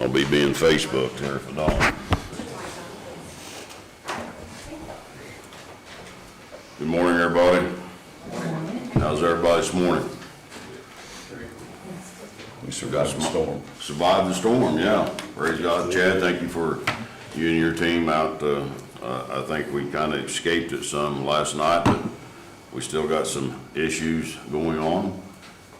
I'll be being Facebooked here if I don't. Good morning, everybody. How's everybody this morning? We survived the storm. Survived the storm, yeah. Praise God. Chad, thank you for you and your team out. I think we kind of escaped it some last night, but we still got some issues going on.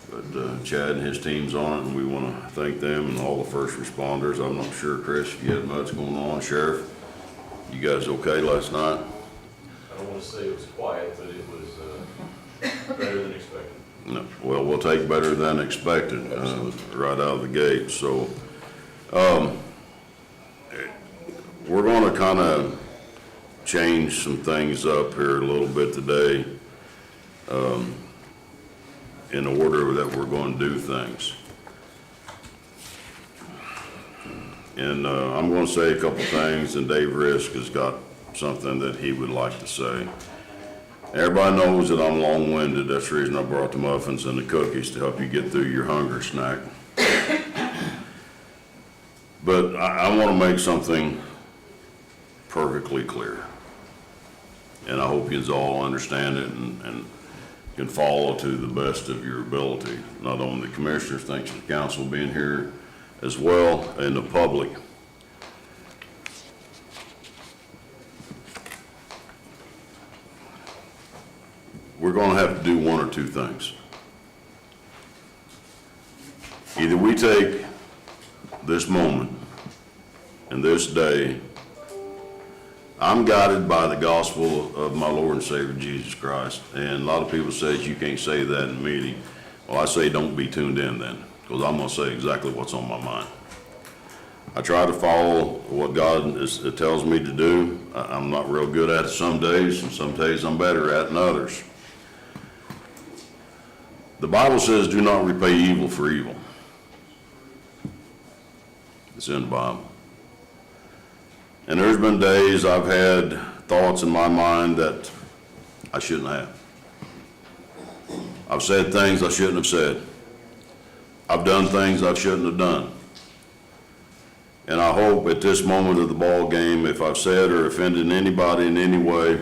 But Chad and his team's on it, and we want to thank them and all the first responders. I'm not sure, Chris, if you had much going on. Sheriff, you guys okay last night? I don't want to say it was quiet, but it was better than expected. No, well, we'll take better than expected right out of the gate. So we're going to kind of change some things up here a little bit today in order that we're going to do things. And I'm going to say a couple things, and Dave Risk has got something that he would like to say. Everybody knows that I'm long-winded. That's the reason I brought the muffins and the cookies to help you get through your hunger snack. But I want to make something perfectly clear. And I hope you all understand it and can follow to the best of your ability. Not only the commissioners, thanks to the council being here as well, and the public. We're going to have to do one or two things. Either we take this moment and this day, I'm guided by the gospel of my Lord and Savior Jesus Christ, and a lot of people say you can't say that in a meeting. Well, I say don't be tuned in then, because I'm going to say exactly what's on my mind. I try to follow what God tells me to do. I'm not real good at it some days, and some days I'm better at it than others. The Bible says, do not repay evil for evil. It's in the Bible. And there's been days I've had thoughts in my mind that I shouldn't have. I've said things I shouldn't have said. I've done things I shouldn't have done. And I hope at this moment of the ball game, if I've said or offended anybody in any way,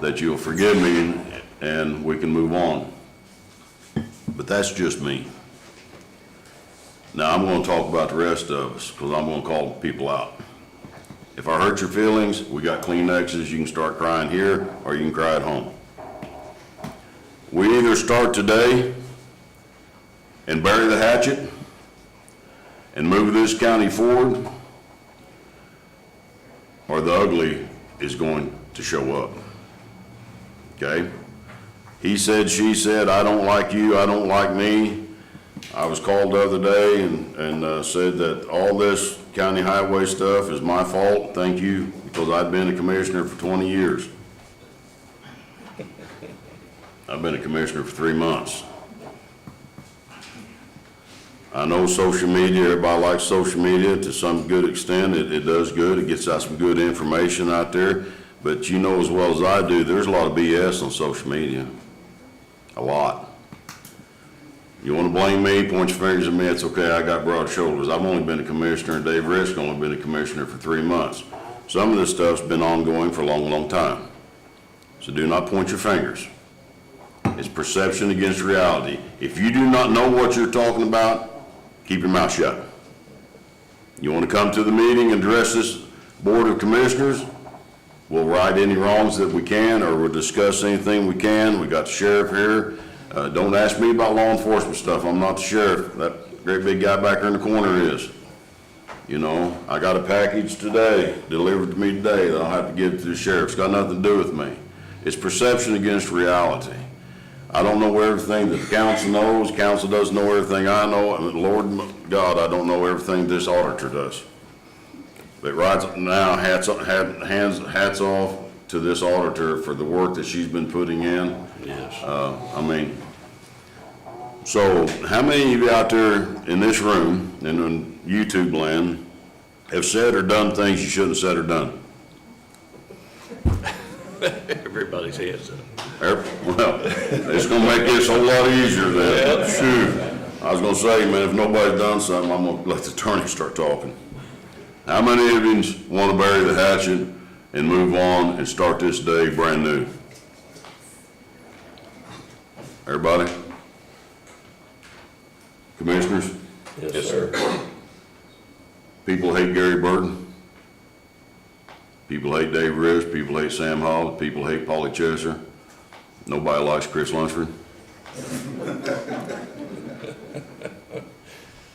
that you'll forgive me and we can move on. But that's just me. Now I'm going to talk about the rest of us, because I'm going to call people out. If I hurt your feelings, we got Kleenexes. You can start crying here, or you can cry at home. We either start today and bury the hatchet and move this county forward, or the ugly is going to show up. Okay? He said, she said, I don't like you, I don't like me. I was called the other day and said that all this county highway stuff is my fault. Thank you, because I've been a commissioner for 20 years. I've been a commissioner for 3 months. I know social media, everybody likes social media to some good extent. It does good, it gets out some good information out there. But you know as well as I do, there's a lot of BS on social media. A lot. You want to blame me, point your fingers at me, it's okay, I got broad shoulders. I've only been a commissioner, and Dave Risk only been a commissioner for 3 months. Some of this stuff's been ongoing for a long, long time. So do not point your fingers. It's perception against reality. If you do not know what you're talking about, keep your mouth shut. You want to come to the meeting and address this Board of Commissioners, we'll right any wrongs that we can, or we'll discuss anything we can. We got the sheriff here. Don't ask me about law enforcement stuff. I'm not the sheriff. That great big guy back there in the corner is. You know, I got a package today, delivered to me today, that I'll have to give to the sheriff. It's got nothing to do with me. It's perception against reality. I don't know everything that the council knows. Council doesn't know everything I know. And Lord God, I don't know everything this auditor does. But right now, hats off to this auditor for the work that she's been putting in. Yes. I mean, so how many of you out there in this room and in YouTube land have said or done things you shouldn't have said or done? Everybody's hands up. Well, it's gonna make this a whole lot easier then. Shoot. I was gonna say, man, if nobody's done something, I'm gonna let the attorney start talking. How many of you want to bury the hatchet and move on and start this day brand new? Everybody? Commissioners? Yes, sir. People hate Gary Burton. People hate Dave Riss. People hate Sam Hall. People hate Polly Chesser. Nobody likes Chris Lunsford.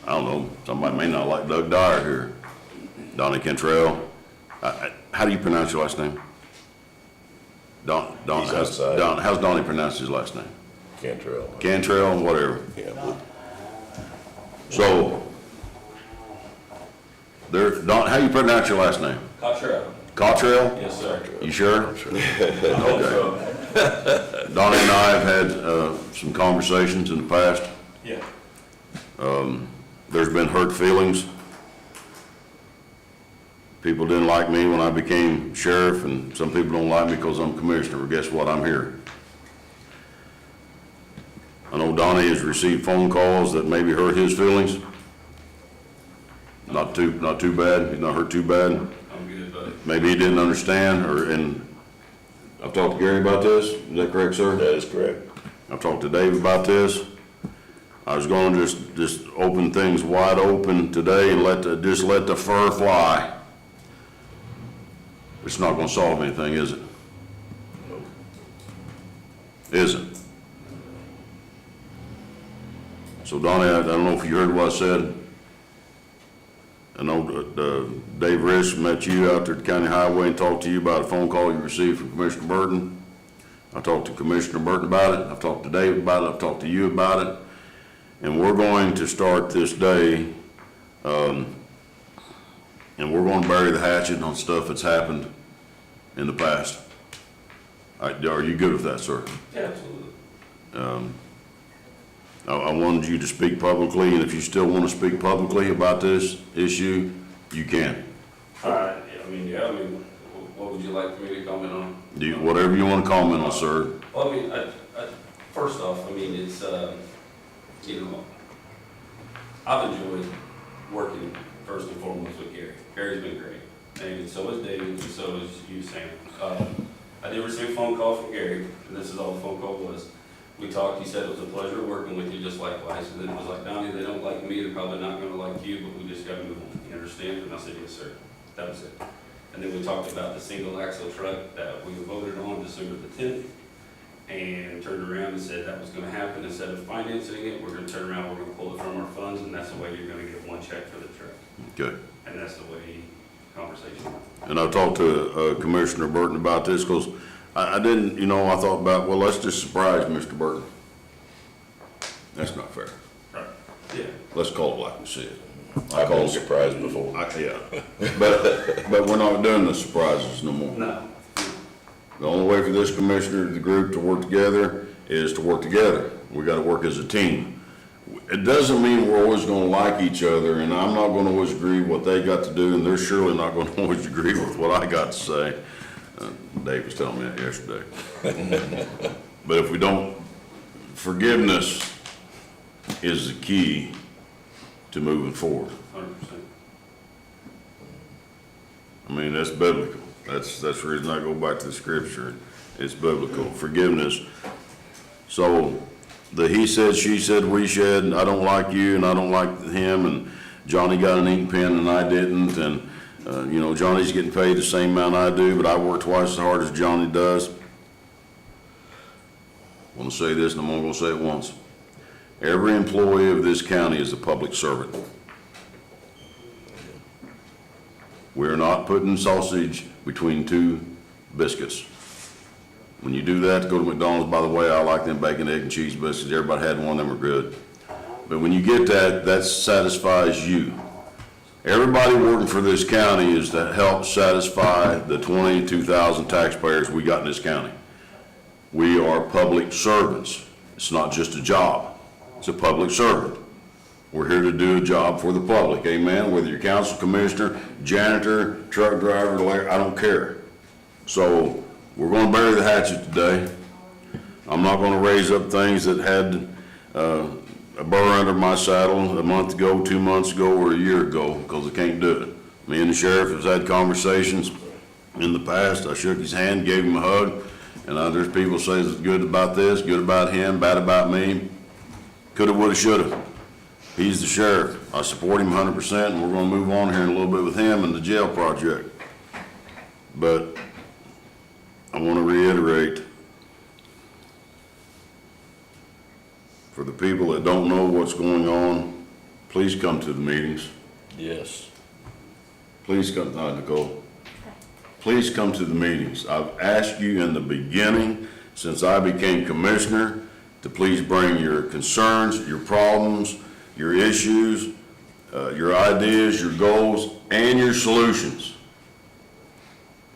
I don't know. Somebody may not like Doug Dyer here. Donnie Cantrell. How do you pronounce your last name? He's outside. How's Donnie pronounce his last name? Cantrell. Cantrell, whatever. Yeah. So, how do you pronounce your last name? Cottrell. Cottrell? Yes, sir. You sure? Okay. Donnie and I have had some conversations in the past. Yeah. There's been hurt feelings. People didn't like me when I became sheriff, and some people don't like me because I'm commissioner. Well, guess what? I'm here. I know Donnie has received phone calls that maybe hurt his feelings. Not too bad. He's not hurt too bad. I'm good, buddy. Maybe he didn't understand, and I've talked to Gary about this. Is that correct, sir? That is correct. I've talked to Dave about this. I was going to just open things wide open today and just let the fur fly. It's not going to solve anything, is it? Is it? So Donnie, I don't know if you heard what I said. I know Dave Riss met you out there at the county highway and talked to you about a phone call you received from Commissioner Burton. I talked to Commissioner Burton about it. I've talked to Dave about it. I've talked to you about it. And we're going to start this day, and we're going to bury the hatchet on stuff that's happened in the past. Are you good with that, sir? Yeah, absolutely. I wanted you to speak publicly, and if you still want to speak publicly about this issue, you can. All right, yeah, I mean, what would you like for me to comment on? Whatever you want to comment on, sir. Well, I mean, first off, I mean, it's, I've enjoyed working first and foremost with Gary. Gary's been great, and so is David, and so is you, Sam. I did receive a phone call from Gary, and this is all the phone call was. We talked, he said it was a pleasure working with you, just likewise, and then it was like, Donnie, they don't like me, they're probably not gonna like you, but we just gotta move on, you understand? And I said, yes, sir, that was it. And then we talked about the single axle truck that we voted on December the 10th, and turned around and said that was gonna happen. Instead of financing it, we're gonna turn around, we're gonna pull it from our funds, and that's the way you're gonna get one check for the truck. Okay. And that's the way conversation went. And I talked to Commissioner Burton about this, because I didn't, I thought about, well, let's just surprise Mr. Burton. That's not fair. Right. Yeah. Let's call it like we see it. I've been surprised before. Yeah. But we're not doing the surprises no more. No. The only way for this commissioner, the group to work together is to work together. We gotta work as a team. It doesn't mean we're always gonna like each other, and I'm not gonna always agree with what they got to do, and they're surely not gonna always agree with what I got to say. Dave was telling me that yesterday. But if we don't, forgiveness is the key to moving forward. 100%. I mean, that's biblical. That's the reason I go back to the scripture. It's biblical. Forgiveness. So the he said, she said, we said, I don't like you and I don't like him, and Johnny got an ink pen and I didn't, and Johnny's getting paid the same amount I do, but I work twice as hard as Johnny does. I want to say this, and I'm only going to say it once. Every employee of this county is a public servant. We're not putting sausage between two biscuits. When you do that, go to McDonald's. By the way, I like them bacon, egg, and cheese biscuits. Everybody had one of them are good. But when you get that satisfies you. Everybody working for this county is to help satisfy the 22,000 taxpayers we got in this county. We are public servants. It's not just a job. It's a public servant. We're here to do a job for the public, amen? Whether you're council commissioner, janitor, truck driver, lawyer, I don't care. So we're going to bury the hatchet today. I'm not going to raise up things that had a a burr under my saddle a month ago, 2 months ago, or a year ago, because I can't do it. Me and the sheriff has had conversations in the past. I shook his hand, gave him a hug, and there's people say it's good about this, good about him, bad about me. Coulda, woulda, shoulda. He's the sheriff. I support him 100%, and we're gonna move on here in a little bit with him and the jail project. But I wanna reiterate, for the people that don't know what's going on, please come to the meetings. Yes. Please come, Nicole. Please come to the meetings. I've asked you in the beginning, since I became commissioner, to please bring your concerns, your problems, your issues, your ideas, your goals, and your solutions.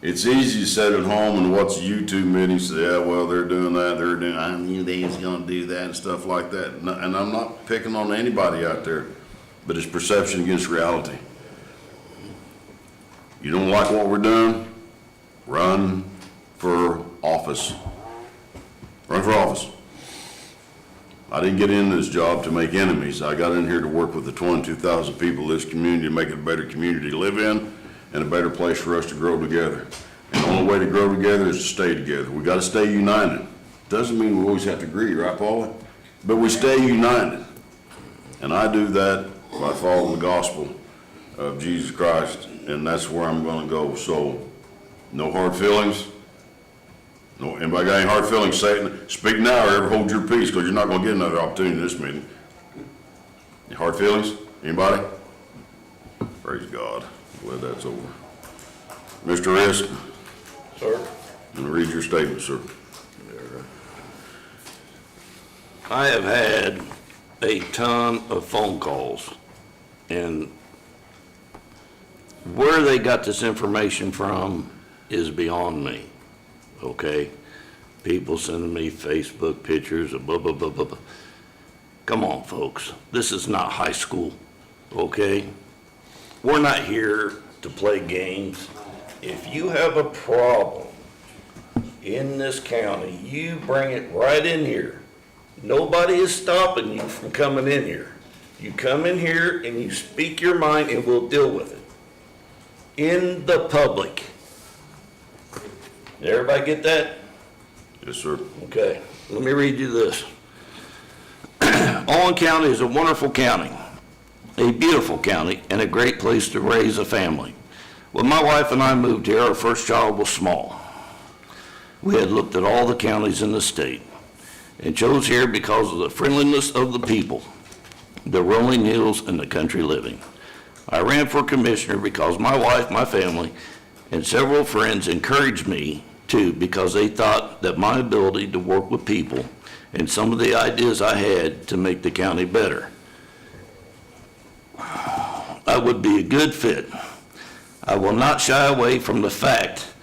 It's easy to sit at home and watch YouTube meetings, say, yeah, well, they're doing that, they're doing, I knew they was gonna do that and stuff like that. And I'm not picking on anybody out there, but it's perception against reality. You don't like what we're doing? Run for office. Run for office. I didn't get into this job to make enemies. I got in here to work with the 22,000 people of this community, to make it a better community to live in and a better place for us to grow together. And the only way to grow together is to stay together. We gotta stay united. Doesn't mean we always have to agree, right, Paula? But we stay united. And I do that by following the gospel of Jesus Christ, and that's where I'm gonna go. So, no hard feelings. No, anybody got any hard feelings, say it. Speak now or ever hold your peace, because you're not gonna get another opportunity in this meeting. Any hard feelings? Anybody? Praise God. Well, that's over. Mr. Risk, Sir? I'm gonna read your statement, sir. I have had a ton of phone calls, and where they got this information from is beyond me, okay? People sending me Facebook pictures of blah, blah, blah, blah, blah. Come on, folks, this is not high school, okay? We're not here to play games. If you have a problem in this county, you bring it right in here. Nobody is stopping you from coming in here. You come in here and you speak your mind and we'll deal with it. In the public. Did everybody get that? Yes, sir. Okay, let me read you this. Owen County is a wonderful county, a beautiful county, and a great place to raise a family. When my wife and I moved here, our first child was small. We had looked at all the counties in the state and chose here because of the friendliness of the people, the rolling hills, and the country living. I ran for commissioner because my wife, my family, and several friends encouraged me to, because they thought that my ability to work with people and some of the ideas I had to make the county better, I would be a good fit. I will not shy away from the fact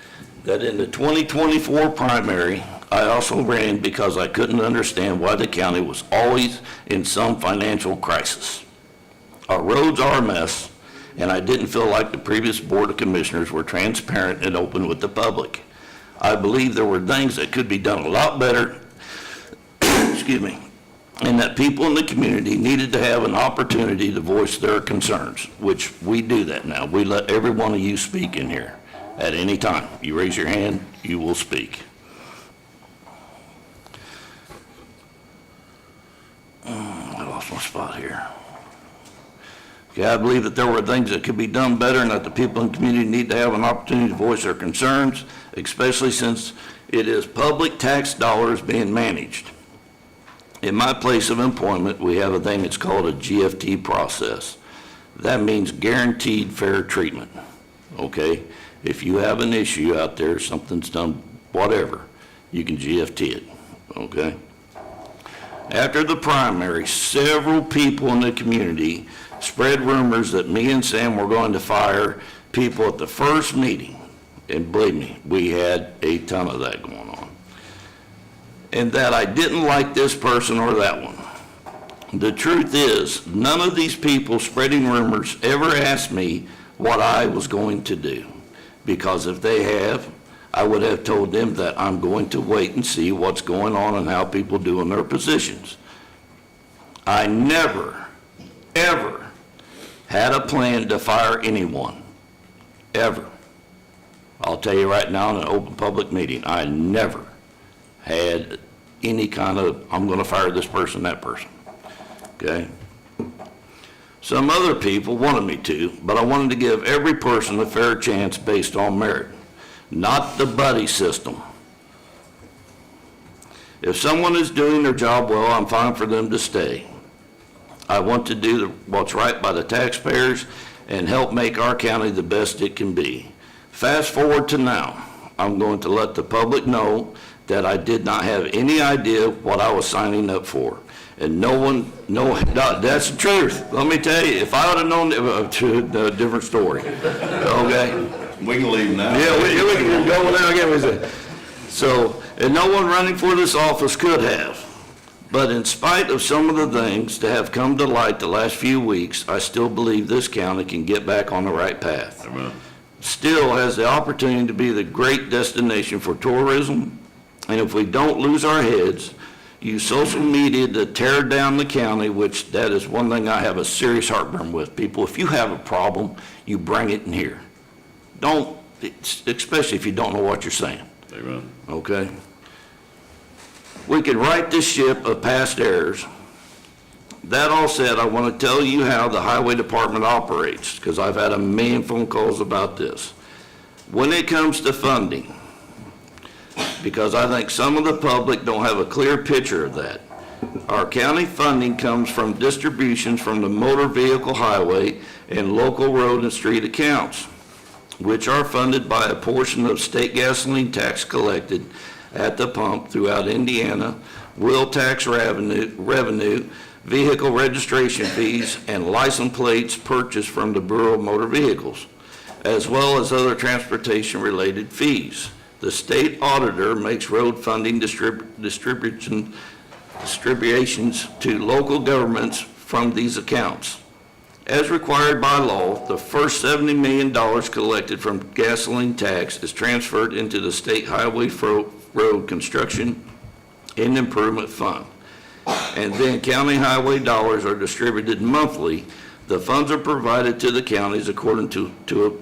that in the 2024 primary, I also ran because I couldn't understand why the county was always in some financial crisis. Our roads are a mess, and I didn't feel like the previous Board of Commissioners were transparent and open with the public. I believe there were things that could be done a lot better, excuse me, and that people in the community needed to have an opportunity to voice their concerns, which we do that now. We let every one of you speak in here at any time. You raise your hand, you will speak. I lost my spot here. Okay, I believe that there were things that could be done better and that the people in the community need to have an opportunity to voice their concerns, especially since it is public tax dollars being managed. In my place of employment, we have a thing that's called a GFT process. That means guaranteed fair treatment, okay? If you have an issue out there, something's done, whatever, you can GFT it, okay? After the primary, several people in the community spread rumors that me and Sam were going to fire people at the first meeting. And believe me, we had a ton of that going on. And that I didn't like this person or that one. The truth is, none of these people spreading rumors ever asked me what I was going to do. Because if they have, I would have told them that I'm going to wait and see what's going on and how people do in their positions. I never, ever had a plan to fire anyone, ever. I'll tell you right now in an open public meeting, I never had any kind of, I'm gonna fire this person, that person, okay? Some other people wanted me to, but I wanted to give every person a fair chance based on merit, not the buddy system. If someone is doing their job well, I'm fine for them to stay. I want to do what's right by the taxpayers and help make our county the best it can be. Fast forward to now, I'm going to let the public know that I did not have any idea what I was signing up for. And that's the truth. Let me tell you, if I would have known, a different story, okay? We can leave now. Yeah, we can go now again. So, and no one running for this office could have. But in spite of some of the things that have come to light the last few weeks, I still believe this county can get back on the right path. Amen. Still has the opportunity to be the great destination for tourism. And if we don't lose our heads, use social media to tear down the county, which that is one thing I have a serious heartburn with. People, if you have a problem, you bring it in here. Don't, especially if you don't know what you're saying. Amen. Okay? We can right this ship of past errors. That all said, I want to tell you how the highway department operates, because I've had a million phone calls about this. When it comes to funding, because I think some of the public don't have a clear picture of that. Our county funding comes from distributions from the motor vehicle highway and local road and street accounts, which are funded by a portion of state gasoline tax collected at the pump throughout Indiana, wheel tax revenue, vehicle registration fees, and license plates purchased from the Bureau of Motor Vehicles, as well as other transportation-related fees. The state auditor makes road funding distributions to local governments from these accounts. As required by law, the first $70 million collected from gasoline tax is transferred into the state highway road construction and improvement fund. And then county highway dollars are distributed monthly. The funds are provided to the counties according to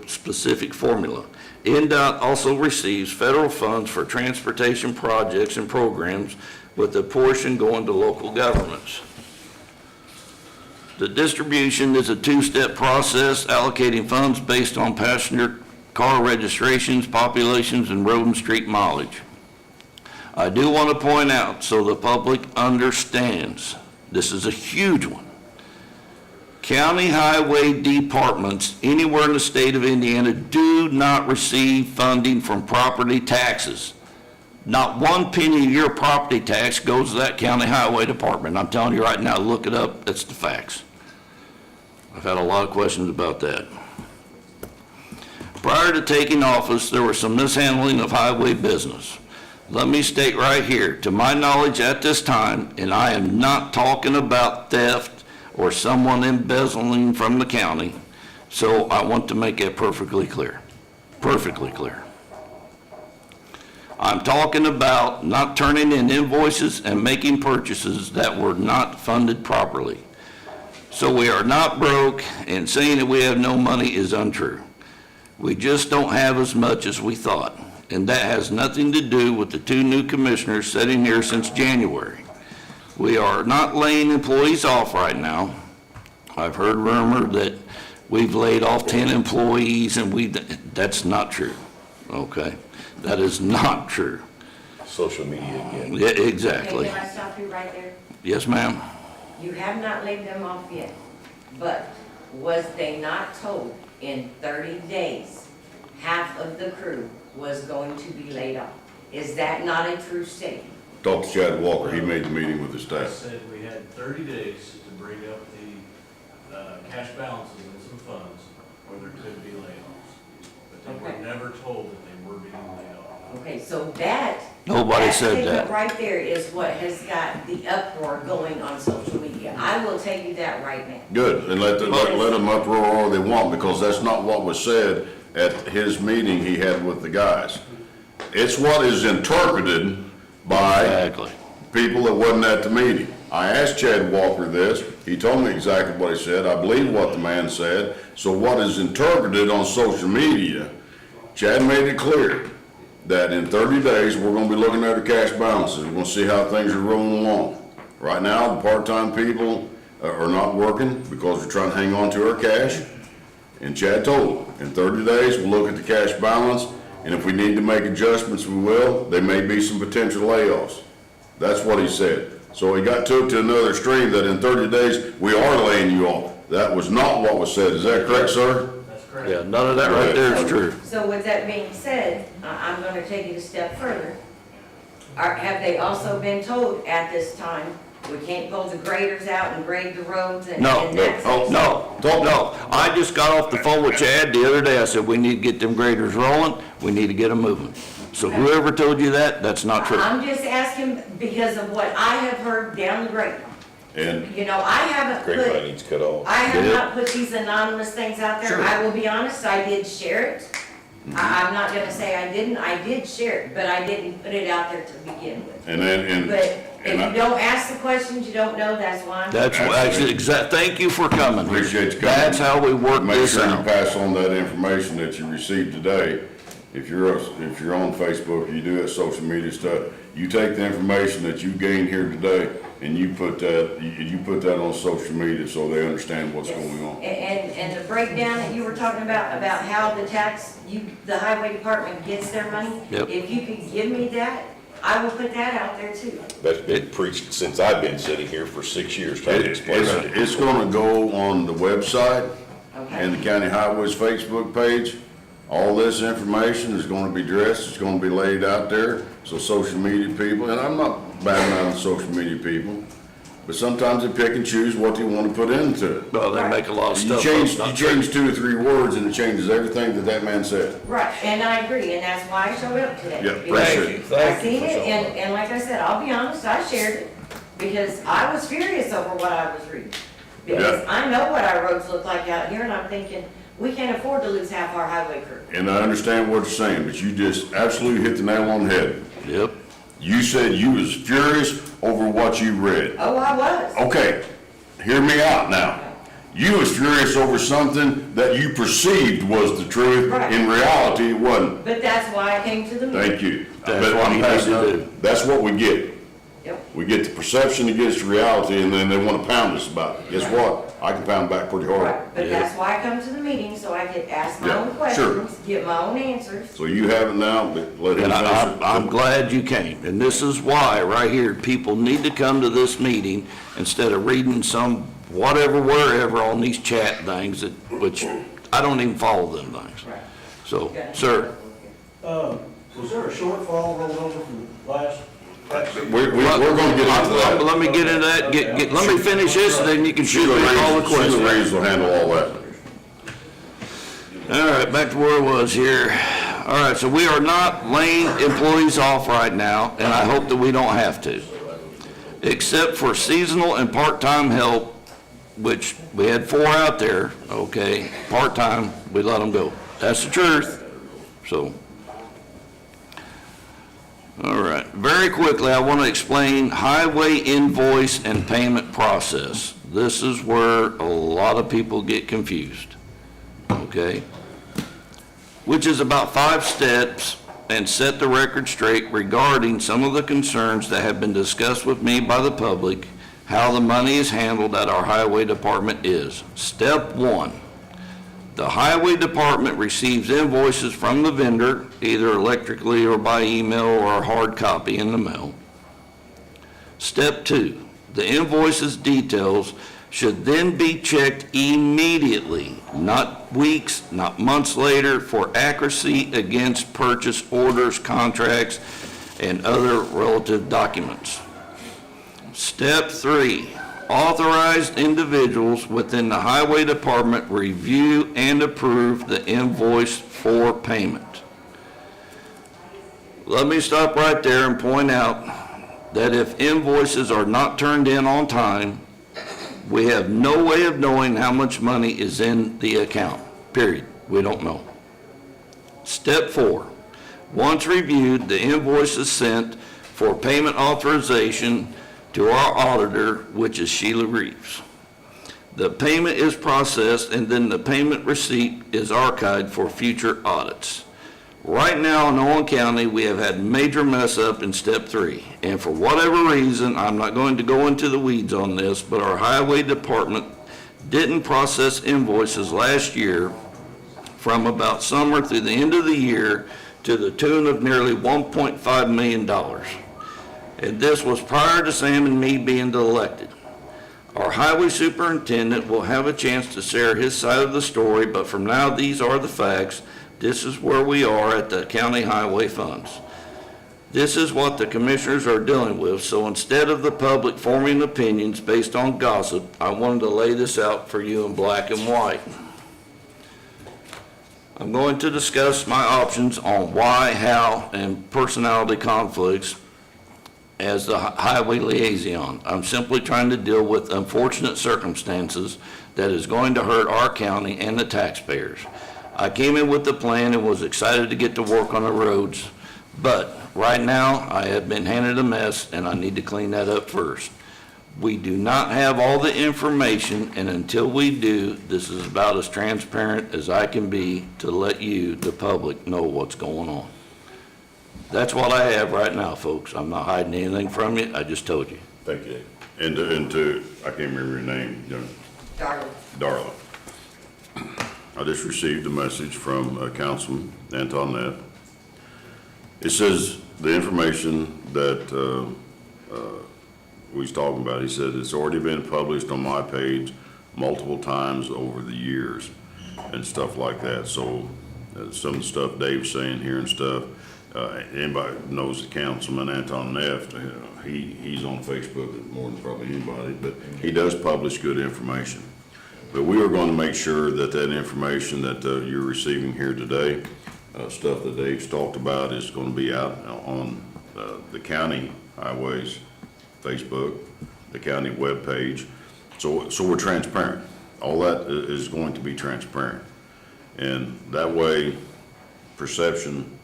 a specific formula. NDOT also receives federal funds for transportation projects and programs, with a portion going to local governments. The distribution is a two-step process, allocating funds based on passenger car registrations, populations, and road and street mileage. I do want to point out, so the public understands, this is a huge one. County highway departments anywhere in the state of Indiana do not receive funding from property taxes. Not one penny of your property tax goes to that county highway department. I'm telling you right now, look it up, that's the facts. I've had a lot of questions about that. Prior to taking office, there was some mishandling of highway business. Let me state right here, to my knowledge at this time, and I am not talking about theft or someone embezzling from the county, so I want to make it perfectly clear. Perfectly clear. I'm talking about not turning in invoices and making purchases that were not funded properly. So we are not broke, and saying that we have no money is untrue. We just don't have as much as we thought, and that has nothing to do with the two new commissioners sitting here since January. We are not laying employees off right now. I've heard rumor that we've laid off 10 employees, and that's not true, okay? That is not true. Social media again. Yeah, exactly. Okay, can I stop you right there? Yes, ma'am. You have not laid them off yet, but was they not told in 30 days, half of the crew was going to be laid off? Is that not a true statement? Talk to Chad Walker, he made the meeting with his I staff. said we had 30 days to bring up the cash balances and some funds where there could be layoffs. But they Okay. were never told that they were being laid off. Okay, so that. Nobody said statement that. right there is what has got the uproar going on social media. I will tell you that right now. Good, and let them uproar all they want, because that's not what was said at his meeting he had with the guys. It's what is interpreted by Exactly. people that wasn't at the meeting. I asked Chad Walker this, he told me exactly what he said, I believe what the man said. So what is interpreted on social media, Chad made it clear that in 30 days, we're gonna be looking at the cash balances, we're gonna see how things are rolling along. Right now, the part-time people are not working because they're trying to hang on to our cash. And Chad told them, in 30 days, we'll look at the cash balance, and if we need to make adjustments, we will. There may be some potential layoffs. That's what he said. So he took to another extreme that in 30 days, we are laying you off. That was not what was said. Is that correct, sir? That's correct. Yeah, none of that right there is true. So with that being said, I'm gonna take it a step further. Have they also been told at this time, we can't pull the graders out and grade the roads and No, and that's it? no. I just got off the phone with Chad the other day. I said, we need to get them graders rolling. We need to get them moving. So whoever told you that, that's not true. I'm just asking because of what I have heard down the grapevine. And You know, I haven't Grapevine put, needs cut off. I have Yeah. not put these anonymous things out there. Sure. I will be honest, I did share it. I'm not gonna say I didn't, I did share it, but I didn't put it out there to begin with. But if you don't ask the questions you don't know, that's why I'm. That's thank you for coming. appreciate you coming. That's how we work Make this sure you out. pass on that information that you received today. If you're on Facebook, you do that social media stuff, you take the information that you gained here today and you put that on social media so they understand what's going on. And the breakdown that you were talking about how the highway department gets their money. Yep. If you could give me that, I will put that out there too. That's been preached since I've been sitting here for 6 years trying to explain that. It's gonna go on the website and Okay? the county highways Facebook page. All this information is gonna be addressed, it's gonna be laid out there, so social media people, and I'm not bad mouthing social media people, but sometimes they pick and choose what they wanna put into it. Well, they make a lot of You stuff. change, up, you not true. change 2 or 3 words and it changes everything that man said. Right, and I agree, and that's why I showed up today. Yeah, Because appreciate it. I seen it, and like I said, I'll be honest, I shared it, because I was furious over what I was reading. Because Yeah. I know what our roads look like out here, and I'm thinking, we can't afford to lose half our highway crew. And I understand what you're saying, but you just absolutely hit the nail on the head. Yep. You said you was furious over what you read. Oh, I was. Okay, hear me out now. You was furious over something that you perceived was the truth. Right. In reality, it wasn't. But that's why I came to the meeting. Thank you. That's But what I'm you need passing to up- do. That's what we get. Yep. We get the perception against reality, and then they want to pound us about it. Guess what? I can pound back pretty hard. Right, but Yeah. that's why I come to the meeting, so I could ask my Yeah, own sure. questions, get my own answers. So you have it now, but let him And finish it. I'm glad you came. And this is why, right here, people need to come to this meeting instead of reading some whatever, wherever on these chat things which I don't even follow them things. Right. So, sir, Was there a shortfall rolled over from the last? We're gonna get into that. let me get into that. Let me finish this, and then you can shoot me all the questions. Sheila Reeves will handle all that. All right, back to where I was here. All right, so we are not laying employees off right now, and I hope that we don't have to. Except for seasonal and part-time help, which we had 4 out there, okay? Part-time, we let them go. That's the truth, so. All right, very quickly, I want to explain highway invoice and payment process. This is where a lot of people get confused, okay? Which is about 5 steps and set the record straight regarding some of the concerns that have been discussed with me by the public, how the money is handled at our highway department is. Step 1, the highway department receives invoices from the vendor, either electrically or by email or a hard copy in the mail. Step 2, the invoices details should then be checked immediately, not weeks, not months later, for accuracy against purchase orders, contracts, and other relative documents. Step 3, authorized individuals within the highway department review and approve the invoice for payment. Let me stop right there and point out that if invoices are not turned in on time, we have no way of knowing how much money is in the account, period. We don't know. Step 4, once reviewed, the invoice is sent for payment authorization to our auditor, which is Sheila Reeves. The payment is processed and then the payment receipt is archived for future audits. Right now in Owen County, we have had major mess up in step 3. And for whatever reason, I'm not going to go into the weeds on this, but our highway department didn't process invoices last year from about summer through the end of the year to the tune of nearly $1.5 million. And this was prior to Sam and me being elected. Our highway superintendent will have a chance to share his side of the story, but from now, these are the facts. This is where we are at the county highway funds. This is what the commissioners are dealing with, so instead of the public forming opinions based on gossip, I wanted to lay this out for you in black and white. I'm going to discuss my options on why, how, and personality conflicts as the highway liaison. I'm simply trying to deal with unfortunate circumstances that is going to hurt our county and the taxpayers. I came in with the plan and was excited to get to work on the roads, but right now I have been handed a mess and I need to clean that up first. We do not have all the information, and until we do, this is about as transparent as I can be to let you, the public, know what's going on. That's what I have right now, folks. I'm not hiding anything from you. I just told you. Thank you, Dave. And to, I can't remember your name, Darla. I just received a message from Councilman Anton Neff. It says the information that we was talking about, he said it's already been published on my page multiple times over the years and stuff like that. So some of the stuff Dave's saying here and stuff, anybody knows the Councilman Anton Neff, he's on Facebook more than probably anybody, but he does publish good information. But we are going to make sure that that information that you're receiving here today, stuff that Dave's talked about, is going to be out on the county highways Facebook, the county webpage. So we're transparent. All that is going to be transparent. And that way, perception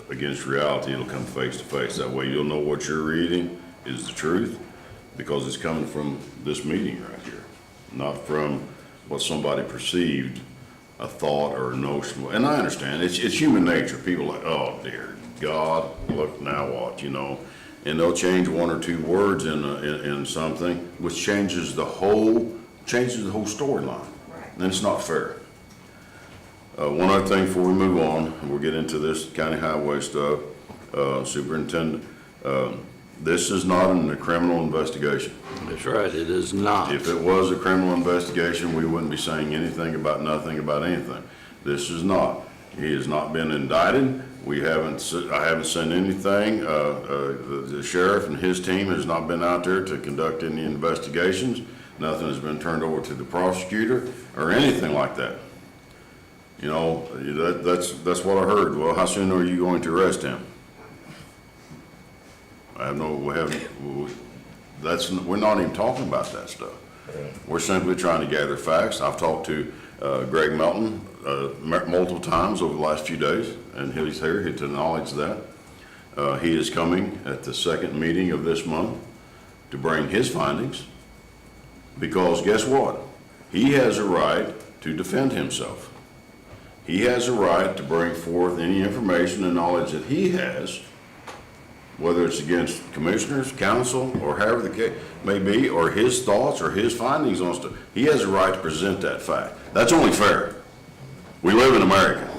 against reality, it'll come face to face. That way you'll know what you're reading is the truth, because it's coming from this meeting right here, not from what somebody perceived, a thought or a notion. And I understand, it's human nature. People are like, oh dear God, look now what, you know. And they'll change one or two words in something, which changes the whole storyline. Right. And it's not fair. One other thing before we move on, and we'll get into this county highway stuff, Superintendent, this is not a criminal investigation. That's right, it is not. If it was a criminal investigation, we wouldn't be saying anything about nothing about anything. This is not. He has not been indicted. I haven't seen anything. The sheriff and his team has not been out there to conduct any investigations. Nothing has been turned over to the prosecutor or anything like that. You know, that's what I heard. Well, how soon are you going to arrest him? We're not even talking about that stuff. We're simply trying to gather facts. I've talked to Greg Melton multiple times over the last few days, and he's here to acknowledge that. He is coming at the second meeting of this month to bring his findings, because guess what? He has a right to defend himself. He has a right to bring forth any information and knowledge that he has, whether it's against commissioners, council, or however the case may be, or his thoughts or his findings on stuff. He has a right to present that fact. That's only fair. We live in America.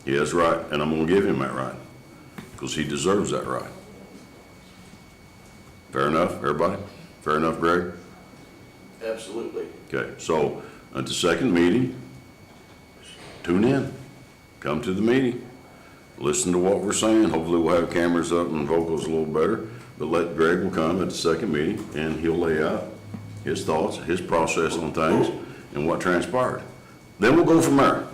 He has a right, and I'm going to give him that right, because he deserves that right. Fair enough, everybody? Fair enough, Greg? Absolutely. Okay, so at the second meeting, tune in, come to the meeting, listen to what we're saying. Hopefully we'll have cameras up and vocals a little better, but Greg will come at the second meeting and he'll lay out his thoughts, his process on things and what transpired. Then we'll go from there.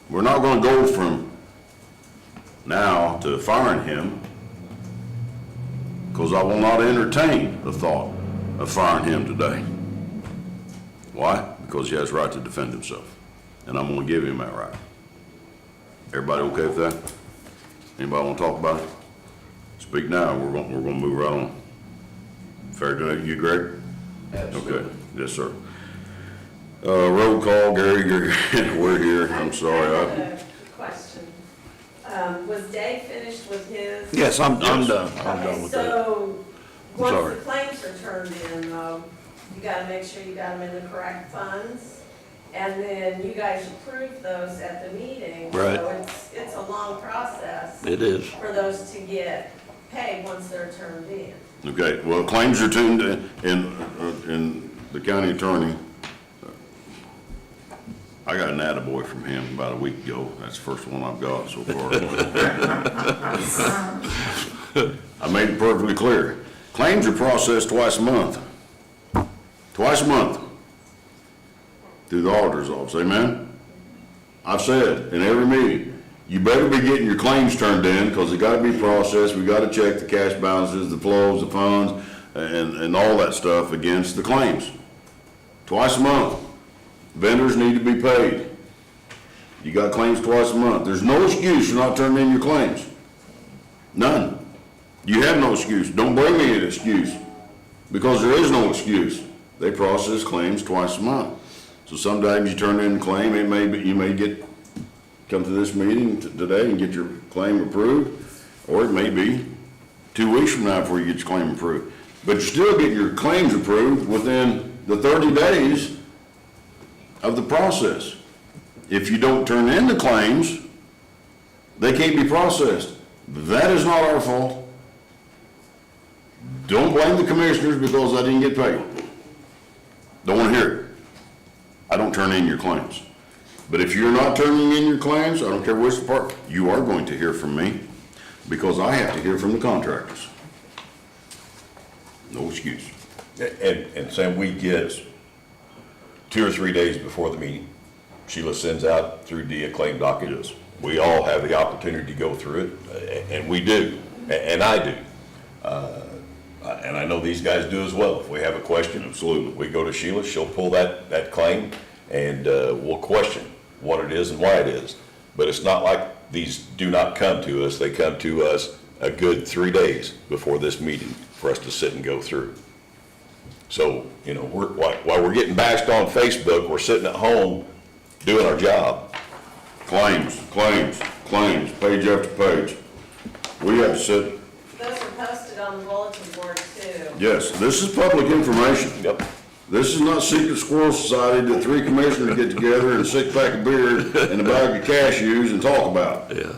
We're not going to go from now to firing him, because I will not entertain the thought of firing him today. Why? Because he has the right to defend himself, and I'm going to give him that right. Everybody okay with that? Anybody wanna talk about it? Speak now, we're gonna move right on. Fair to you, Greg? Okay, yes, sir. Roll call, Gary, we're here, I'm sorry. I have a question. Was Dave finished with his? Yes, I'm done. I'm Okay, done with that. so, sorry. once the claims are turned in, though, you gotta make sure you got them in the correct funds. And then you guys approve those at the meeting. Right. So it's a long process It is. for those to get paid once they're turned in. Okay, well, claims are tuned in the county attorney. I got an attaboy from him about a week ago. That's the first one I've got so far. I made it perfectly clear. Claims are processed twice a month. Twice a month. Through the auditor's office, amen? I've said in every meeting, you better be getting your claims turned in because they gotta be processed. We gotta check the cash balances, the flows, the funds, and all that stuff against the claims. Twice a month. Vendors need to be paid. You got claims twice a month. There's no excuse for not turning in your claims. None. You have no excuse. Don't bring me an excuse because there is no excuse. They process claims twice a month. So sometimes you turn in a claim, you may come to this meeting today and get your claim approved, or it may be 2 weeks from now before you get your claim approved. But you still get your claims approved within the 30 days of the process. If you don't turn in the claims, they can't be processed. That is not our fault. Don't blame the commissioners because I didn't get paid. Don't want to hear it. I don't turn in your claims. But if you're not turning in your claims, I don't care which part, you are going to hear from me because I have to hear from the contractors. No excuse. And Sam, we get 2 or 3 days before the meeting, Sheila sends out through Dia claim documents. We all have the opportunity to go through it, and we do, and I do. And I know these guys do as well. If we have a question, Absolutely. we go to Sheila, she'll pull that claim, and we'll question what it is and why it is. But it's not like these do not come to us. They come to us a good 3 days before this meeting for us to sit and go through. So, you know, while we're getting bashed on Facebook, we're sitting at home doing our job. Claims, page after page. We have to sit, Those are posted on the bulletin board too. yes, this is public information. Yep. This is not secret squirrel society that 3 commissioners get together and a 6-pack of beer and a bag of cashews and talk about. Yeah.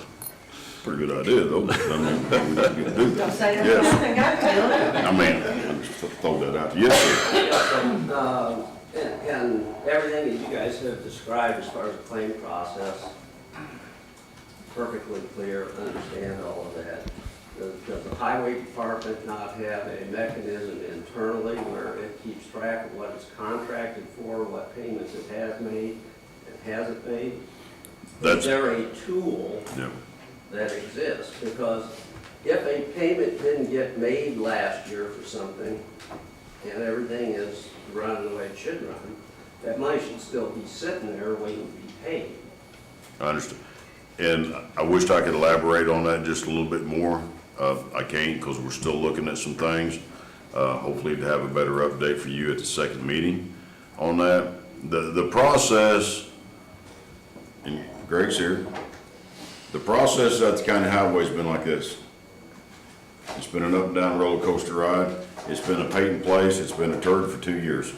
Pretty good idea, though. I mean, we need to do Don't that. say Yes. nothing, I I mean, I just throw that out. Yes, sir. And everything that you guys have described as far as the claim process, perfectly clear, understand all of that. Does the highway department not have a mechanism internally where it keeps track of what it's contracted for, what payments it has made and hasn't made? That's- Is there a tool Yeah. that exists? Because if a payment didn't get made last year for something, and everything is running the way it should run, that money should still be sitting there waiting to be paid. I understand. And I wished I could elaborate on that just a little bit more. I can't because we're still looking at some things. Hopefully to have a better update for you at the second meeting on that. The process, and Greg's here, the process at the county highway's been like this. It's been an up and down roller coaster ride. It's been a paint in place. It's been a turd for 2 years.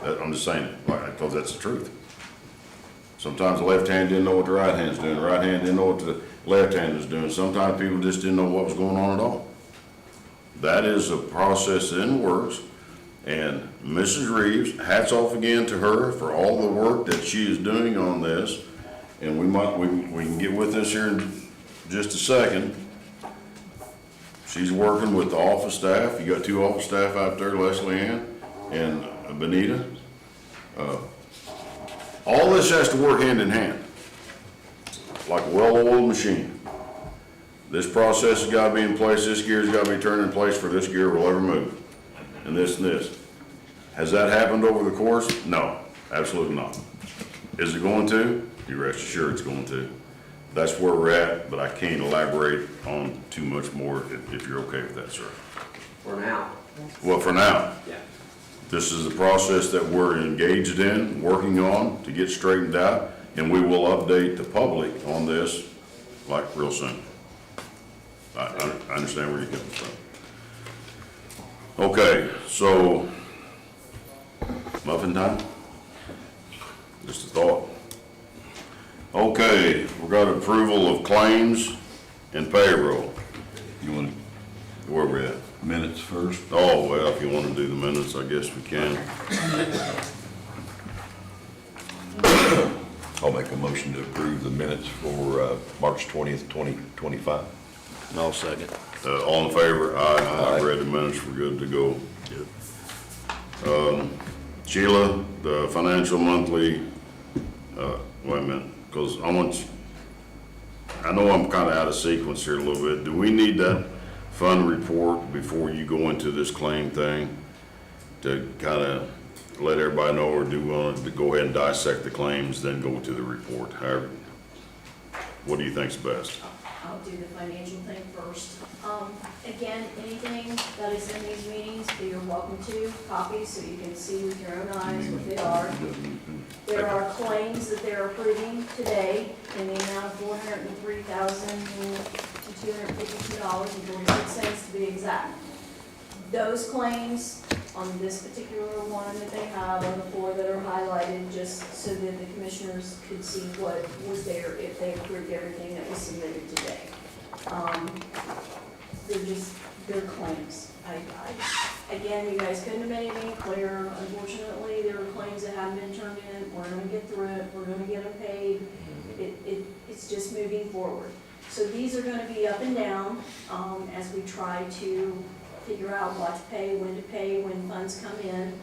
I'm just saying, because that's the truth. Sometimes the left hand didn't know what the right hand's doing. The right hand didn't know what the left hand was doing. Sometimes people just didn't know what was going on at all. That is a process in the works. And Mrs. Reeves, hats off again to her for all the work that she is doing on this. And we can get with this here in just a second. She's working with the office staff. You got 2 office staff out there, Leslie Ann and Benita. All this has to work hand in hand, like a well-oiled machine. This process has got to be in place, this gear's got to be turned in place for this gear will ever move, and this and this. Has that happened over the course? No, absolutely not. Is it going to? You rest assured it's going to. that's where we're at, but I can't elaborate on too much more if you're okay with that, sir. For now. Well, for now, Yeah. this is the process that we're engaged in, working on to get straightened out, and we will update the public on this like real soon. I understand where you're coming from. Okay, so, muffin time? Just a thought. Okay, we got approval of claims and payroll. You want Where we at? minutes first? Oh, well, if you want to do the minutes, I guess we can. I'll make a motion to approve the minutes for March 20th, 2025. I'll second. All in favor? Aye. I read the minutes, we're good to go. Sheila, the financial monthly, wait a minute, because I know I'm kind of out of sequence here a little bit. Do we need that fund report before you go into this claim thing to kind of let everybody know, or do we want to go ahead and dissect the claims, then go to the report? However, what do you think's best? I'll do the financial thing first. Again, anything that is in these meetings, you're welcome to copy so you can see with your own eyes what they are. There are claims that they're approving today in the amount of $403,252.46 to be exact. Those claims on this particular one that they have on the four that are highlighted, just so that the commissioners could see what was there if they approved everything that was submitted today. They're claims. Again, you guys couldn't have made it any clearer. Unfortunately, there are claims that haven't been turned in. We're gonna get through it. We're gonna get them paid. It's just moving forward. So these are gonna be up and down, as we try to figure out what to pay, when funds come in.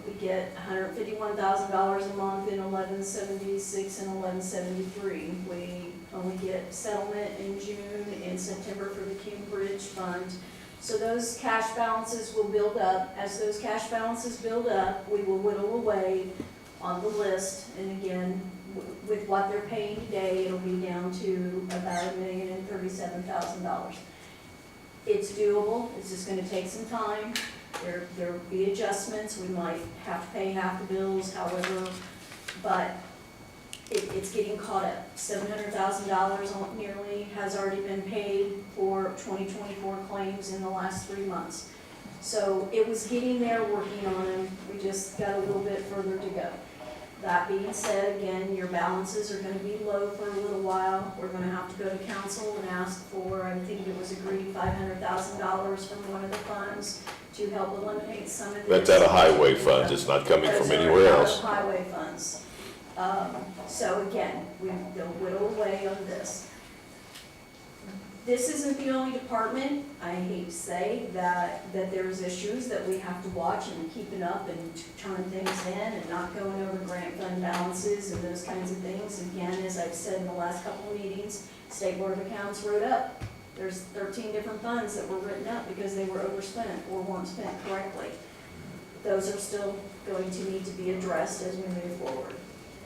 We get $151,000 a month in 1176 and 1173. We only get settlement in June and September for the Cambridge Fund. So those cash balances will build up. As those cash balances build up, we will whittle away on the list. And again, with what they're paying today, it'll be down to about $1,037,000. It's doable. It's just gonna take some time. There'll be adjustments. We might have to pay half the bills, however, but it's getting caught up. $700,000 nearly has already been paid for 2024 claims in the last 3 months. So it was getting there, working on them. We just got a little bit further to go. That being said, again, your balances are gonna be low for a little while. We're gonna have to go to council and ask for, I think it was agreed, $500,000 from one of the funds to help eliminate some of this. That's out of highway funds, it's not coming from anywhere else. Those are out of highway funds. So again, they'll whittle away on this. This isn't the only department, I hate to say, that there's issues that we have to watch and keeping up and turn things in and not going over grant fund balances and those kinds of things. Again, as I've said in the last couple of meetings, State Board of Accounts wrote up. There's 13 different funds that were written up because they were overspent or weren't spent correctly. Those are still going to need to be addressed as we move forward.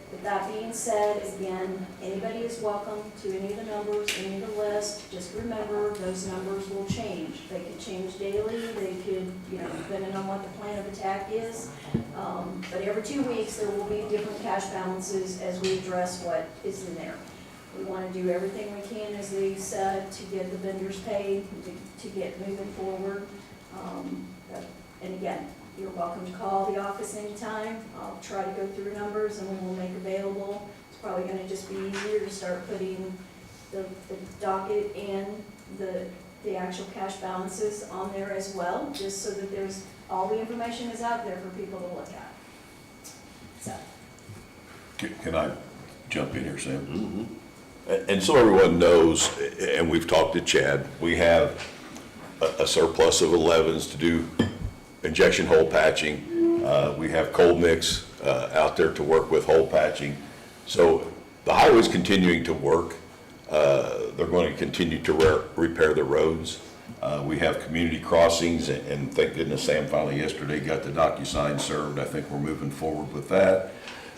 With that being said, again, anybody is welcome to any of the numbers, any of the list. Just remember, those numbers will change. They could change daily, they could, depending on what the plan of attack is. But every 2 weeks, there will be different cash balances as we address what is in there. We want to do everything we can, as they said, to get the vendors paid, to get moving forward. And again, you're welcome to call the office anytime. I'll try to go through numbers and we will make available. It's probably going to just be easier to start putting the docket and the actual cash balances on there as well, just so that there's, all the information is out there for people to look at. So. Can I jump in here, Sam? Mm-hmm. And so everyone knows, and we've talked to Chad, we have a surplus of 11s to do injection hole patching. We have cold mix out there to work with hole patching. So the highway's continuing to work. They're going to continue to repair the roads. We have community crossings, and thank goodness Sam finally yesterday got the DocuSign served. I think we're moving forward with that.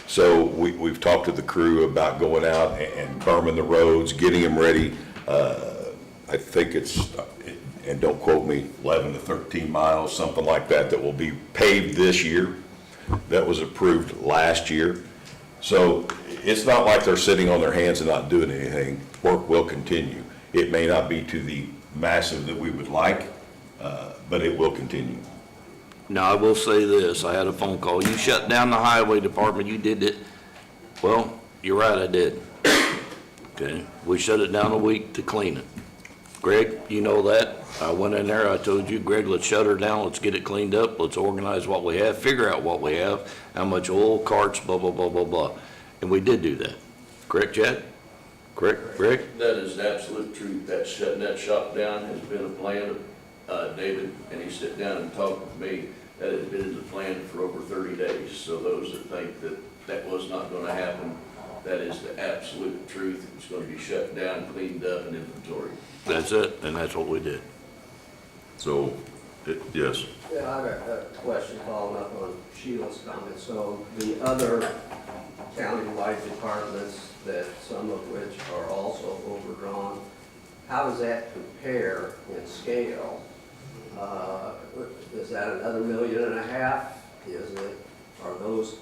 So we've talked to the crew about going out and berming the roads, getting them ready. I think it's, and don't quote me, 11 to 13 miles, something like that, that will be paved this year. That was approved last year. So it's not like they're sitting on their hands and not doing anything. Work will continue. It may not be to the massive that we would like, but it will continue. Now, I will say this, I had a phone call, you shut down the highway department, you did it. Well, you're right, I did. Okay, we shut it down a week to clean it. Greg, you know that, I went in there, I told you, Greg, let's shut her down, let's get it cleaned up, let's organize what we have, figure out what we have, how much oil, carts, blah, blah, blah, blah, blah. And we did do that. Correct, Chad? Correct, Greg? That is the absolute truth. That shutting that shop down has been a plan of David, and he sat down and talked with me. That has been the plan for over 30 days. So those that think that that was not going to happen, that is the absolute truth. It's going to be shut down, cleaned up, and inventory. That's it, and that's what we did. So, yes. Yeah, I got a question following up on Sheila's comment. So the other county-wide departments, that some of which are also overdrawn, how does that compare in scale? Is that another $1.5 million? Is it, are those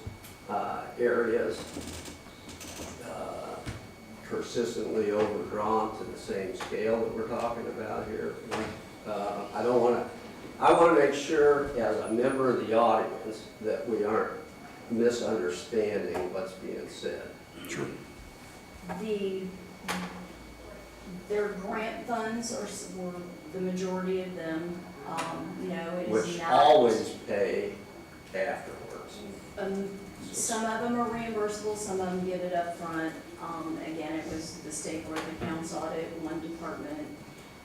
areas persistently overdrawn to the same scale that we're talking about here? I want to make sure, as a member of the audience, that we aren't misunderstanding what's being said. Sure. Their grant funds were the majority of them, you know, it is Which not. always pay afterwards. Some of them are reimbursable, some of them get it up front. Again, it was the state board of accounts audit, one department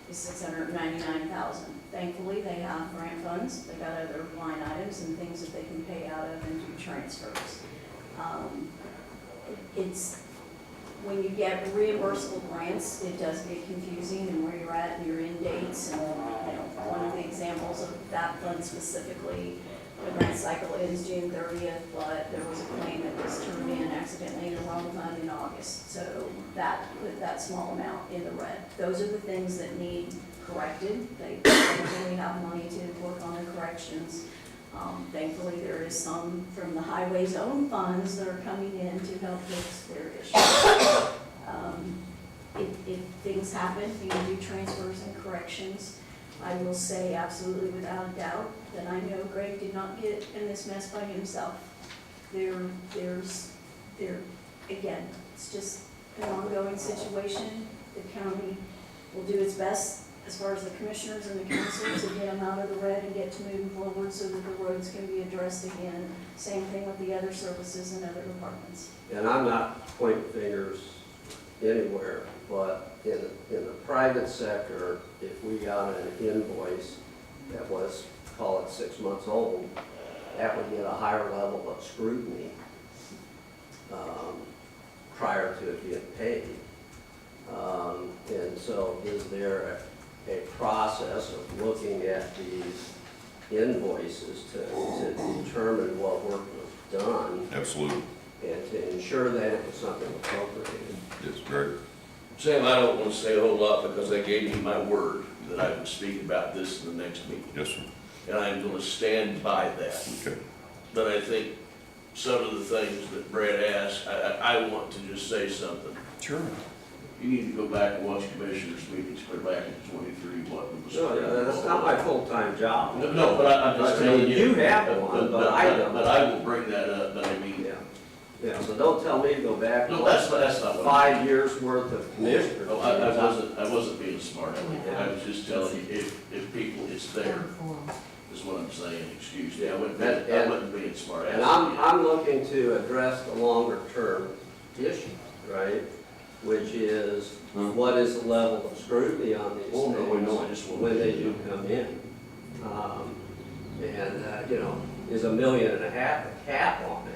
is $699,000. Thankfully, they have grant funds, they got other line items and things that they can pay out of and do transfers. It's, when you get reimbursable grants, it does get confusing and where you're at and your end dates. And, you know, one of the examples of that fund specifically, the grant cycle ends June 30th, but there was a claim that was turned in accidentally in the wrong fund in August. So that put that small amount in the red. Those are the things that need corrected. They really have money to work on the corrections. Thankfully, there is some from the highway's own funds that are coming in to help fix their issues. If things happen, you do transfers and corrections. I will say absolutely without a doubt that I know Greg did not get in this mess by himself. Again, it's just an ongoing situation. The county will do its best as far as the commissioners and the council to get them out of the red and get to moving forward so that the roads can be addressed again. Same thing with the other services and other departments. And I'm not pointing fingers anywhere, but in the private sector, if we got an invoice that was, call it 6 months old, that would get a higher level of scrutiny prior to it being paid. And so is there a process of looking at these invoices to determine what work was done Absolutely. and to ensure that it was something appropriated? Yes, Greg. Sam, I don't want to say a whole lot because I gave you my word that I would speak about this in the next meeting. Yes, sir. And I'm going to stand by that. Okay. But I think some of the things that Brad asked, I want to just say something. Sure. You need to go back and watch commissioners' meetings, go back in 23, what was. No, that's not my full-time job. No, but I'm just telling you. You have one, but I don't. But I will bring that up, but I mean. Yeah, so don't tell me to go back. No, that's not what. 5 years worth of commissioners. No, I wasn't being smart. I was just telling you, if people, it's there, is what I'm saying, excuse me. I wasn't being smart. And I'm looking to address the longer-term issue, right? Which is, what is the level of scrutiny on these things when they do come in? You know, is $1.5 million a cap on it?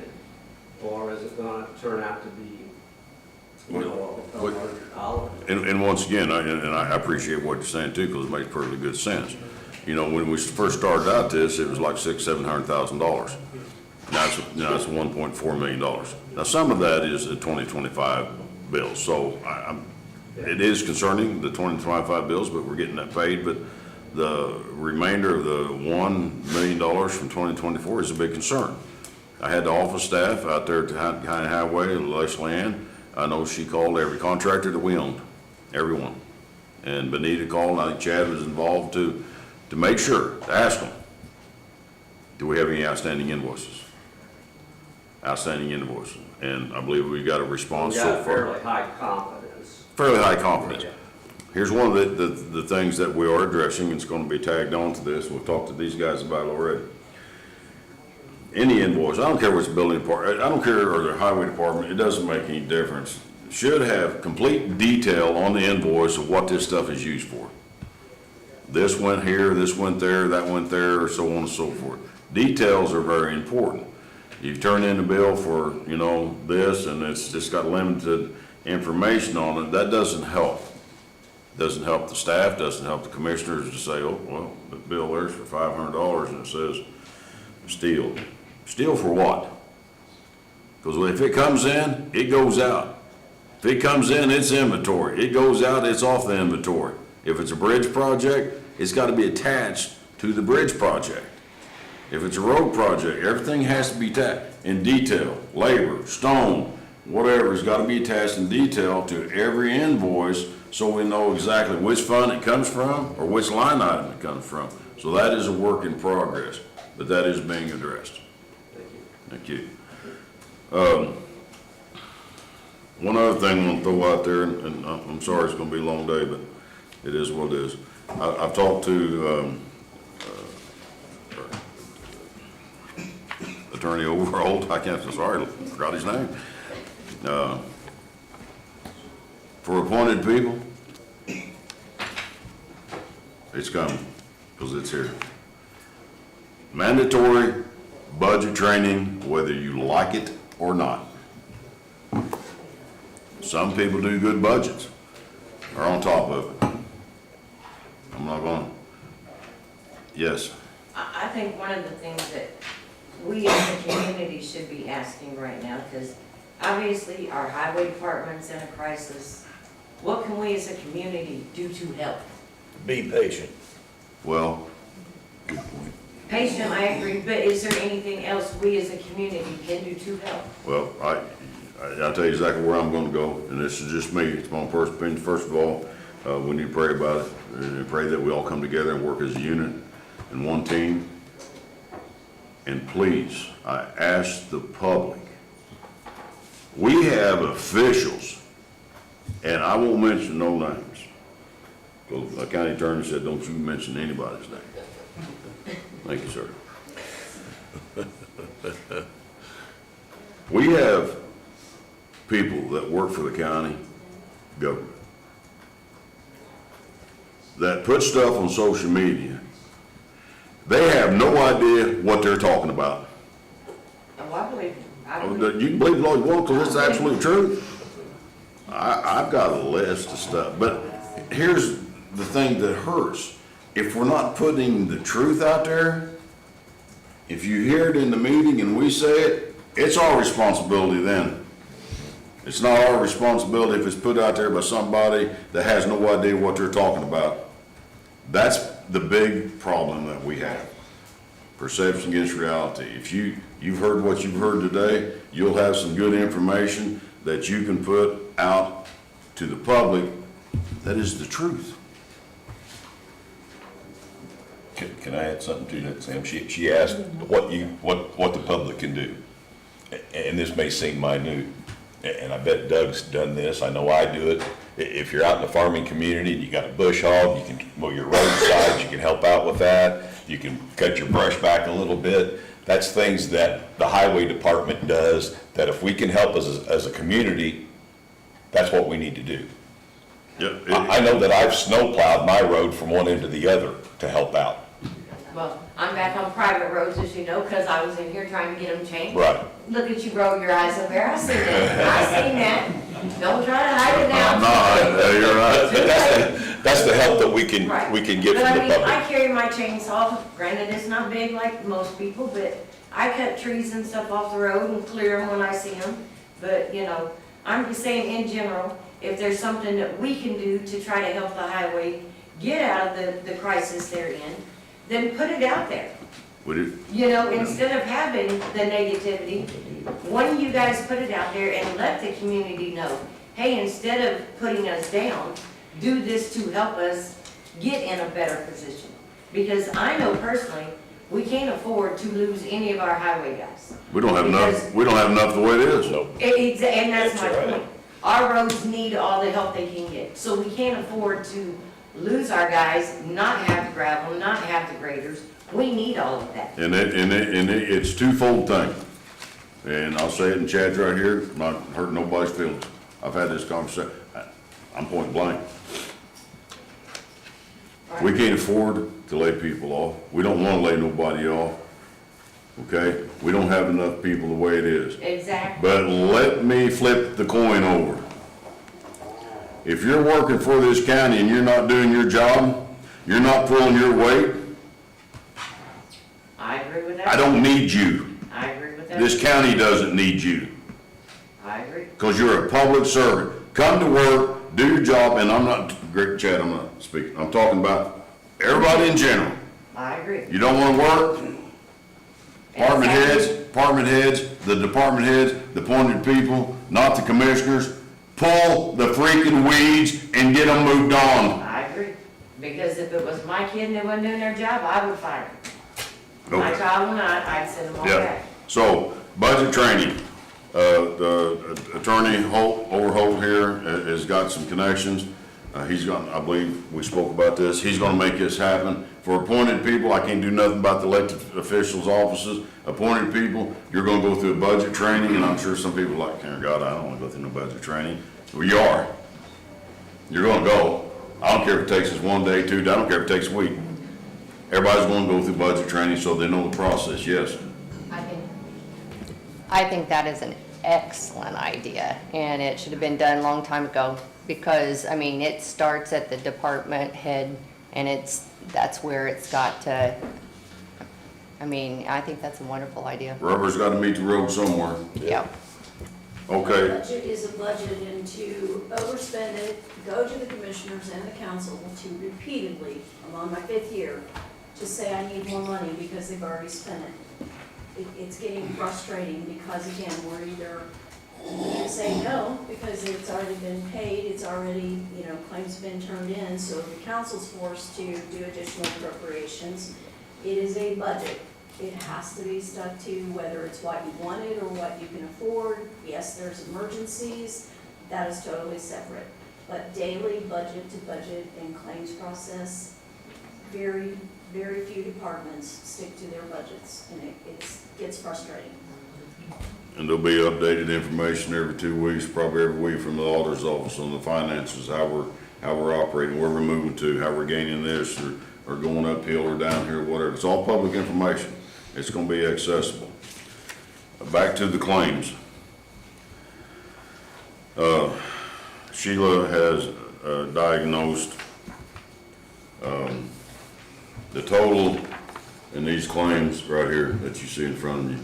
Or is it gonna turn out to be, you know, a larger dollar? And once again, I appreciate what you're saying too, because it makes perfectly good sense. You know, when we first started out this, it was like $600,000-700,000. That's, that's $1.4 million. Now, some of that is the 2025 bills, so it is concerning, the 2025 bills, but we're getting that paid, but the remainder of the $1 million from 2024 is a big concern. I had the office staff out there at the County Highway, Leslie Ann. I know she called every contractor that we owned, everyone. And Benita called, I think Chad was involved to make sure, to ask them, do we have any outstanding invoices? Outstanding invoices. And I believe we got a response We so got far. fairly high confidence. Fairly high confidence. Here's one of the things that we are addressing, it's gonna be tagged on to this, we've talked to these guys about it already. Any invoice, I don't care what's building department, I don't care, or the highway department, it doesn't make any difference. Should have complete detail on the invoice of what this stuff is used for. This went here, this went there, that went there, or so on and so forth. Details are very important. You turn in a bill for, you know, this, and it's just got limited information on it, that doesn't help. Doesn't help the staff, doesn't help the commissioners to say, oh, well, the bill there's for $500 and it says steel. Steel for what? Because if it comes in, it goes out. If it comes in, it's inventory. It goes out, it's off the inventory. If it's a bridge project, it's got to be attached to the bridge project. If it's a road project, everything has to be attached in detail. Labor, stone, whatever has got to be attached in detail to every invoice so we know exactly which fund it comes from or which line item it comes from. So that is a work in progress, but that is being addressed. Thank you. One other thing I want to throw out there, and I'm sorry it's going to be a long day, but it is what it is. I've talked to Attorney Overholt, I can't, sorry, I forgot his name. For appointed people, it's coming, because it's here. Mandatory budget training, whether you like it or not. Some people do good budgets, are on top of it. I'm not going, yes. I think one of the things that we as a community should be asking right now, because obviously our highway department's in a crisis. What can we as a community do to help? Be patient. Well, Patient, I agree, but is there anything else we as a community can do to help? well, I'll tell you exactly where I'm gonna go, and this is just me, it's my first opinion. First of all, we need to pray about it, and pray that we all come together and work as a unit and one team. And please, I ask the public, we have officials, and I won't mention no names, because the county attorney said, don't you mention anybody's name. Thank you, sir. We have people that work for the county government that put stuff on social media. They have no idea what they're talking about. Oh, I believe it. You can believe all you want, because it's absolute truth. I've got a list of stuff, but here's the thing that hurts. If we're not putting the truth out there, if you hear it in the meeting and we say it, it's our responsibility then. It's not our responsibility if it's put out there by somebody that has no idea what they're talking about. That's the big problem that we have. Perception against reality. If you've heard what you've heard today, you'll have some good information that you can put out to the public that is the truth. Can I add something to that, Sam? She asked what the public can do. And this may seem minute, and I bet Doug's done this, I know I do it. If you're out in the farming community and you got a bush hog, you can mow your roadsides, you can help out with that. You can cut your brush back a little bit. That's things that the highway department does, that if we can help as a community, that's what we need to do. Yep. I know that I've snowplowed my road from one end to the other to help out. Well, I'm back on private roads, as you know, because I was in here trying to get them changed. Right. Look at you, roll your eyes up there. I seen that. I seen that. Don't try to hide it now. I'm not, you're right. That's the help that we can Right. get But from I the mean, public. I carry my chainsaw, granted it's not big like most people, but I cut trees and stuff off the road and clear them when I see them. But, you know, I'm just saying in general, if there's something that we can do to try to help the highway get out of the crisis they're in, then put it out there. Would it, You know, instead of having the negativity, why don't you guys put it out there and let the community know, hey, instead of putting us down, do this to help us get in a better position. Because I know personally, we can't afford to lose any of our highway guys. we don't have enough, we don't have enough the way it is. Nope. And that's my That's right. point. Our roads need all the help they can get. So we can't afford to lose our guys, not have the gravel, not have the graders. We need all of that. And it's twofold thing. And I'll say it, and Chad's right here, not hurting nobody's feelings. I've had this conversation, I'm point blank. We can't afford to lay people off. We don't wanna lay nobody off. Okay? We don't have enough people the way it is. Exactly. But let me flip the coin over. If you're working for this county and you're not doing your job, you're not pulling your weight, I agree with that. I don't need you. I agree with that. This county doesn't need you, I agree. because you're a public servant. Come to work, do your job, and I'm not, Greg, Chad, I'm not speaking, I'm talking about everybody in general. I agree. You don't wanna work, department heads, the department heads, the appointed people, not the commissioners, pull the freaking weeds and get them moved on. I agree. Because if it was my kid and they wasn't doing their job, I would fire them. My Okay. child and I'd send them all Yeah, back. so, budget training, the attorney Overholt here has got some connections. He's got, I believe, we spoke about this, he's gonna make this happen. For appointed people, I can't do nothing about the elected officials' offices. Appointed people, you're gonna go through a budget training, and I'm sure some people are like, Karen, God, I don't wanna go through no budget training. Well, you are. You're gonna go. I don't care if it takes us 1 day, 2 days, I don't care if it takes a week. Everybody's gonna go through budget training so they know the process, yes. I think that is an excellent idea, and it should have been done a long time ago, because, I mean, it starts at the department head, and that's where it's got to, I mean, I think that's a wonderful idea. Rubber's gotta meet the road somewhere. Yep. Okay, Budget is a budget, and to overspend it, go to the commissioners and the council to repeatedly, I'm on my 5th year, to say I need more money because they've already spent it. It's getting frustrating because, again, we're either, you say no because it's already been paid, it's already, you know, claims have been turned in, so the council's forced to do additional appropriations. It is a budget. It has to be stuck to whether it's what you wanted or what you can afford. Yes, there's emergencies, that is totally separate. But daily budget to budget and claims process, very, very few departments stick to their budgets, and it gets frustrating. and there'll be updated information every 2 weeks, probably every week from the auditor's office on the finances, how we're operating, where we're moving to, how we're gaining this, or going uphill or downhill, whatever. It's all public information. It's gonna be accessible. Back to the claims. Sheila has diagnosed the total in these claims right here that you see in front of you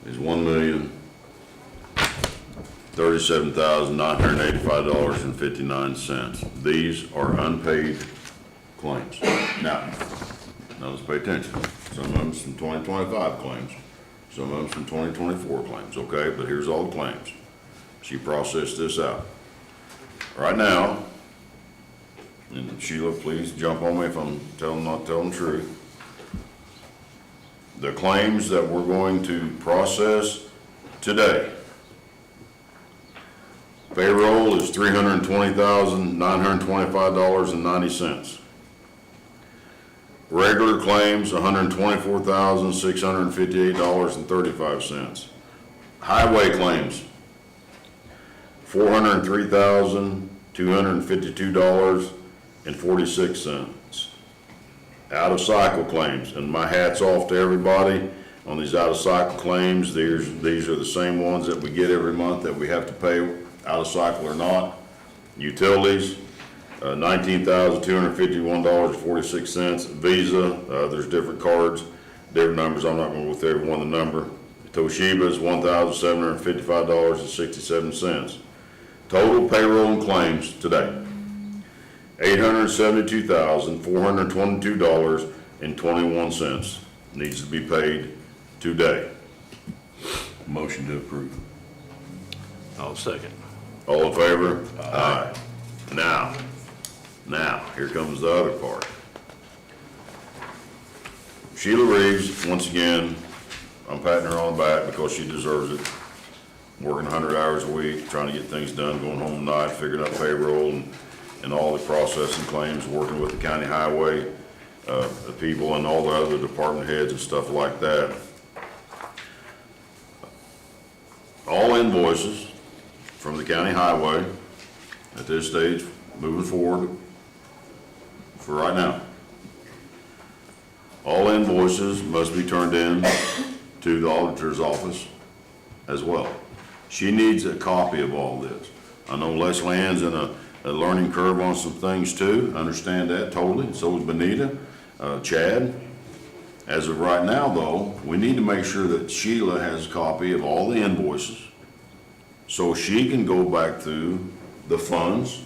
is $1,037,985.59. These are unpaid claims. Now let's pay attention. Some of them some 2025 claims, some of them some 2024 claims, okay? But here's all the claims. She processed this out. Right now, and Sheila, please jump on me if I'm not telling the truth. The claims that we're going to process today. Payroll is $320,925.90. Regular claims, $124,658.35. Highway claims, $403,252.46. Out-of-cycle claims, and my hat's off to everybody on these out-of-cycle claims. These are the same ones that we get every month that we have to pay, out-of-cycle or not. Utilities, $19,251.46. Visa, there's different cards, different numbers, I'm not gonna go through every one of the number. Toshiba is $1,755.67. Total payroll and claims today, $872,422.21 needs to be paid today. Motion to approve. I'll second. All in favor? Aye. Now, here comes the other part. Sheila Reeves, once again, I'm patting her on the back because she deserves it. Working 100 hours a week, trying to get things done, going home at night, figuring out payroll and all the processing claims, working with the county highway, the people and all the other department heads and stuff like that. All invoices from the county highway at this stage, moving forward for right now. All invoices must be turned in to the auditor's office as well. She needs a copy of all this. I know Leslie Ann's in a learning curve on some things too, I understand that totally, so is Benita, Chad. As of right now though, we need to make sure that Sheila has a copy of all the invoices so she can go back through the funds,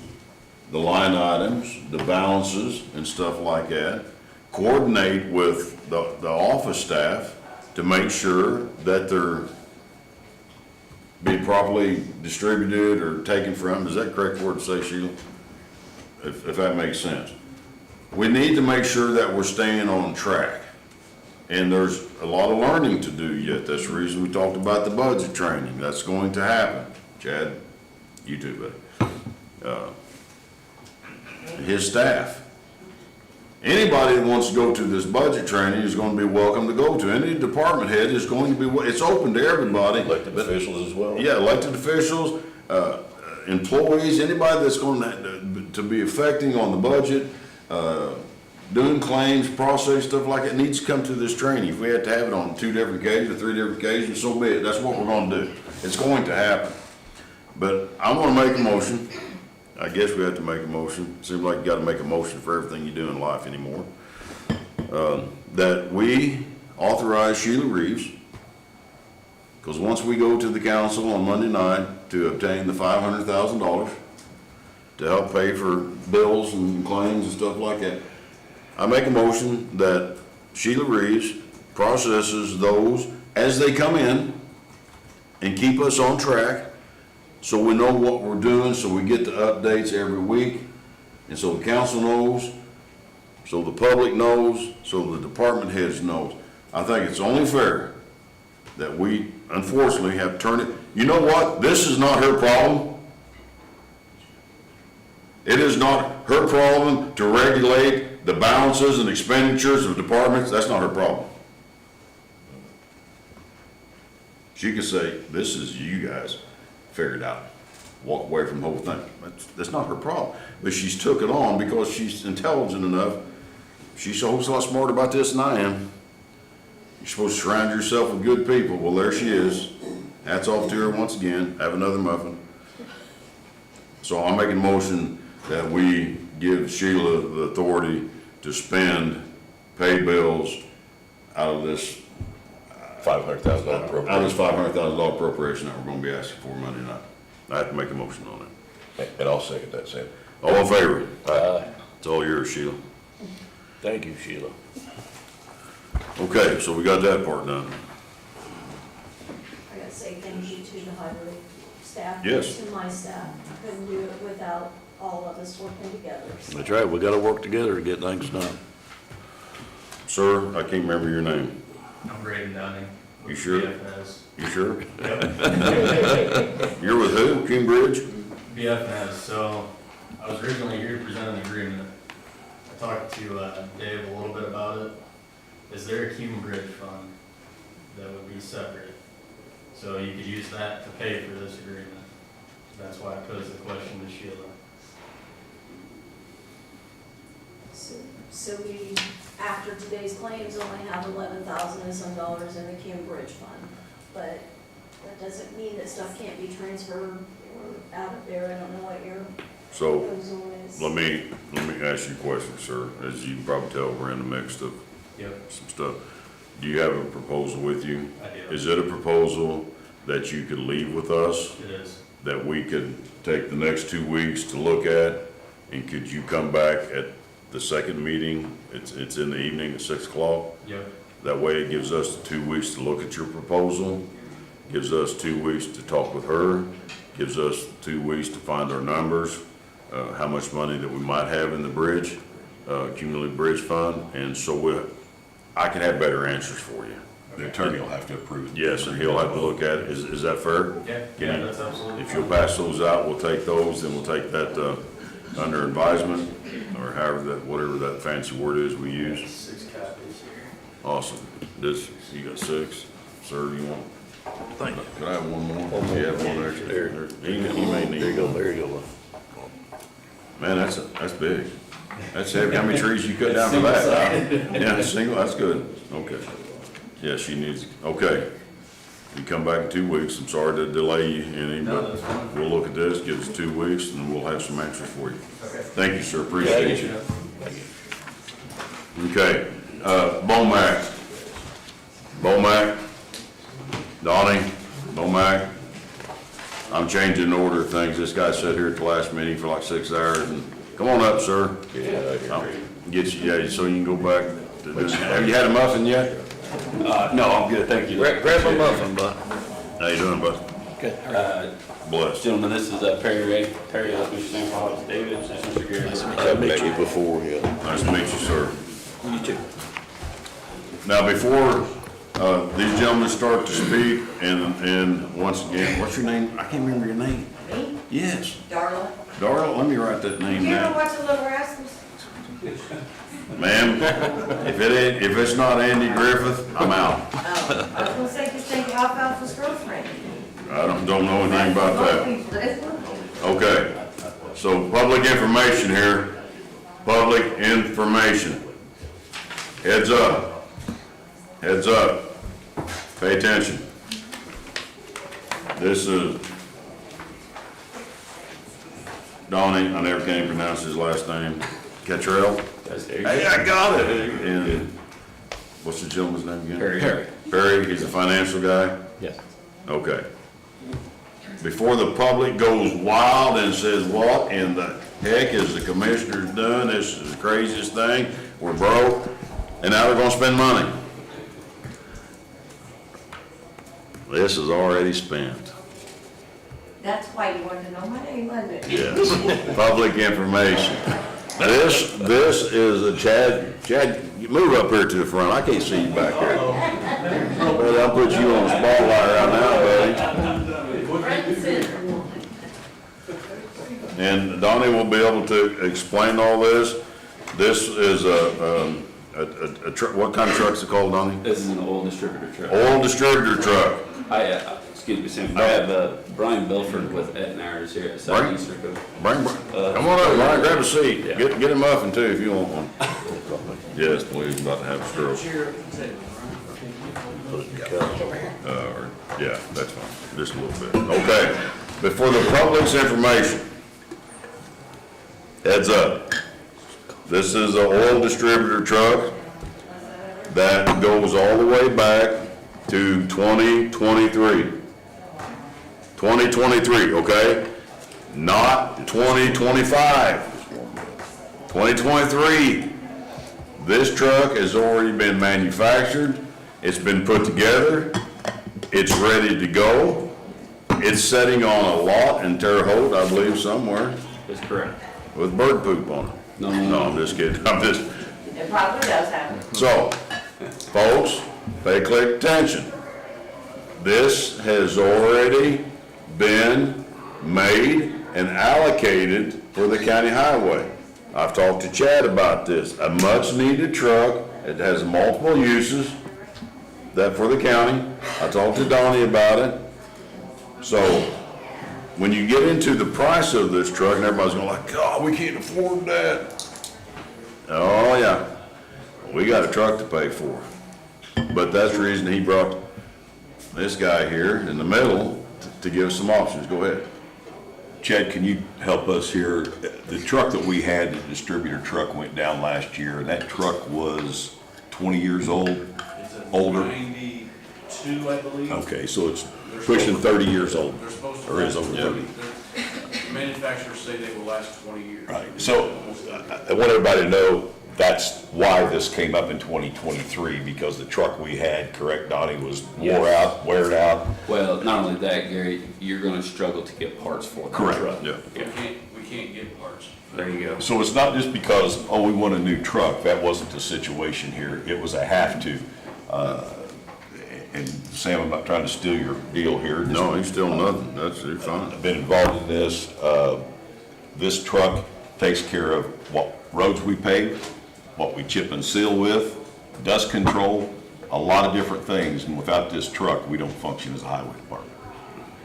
the line items, the balances and stuff like that, coordinate with the office staff to make sure that they're being properly distributed or taken from. Is that the correct word to say, Sheila? If that makes sense. We need to make sure that we're staying on track. And there's a lot of learning to do yet. That's the reason we talked about the budget training. That's going to happen. Chad, you too, buddy. His staff. Anybody that wants to go to this budget training is going to be welcome to go to. Any department head is going to be, it's open to everybody. Elected officials as well. Yeah, elected officials, employees, anybody that's going to be affecting on the budget, doing claims, processing, stuff like that, needs to come to this training. If we have to have it on 2 different occasions, 3 different occasions, so be it. That's what we're going to do. It's going to happen. But I'm going to make a motion. I guess we have to make a motion. Seems like you got to make a motion for everything you do in life anymore. That we authorize Sheila Reeves, because once we go to the council on Monday night to obtain the $500,000 to help pay for bills and claims and stuff like that, I make a motion that Sheila Reeves processes those as they come in and keep us on track so we know what we're doing, so we get the updates every week, and so the council knows, so the public knows, so the department heads knows. I think it's only fair that we, unfortunately, have turned it. You know what? This is not her problem. It is not her problem to regulate the balances and expenditures of departments. That's not her problem. She could say, this is you guys. Figure it out, walk away from the whole thing. That's not her problem. But she's took it on because she's intelligent enough. She's a whole lot smarter about this than I am. You're supposed to surround yourself with good people. Well, there she is. Hats off to her once again. Have another muffin. So I'm making a motion that we give Sheila the authority to spend, pay bills out of this $500,000 appropriation. out of this $500,000 appropriation that we're gonna be asking for Monday night. I have to make a motion on it. And I'll second that, Sam. All in favor? Aye. It's all yours, Sheila. Thank you, Sheila. Okay, so we got that part done. I gotta say thank you to the highway staff. Yes. To my staff. I couldn't do it without all of us working together. So That's right, we gotta work together to get things done. Sir, I can't remember your name. I'm Braden Downing. You sure? BFNS. You sure? You're with who? Cambridge? BFNS, so I was originally here to present an agreement. I talked to Dave a little bit about it. Is there a Cuban Bridge fund that would be separate? So you could use that to pay for this agreement. That's why I posed the question to Sheila. So we, after today's claims, only have 11,000 and some dollars in the Cume Bridge Fund. But that doesn't mean that stuff can't be transferred or out of there. I don't know what your So, proposal is. let me ask you a question, sir. As you can probably tell, we're in the mix of Yep. some stuff. Do you have a proposal with you? I do. Is it a proposal that you could leave with us, It is. that we could take the next 2 weeks to look at? And could you come back at the second meeting? It's in the evening at 6 o'clock. Yep. That way it gives us the 2 weeks to look at your proposal, gives us 2 weeks to talk with her, gives us 2 weeks to find our numbers, how much money that we might have in the bridge, cumulative bridge fund, and so I can have better answers for you. The attorney will have to approve it. Yes, and he'll have to look at it. Is that fair? Yeah, Can yeah, you- that's absolutely. If you'll pass those out, we'll take those, then we'll take that, under advisement, or however that, whatever that fancy word is we use. 6 copies here. Awesome. This, you got 6, sir, you want? Thank you. Could I have one more? You have one extra? There. You may need. There you go, there you go. Man, that's big. That's heavy. How many trees you cut down for that? Yeah, single, that's good. Okay. Yeah, she needs, okay. You come back in 2 weeks. I'm sorry to delay you any, No, but that's fine. we'll look at this, give us 2 weeks, and we'll have some answers for you. Okay. Thank you, sir. Appreciate you. Yeah. Okay, Bomac. Bomac. Donnie, Bomac. I'm changing the order of things. This guy sat here at the last meeting for like 6 hours, and come on up, sir. I'll get you, yeah, so you can go back to this. Have you had a muffin yet? No, I'm good, thank you. Grab a muffin, bud. How you doing, bud? Blessed. Gentlemen, this is Perry Ray. Perry, that's Mr. St. Paul, it's David, that's Mr. Gary. I've met you before, yeah. Nice to meet you, sir. You too. Now, before, these gentlemen start to speak, and once again, what's your name? I can't remember your name. Me, Yes. Darla? Darla, let me write that name You ever down. watch the Little Rascals? Ma'am, if it's not Andy Griffith, I'm out. Oh, I was gonna say, just think Alfalfa's girlfriend. I don't know anything about Most that. people, isn't it? Okay, so public information here, public information. Heads up, heads up, pay attention. This is Donnie, I never can pronounce his last name, Catrell. Hey, I got it. And what's the gentleman's name again? Perry. Perry, he's a financial guy? Yes. Okay. Before the public goes wild and says, what in the heck is the commissioner's done? This is the craziest thing. We're broke, and now they're gonna spend money. This is already spent. That's why you wanted to know my name, wasn't it? Yes, public information. This is a Chad, you move up here to the front. I can't see you back there. But I'll put you on the spotlight right now, buddy. Front and center. And Donnie will be able to explain all this. This is a truck, what kind of truck's it called, Donnie? This is an oil distributor truck. Oil distributor truck. Excuse me, Sam, I have Brian Belford with Etnars here at Southeast Circle. Come on up, Brian, grab a seat. Get a muffin too if you want one. Yes, please, I'm about to have a stroke. Yeah, that's fine, just a little bit. Okay, before the public's information, heads up. This is an oil distributor truck that goes all the way back to 2023. 2023, okay? Not 2025. 2023. This truck has already been manufactured. It's been put together. It's ready to go. It's sitting on a lot in Terre Haute, I believe, somewhere, That's correct. with bird poop on it. No. No, I'm just kidding. It probably does happen. So, folks, pay close attention. This has already been made and allocated for the county highway. I've talked to Chad about this. A much-needed truck. It has multiple uses that for the county. I talked to Donnie about it. So, when you get into the price of this truck, and everybody's going like, God, we can't afford that. Oh, yeah. We got a truck to pay for. But that's the reason he brought this guy here in the middle to give us some options. Go ahead. Chad, can you help us here? The truck that we had, the distributor truck, went down last year, and that truck was 20 years old. It's a Older? 92, I believe. Okay, so it's They're pushing supposed- 30 years old. They're supposed to Or is last over 30. 30. Manufacturers say they will last 20 years. Right, so I want everybody to know that's why this came up in 2023, because the truck we had, correct, Donnie, was wore Yes. out, weared out. Well, not only that, Gary, you're gonna struggle to get parts for that Correct. truck. Yeah. We can't get parts. There you go. So it's not just because, oh, we want a new truck, that wasn't the situation here, it was a have to. And Sam, I'm not trying to steal your deal here. No, he's still nothing, you're fine. I've been involved in this. This truck takes care of what roads we pave, what we chip and seal with, dust control, a lot of different things. And without this truck, we don't function as a highway department.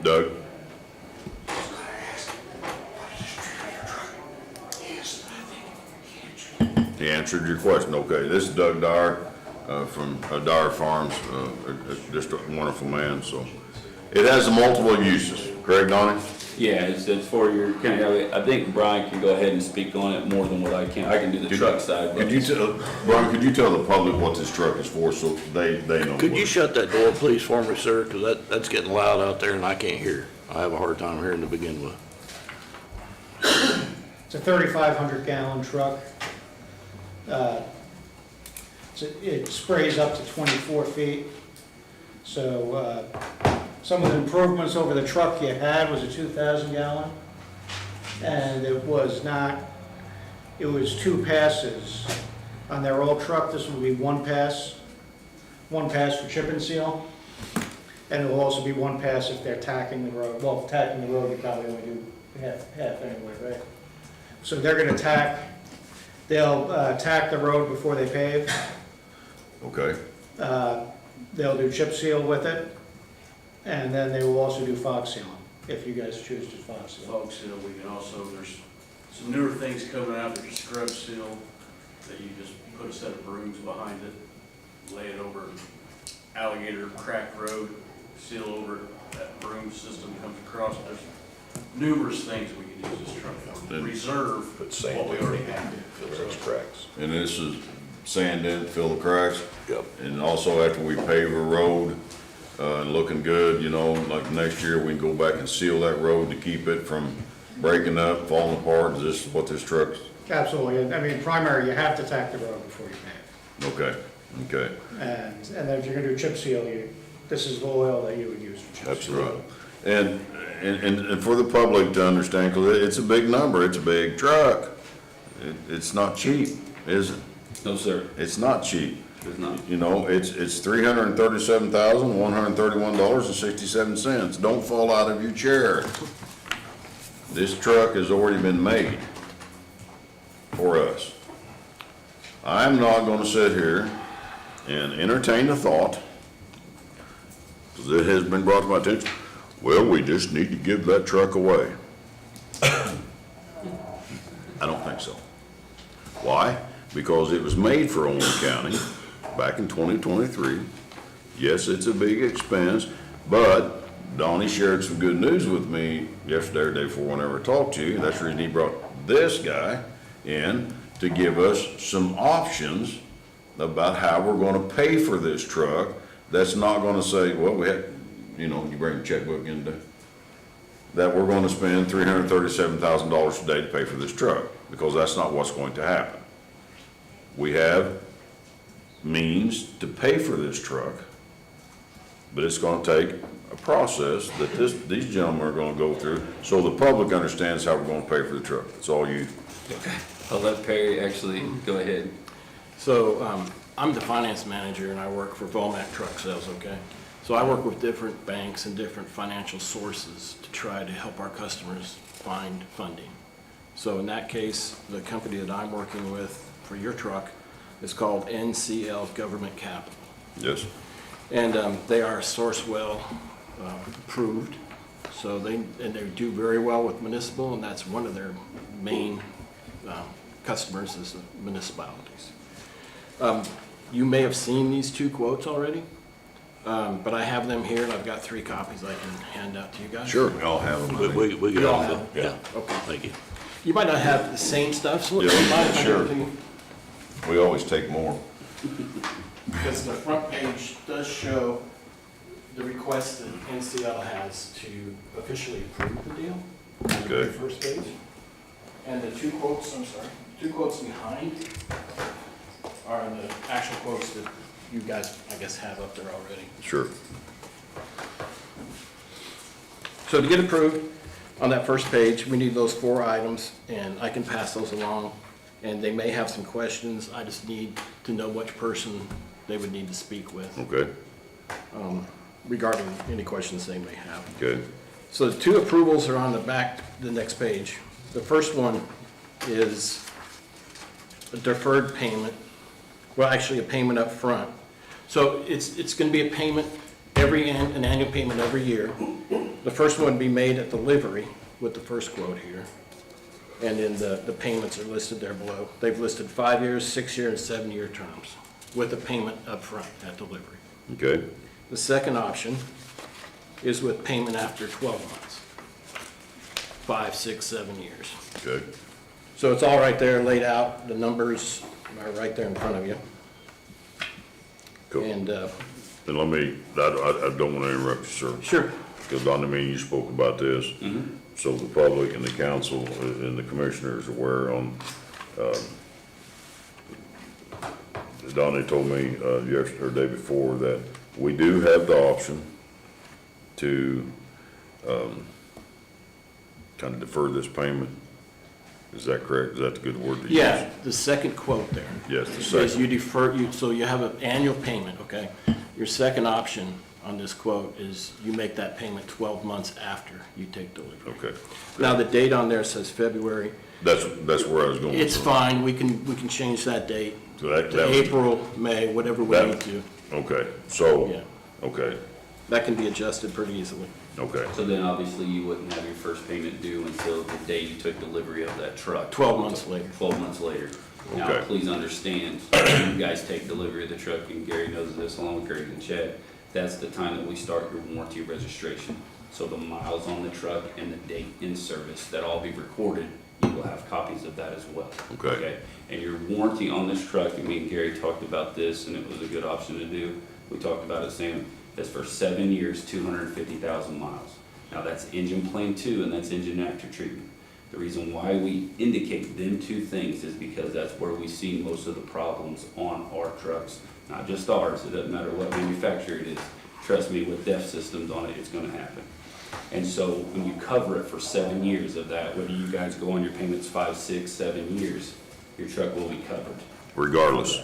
Doug? He answered your question, okay. This is Doug Dyer, from Dyer Farms, just a wonderful man, so. It has multiple uses, correct, Donnie? Yeah, it's for your county. I think Brian can go ahead and speak on it more than what I can. I can do the truck side. but- Could you tell, Brian, could you tell the public what this truck is for, so they know? Could you shut that door, please, for me, sir? Because that's getting loud out there and I can't hear. I have a hard time hearing to begin with. It's a 3,500 gallon truck. It sprays up to 24 feet. So some of the improvements over the truck you had was a 2,000 gallon. And it was 2 passes. On their old truck, this would be 1 pass for chip and seal. And it will also be 1 pass if they're tacking the road. Well, if tacking the road, you probably only do half anyway, right? So they're gonna they'll tack the road before they pave. Okay, They'll do chip seal with it, and then they will also do fog sealing, if you guys choose to fog seal. Fog seal, we can also, there's some newer things coming out, there's a scrub seal that you just put a set of brooms behind it, lay it over alligator crack road, seal over it, that broom system comes across. There's numerous things we can use this truck for, Then reserve Put sand what we in already it, have. fills those cracks. and this is sand in, fill the cracks? Yep. And also after we pave a road, and looking good, like next year, we can go back and seal that road to keep it from breaking up, falling apart. Is this what this truck's? Absolutely, I mean, primary, you have to tack the road before you pave. Okay. And then if you're gonna do chip seal, this is the oil that you would use for chip seal. Right. And for the public to understand, because it's a big number, it's a big truck. It's not cheap, is it? No, sir, It's not cheap. it's not. It's $337,131.67. Don't fall out of your chair. This truck has already been made for us. I'm not gonna sit here and entertain the thought, because it has been brought to my attention, well, we just need to give that truck away. I don't think so. Why? Because it was made for Owen County back in 2023. Yes, it's a big expense, but Donnie shared some good news with me yesterday or day before whenever I talked to you. That's the reason he brought this guy in to give us some options about how we're gonna pay for this truck. That's not gonna say, well, we had, you bring the checkbook in today. That we're gonna spend $337,000 today to pay for this truck, because that's not what's going to happen. We have means to pay for this truck, but it's gonna take a process that these gentlemen are gonna go through, so the public understands how we're gonna pay for the truck. It's all you. I'll let Perry actually go ahead. So, I'm the finance manager and I work for Volmac Truck Sales, okay? So I work with different banks and different financial sources to try to help our customers find funding. So in that case, the company that I'm working with for your truck is called NCL Government Capital. Yes. And they are Sourcewell approved, so they do very well with municipal, and that's one of their main customers is the municipalities. You may have seen these 2 quotes already, but I have them here, and I've got 3 copies I can hand out to you guys. Sure. We all have them. I think. We You all got have it. them? Yeah. Okay, thank you. You might not have the same stuff, so Yeah, you might have sure. to- We always take more. because the front page does show the request that NCL has to officially approve the deal. On the very Okay. first page. And the two quotes behind are the actual quotes that you guys, I guess, have up there already. Sure. So to get approved on that first page, we need those 4 items, and I can pass those along. And they may have some questions. I just need to know which person they would need to speak with Okay, regarding any questions they may have. okay, So the 2 approvals are on the back, the next page. The first one is a deferred payment, well, actually a payment up front. So it's gonna be a payment an annual payment every year. The first one would be made at delivery with the first quote here. And then the payments are listed there below. They've listed 5 years, 6-year, and 7-year terms with a payment up front at delivery. okay, The second option is with payment after 12 months, 5, 6, 7 years. okay. So it's all right there laid out, the numbers are right there in front of you. Cool. And, And let me, I don't want to interrupt you, sir. sure, Because Donnie, me and you spoke about this. So the public and the council and the commissioners are aware on, Donnie told me, yesterday or day before that we do have the option to, kind of defer this payment. Is that correct? Is that the good word to use? yeah, the second quote there. Yes, the Says second. you defer, so you have an annual payment, okay? Your second option on this quote is you make that payment 12 months after you take delivery. Okay. Now, the date on there says February. That's where I was going. It's fine, we can change that date So that to was- April, May, whatever we That- need to. Okay, so, Yeah, okay, that can be adjusted pretty easily. okay, So then obviously you wouldn't have your first payment due until the day you took delivery of that truck. 12 months later. 12 months later. Now, Okay. please understand, when you guys take delivery of the truck, and Gary knows this along with Greg and Chad, that's the time that we start your warranty registration. So the miles on the truck and the date in service, that all be recorded, you will have copies of that as well. Okay. And your warranty on this truck, me and Gary talked about this, and it was a good option to do. We talked about it saying, that's for 7 years, 250,000 miles. Now, that's engine plane 2, and that's engine after treatment. The reason why we indicate them 2 things is because that's where we see most of the problems on our trucks. Not just ours, it doesn't matter what manufacturer it is. Trust me, with DEF systems on it, it's gonna happen. And so when you cover it for 7 years of that, whether you guys go on your payments 5, 6, 7 years, your truck will be covered. regardless.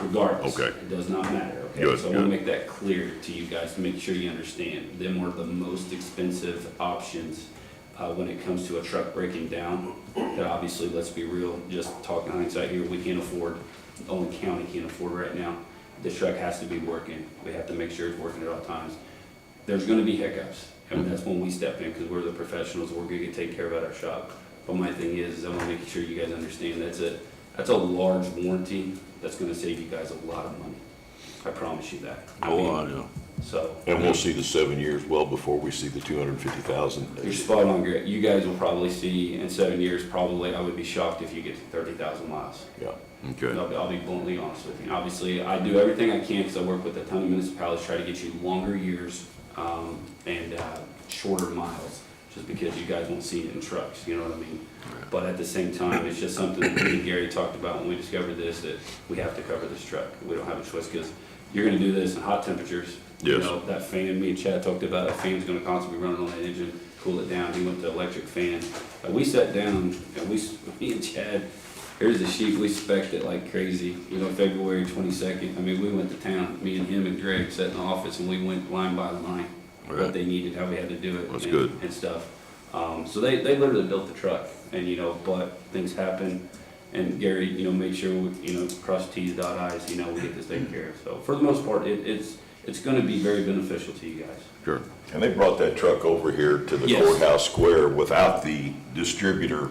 Regardless. Okay. It does not matter, okay? Good, So I want to good. make that clear to you guys, to make sure you understand. Them are the most expensive options when it comes to a truck breaking down. That obviously, let's be real, just talking hindsight here, we can't afford, Owen County can't afford right now. This truck has to be working. We have to make sure it's working at all times. There's gonna be hiccups, and that's when we step in, because we're the professionals, we're gonna get taken care of at our shop. But my thing is I want to make sure you guys understand that's a large warranty that's gonna save you guys a lot of money. I promise you that. Oh, I know. So. And we'll see the 7 years well before we see the 250,000. You're spot on, Greg. You guys will probably see in 7 years, probably, I would be shocked if you get to 30,000 miles. Yeah. Okay, I'll be bluntly honest with you. Obviously, I do everything I can because I work with a ton of municipalities, try to get you longer years, and shorter miles, just because you guys won't see it in trucks, you know what I mean? But at the same time, it's just something that me and Gary talked about when we discovered this, that we have to cover this truck. We don't have a choice, because you're gonna do this in hot temperatures. You Yes. know, that fan, me and Chad talked about, that fan's gonna constantly be running on the engine, cool it down. He went to electric fan. We sat down, and me and Chad, here's the sheet, we spec'd it like crazy, you know, February 22nd. I mean, we went to town, me and him and Greg sat in the office, and we went line by line, Right. what they needed, how we had to do it. That's and- good. And stuff. So they literally built the truck, and, you know, but things happen, and Gary, you know, made sure, you know, cross T's, dot I's, you know, we get this taken care of. So for the most part, it's gonna be very beneficial to you guys. sure. And they brought that truck over here to the Yes. courthouse square without the distributor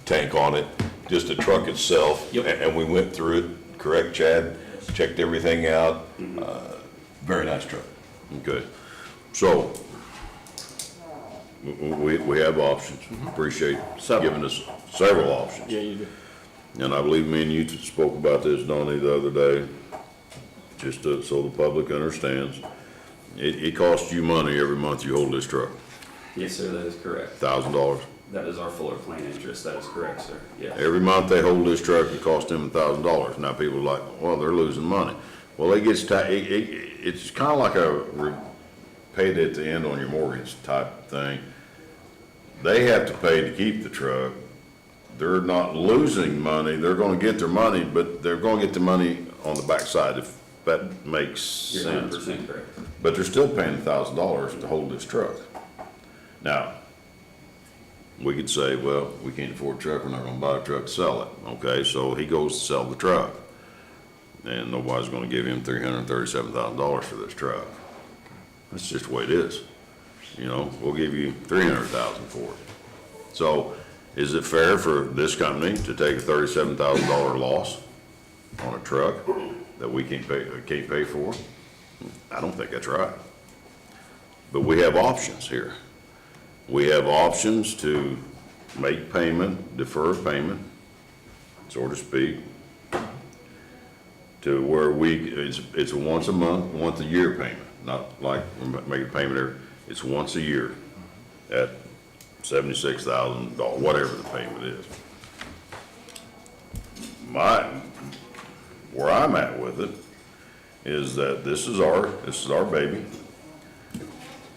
tank on it, just a truck itself. Yep. And we went through it, correct, Chad? Checked everything out. Very nice truck. Okay, so, we have options. Appreciate Several. giving us several options. Yeah, you do. And I believe me and you spoke about this, Donnie, the other day. just so the public understands. It costs you money every month you hold this truck, Yes, sir, that is correct. $1,000. That is our floor plan interest, that is correct, sir, yes. Every month they hold this truck, it costs them $1,000. Now people are like, well, they're losing money. Well, it gets, it's kind of like a paid at the end on your mortgage type thing. They have to pay to keep the truck. They're not losing money, they're gonna get their money, but they're gonna get the money on the backside, if that makes You're sense. 100% correct. But they're still paying $1,000 to hold this truck. Now, we could say, well, we can't afford a truck, we're not gonna buy a truck to sell it. Okay, so he goes to sell the truck. And nobody's gonna give him $337,000 for this truck. That's just the way it is. You know, we'll give you $300,000 for it. So, is it fair for this company to take a $37,000 loss on a truck that we can't pay for? I don't think that's right. But we have options here. We have options to make payment, defer payment, so to speak, to where it's a once a month, once a year payment, not like we make a payment it's once a year at $76,000, whatever the payment is. Where I'm at with it is that this is our baby.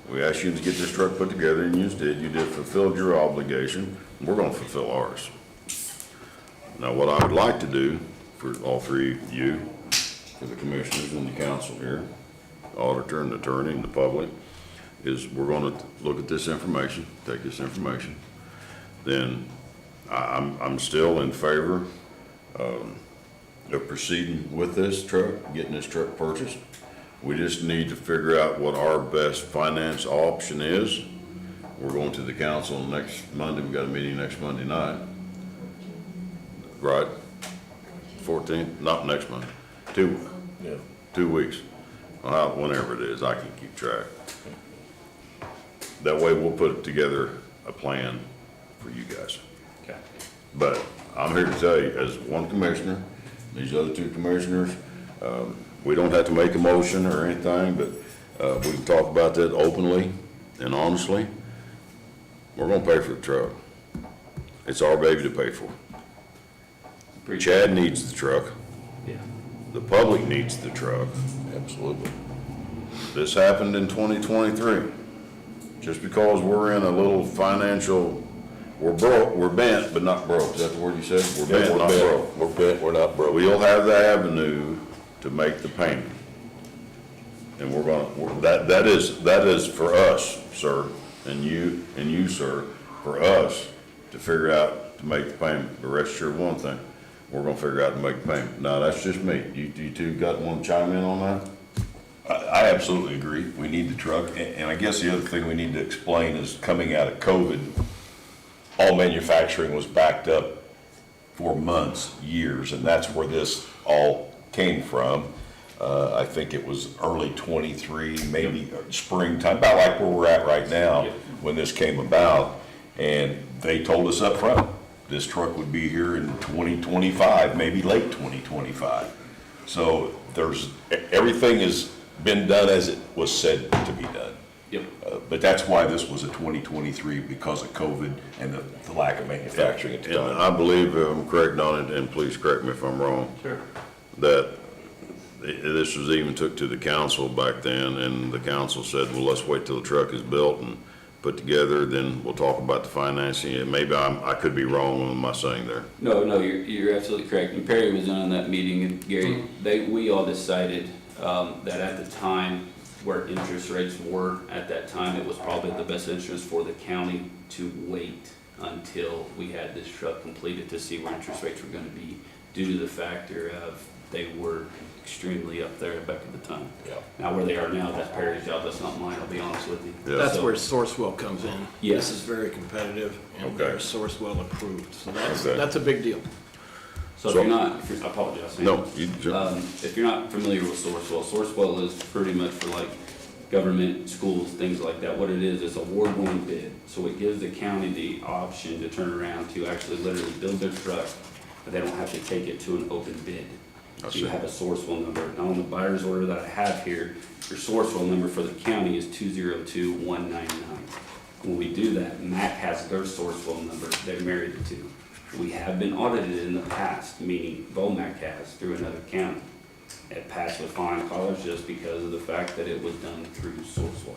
We asked you to get this truck put together and you did fulfilled your obligation. We're gonna fulfill ours. Now, what I would like to do for all three of you, for the commissioners and the council here, auditor and attorney and the public, is we're gonna look at this information, take this information. Then I'm still in favor of proceeding with this truck, getting this truck purchased. We just need to figure out what our best finance option is. We're going to the council next Monday. We've got a meeting next Monday night. Right? 14th, not next Monday. 2 weeks. Whenever it is, I can keep track. That way we'll put together a plan for you guys. Okay. But I'm here to tell you, as one commissioner, these other two commissioners, we don't have to make a motion or anything, but we can talk about that openly and honestly. We're gonna pay for the truck. It's our baby to pay for. Chad needs the truck. Yeah. The public needs the truck. Absolutely. This happened in 2023. Just because we're in a little financial, we're broke, we're bent, but not broke. Is that the word you said? We're bent, not broke. We're bent, we're not broke. We'll have the avenue to make the payment. And that is for us, sir, and you, sir, for us to figure out to make the payment. But rest assured one thing, we're gonna figure out to make the payment. Now, that's just me. You two want to chime in on that? I absolutely agree. We need the truck. And I guess the other thing we need to explain is coming out of COVID, all manufacturing was backed up for months, years, and that's where this all came from. I think it was early 23, maybe springtime, about like where we're at right now when this came about. And they told us up front, this truck would be here in 2025, maybe late 2025. So everything has been done as it was said to be done. Yep. But that's why this was a 2023, because of COVID and the lack of manufacturing at the And time. I believe I'm correct on it, and please correct me if I'm wrong, Sure. that this was even took to the council back then, and the council said, well, let's wait till the truck is built and put together, then we'll talk about the financing. And maybe I could be wrong on my saying there. No, you're absolutely correct. And Perry was on that meeting, and Gary, we all decided that at the time where interest rates were at that time, it was probably the best interest for the county to wait until we had this truck completed to see where interest rates were gonna be, due to the factor of they were extremely up there back at the time. Yeah. Now where they are now, that's Perry's job, that's not mine, I'll be honest with you. Yeah. That's So- where Sourcewell comes in. Yes. This is very competitive, and Okay. they're Sourcewell approved, so Okay. that's a big deal. So if you're not, I apologize. Sam. No, you, If you're not familiar with Sourcewell is pretty much for like government, schools, things like that. What it is award-winning bid. So it gives the county the option to turn around to actually literally build their truck, but they don't have to take it to an open bid. I So you see. have a sourceful number. Now, on the buyer's order that I have here, your sourceful number for the county is 202199. When we do that, MAC has their sourceful number they're married to. We have been audited in the past, meaning VOMAC has, through another county. It passed with flying colors just because of the fact that it was done through sourceful.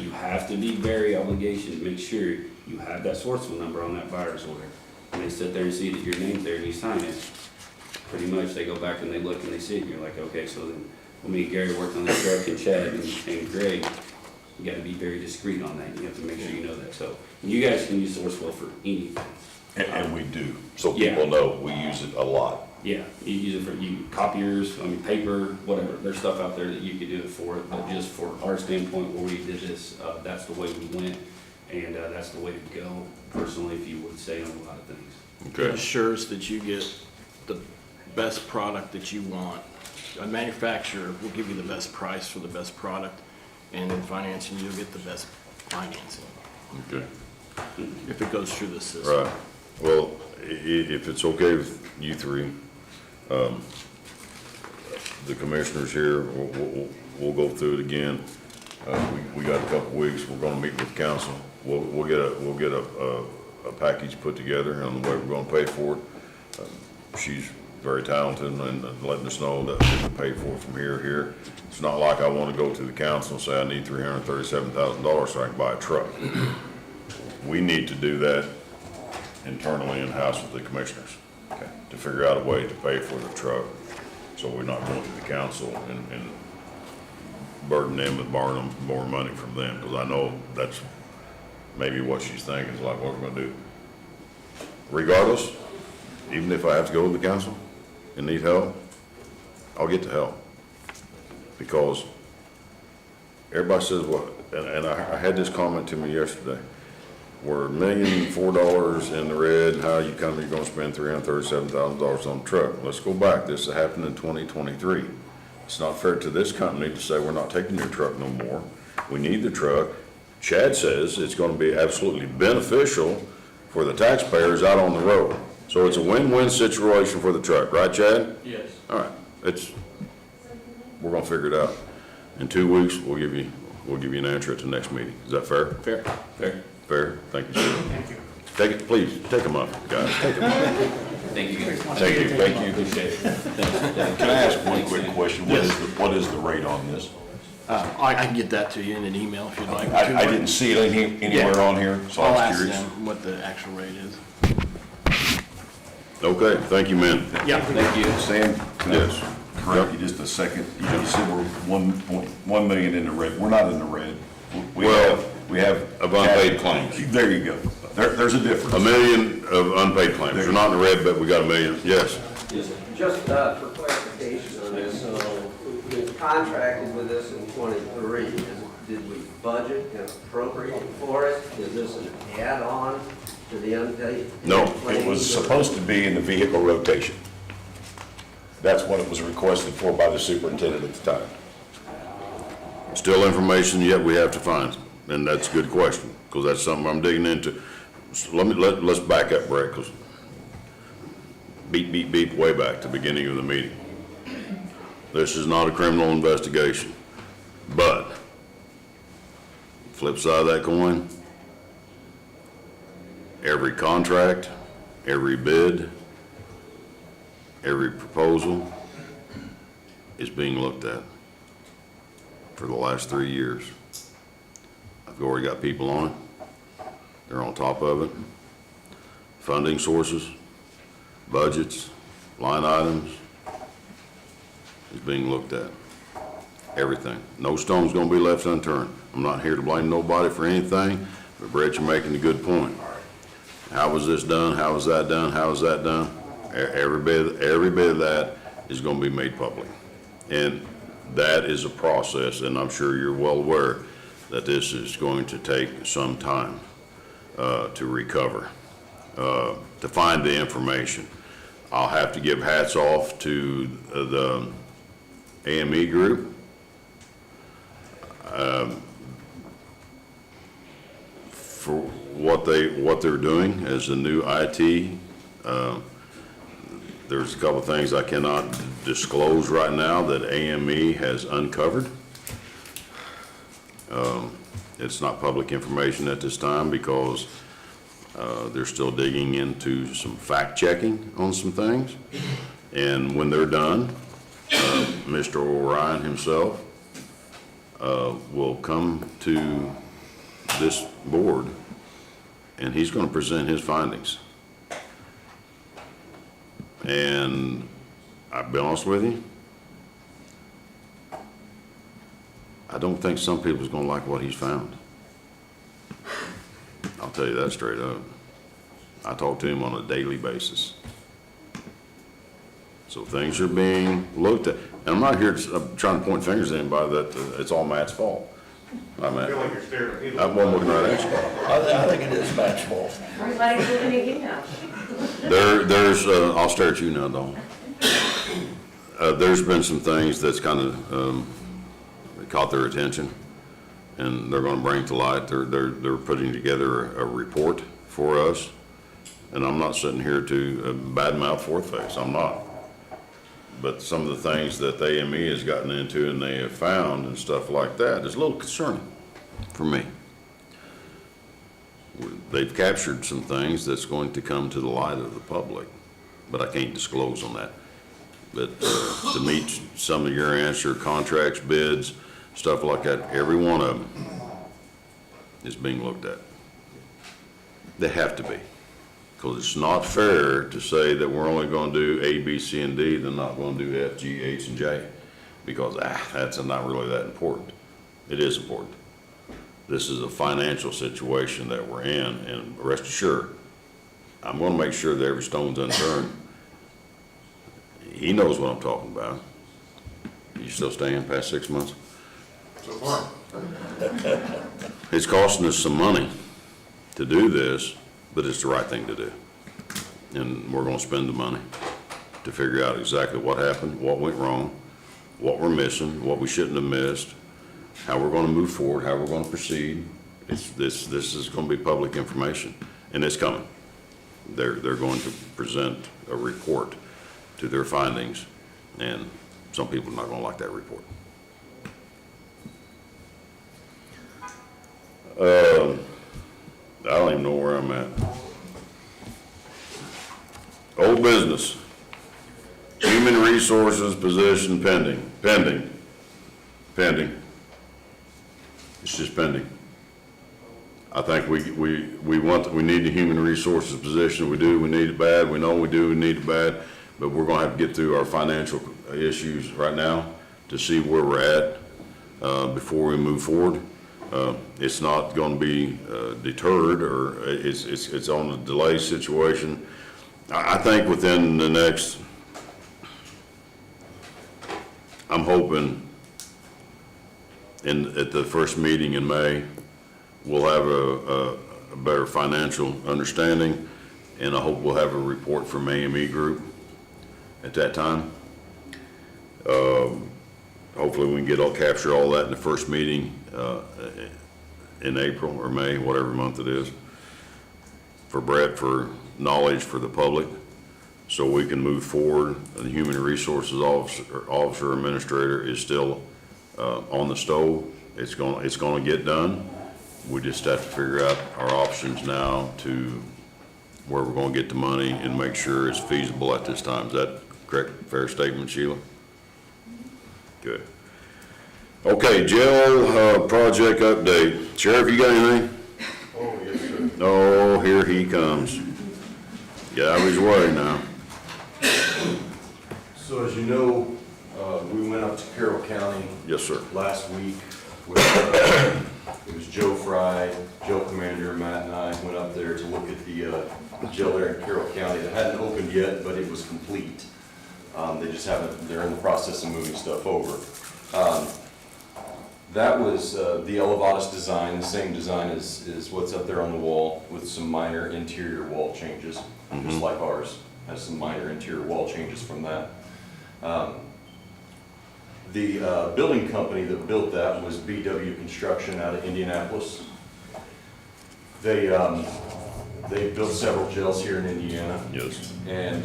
You have to be very obligation to make sure you have that sourceful number on that buyer's order. And they sit there and see that your name's there and you sign it. Pretty much, they go back and they look and they see it, and you're like, okay, so then, when me and Gary worked on the truck, and Chad and Greg, you gotta be very discreet on that, you have to make sure you know that, so, you guys can use Sourcewell for anything. And we do, so Yeah. people know we use it a lot. Yeah, you use it for, copiers, paper, whatever, there's stuff out there that you could do it for, but just for our standpoint, where we did this, that's the way we went, and, that's the way to go, personally, if you would say on a lot of things. It Okay, assures that you get the best product that you want. A manufacturer will give you the best price for the best product, and in financing, you'll get the best financing okay, if it goes through the system. right. Well, if it's okay with you three, the commissioners here, we'll go through it again. We got a couple weeks, we're gonna meet with council. We'll get a package put together on the way we're gonna pay for it. She's very talented and letting us know that we can pay for it from here to here. It's not like I wanna go to the council and say I need $337,000 so I can buy a truck. We need to do that internally in-house with the commissioners. To figure out a way to pay for the truck, so we're not going to the council and burden them with borrowing more money from them, because I know that's maybe what she's thinking, is like, what we're gonna do. Regardless, even if I have to go to the council and need help, I'll get the help. Because everybody says what, and I had this comment to me yesterday, we're $1,004 in the red, and how you come, you're gonna spend $337,000 on a truck. Let's go back, this happened in 2023. It's not fair to this company to say we're not taking your truck no more. We need the truck. Chad says it's gonna be absolutely beneficial for the taxpayers out on the road. So it's a win-win situation for the truck, right, Chad? Yes. All right, we're gonna figure it out. In 2 weeks, we'll give you an answer at the next meeting. Is that fair? Fair. Fair. Fair? Thank you, sir. Thank you. Take it, please, take them up, guys, take them up. Thank you guys. Thank you, thank you. Appreciate it. Can I ask one quick question? What is the rate on this? I can get that to you in an email if you'd like. I didn't see it anywhere on here, so I'll I ask was curious. them what the actual rate is. Okay, thank you, men. Yeah. Thank you. Sam, can I Yes. correct you just a second? You just said we're 1.1 million in the red. We're not in the red. We have. Of unpaid claims. There you go. There's a difference. $1 million of unpaid claims. We're not in the red, but we got $1 million, yes. Yes, sir. Just for clarification on this, so we contracted with this in '23. Did we budget and appropriate for it? Is this an add-on to the unpaid? No, It was supposed to be in the vehicle rotation. That's what it was requested for by the superintendent at the time. Still information yet we have to find, and that's a good question, because that's something I'm digging into. So let's back up, Brett, because beep, way back to the beginning of the meeting. This is not a criminal investigation, but flip side of that coin, every contract, every bid, every proposal is being looked at for the last 3 years. I've already got people on it. They're on top of it. Funding sources, budgets, line items is being looked at. Everything. No stone's gonna be left unturned. I'm not here to blame nobody for anything, but Brett, you're making a good point. How was this done? How was that done? How was that done? Every bit of that is gonna be made public. And that is a process, and I'm sure you're well aware that this is going to take some time to recover, to find the information. I'll have to give hats off to the AME group. For what they're doing as the new IT There's a couple of things I cannot disclose right now that AME has uncovered. It's not public information at this time because they're still digging into some fact-checking on some things. And when they're done, Mr. Orion himself will come to this board and he's going to present his findings. And I'll be honest with you, I don't think some people's gonna like what he's found. I'll tell you that straight up. I talk to him on a daily basis. So things are being looked at, and I'm not here trying to point fingers at anybody that it's all Matt's fault. I I feel like you're staring at me. I'm looking right at you. I think it is Matt's fault. Everybody's looking at you now. There's, I'll stare at you now, Dawn. There's been some things that's kind of, caught their attention, and they're gonna bring to light. They're putting together a report for us, and I'm not sitting here to badmouth Fourth Phase, I'm not. But some of the things that the AME has gotten into and they have found and stuff like that is a little concerning for me. They've captured some things that's going to come to the light of the public, but I can't disclose on that. But to meet some of your answer, contracts, bids, stuff like that, every one of them is being looked at. They have to be, because it's not fair to say that we're only going to do A, B, C, and D, then not going to do F, G, H, and J, because that's not really that important. It is important. This is a financial situation that we're in, and rest assured, I'm going to make sure that every stone's unturned. He knows what I'm talking about. You still staying past 6 months? So far. It's costing us some money to do this, but it's the right thing to do. And we're gonna spend the money to figure out exactly what happened, what went wrong, what we're missing, what we shouldn't have missed, how we're gonna move forward, how we're gonna proceed. This is gonna be public information, and it's coming. They're going to present a report to their findings, and some people are not gonna like that report. I don't even know where I'm at. Old business. Human resources position pending. It's just pending. I think we need the human resources position. We do, we need it bad. We know we do, we need it bad. But we're gonna have to get through our financial issues right now to see where we're at before we move forward. It's not going to be deterred, or it's on a delay situation. I think within the next, I'm hoping at the first meeting in May, we'll have a better financial understanding, and I hope we'll have a report from AME Group at that time. Hopefully we can capture all that in the first meeting in April or May, whatever month it is, for Brett, for knowledge for the public, so we can move forward. The human resources officer administrator is still on the stove. It's going to get done. We just have to figure out our options now to where we're going to get the money and make sure it's feasible at this time. Is that correct? Fair statement, Sheila? Good. Okay, jail project update. Sheriff, you got anything? Oh, yes, sir. Oh, here he comes. Get out of his way now. So as you know, we went up to Carroll County Yes, sir. last week with, it was Joe Fry, Joe Commander, Matt, and I went up there to look at the jail there in Carroll County that hadn't opened yet, but it was complete. They just haven't, they're in the process of moving stuff over. That was the Elevatus design, the same design as what's up there on the wall, with some minor interior wall changes, just like ours has some minor interior wall changes from that. The building company that built that was BW Construction out of Indianapolis. They They've built several jails here in Indiana, Yes. and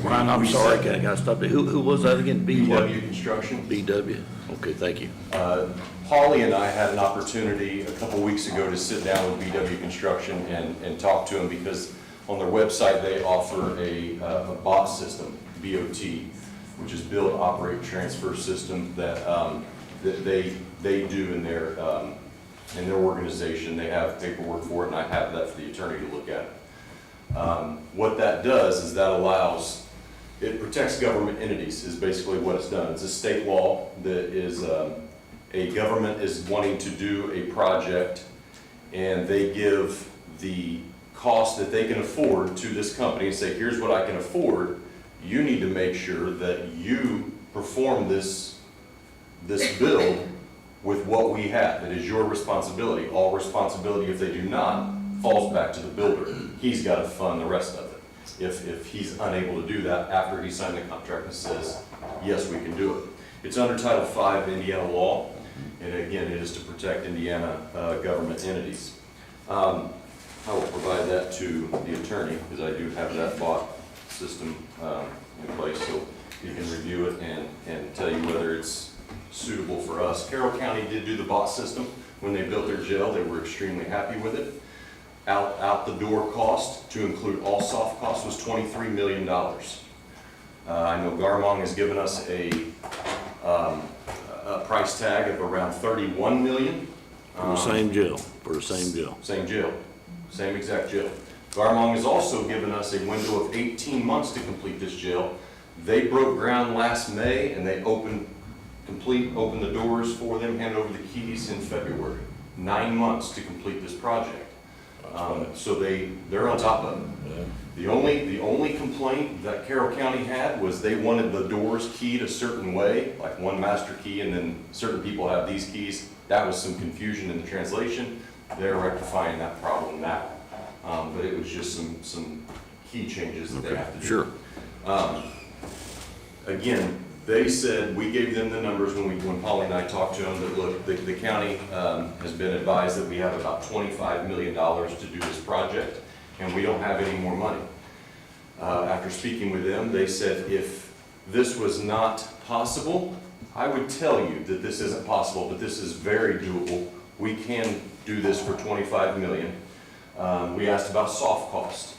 Ryan, I'm sorry, I gotta stop you. Who was that again? B what? BW Construction. BW? Okay, thank you. Polly and I had an opportunity a couple weeks ago to sit down with BW Construction and talk to them, because on their website, they offer a BOT system, BOT, which is Build, Operate, Transfer System that they do in their organization. They have paperwork for it, and I have that for the attorney to look at. What that does is that allows, it protects government entities, is basically what it's done. It's a state law that is, a government is wanting to do a project, and they give the cost that they can afford to this company and say, here's what I can afford. You need to make sure that you perform this build with what we have. It is your responsibility. All responsibility, if they do not, falls back to the builder. He's got to fund the rest of it. If he's unable to do that after he signed the contract and says, yes, we can do it. It's under Title V Indiana law, and again, it is to protect Indiana government entities. I will provide that to the attorney, because I do have that BOT system in place, so you can review it and tell you whether it's suitable for us. Carroll County did do the BOT system when they built their jail. They were extremely happy with it. Out the door cost, to include all soft costs, was $23 million. I know Garmong has given us a price tag of around $31 million. For the same jail, Same jail, same exact jail. Garmong has also given us a window of 18 months to complete this jail. They broke ground last May, and they opened the doors for them, hand over the keys in February. 9 months to complete this project. So they're on top of it. The only complaint that Carroll County had was they wanted the doors keyed a certain way, like one master key, and then certain people have these keys. That was some confusion in the translation. They're rectifying that problem now. But it was just some key changes that they have to do. Sure. Again, they said, we gave them the numbers when Polly and I talked to them, that look, the county has been advised that we have about $25 million to do this project, and we don't have any more money. After speaking with them, they said if this was not possible, I would tell you that this isn't possible, but this is very doable. We can do this for $25 million. We asked about soft cost.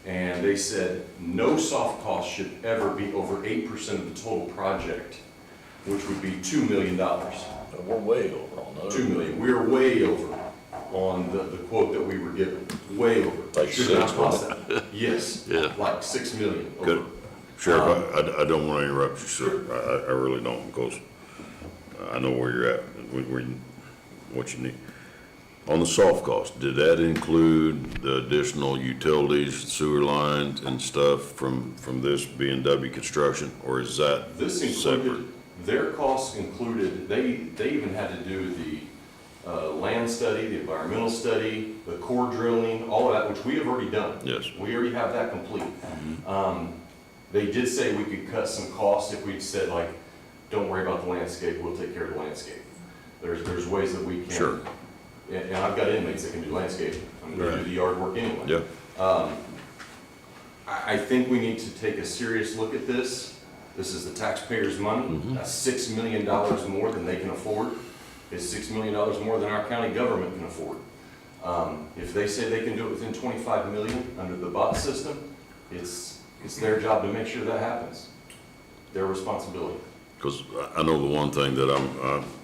And they said no soft cost should ever be over 8% of the total project, which would be $2 million. We're way over on those. $2 million. We're way over on the quote that we were given. Way over. Like Should 6, not cost that. Yes. Yeah. Like $6 million. Over. Good. Sheriff, I don't want to interrupt you, sir. I really don't, because I know where you're at, what you need. On the soft cost, did that include the additional utilities, sewer lines and stuff from this B&W construction, or is that This separate? included, their costs included, they even had to do the land study, the environmental study, the core drilling, all of that, which we have already done. Yes. We already have that complete. They did say we could cut some costs if we'd said, like, don't worry about the landscape, we'll take care of the landscape. There's ways that we can. Sure. And I've got inmates that can do landscaping. I'm gonna do the yard work anyway. Yeah. I think we need to take a serious look at this. This is the taxpayers' money. That's $6 million more than they can afford. It's $6 million more than our county government can afford. If they say they can do it within $25 million under the BOT system, it's their job to make sure that happens. Their responsibility. Because I know the one thing that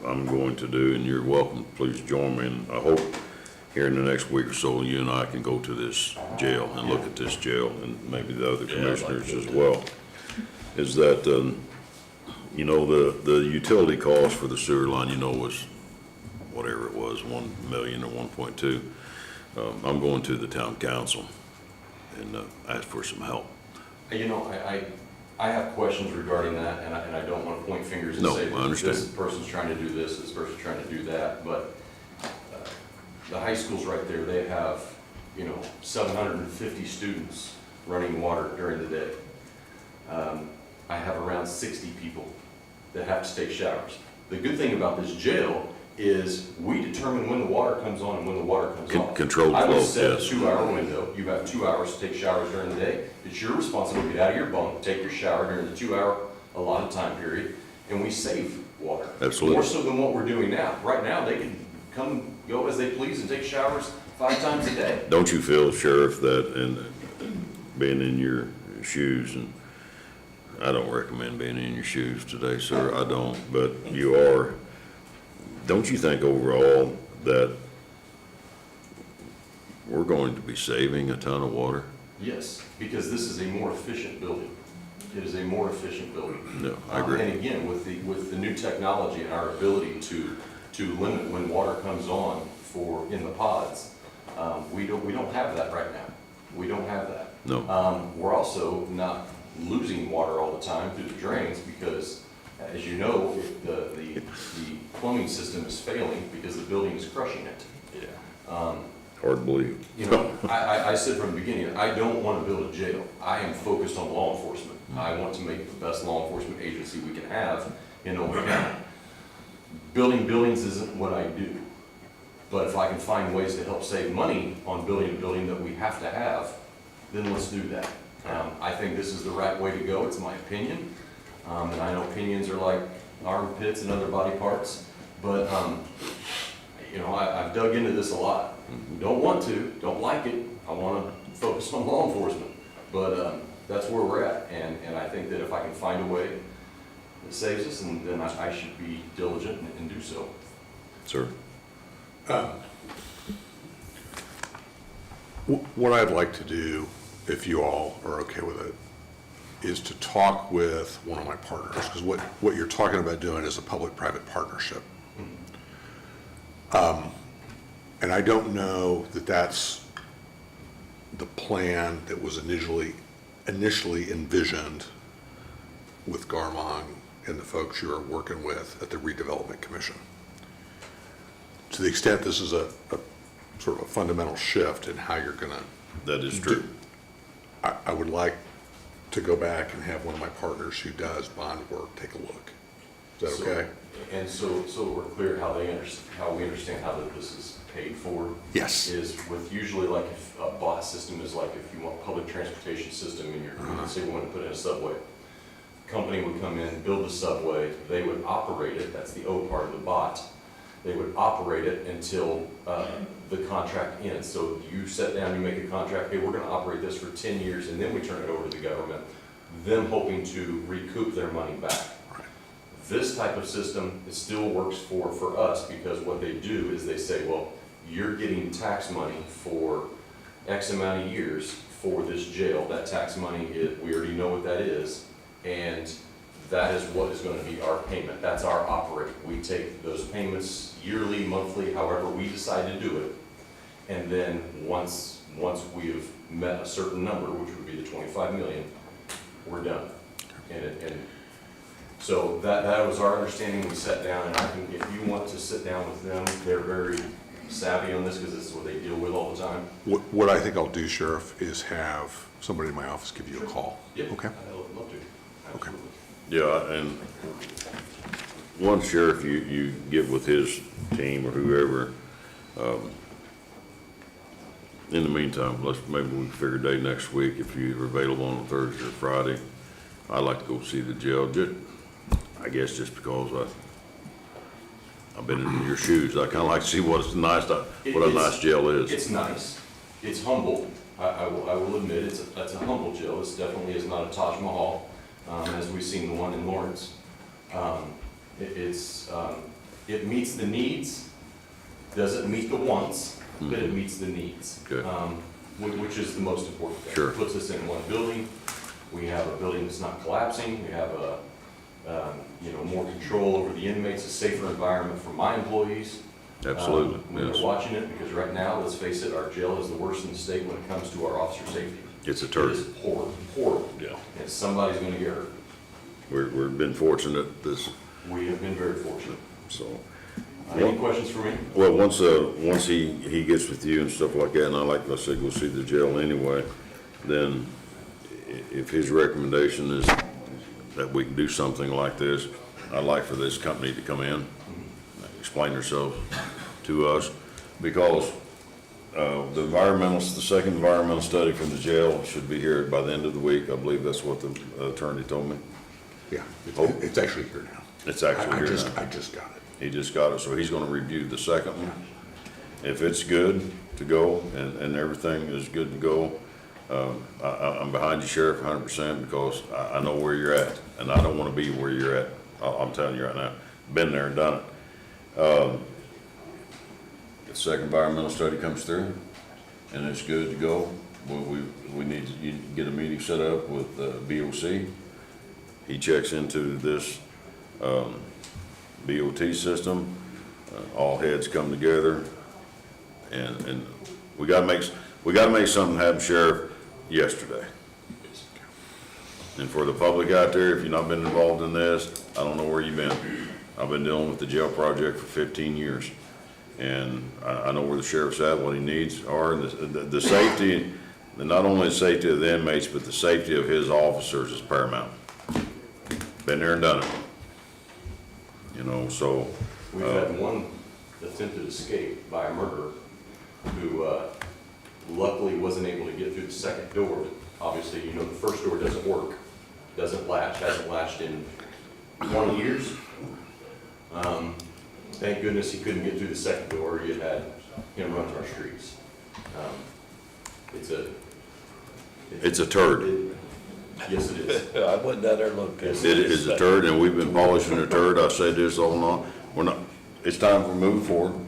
I'm going to do, and you're welcome, please join me, and I hope here in the next week or so, you and I can go to this jail and look at this jail, and maybe the other commissioners as well, is that, you know, the utility cost for the sewer line, was whatever it was, 1 million or 1.2. I'm going to the town council and ask for some help. I have questions regarding that, and I don't want to point fingers and No, say I that understand. this person's trying to do this person's trying to do that, but the high schools right there, they have, 750 students running water during the day. I have around 60 people that have to take showers. The good thing about this jail is we determine when the water comes on and when the water comes off. Control the I would flow, set a yes. 2-hour window. You have 2 hours to take showers during the day. It's your responsibility to get out of your bunk, take your shower during the 2-hour allotted time period, and we save water. Absolutely. More so than what we're doing now. Right now, they can come, go as they please and take showers 5 times a day. Don't you feel, Sheriff, that in being in your shoes, and I don't recommend being in your shoes today, sir, I don't, but you are, don't you think overall that we're going to be saving a ton of water? Yes, because this is a more efficient building. It is a more efficient building. No, I agree. And again, with the new technology and our ability to limit when water comes on in the pods, we don't have that right now. We don't have that. No. We're also not losing water all the time through the drains because, as you know, the plumbing system is failing because the building is crushing it. Hard to believe. You know, I said from the beginning, I don't want to build a jail. I am focused on law enforcement. I want to make the best law enforcement agency we can have in Owen County. Building buildings isn't what I do. But if I can find ways to help save money on building a building that we have to have, then let's do that. I think this is the right way to go. It's my opinion. And I know opinions are like armpits and other body parts. But, you know, I've dug into this a lot. Don't want to, don't like it. I want to focus on law enforcement. But that's where we're at. And I think that if I can find a way that saves us, and then I should be diligent and do so. Sir? What I'd like to do, if you all are okay with it, is to talk with one of my partners, because what you're talking about doing is a public-private partnership. And I don't know that that's the plan that was initially envisioned with Garmong and the folks you are working with at the Redevelopment Commission. To the extent this is a sort of a fundamental shift in how you're gonna. That is true. I would like to go back and have one of my partners who does bond work take a look. Is that okay? And so we're clear how we understand how that this is paid for. Yes. Is with usually like if a bot system is like if you want public transportation system and you're, say we want to put in a subway. Company would come in, build the subway, they would operate it, that's the O part of the bot. They would operate it until the contract ends. So you sit down, you make a contract, hey, we're gonna operate this for 10 years, and then we turn it over to the government, them hoping to recoup their money back. This type of system, it still works for us, because what they do is they say, well, you're getting tax money for X amount of years for this jail. That tax money, we already know what that is, and that is what is going to be our payment. That's our operate. We take those payments yearly, monthly, however we decide to do it. And then once we have met a certain number, which would be the 25 million, we're done. And so that was our understanding. We sat down, and I think if you want to sit down with them, they're very savvy on this because this is what they deal with all the time. What I think I'll do, Sheriff, is have somebody in my office give you a call. Yep. Okay? I would love to. Okay. Absolutely. Yeah, and once Sheriff, you get with his team or whoever, in the meantime, maybe we can figure a day next week if you're available on a Thursday or Friday. I'd like to go see the jail, I guess just because I've been in your shoes. I kinda like to see what a nice jail is. It's nice. It's humble. I will admit, that's a humble jail. This definitely is not a Taj Mahal, as we've seen the one in Lawrence. It meets the needs, doesn't meet the wants, but it meets the needs. Okay. Which is the most important thing. Sure. It puts us in one building. We have a building that's not collapsing. We have more control over the inmates, a safer environment for my employees. Absolutely, When yes. they're watching it, because right now, let's face it, our jail is the worst in the state when it comes to our officer safety. It's a It turd. is horrible. Yeah. And somebody's gonna get hurt. We've been fortunate We have been very fortunate. so. Any questions for me? Well, once he gets with you and stuff like that, and I said, go see the jail anyway, then if his recommendation is that we can do something like this, I'd like for this company to come in, explain themselves to us, because the second environmental study from the jail should be here by the end of the week. I believe that's what the attorney told me. Yeah, it's actually here now. It's actually here now. I just got it. He just got it, so he's gonna review the second one. If it's good to go and everything is good to go, I'm behind you, Sheriff, 100%, because I know where you're at, and I don't wanna be where you're at. I'm telling you right now, been there and done it. The second environmental study comes through, and it's good to go. We need to get a meeting set up with BOC. He checks into this BOT system. All heads come together, and we gotta make something happen, Sheriff, yesterday. And for the public out there, if you've not been involved in this, I don't know where you've been. I've been dealing with the jail project for 15 years. And I know where the sheriff's at, what he needs are, and the safety, not only the safety of the inmates, but the safety of his officers is paramount. Been there and done it. You know, so. We've had one attempted escape by a murderer who luckily wasn't able to get through the second door. But obviously, you know, the first door doesn't work, doesn't latch, hasn't latched in 20 years. Thank goodness he couldn't get through the second door. You had him run our streets. It's a turd. Yes, it is. I went down there and looked. It is a turd, and we've been polishing the turd. I've said this all along. It's time for move forward.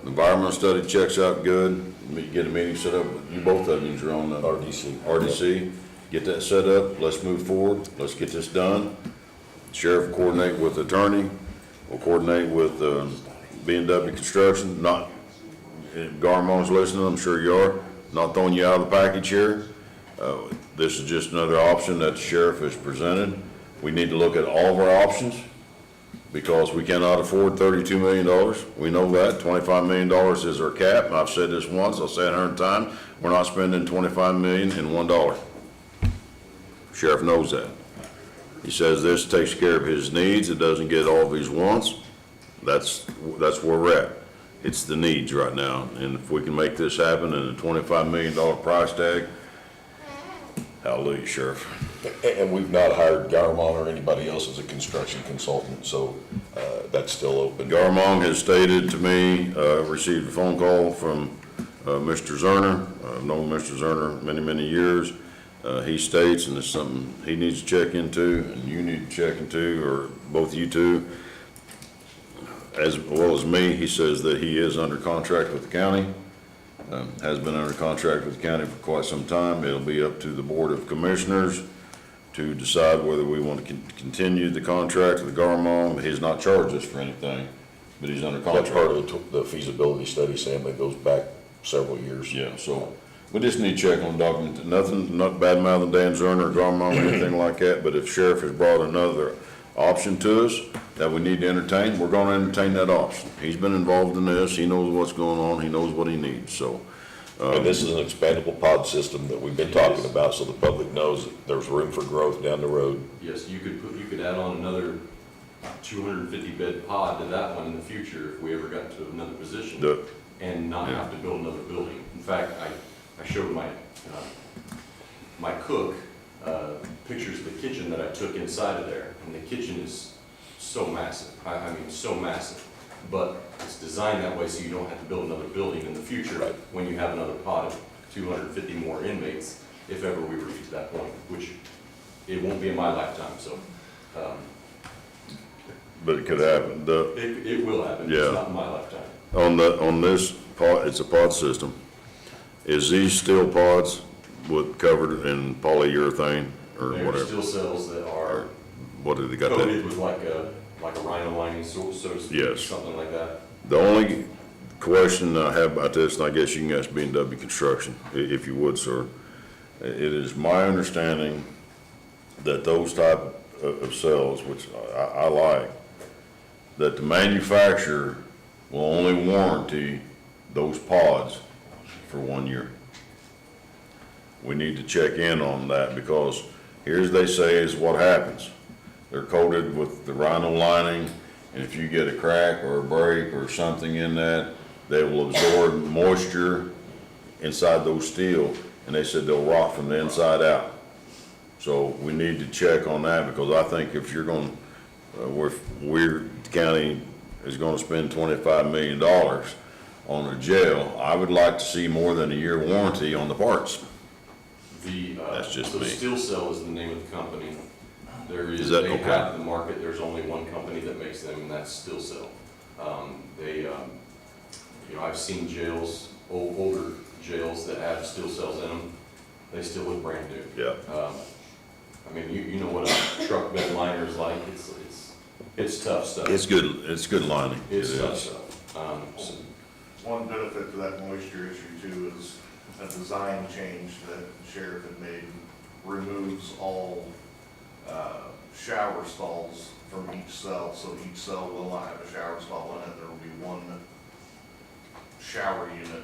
The environmental study checks out good. Get a meeting set up. You both of you are on the RDC. Get that set up. Let's move forward. Let's get this done. Sheriff will coordinate with the attorney. We'll coordinate with B&W Construction. Not, Garmon's listening, I'm sure you are. Not throwing you out of the package here. This is just another option that the sheriff has presented. We need to look at all of our options, because we cannot afford $32 million. We know that. $25 million is our cap. And I've said this once, I'll say it 100 times. We're not spending $25 million in $1. Sheriff knows that. He says this takes care of his needs. It doesn't get all of his wants. That's where we're at. It's the needs right now. And if we can make this happen in a $25 million price tag, hallelujah, Sheriff. And we've not hired Garmon or anybody else as a construction consultant, so that's still open. Garmon has stated to me, received a phone call from Mr. Zerner. I've known Mr. Zerner many, many years. He states, and it's something he needs to check into, and you need to check into, or both you two, as well as me. He says that he is under contract with the county, has been under contract with the county for quite some time. It'll be up to the Board of Commissioners to decide whether we want to continue the contract with Garmon. He has not charged us for anything, but he's under contract. That's part of the feasibility study, Sam, that goes back several years. Yeah, so we just need to check on document. Nothing, not bad mouthing Dan Zerner or Garmon or anything like that, but if Sheriff has brought another option to us that we need to entertain, we're gonna entertain that option. He's been involved in this. He knows what's going on. He knows what he needs, so. And this is an expandable pod system that we've been talking about, so the public knows that there's room for growth down the road. Yes, you could add on another 250 bed pod to that one in the future if we ever got to another position and not have to build another building. In fact, I showed my cook pictures of the kitchen that I took inside of there, and the kitchen is so massive. I mean, so massive. But it's designed that way so you don't have to build another building in the future when you have another pod of 250 more inmates, if ever we reach that point, which it won't be in my lifetime, so. But it could happen. It will happen, Yeah. it's not in my lifetime. On this pod, it's a pod system. Is these steel pods covered in polyurethane or There are whatever? still cells that are What do they got that? coated with like a rhino lining, so to speak, Yes. something like that. The only question I have about this, and I guess you can ask B&W Construction, if you would, sir. It is my understanding that those type of cells, which I like, that the manufacturer will only warranty those pods for 1 year. We need to check in on that, because here's they say is what happens. They're coated with the rhino lining, and if you get a crack or a break or something in that, they will absorb moisture inside those steel, and they said they'll rot from the inside out. So we need to check on that, because I think if you're gonna, Weir County is gonna spend $25 million on a jail, I would like to see more than a year warranty on the parts. That's just so me. Steel Cell is the name of the company. There Is that they okay? have the market, there's only one company that makes them, and that's Steel Cell. I've seen jails, older jails that have steel cells in them, they still look brand new. Yeah. I mean, you know what a truck bed liner is like, it's tough stuff. It's good lining. It's It tough is. stuff. One benefit to that moisture issue too is a design change that the sheriff had made removes all shower stalls from each cell, so each cell will not have a shower stall in it. There will be one shower unit.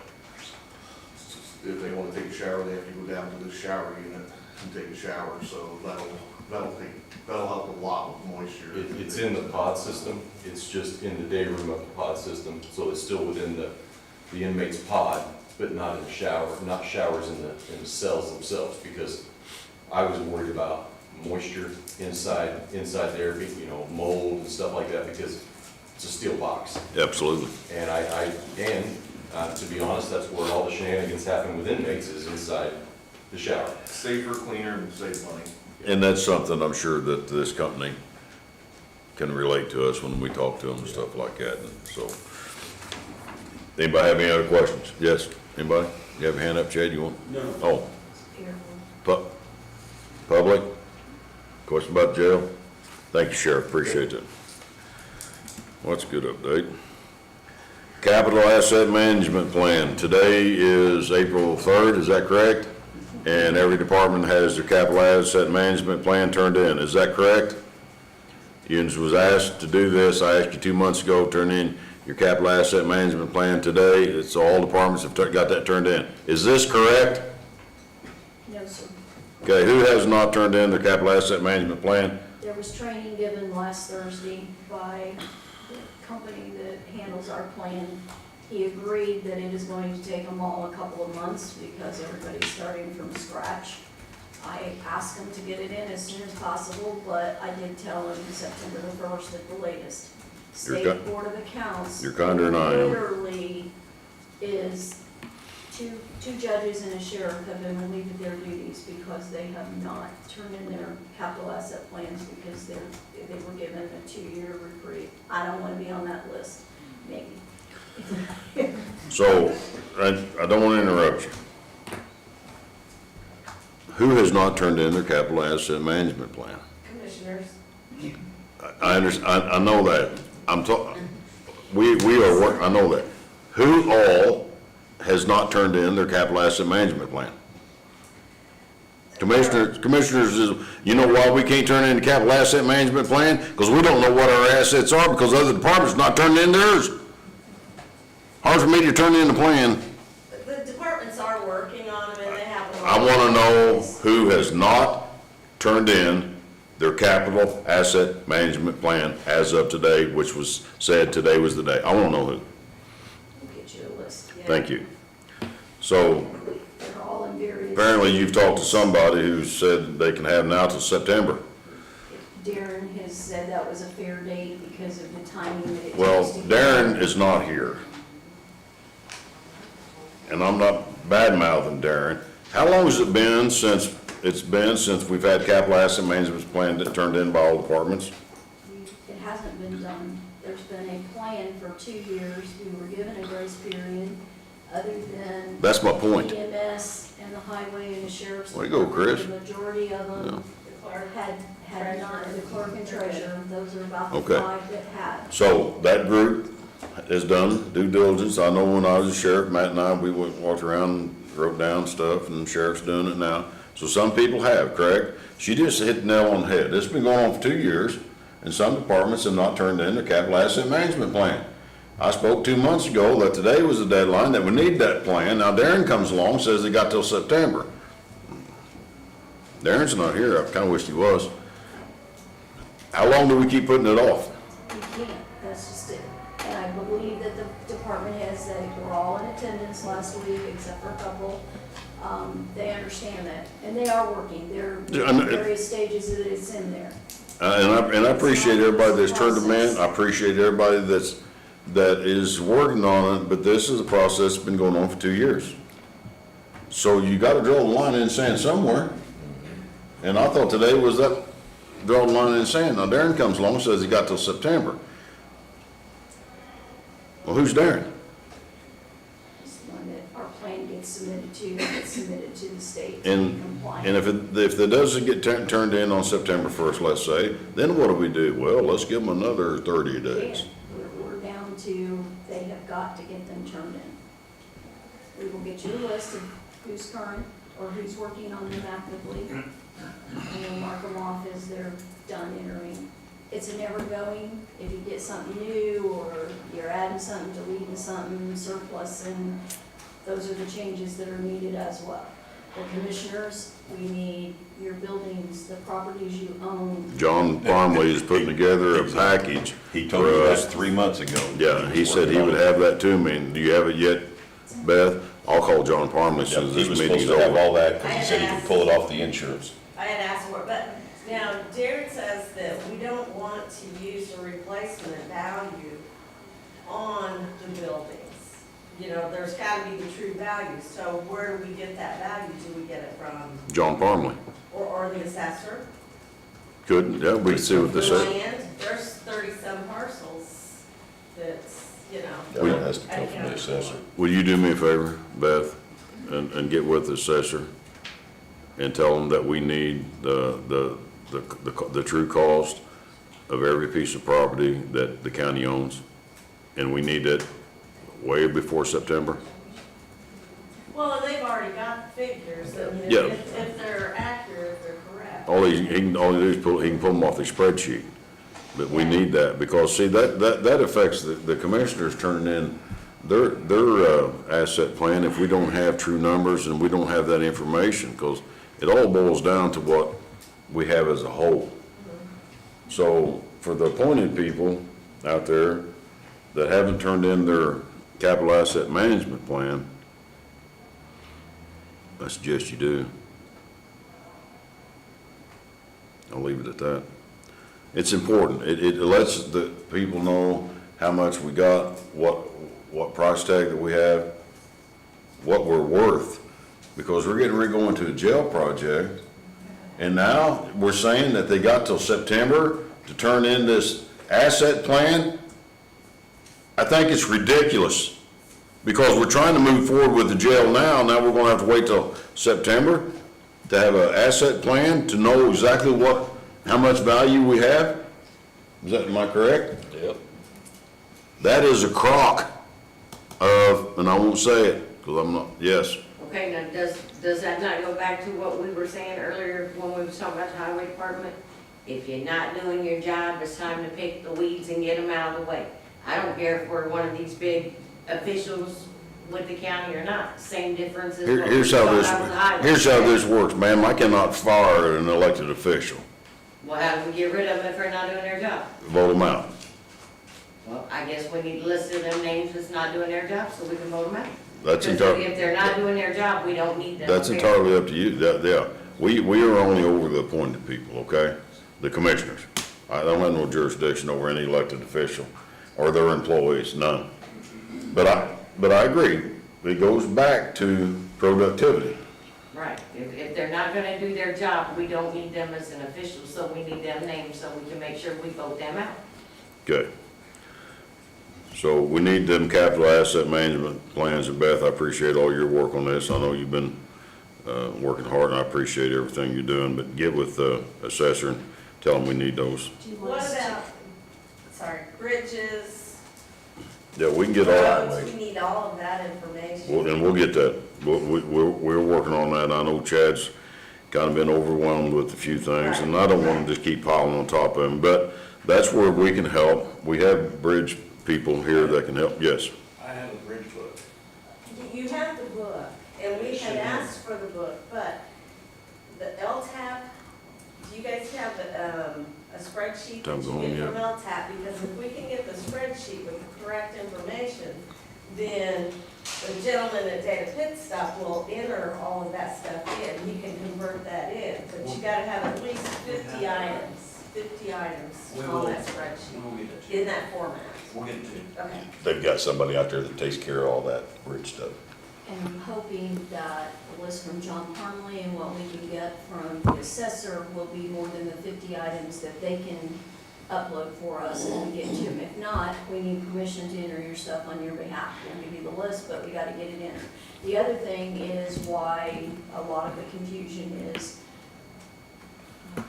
If they want to take a shower, they have to go down to the shower unit and take a shower, so that'll help a lot with moisture. It's in the pod system, it's just in the day room of the pod system, so it's still within the inmate's pod, but not in the shower, not showers in the cells themselves, because I was worried about moisture inside there, mold and stuff like that, because it's a steel box. Absolutely. And to be honest, that's where all the shenanigans happen with inmates, is inside the shower. Safer, cleaner, and save money. And that's something I'm sure that this company can relate to us when we talk to them and stuff like that, and so. Anybody have any other questions? Yes, anybody? You have a hand up, Chad, you want? No. Oh, public? Question about jail? Thank you, Sheriff, appreciate that. What's a good update? Capital Asset Management Plan. Today is April 3rd, is that correct? And every department has their capital asset management plan turned in, is that correct? You was asked to do this, I asked you 2 months ago, turn in your capital asset management plan today. It's all departments have got that turned in. Is this correct? No, sir. Okay, who has not turned in their capital asset management plan? There was training given last Thursday by the company that handles our plan. He agreed that it is going to take them all a couple of months because everybody's starting from scratch. I asked him to get it in as soon as possible, but I did tell him September the 1st at the latest. State Board of Accounts. You're kinder than I am. Literally is two judges and a sheriff have been relieved of their duties because they have not turned in their capital asset plans because they were given a 2-year reprieve. I don't want to be on that list, maybe. So, I don't want to interrupt you. Who has not turned in their capital asset management plan? Commissioners, I understand, I know that. I'm talking, we are I know that. Who all has not turned in their capital asset management plan? Commissioners, you know why we can't turn in the capital asset management plan? Because we don't know what our assets are because other departments not turned in theirs. Hard for me to turn in the plan. the departments are working on them and they have them. I want to know who has not turned in their capital asset management plan as of today, which was said today was the day. I want to know who. We'll get you a list. Yeah. Thank you. So They're all in various. apparently you've talked to somebody who said they can have now till September. Darren has said that was a fair date because of the timing that it takes Well, to get Darren it. is not here. And I'm not bad-mouthing Darren. How long has it been since we've had capital asset management plan that turned in by all departments? It hasn't been done. There's been a plan for 2 years. We were given a grace period other than. That's my point. EMS and the highway and the sheriff's. Way to go, Chris. The majority of them had not, the clerk and treasurer, those are about the Okay. 5 that had. So that group has done due diligence. I know when I was a sheriff, Matt and I, we walked around and wrote down stuff, and the sheriff's doing it now. So some people have, correct? She just hit the nail on the head. This has been going on for 2 years, and some departments have not turned in their capital asset management plan. I spoke 2 months ago that today was the deadline, that we need that plan. Now Darren comes along, says they got till September. Darren's not here. I kinda wished he was. How long do we keep putting it off? You can't, that's just it. And I believe that the department heads, they were all in attendance last week, except for a couple. They understand that, and they are working, they're Yeah, in and- various stages that it's in there. And I appreciate everybody that's turned them in, I appreciate everybody that is working on it, but this is a process that's been going on for 2 years. So you gotta draw the line in the sand somewhere. And I thought today was that, draw the line in the sand. Now Darren comes along and says he got till September. Well, who's Darren? It's the one that our plan gets submitted to, gets submitted to the state to be And compliant. if it doesn't get turned in on September 1st, let's say, then what do? Well, let's give them another 30 days. We're down to, they have got to get them turned in. We will get you a list of who's current or who's working on them actively. And we'll mark them off as they're done entering. It's a never going, if you get something new or you're adding something, deleting something, surplus, and those are the changes that are needed as well. The commissioners, we need your buildings, the properties you own. John Parmley is putting together a package. He told me for that us. 3 months ago. Yeah, he said he would have that to me. And do you have it yet, Beth? I'll call John Parmley as soon as He this was meeting's supposed to have over. all that, because he said he could pull it off the insurance. I had asked for it, but now Jared says that we don't want to use the replacement value on the buildings. You know, there's gotta be the true value, so where do we get that value? Do we get it from, John Parmley. or the assessor? Couldn't, yeah, we can see what they The say. land, there's 30-some parcels that's, you know. That has to come from the assessor. Will you do me a favor, Beth, and get with the assessor and tell them that we need the true cost of every piece of property that the county owns? And we need it way before September? Well, they've already got the figures, I mean, Yeah. if they're accurate, if they're correct. All he can do is he can pull them off the spreadsheet. But we need that, because see, that affects the commissioners turning in their asset plan if we don't have true numbers and we don't have that information, because it all boils down to what we have as a whole. So for the appointed people out there that haven't turned in their capital asset management plan, I suggest you do. I'll leave it at that. It's important. It lets the people know how much we got, what price tag that we have, what we're worth. Because we're getting ready to go into a jail project, and now we're saying that they got till September to turn in this asset plan. I think it's ridiculous, because we're trying to move forward with the jail now we're gonna have to wait till September to have an asset plan to know exactly how much value we have? Am I correct? Yep. That is a crock of, and I won't say it, because I'm not, yes. Okay, now, does that not go back to what we were saying earlier when we was talking about the highway department? If you're not doing your job, it's time to pick the weeds and get them out of the way. I don't care if we're one of these big officials with the county or not, same difference as what we Here's talked how about with the highway. here's how this works, ma'am. I cannot fire an elected official, Well, how do we get rid of them if they're not doing their job? vote them out. Well, I guess we need to list them names that's not doing their job so we can vote them out. That's Because entirely, if they're not doing their job, we don't need them. that's there. entirely up to you. Yeah, we are only over the appointed people, okay? The commissioners. I don't have no jurisdiction over any elected official or their employees, none. But I agree. It goes back to productivity. Right, if they're not gonna do their job, we don't need them as an official, so we need them named so we can make sure we vote them out. Good. So we need them capital asset management plans, and Beth, I appreciate all your work on this. I know you've been working hard, and I appreciate everything you're doing, but get with the assessor and tell them we need those. Do you What want us to- about, bridges, Yeah, we can get all that. roads, we need all of that information. Well, and we'll get that. We're working on that. I know Chad's kind of been overwhelmed with a few things, and I don't want to just keep piling on top of him, but that's where we can help. We have bridge people here that can help. Yes. I have a bridge book. You have the book, and we had asked for the book, but the LTAP, do you guys have a the spreadsheet Time that to you go home, get from yeah. LTAP, because if we can get the spreadsheet with the correct information, then the gentleman at Data Pit Stop will enter all of that stuff in, he can convert that in, but you gotta have at least 50 items on that spreadsheet, We'll get that to you. in that format. We'll get it to you. Okay. They've got somebody out there that takes care of all that bridge stuff. And I'm hoping that the list from John Parmley and what we can get from the assessor will be more than the 50 items that they can upload for us and we get to them. If not, we need permission to enter your stuff on your behalf. We'll give you the list, but we gotta get it entered. The other thing is why a lot of the confusion is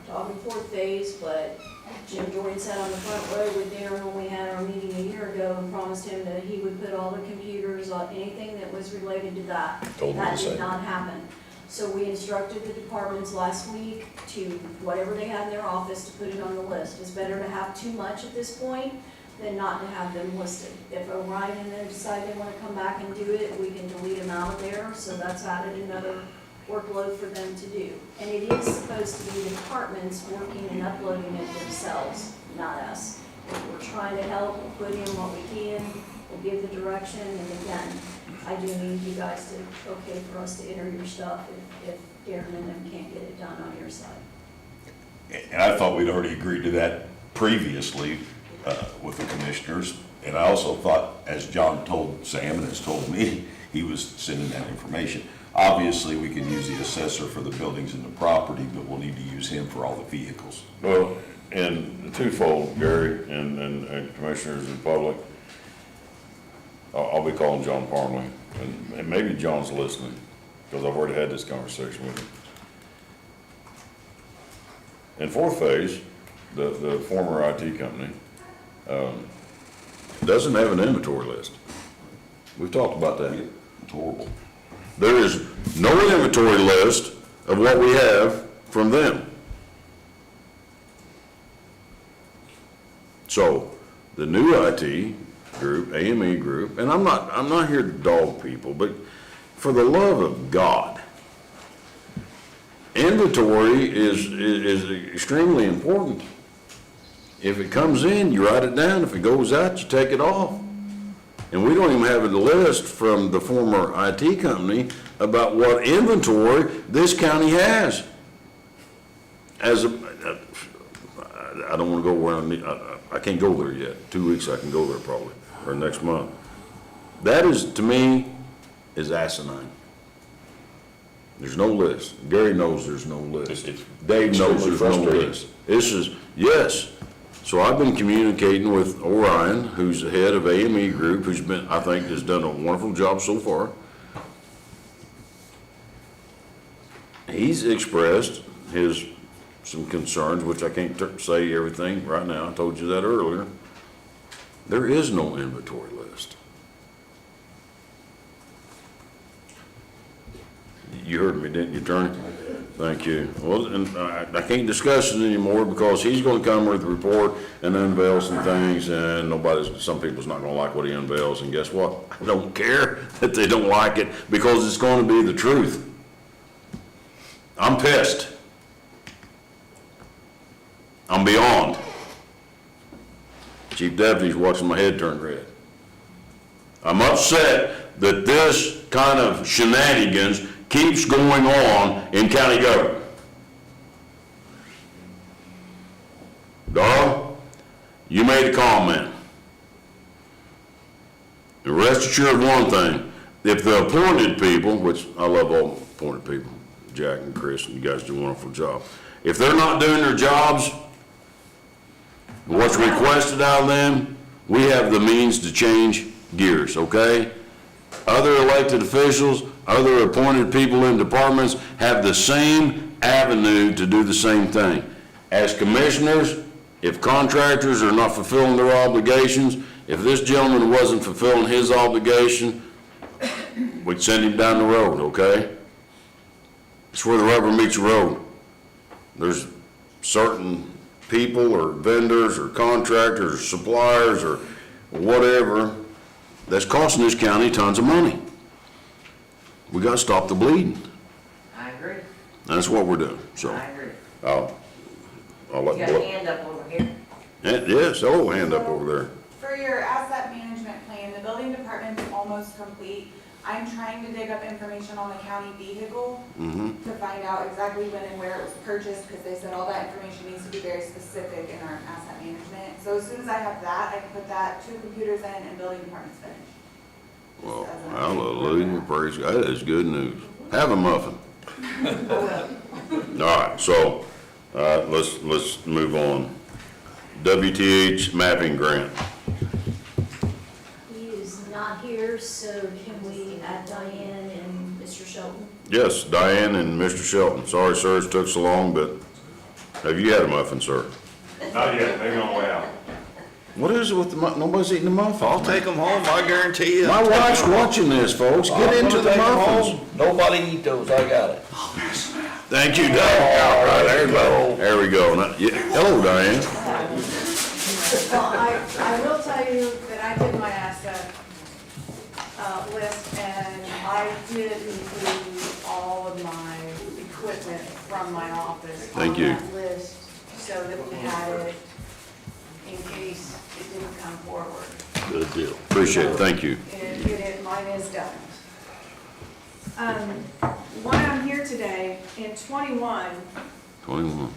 talking fourth phase, but Jim Jordan sat on the front row with Darren when we had our meeting a year ago and promised him that he would put all the computers on anything that was related to that. Told me the That same. did not happen. So we instructed the departments last week to, whatever they have in their office, to put it on the list. It's better to have too much at this point than not to have them listed. If Orion and they decide they wanna come back and do it, we can delete them out of there, so that's added another workload for them to do. And it is supposed to be the departments working and uploading it themselves, not us. If we're trying to help, we'll put in what we can, we'll give the direction, and again, I do need you guys to, okay for us to enter your stuff if Darren and them can't get it done on your side. And I thought we'd already agreed to that previously with the commissioners. And I also thought, as John told Sam and has told me, he was sending that information. Obviously, we can use the assessor for the buildings and the property, but we'll need to use him for all the vehicles. Well, and twofold, Gary and commissioners and public, I'll be calling John Parmley, and maybe John's listening, because I've already had this conversation with him. In fourth phase, the former IT company, doesn't have an inventory list. We've talked about that. It's horrible. There is no inventory list of what we have from them. So, the new IT group, AME group, and I'm not here to dog people, but for the love of God, inventory is extremely important. If it comes in, you write it down. If it goes out, you take it off. And we don't even have a list from the former IT company about what inventory this county has. As a, I don't want to go where I can't go there yet. 2 weeks I can go there probably, or next month. That is, to me, is asinine. There's no list. Gary knows there's no list. Dave knows there's no list. This is, yes. So I've been communicating with Orion, who's the head of AME Group, who's been, I think, has done a wonderful job so far. He's expressed some concerns, which I can't say everything right now. I told you that earlier. There is no inventory list. You heard me, didn't you, Attorney? Thank you. Well, and I can't discuss it anymore because he's gonna come with a report and unveil some things, and some people's not gonna like what he unveils, and guess what? I don't care that they don't like it because it's gonna be the truth. I'm pissed. I'm beyond. Chief Deputy's watching my head turn red. I'm upset that this kind of shenanigans keeps going on in county government. Darrell, you made a comment. And rest assured of one thing, if the appointed people, which I love all appointed people, Jack and Chris, and you guys do a wonderful job. If they're not doing their jobs, what's requested out of them, we have the means to change gears, okay? Other elected officials, other appointed people in departments have the same avenue to do the same thing. As commissioners, if contractors are not fulfilling their obligations, if this gentleman wasn't fulfilling his obligation, we'd send him down the road, okay? It's where the rubber meets the road. There's certain people or vendors or contractors or suppliers or whatever that's costing this county tons of money. We gotta stop the bleeding. I agree. That's what we're doing, so. I agree. I'll let. You got a hand up over Yes, oh, hand up over there. For your asset management plan, the building department's almost complete. I'm trying to dig up information on the county vehicle Mm-hmm. to find out exactly when and where it was purchased, because they said all that information needs to be very specific in our asset management. So as soon as I have that, I can put that, 2 computers in, and building department's finished. Well, hallelujah, praise God, that is good news. Have a muffin. All right, so, let's move on. WTH mapping grant. He is not here, so can we add Diane and Mr. Shelton? Yes, Diane and Mr. Shelton. Sorry, sir, it took so long, but have you had a muffin, sir? Not yet, maybe on the way out. What is it with the nobody's eating the muffins? I'll take them home, I guarantee you. My wife's watching this, folks. Get into the muffins. Nobody eat those, I got it. Thank you, Diane. All right, there we go. There we go. Now, hello, Diane. Well, I will tell you that I did my asset list, and I did include all of my equipment from my office Thank you. on that list, so that we had it in case it didn't come forward. Good deal. Appreciate it. Thank you. And mine is done. Why I'm here today, in 21, 21.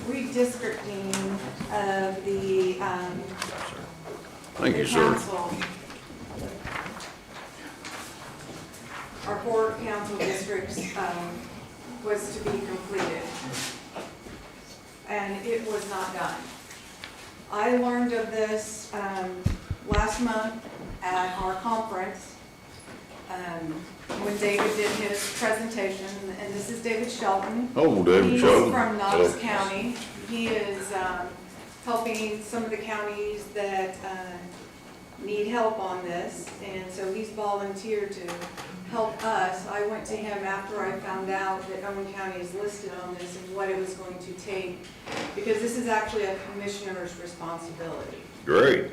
redistricting of the, Thank you, the sir. council. Our 4 council districts, was to be completed. And it was not done. I learned of this, last month at our conference, when David did his presentation, and this is David Shelton. Oh, David Shelton. He's from Knox Hello. County. He is helping some of the counties that need help on this, and so he's volunteered to help us. I went to him after I found out that Owen County is listed on this and what it was going to take, because this is actually a commissioner's responsibility. Great.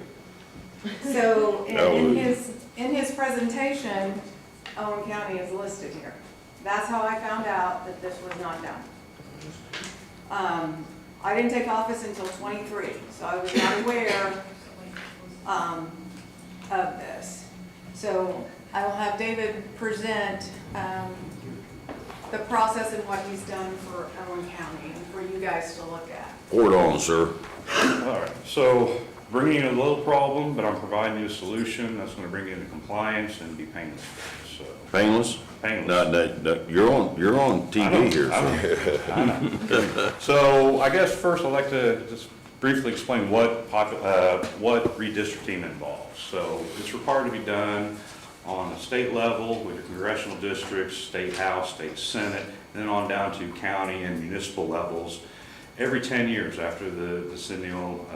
So in Hallelujah. his presentation, Owen County is listed here. That's how I found out that this was not done. I didn't take office until 23, so I was not aware of this. So I will have David present the process and what he's done for Owen County and for you guys to look at. Pour it on, sir. All right, so bringing you a little problem, but I'm providing you a solution that's going to bring you into compliance and be painless. So Painless? painless. No, you're on TV here, sir. I know. So I guess first I'd like to just briefly explain what redistricting involves. So it's required to be done on the state level with the congressional districts, state house, state senate, and then on down to county and municipal levels every 10 years after the decennial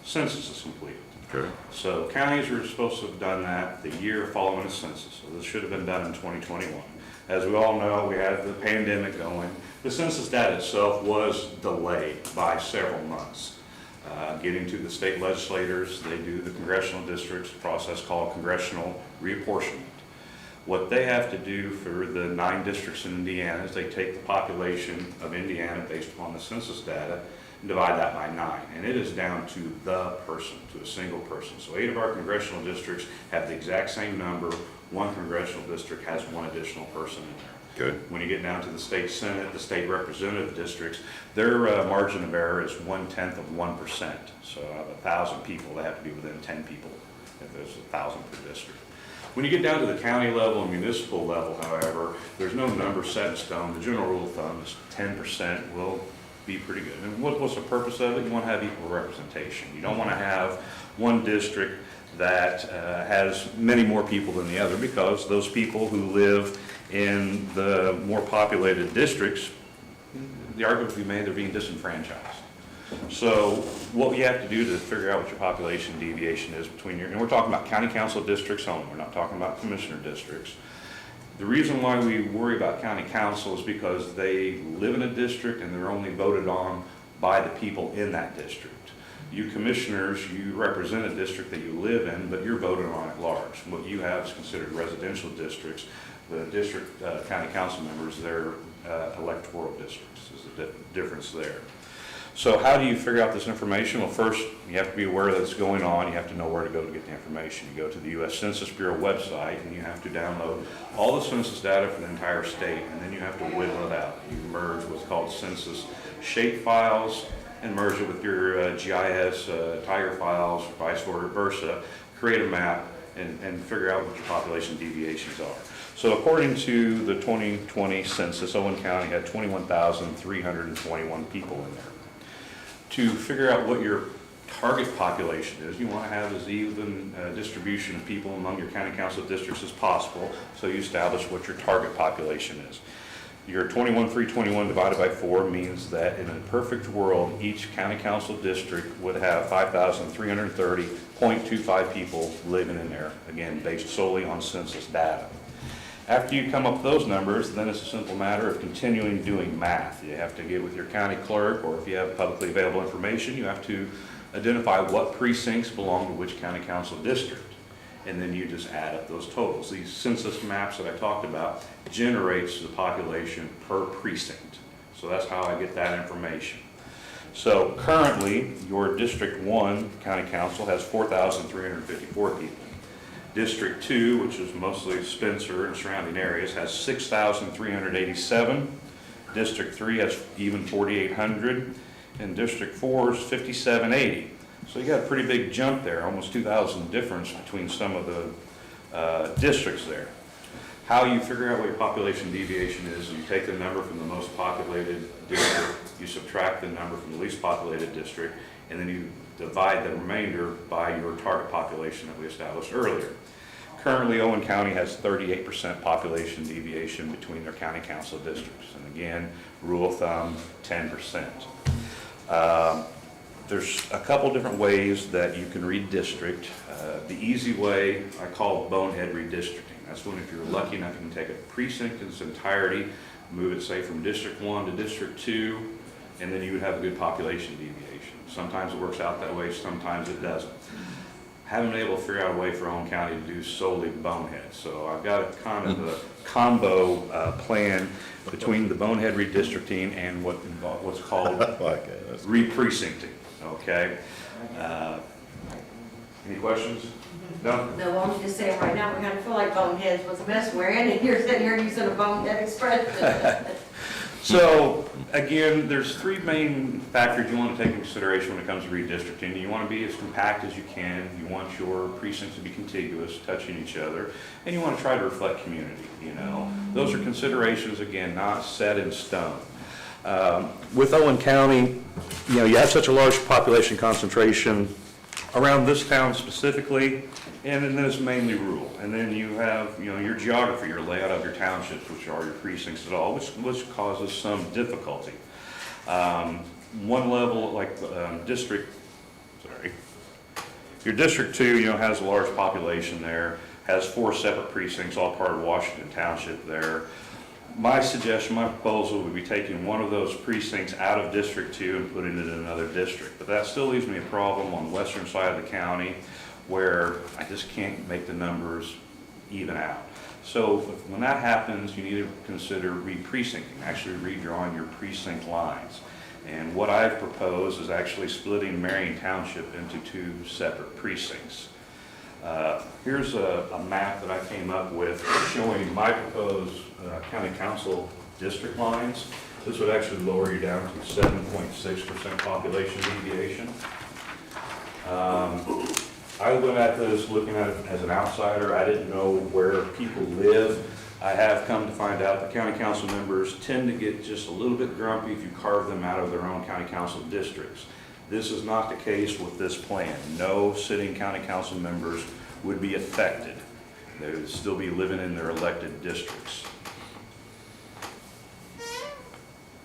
census is completed. Okay. So counties are supposed to have done that the year following the census, so this should have been done in 2021. As we all know, we had the pandemic going. The census data itself was delayed by several months. Getting to the state legislators, they do the congressional districts, a process called congressional reapportionment. What they have to do for the 9 districts in Indiana is they take the population of Indiana based upon the census data and divide that by 9. And it is down to the person, to a single person. So 8 of our congressional districts have the exact same number. 1 congressional district has 1 additional person in there. Good. When you get down to the state senate, the state representative districts, their margin of error is 1/10%. So out of 1,000 people, they have to be within 10 people if there's 1,000 per district. When you get down to the county level and municipal level, however, there's no number set in stone. The general rule of thumb is 10% will be pretty good. And what's the purpose of it? You want to have equal representation. You don't want to have one district that has many more people than the other, because those people who live in the more populated districts, the argument we made, they're being disenfranchised. So what we have to do to figure out what your population deviation is between and we're talking about county council districts only, we're not talking about commissioner districts. The reason why we worry about county council is because they live in a district and they're only voted on by the people in that district. You commissioners, you represent a district that you live in, but you're voted on at large. What you have is considered residential districts. The district county council members, they're electoral districts. There's a difference there. So how do you figure out this information? Well, first, you have to be aware that it's going on. You have to know where to go to get the information. You go to the U.S. Census Bureau website, and you have to download all the census data for the entire state, and then you have to whittle it out. You merge what's called census shape files and merge it with your GIS Tiger files, vice versa, create a map, and figure out what your population deviations are. So according to the 2020 census, Owen County had 21,321 people in there. To figure out what your target population is, you want to have as even distribution of people among your county council districts as possible, so you establish what your target population is. Your 21,321 divided by 4 means that in a perfect world, each county council district would have 5,330.25 people living in there, again, based solely on census data. After you come up with those numbers, then it's a simple matter of continuing doing math. You have to get with your county clerk, or if you have publicly available information, you have to identify what precincts belong to which county council district. And then you just add up those totals. These census maps that I talked about generates the population per precinct. So that's how I get that information. So currently, your District 1 County Council has 4,354 people. District 2, which is mostly Spencer and surrounding areas, has 6,387. District 3 has even 4,800. And District 4 is 5,780. So you got a pretty big jump there, almost 2,000 difference between some of the districts there. How you figure out what your population deviation is, you take the number from the most populated district, you subtract the number from the least populated district, and then you divide the remainder by your target population that we established earlier. Currently, Owen County has 38% population deviation between their county council districts. And again, rule of thumb, 10%. There's a couple different ways that you can redistrict. The easy way I call bonehead redistricting. That's when if you're lucky enough, you can take a precinct in its entirety, move it, say, from District 1 to District 2, and then you would have a good population deviation. Sometimes it works out that way, sometimes it doesn't. Haven't been able to figure out a way for Owen County to do solely bonehead. So I've got a kind of a combo plan between the bonehead redistricting and what's called re-precincting. Okay. Any questions? No? No, I'm just saying right now, we kind of feel like boneheads was a mess we're in, and you're sitting here using a bonehead expression. So, again, there's three main factors you want to take into consideration when it comes to redistricting. You want to be as compact as you can. You want your precincts to be contiguous, touching each other, and you want to try to reflect community, you know. Those are considerations, again, not set in stone. With Owen County, you know, you have such a large population concentration around this town specifically, and then it's mainly rural. And then you have, you know, your geography, your layout of your townships, which are your precincts at all, which causes some difficulty. One level, like your District 2, you know, has a large population there, has 4 separate precincts, all part of Washington Township there. My suggestion, my proposal would be taking one of those precincts out of District 2 and putting it in another district. But that still leaves me a problem on the western side of the county where I just can't make the numbers even out. So when that happens, you need to consider re-precincting, actually redrawing your precinct lines. And what I've proposed is actually splitting Marion Township into 2 separate precincts. Here's a map that I came up with showing my proposed county council district lines. This would actually lower you down to 7.6% population deviation. I went at this looking at it as an outsider. I didn't know where people live. I have come to find out that county council members tend to get just a little bit grumpy if you carve them out of their own county council districts. This is not the case with this plan. No sitting county council members would be affected. They would still be living in their elected districts.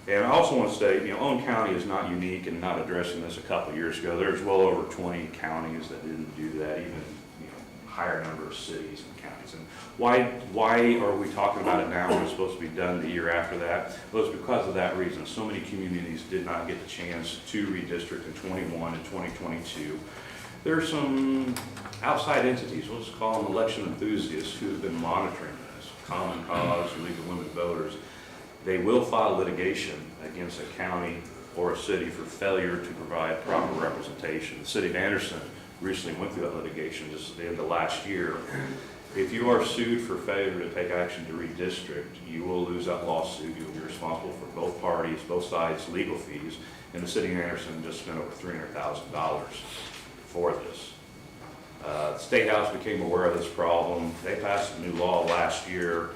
And I also want to state, you know, Owen County is not unique in not addressing this a couple of years ago. There's well over 20 counties that didn't do that, even, you know, higher number of cities and counties. And why are we talking about it now when it's supposed to be done the year after that? Well, it's because of that reason. So many communities did not get the chance to redistrict in 21 and 2022. There are some outside entities, let's call them election enthusiasts, who have been monitoring this. Common Cause, League of Women Voters. They will file litigation against a county or a city for failure to provide proper representation. The city of Anderson recently went through that litigation just at the end of last year. If you are sued for failure to take action to redistrict, you will lose that lawsuit. You'll be responsible for both parties, both sides' legal fees. And the city of Anderson just spent over $300,000 for this. The State House became aware of this problem. They passed a new law last year,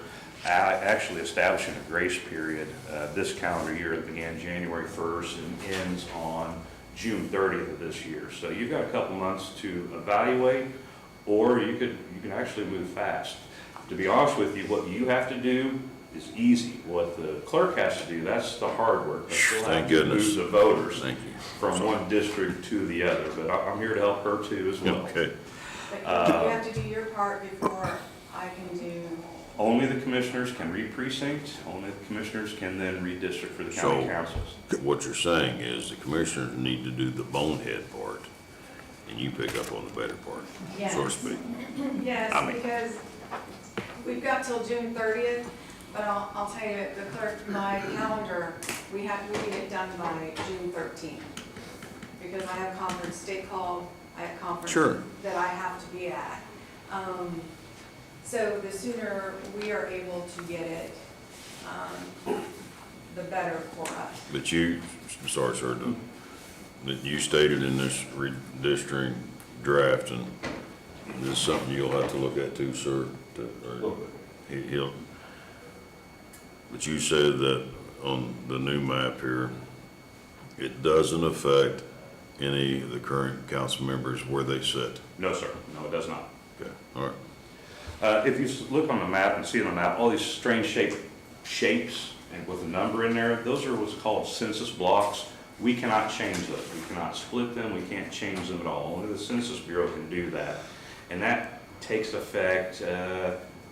actually establishing a grace period this calendar year that began January 1st and ends on June 30th of this year. So you've got a couple months to evaluate, or you can actually move fast. To be honest with you, what you have to do is easy. What the clerk has to do, that's the hard work. They still have Thank to goodness. move the voters Thank you. from one district to the other, but I'm here to help her too as well. Okay. But you have to do your part before I can do. Only the commissioners can re-precinct, only the commissioners can then redistrict for the county So- councils. What you're saying is the commissioners need to do the bonehead part, and you pick up on the better part, so to speak. Yes, I mean- because we've got till June 30th, but I'll tell you, the clerk, my calendar, we need it done by June 13th. Because I have conference, state call, I have conference Sure. that I have to be at. So the sooner we are able to get it, the better for us. But you, sorry, sir, that you stated in this redistricting draft, and this is something you'll have to look at too, sir. He'll, but you said that on the new map here, it doesn't affect any of the current council members where they sit. No, sir, no, it does not. Okay, all right. If you look on the map and see on the map, all these strange shapes and with a number in there, those are what's called census blocks. We cannot change those. We cannot split them. We can't change them at all. Only the Census Bureau can do that. And that takes effect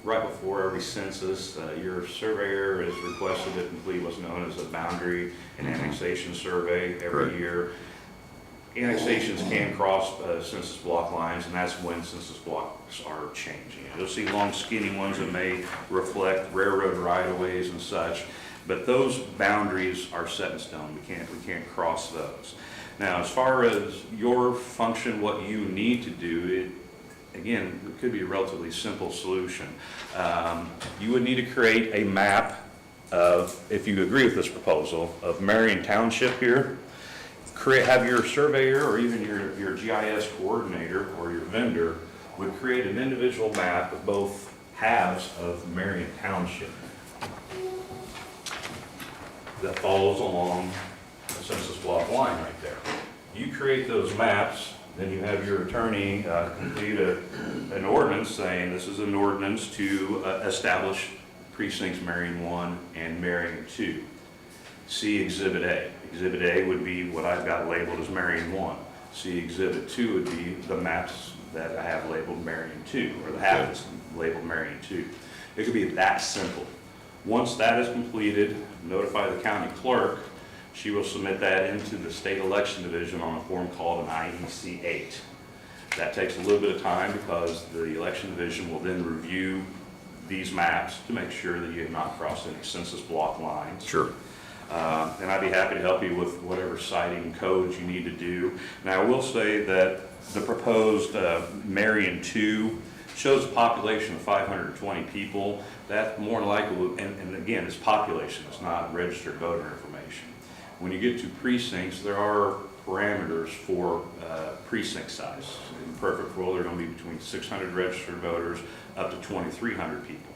right before every census. Your surveyor is requested to complete what's known as a boundary and annexation survey every Correct. year. Annexations can cross census block lines, and that's when census blocks are changing. You'll see long skinny ones that may reflect railroad right-of-ways and such, but those boundaries are set in stone. We can't cross those. Now, as far as your function, what you need to do, again, it could be a relatively simple solution. You would need to create a map of, if you agree with this proposal, of Marion Township here. Have your surveyor or even your GIS coordinator or your vendor would create an individual map of both halves of Marion Township that follows along the census block line right there. You create those maps, then you have your attorney complete an ordinance saying this is an ordinance to establish precincts Marion 1 and Marion 2. See Exhibit A. Exhibit A would be what I've got labeled as Marion 1. See Exhibit 2 would be the maps that I have labeled Marion 2, or the half that's labeled Marion 2. It could be that simple. Once that is completed, notify the county clerk. She will submit that into the state election division on a form called an IEC 8. That takes a little bit of time because the election division will then review these maps to make sure that you have not crossed any census block lines. Sure. And I'd be happy to help you with whatever citing codes you need to do. Now, I will say that the proposed Marion 2 shows a population of 520 people. That more than likely, and again, it's population, it's not registered voter information. When you get to precincts, there are parameters for precinct size. In the perfect world, they're going to be between 600 registered voters up to 2,300 people.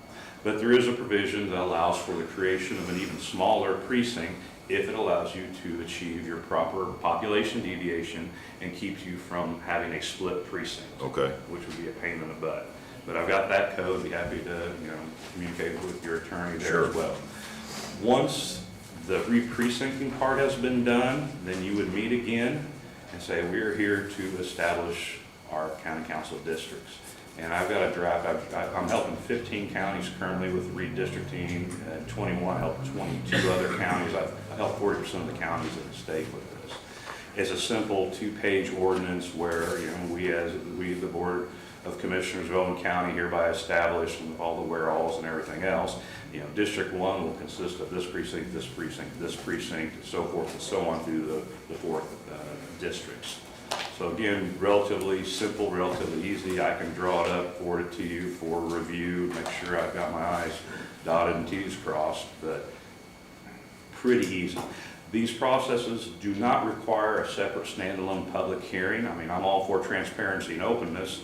But there is a provision that allows for the creation of an even smaller precinct if it allows you to achieve your proper population deviation and keeps you from having a split precinct. Okay. Which would be a pain in the butt. But I've got that code, be happy to, communicate with your attorney there Sure. as well. Once the re-precincting part has been done, then you would meet again and say, we're here to establish our county council districts. And I've got a draft, I'm helping 15 counties currently with redistricting, 21, helping 22 other counties. I've helped 40% of the counties in the state with this. It's a simple 2-page ordinance where, we the board of Commissioners of Owen County hereby established, and all the where-alls and everything else. You know, District 1 will consist of this precinct, this precinct, this precinct, and so forth and so on through the 4th districts. So again, relatively simple, relatively easy. I can draw it up, forward it to you for review, make sure I've got my I's dotted and T's crossed, but pretty easy. These processes do not require a separate standalone public hearing. I mean, I'm all for transparency and openness,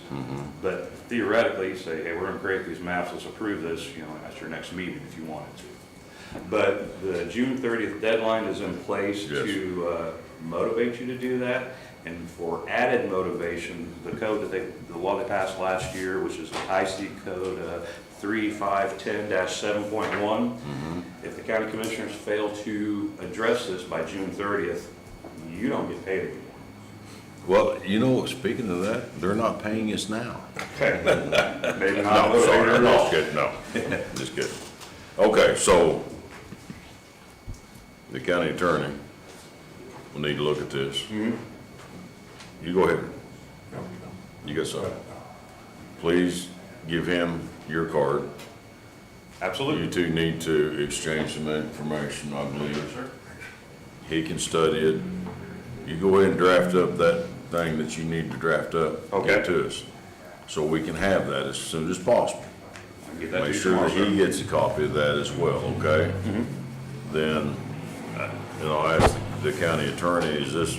but theoretically, say, hey, we're gonna create these maps, let's approve this, you know, at your next meeting if you wanted to. But the June 30th deadline is in place to motivate you to do that. And for added motivation, the code that the law they passed last year, which is IC code 3510-7.1, if the county commissioners fail to address this by June 30th, you don't get paid anymore. Well, you know, speaking of that, they're not paying us now. Okay. Maybe not. No, sorry, I'm just kidding, no, just kidding. Okay, so the county attorney will need to look at this. You go ahead. You got something. Please give him your card. Absolutely. You two need to exchange some information, I believe. He can study it. You go ahead and draft up that thing that you need to draft up. Okay. Get to us, so we can have that as soon as possible. Get that to Make you sure that tomorrow, he sir. gets a copy of that as well, okay? Then, you know, I asked the county attorney, is this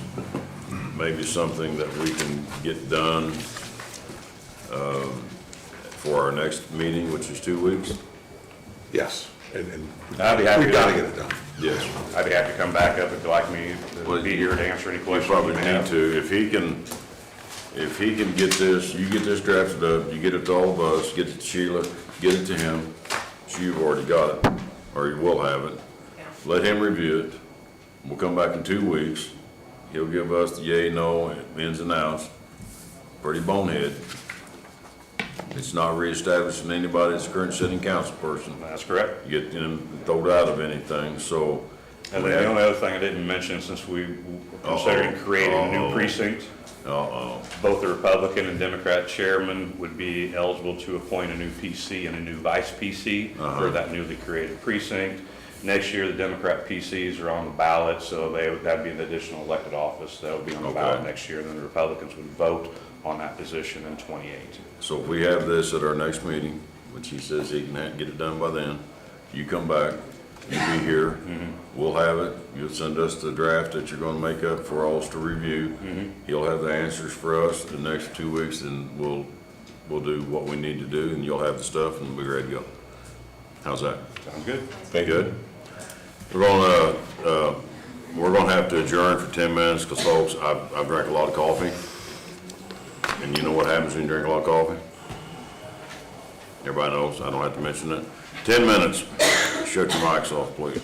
maybe something that we can get done for our next meeting, which is 2 weeks? Yes, and I'd be happy we've to. got to get it done. Yes. I'd be happy to come back up if you'd like me to be here to answer any We questions. probably you may need have. to, if he can get this, you get this drafted up, you get it to all of us, get it to Sheila, get it to him. You've already got it, or you will have it. Let him review it. We'll come back in 2 weeks. He'll give us the yay, no, ins and outs. Pretty bonehead. It's not reestablishing anybody that's a current sitting council person. That's correct. Get them thrown out of anything, so. And then the only other thing I didn't mention, since we were considering creating a new precinct, both the Republican and Democrat chairman would be eligible to appoint a new PC and a new vice PC for that newly created precinct. Next year, the Democrat PCs are on the ballot, so that'd be an additional elected office that would be on the ballot next year, and then the Republicans would vote on that position in 28. So if we have this at our next meeting, which he says he can get it done by then, you come back, you'll be here, we'll have it, you'll send us the draft that you're gonna make up for us to review. He'll have the answers for us the next 2 weeks, and we'll do what we need to do, and you'll have the stuff, and we'll be ready to go. How's that? Sounds good. Good? We're gonna have to adjourn for 10 minutes, because folks, I've drank a lot of coffee. And you know what happens when you drink a lot of coffee? Everybody knows, I don't have to mention that. 10 minutes, shut your mics off, please.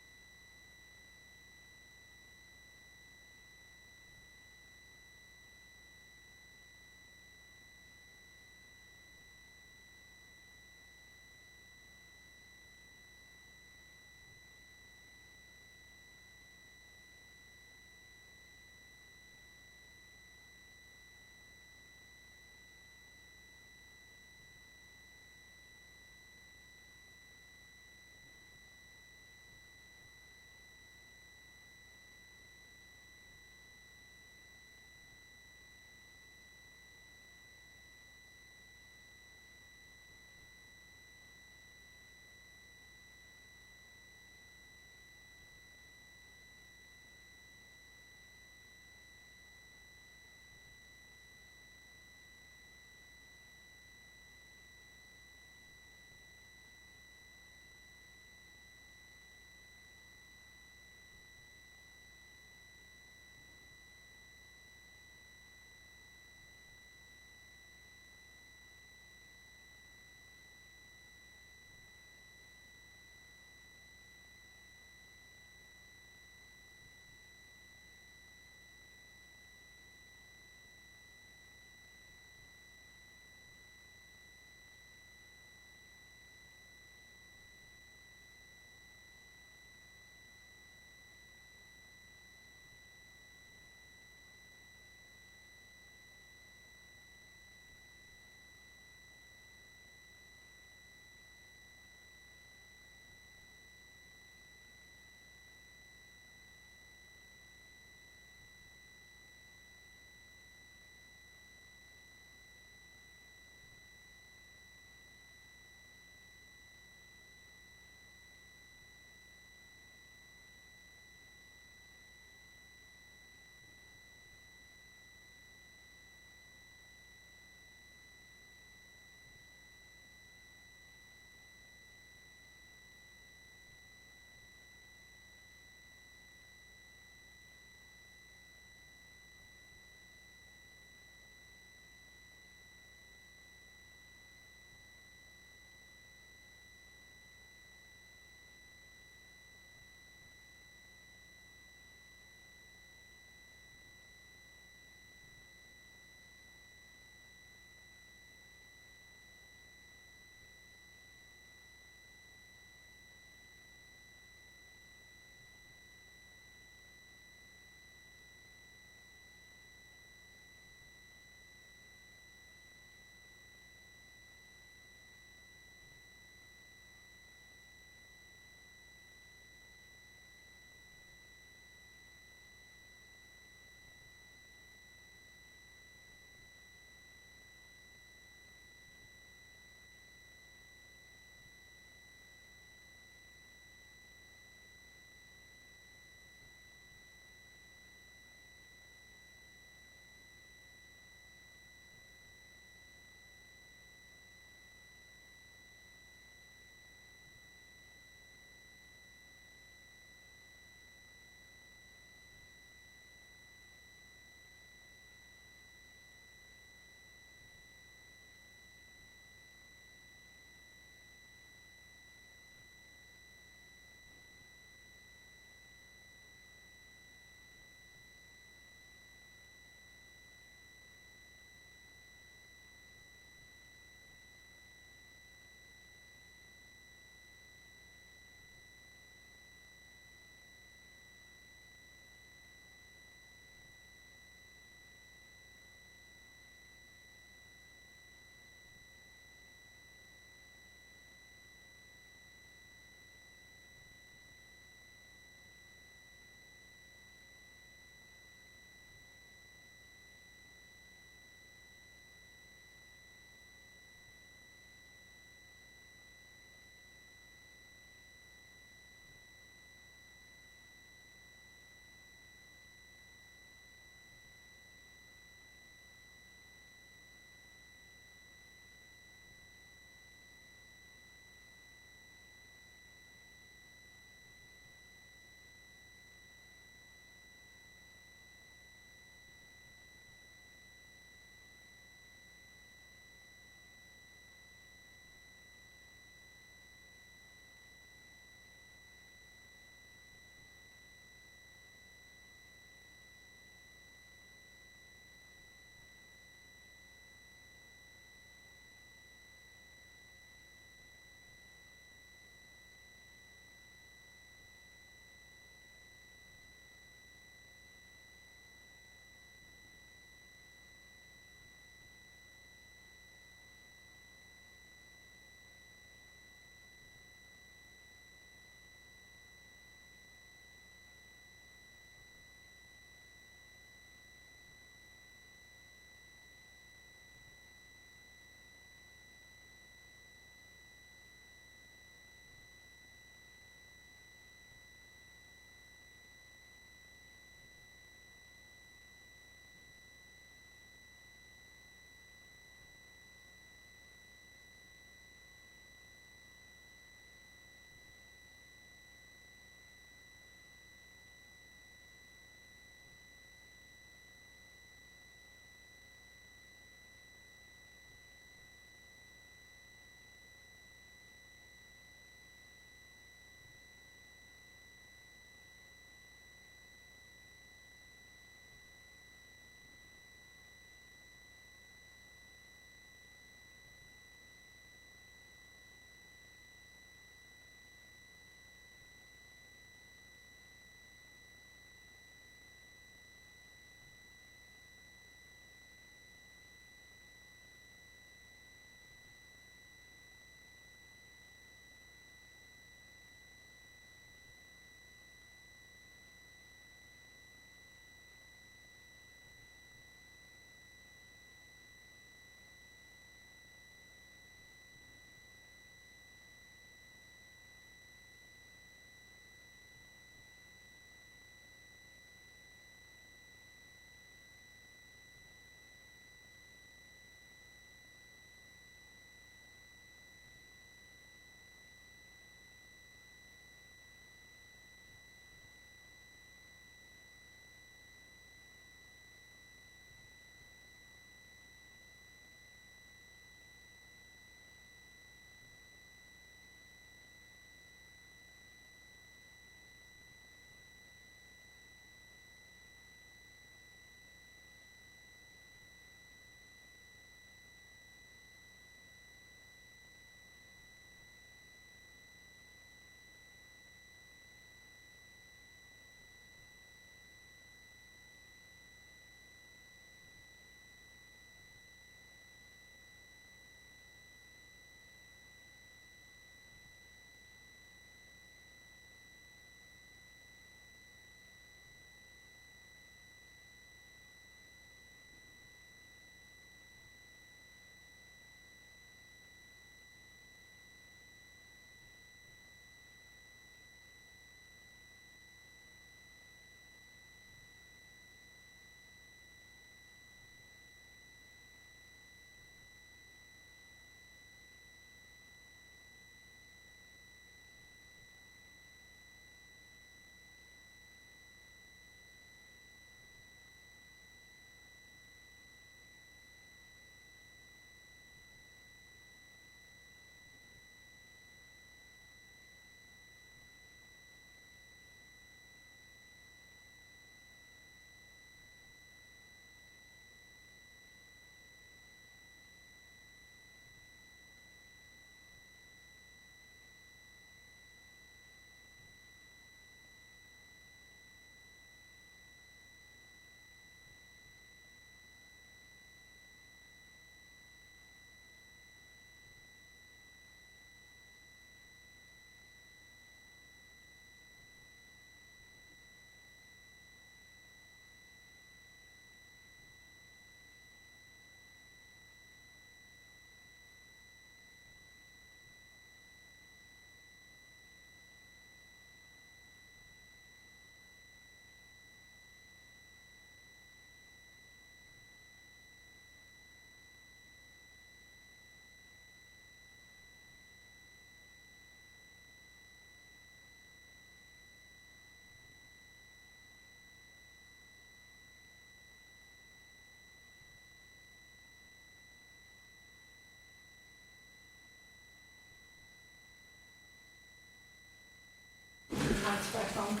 back on.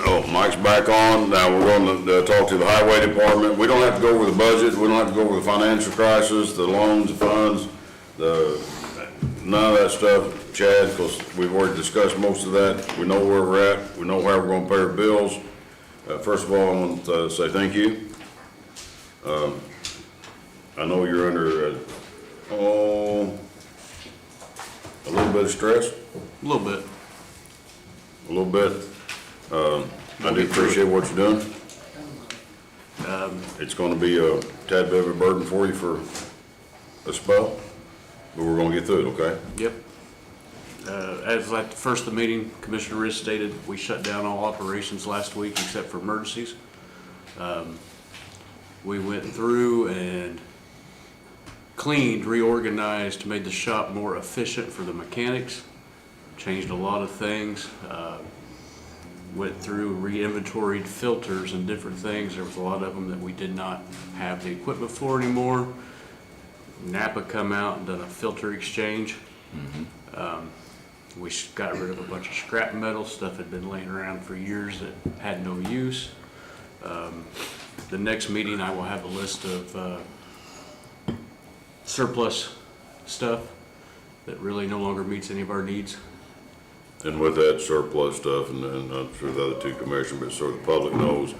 Oh, Mike's back on. Now we're going to talk to the highway department. We don't have to go over the budget. We don't have to go over the financial crisis, the loans, the funds, none of that stuff, Chad, because we've already discussed most of that. We know where we're at. We know how we're going to pay our bills. First of all, I want to say thank you. I know you're under, a little bit of stress. A little bit. A little bit. I do appreciate what you're doing. It's gonna be a tad bit of a burden for you for a spell, but we're gonna get through it, okay? Yep. As at the first of the meeting, Commissioner Riss stated, we shut down all operations last week except for emergencies. We went through and cleaned, reorganized, made the shop more efficient for the mechanics, changed a lot of things, went through, re-inventoried filters and different things. There was a lot of them that we did not have the equipment for anymore. Napa come out and done a filter exchange. We got rid of a bunch of scrap metal, stuff had been laying around for years that had no use. The next meeting I will have a list of surplus stuff that really no longer meets any of our needs. And with that surplus stuff, and I'm sure the other two commissioners, but so the public knows,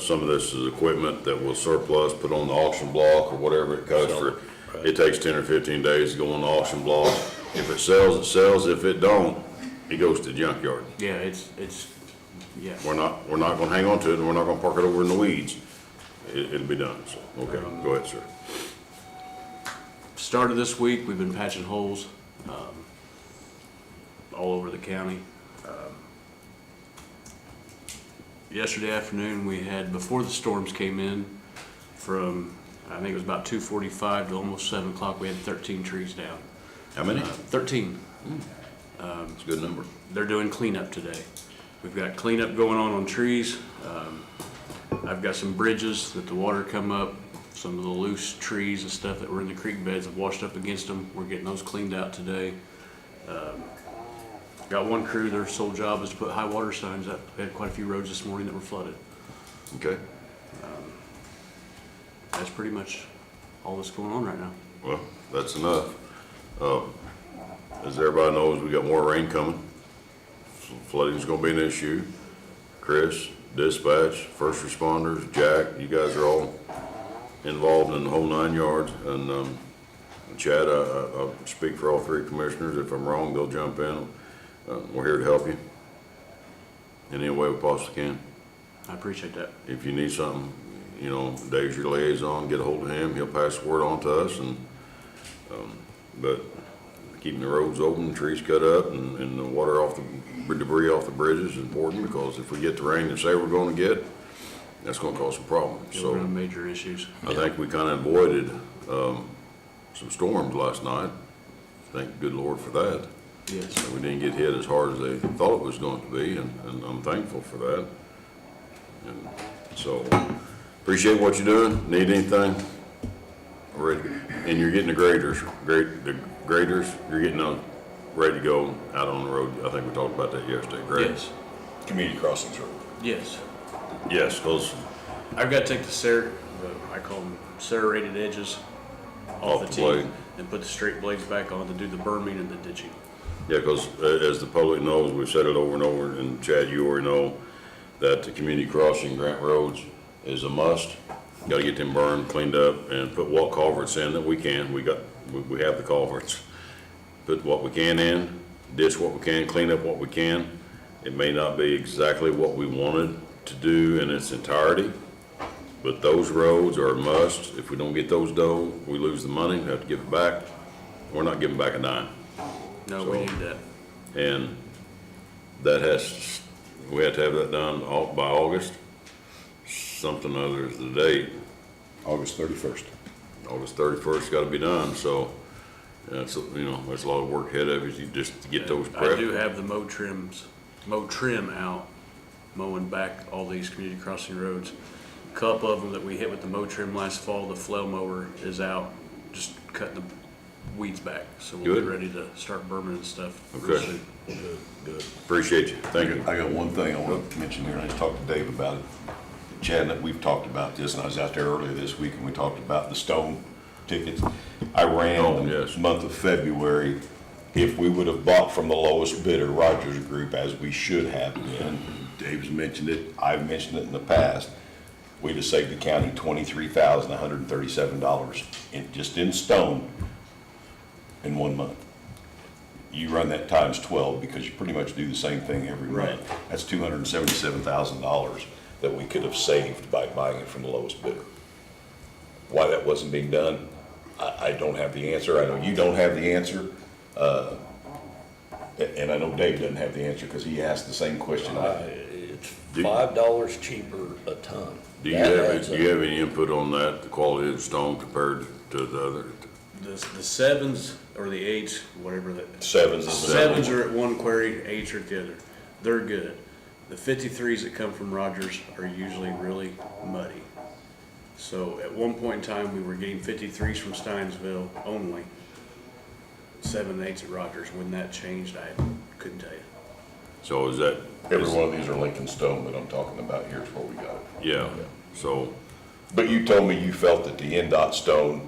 some of this is equipment that will surplus, put on the auction block or whatever it costs for. It takes 10 or 15 days to go on the auction block. If it sells, it sells. If it don't, it goes to the junkyard. Yeah, it's yeah. We're not gonna hang on to it, and we're not gonna park it over in the weeds. It'll be done, so, okay, go ahead, sir. Started this week, we've been patching holes all over the county. Yesterday afternoon, we had, before the storms came in, from, I think it was about 2:45 to almost 7 o'clock, we had 13 trees down. How many? 13. That's a good number. They're doing cleanup today. We've got cleanup going on trees. I've got some bridges that the water come up. Some of the loose trees and stuff that were in the creek beds have washed up against them. We're getting those cleaned out today. Got one crew, their sole job is to put high water signs up. We had quite a few roads this morning that were flooded. Okay. That's pretty much all that's going on right now. Well, that's enough. As everybody knows, we got more rain coming. Flooding's gonna be an issue. Chris, dispatch, first responders, Jack, you guys are all involved in the whole 9 yards. And Chad, I'll speak for all three commissioners. If I'm wrong, they'll jump in. We're here to help you in any way we possibly can. I appreciate that. If you need something, you know, Dave's your liaison, get a hold of him. He'll pass the word on to us. And but keeping the roads open, trees cut up, and the water off the debris off the bridges is important, because if we get the rain that say we're going to get, that's going to cause some problems. Yeah, So we're gonna have major issues. I think we kind of avoided some storms last night. Thank the good Lord for that. Yes. We didn't get hit as hard as they thought it was going to be, and I'm thankful for that. And so, appreciate what you're doing. Need anything? Ready. And you're getting the graders, you're getting them ready to go out on the road. I think we talked about that yesterday, correct? Yes. Community crossings road. Yes. Yes, because I've got to take I call them serrated edges off the blade. teeth and put the straight blades back on to do the berming and the ditching. Yeah, because as the public knows, we've said it over and over, and Chad, you already know, that the community crossing grant roads is a must. Got to get them burned, cleaned up, and put what culverts in that we can. We have the culverts. Put what we can in, ditch what we can, clean up what we can. It may not be exactly what we wanted to do in its entirety, but those roads are a must. If we don't get those done, we lose the money, we have to give it back. We're not giving back a dime. No, we need that. And that we have to have that done by August. Something other is the date. August 31st. August 31st got to be done, so that's, you know, there's a lot of work ahead of you just to get those prepped. I do have the mow trim out, mowing back all these community crossing roads. A couple of them that we hit with the mow trim last fall, the flail mower is out, just cutting the weeds back, so we'll be Good. ready to start burning and stuff real Okay. soon. Good. Appreciate you. Thank you. I got one thing I want to mention here, and I talked to Dave about it. Chad, and we've talked about this, and I was out there earlier this week, and we talked about the stone tickets. I ran Oh, the yes. month of February, if we would have bought from the lowest bidder, Rogers Group, as we should have been, Dave's mentioned it, I've mentioned it in the past, we'd have saved the county $23,137 just in stone in 1 month. You run that times 12 because you pretty much do the same thing every month. That's $277,000 that we could have saved by buying it from the lowest bidder. Why that wasn't being done, I don't have the answer. I know you don't have the answer. And I know Dave doesn't have the answer because he asked the same question. It's $5 cheaper a ton. Do you have any input on that, the quality of the stone compared to the other? The sevens or the eights, whatever that. Sevens is the Sevens are at one quarry, eights are at the other. They're good. The 53s that come from Rogers are usually really muddy. So at one point in time, we were getting 53s from Steinsville only. 7 and 8s at Rogers. When that changed, I couldn't tell you. So is that? Every one of these are Lincoln stone that I'm talking about. Here's where we got it. Yeah, so, But you told me you felt that the NDOT stone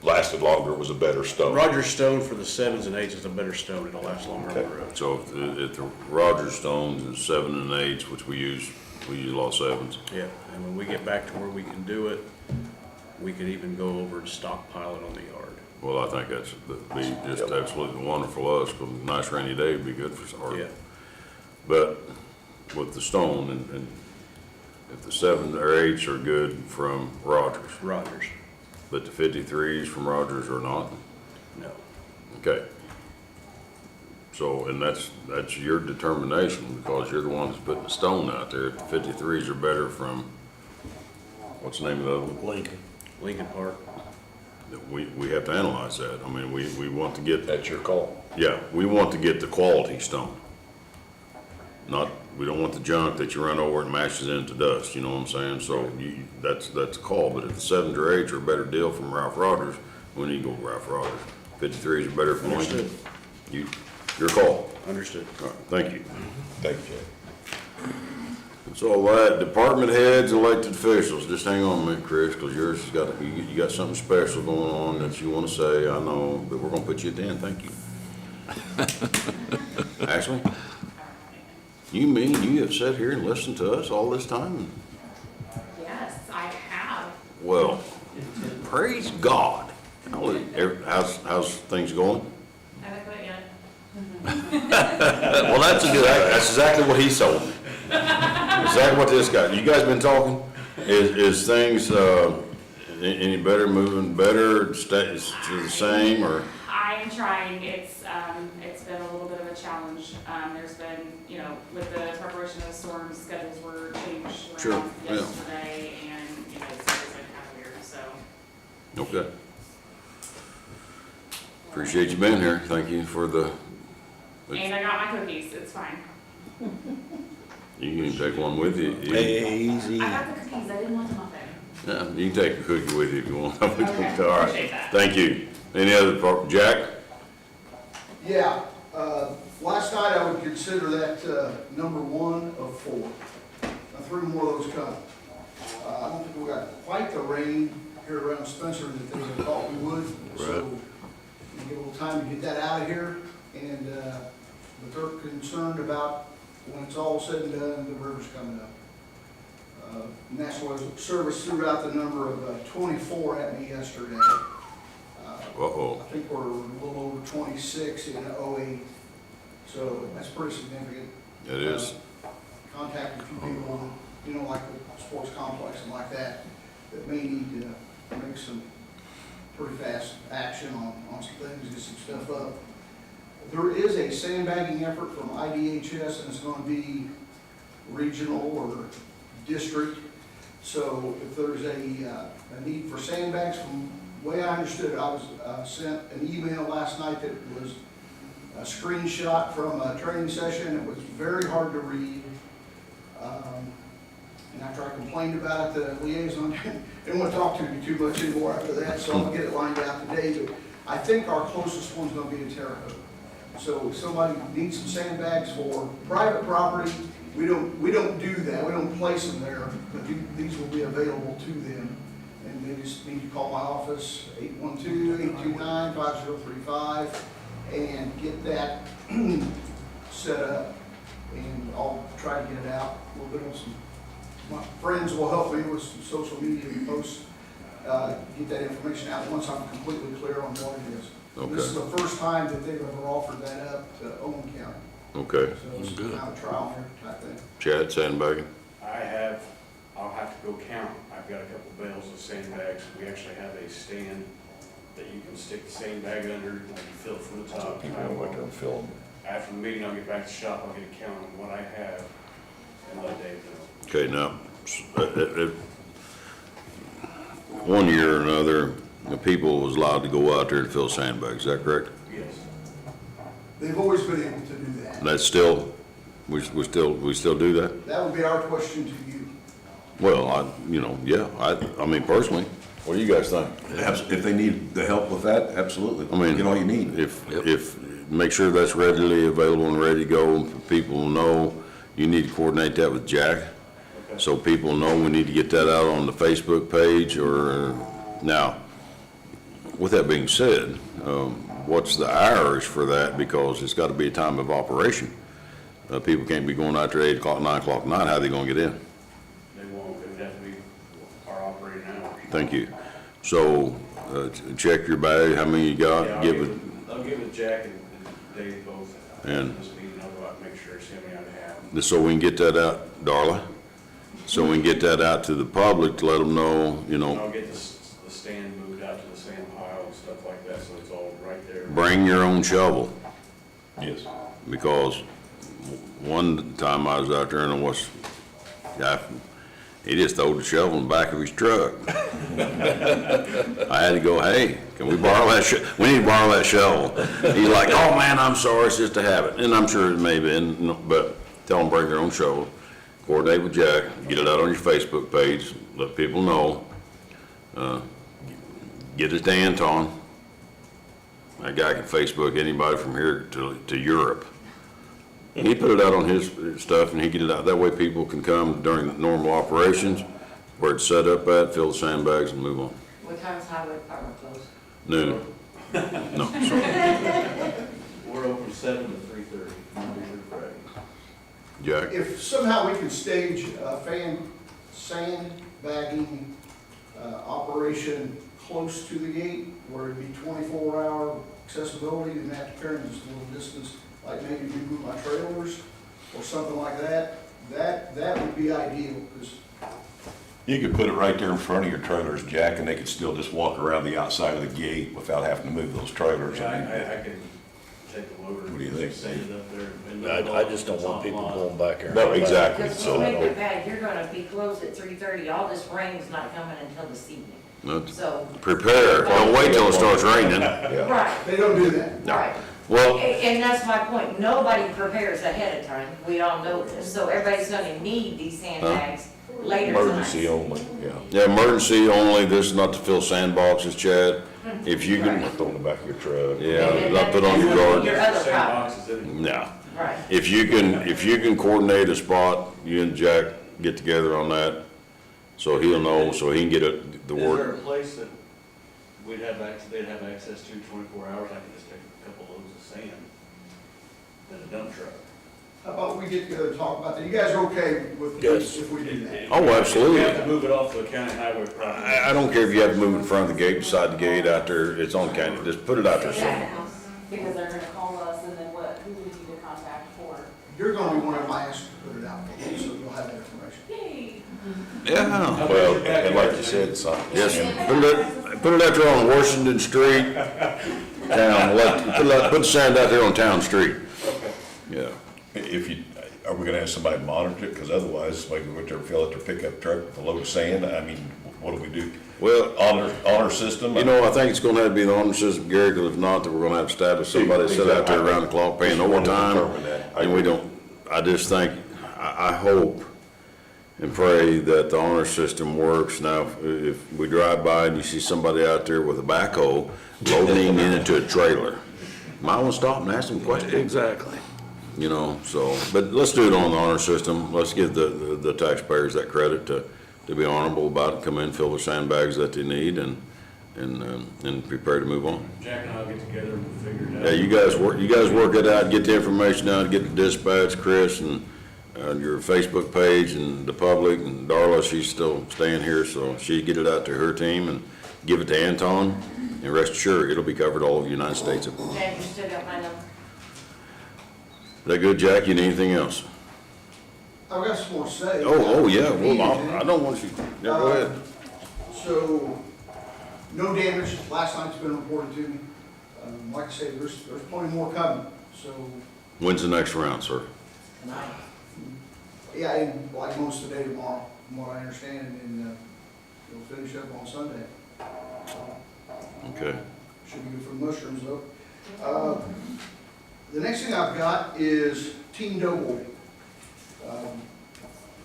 lasted longer, was a better stone. Rogers stone for the 7s and 8s is a better stone. It'll last longer on the road. so if the Rogers stones and 7 and 8s, which we use a lot of 7s. Yeah, and when we get back to where we can do it, we could even go over and stockpile it on the yard. Well, I think that'd be just absolutely wonderful for us, because a nice rainy day would be good for our. Yeah. But with the stone and if the 7 or 8s are good from Rogers, Rogers, but the 53s from Rogers are not? no. Okay. So, and that's your determination, because you're the one that's putting the stone out there. If the 53s are better from, what's the name of the other one? Lincoln Park. We have to analyze that. I mean, we want to get. That's your call. Yeah, we want to get the quality stone. We don't want the junk that you run over and mashes into dust, you know what I'm saying? So that's a call, but if the 7s or 8s are a better deal from Ralph Rogers, we need to go with Ralph Rogers. 53s are better from Lincoln. Understood. Your call. Understood. All right, thank you. Thank you, Jay. That's all that. Department heads, elected officials, just hang on a minute, Chris, because yours has got, you got something special going on that you want to say, I know, but we're going to put you at the end, thank you. Ashley? You mean you have sat here and listened to us all this time? Yes, I have. Well, praise God. How's things going? I haven't quit yet. Well, that's exactly what he told me. Exactly what this guy, you guys been talking? Is things, any better, moving better, stays the same, or? I am trying. It's been a little bit of a challenge. There's been, with the preparation of the storms, schedules were changed around yesterday, and, so it's been kind of weird, so. Okay. Appreciate you being here. Thank you for the. And I got my cookies. It's fine. You can even take one with you. Easy. I got the cookies. I didn't want the muffin. Yeah, you can take a cookie with you if you want. Okay, All right. appreciate that. Thank you. Any other, Jack? Yeah, last night I would consider that number 1 of 4. 3 more of those come. I don't think we got quite the rain here around Spencer that they had thought we would. So we get a little time to get that out of here. And but they're concerned about when it's all said and done, the river's coming up. National Weather Service threw out the number of 24 at me yesterday. I think we're a little over 26 in 08, so that's pretty significant. It is. Contacted a few people, like the sports complex and like that may need to make some pretty fast action on some things, get some stuff up. There is a sandbagging effort from IDHS, and it's going to be regional or district. So if there's a need for sandbags, from the way I understood it, I was sent an email last night that was a screenshot from a training session. It was very hard to read. And after I complained about it, the liaison didn't want to talk to me too much anymore after that, so I'll get it lined out today. But I think our closest one's gonna be in Terre Haute. So if somebody needs some sandbags for private property, we don't do that, we don't place them there, but these will be available to them. And they just need to call my office, 812-829-5035, and get that set up. And I'll try to get it out a little bit on some, my friends will help me with some social media posts, get that information out once I'm completely clear on what it is. Okay. This is the first time that they've ever offered that up to Owen County. Okay. So it's kind of a trial and error type thing. Chad, sandbagging? I'll have to go count. I've got a couple bales of sandbags. We actually have a stand that you can stick the sandbag under, and you fill it from the top. After the meeting, I'll get back to the shop, I'll get a count on what I have, and let Dave know. Okay, now, one year or another, the people was allowed to go out there and fill sandbags, is that correct? Yes. They've always been able to do that. And that's still, we still do that? That would be our question to you. Well, I mean, personally, what do you guys think? If they need the help with that, absolutely. I mean, Get all you need. If, make sure that's readily available and ready to go, and people know, you need to coordinate that with Jack. So people know we need to get that out on the Facebook page or, now, with that being said, what's the hours for that? Because it's gotta be a time of operation. People can't be going out there 8 o'clock, 9 o'clock at night, how are they gonna get in? They won't, it would have to be our operating hours. Thank you. So, check your bag, how many you got, Yeah, I'll give it Jack and Dave both. And- This meeting, I'll go out and make sure, see how many I have. so we can get that out, Darla? So we can get that out to the public to let them know, And I'll get the stand moved out to the sand pile and stuff like that, so it's all right there. bring your own shovel. Yes. Because one time I was out there and he just threw the shovel in the back of his truck. I had to go, hey, can we borrow that we need to borrow that shovel. He's like, oh man, I'm sorry, it's just a habit. And I'm sure it may be, but tell them bring their own shovel. Coordinate with Jack, get it out on your Facebook page, let people know. Get it to Anton. That guy can Facebook anybody from here to Europe. He put it out on his stuff and he get it out. That way people can come during the normal operations, where it's set up at, fill the sandbags and move on. What time's highway department close? Noon. No, sorry. We're open 7 to 3:30, Monday through Friday. Jack? If somehow we could stage a sandbagging operation close to the gate, where it'd be 24-hour accessibility, and have to carry just a little distance, like maybe move my trailers or something like that, that would be ideal, because You could put it right there in front of your trailers, Jack, and they could still just walk around the outside of the gate without having to move those trailers. Yeah, I can take the loader. What do you think? Set it up there. and I just don't want people going back there. No, exactly. Because So, when you make it bad, you're gonna be closed at 3:30, all this rain's not coming until this evening, so. Prepare, don't wait till it starts raining. Right, they don't do that. right. Well, And that's my point, nobody prepares ahead of time, we all know this, so everybody's gonna need these sandbags later tonight. emergency only, yeah. yeah, emergency only, this is not to fill sandboxes, Chad. If you can, Throw in the back of your truck. yeah, not put on your guard. Your other Same problem, boxes in. No. right. If you can coordinate a spot, you and Jack get together on that, so he'll know, so he can get the Is there word. a place that they'd have access to 24 hours? I could just take a couple loads of sand in a dump truck. How about we get together and talk about that? You guys are okay with Yes. this if we do that? Oh, absolutely. We have to move it off the county highway property. I don't care if you have to move in front of the gate, beside the gate, out there, it's on county, just put it out there somewhere. Because they're gonna call us, and then what, who would you need to contact for? You're gonna be one of my asked to put it out, so you'll have that information. Yay. Yeah. Well, and like you said, son. Yes, put it out there on Washington Street, put the sand out there on Town Street. Yeah. Are we gonna have somebody monitor it? Because otherwise, maybe we have to fill out their pickup truck with a load of sand. I mean, what do we do? Well, Honor system? you know, I think it's gonna have to be the honor system, Gary, because if not, then we're gonna have to establish somebody to sit out there around the clock paying overtime. And we don't, I just think, I hope, and pray that the honor system works. Now, if we drive by and you see somebody out there with a backhoe loading into a trailer, might want to stop and ask them questions. Exactly. You know, so, but let's do it on the honor system. Let's give the taxpayers that credit to be honorable about it, come in, fill the sandbags that they need, and prepare to move on. Jack and I'll get together and we'll figure it out. Yeah, you guys work it out, get the information out, get the dispatch, Chris, and your Facebook page, and the public, and Darla, she's still staying here, so she get it out to her team and give it to Anton, and rest assured, it'll be covered all over the United States. Jack, you still got my number? That good, Jack? You need anything else? I've got some more to say. Oh, yeah, well, I don't want you, yeah, go ahead. So, no damage, last night's been reported to me. Like I say, there's plenty more coming, so. When's the next round, sir? Yeah, and like most of the day tomorrow, from what I understand, and it'll finish up on Sunday. Okay. Should be good for the mushrooms though. The next thing I've got is Team Doughboy.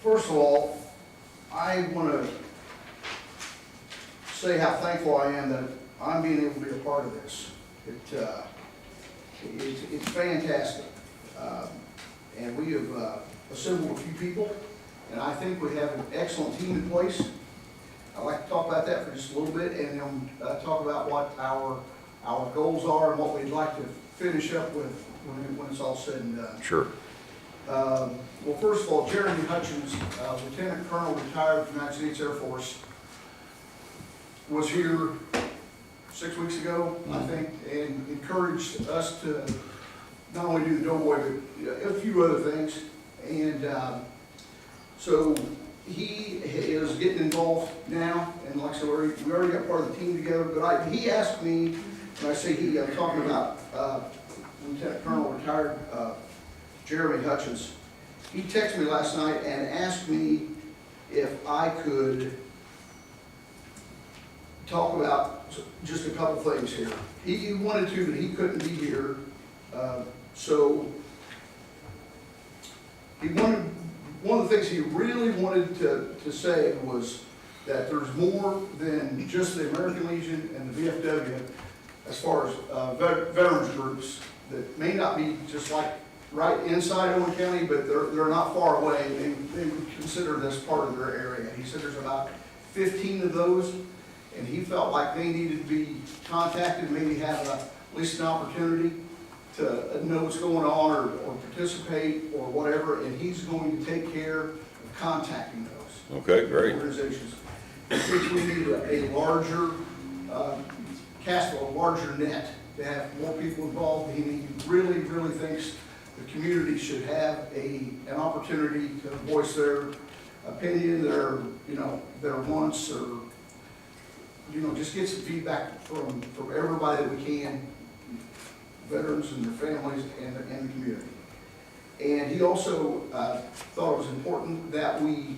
First of all, I want to say how thankful I am that I'm being able to be a part of this. It's fantastic. And we have assembled a few people, and I think we have an excellent team in place. I'd like to talk about that for just a little bit, and then talk about what our goals are and what we'd like to finish up with when it's all said and done. Sure. Well, first of all, Jeremy Hutchins, Lieutenant Colonel, retired from the United States Air Force, was here 6 weeks ago, I think, and encouraged us to not only do the Doughboy, but a few other things. And so he is getting involved now, and like I said, we already got part of the team together, but he asked me, and I say he, I'm talking about Lieutenant Colonel, retired Jeremy Hutchins. He texted me last night and asked me if I could talk about just a couple things here. He wanted to, but he couldn't be here. So he wanted, one of the things he really wanted to say was that there's more than just the American Legion and the VFW as far as veterans groups that may not be just like right inside Owen County, but they're not far away. They would consider this part of their area. He said there's about 15 of those, and he felt like they needed to be contacted, maybe have at least an opportunity to know what's going on or participate or whatever, and he's going to take care of contacting those. Okay, great. Organizations. I think we need a larger, cast a larger net to have more people involved. He really, really thinks the community should have an opportunity to voice their opinion, their wants, or, just get some feedback from everybody that we can, veterans and their families and the community. And he also thought it was important that we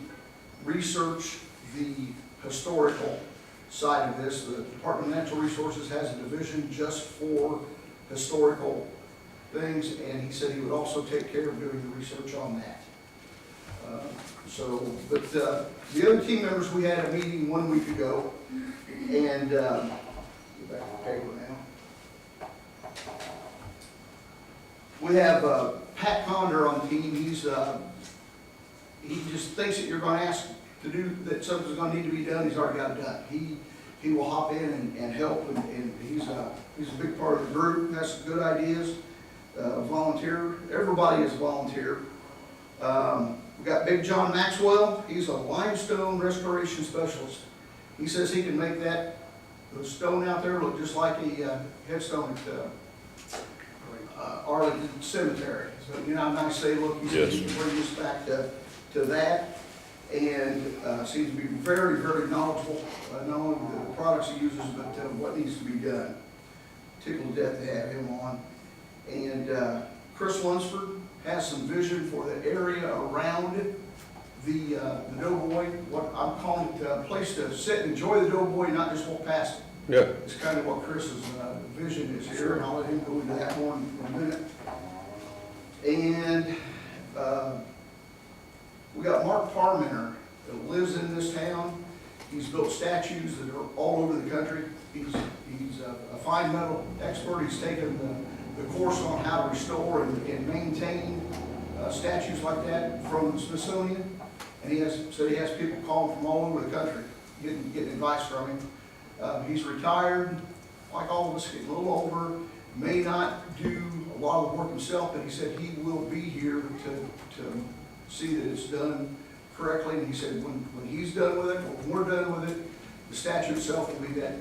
research the historical side of this. The Department of Natural Resources has a division just for historical things, and he said he would also take care of doing the research on that. But the other team members, we had a meeting 1 week ago, and get back to the paper now. We have Pat Condor on the team. He just thinks that you're going to ask to do that, something's going to need to be done. He's already got it done. He will hop in and help, and he's a big part of the group. Has some good ideas. Volunteer. Everybody is volunteer. We got Big John Maxwell. He's a limestone restoration specialist. He says he can make the stone out there look just like a headstone at Arlington Cemetery. So how nice they look. He says he can bring us back to that, and seems to be very, very knowledgeable, not only the products he uses, but what needs to be done. Tickled to death to have him on. And Chris Lunsford has some vision for the area around the Doughboy. What I'm calling it a place to sit and enjoy the Doughboy, not just walk past it. Yeah. It's kind of what Chris's vision is here, and I'll let him go into that more in a minute. And we got Mark Parmenter that lives in this town. He's built statues that are all over the country. He's a fine metal expert. He's taken the course on how to restore and maintain statues like that from the Smithsonian. And he has people calling from all over the country, getting advice from him. He's retired, like all of us, getting a little older, may not do a lot of the work himself, but he said he will be here to see that it's done correctly. And he said when he's done with it, or when we're done with it, the statue itself will be that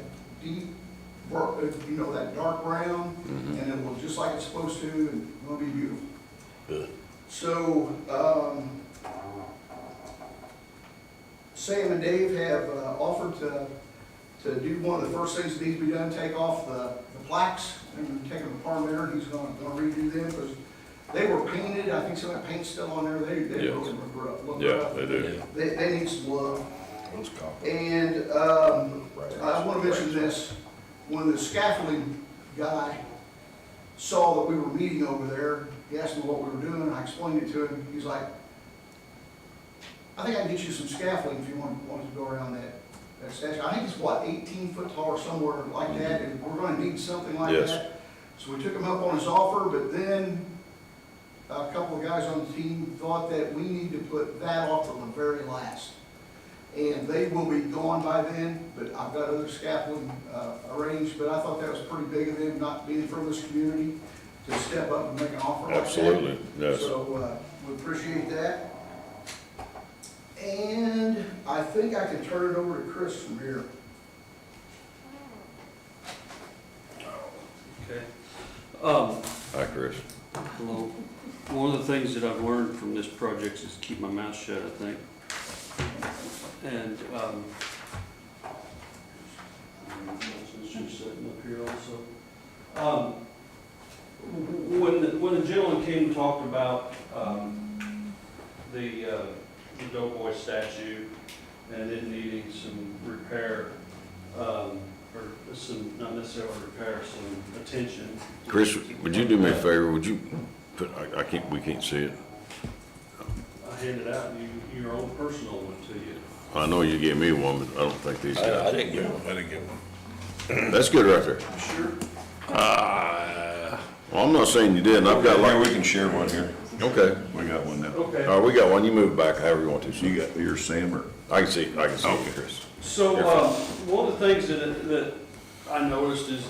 deep, that dark brown, and it will just like it's supposed to, and it'll be beautiful. Good. So, Sam and Dave have offered to do one of the first things that needs to be done, take off the plaques, and take them apart there, and he's gonna redo them, because they were painted. I think some of that paint's still on there. They really look rough. Yeah, they do. They need some love. And I want to mention this. When the scaffolding guy saw that we were meeting over there, he asked me what we were doing. I explained it to him. He's like, I think I can get you some scaffolding if you want to go around that statue. I think it's, 18 foot tall or somewhere like that, and we're going to need something like that. So we took him up on his offer, but then a couple of guys on the team thought that we need to put that off on the very last. And they will be gone by then, but I've got other scaffolding arranged, but I thought that was pretty big of them, not being from this community, to step up and make an offer like that. Absolutely, yes. So we appreciate that. And I think I can turn it over to Chris from here. Okay. Hi, Chris. Well, one of the things that I've learned from this project is to keep my mouth shut, I think. And, since you're sitting up here also. When the gentleman came and talked about, the Doughboy statue and it needing some repair, or some, not necessarily repair, some attention. Chris, would you do me a favor? Would you put, we can't see it. I handed out your own personal one to you. I know you gave me one, but I don't think these guys. I didn't get one. I didn't get one. That's good right there. Sure. Well, I'm not saying you didn't. I've got We can share one here. Okay. We got one now. Okay. All right, we got one. You move back however you want to. So you got your Sam or? I can see it, Chris. So, one of the things that I noticed is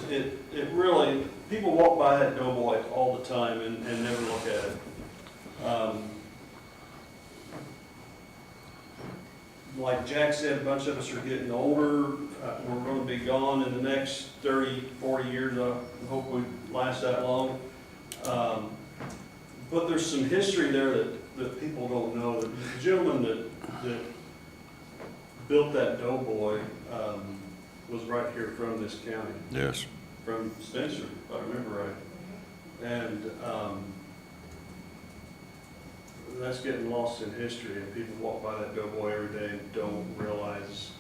it really, people walk by that Doughboy all the time and never look at it. Like Jack said, a bunch of us are getting older. We're going to be gone in the next 30, 40 years. I hope we last that long. But there's some history there that people don't know. The gentleman that built that Doughboy was right here from this county. Yes. From Spencer, if I remember right. And that's getting lost in history, and people walk by that Doughboy every day and don't realize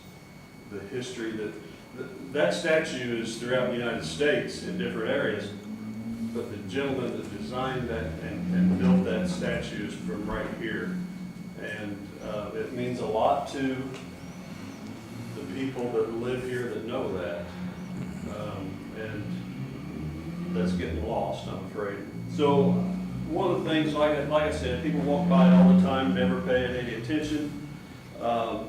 the history that statue is throughout the United States in different areas. But the gentleman that designed that and built that statue is from right here. And it means a lot to the people that live here that know that. And that's getting lost, I'm afraid. So one of the things, like I said, people walk by it all the time, never pay it any attention.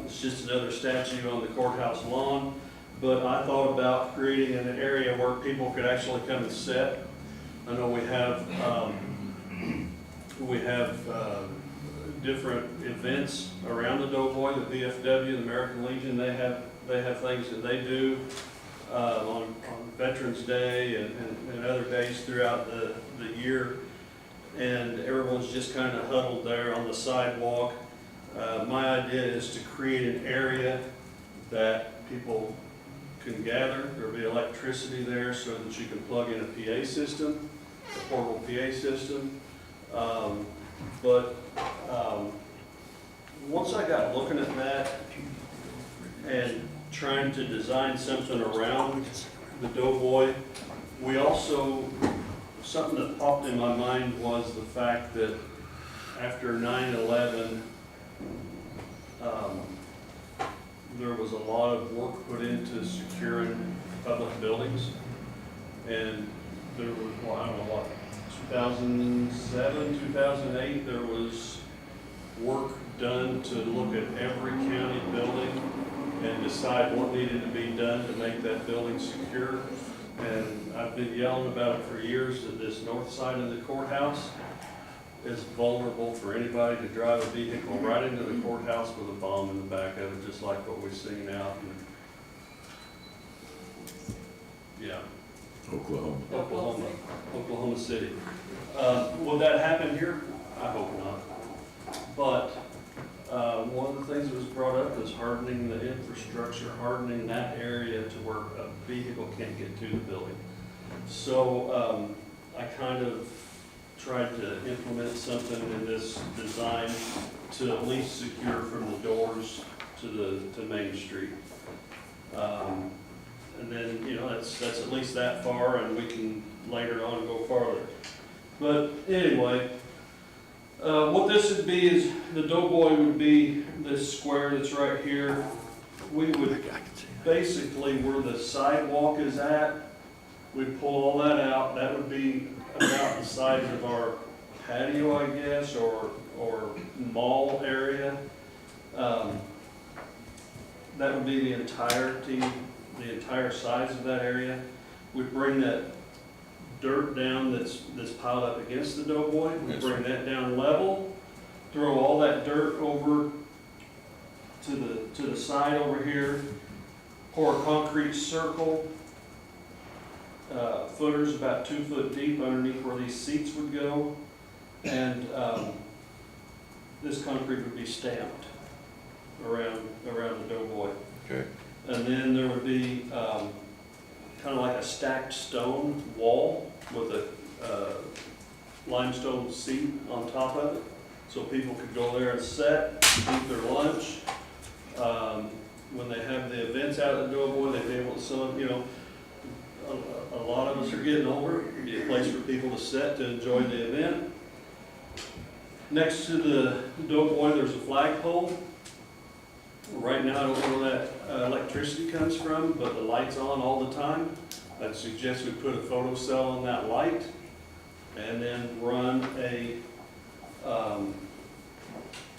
It's just another statue on the courthouse lawn. But I thought about creating an area where people could actually come and sit. I know we have different events around the Doughboy, the VFW, the American Legion. They have things that they do on Veterans Day and other days throughout the year. And everyone's just kind of huddled there on the sidewalk. My idea is to create an area that people can gather. There'll be electricity there so that you can plug in a PA system, a portable PA system. Once I got looking at that and trying to design something around the Doughboy, we also, something that popped in my mind was the fact that after 9/11, there was a lot of work put into securing public buildings. And there was, well, I don't know what, 2007, 2008, there was work done to look at every county building and decide what needed to be done to make that building secure. And I've been yelling about it for years, that this north side of the courthouse is vulnerable for anybody to drive a vehicle right into the courthouse with a bomb in the back of it, just like what we've seen out in, yeah, Oklahoma City. Will that happen here? I hope not. But one of the things that was brought up is hardening the infrastructure, hardening that area to where a vehicle can't get to the building. So I kind of tried to implement something in this design to at least secure from the doors to Main Street. And then, you know, that's at least that far, and we can later on go farther. But anyway, what this would be is the Doughboy would be this square that's right here. We would basically, where the sidewalk is at, we'd pull all that out. That would be about the size of our patio, I guess, or mall area. That would be the entire size of that area. We'd bring that dirt down that's piled up against the Doughboy. We'd bring that down level, throw all that dirt over to the side over here, pour a concrete circle, footers about 2 foot deep underneath where these seats would go, and this concrete would be stamped around the Doughboy. Okay. And then there would be kind of like a stacked stone wall with a limestone seat on top of it, so people could go there and sit, eat their lunch. When they have the events out at the Doughboy, they'd be able to, so, you know, a lot of us are getting older. It'd be a place for people to sit to enjoy the event. Next to the Doughboy, there's a flagpole. Right now, I don't know where that electricity comes from, but the light's on all the time. I'd suggest we put a photo cell on that light and then run a...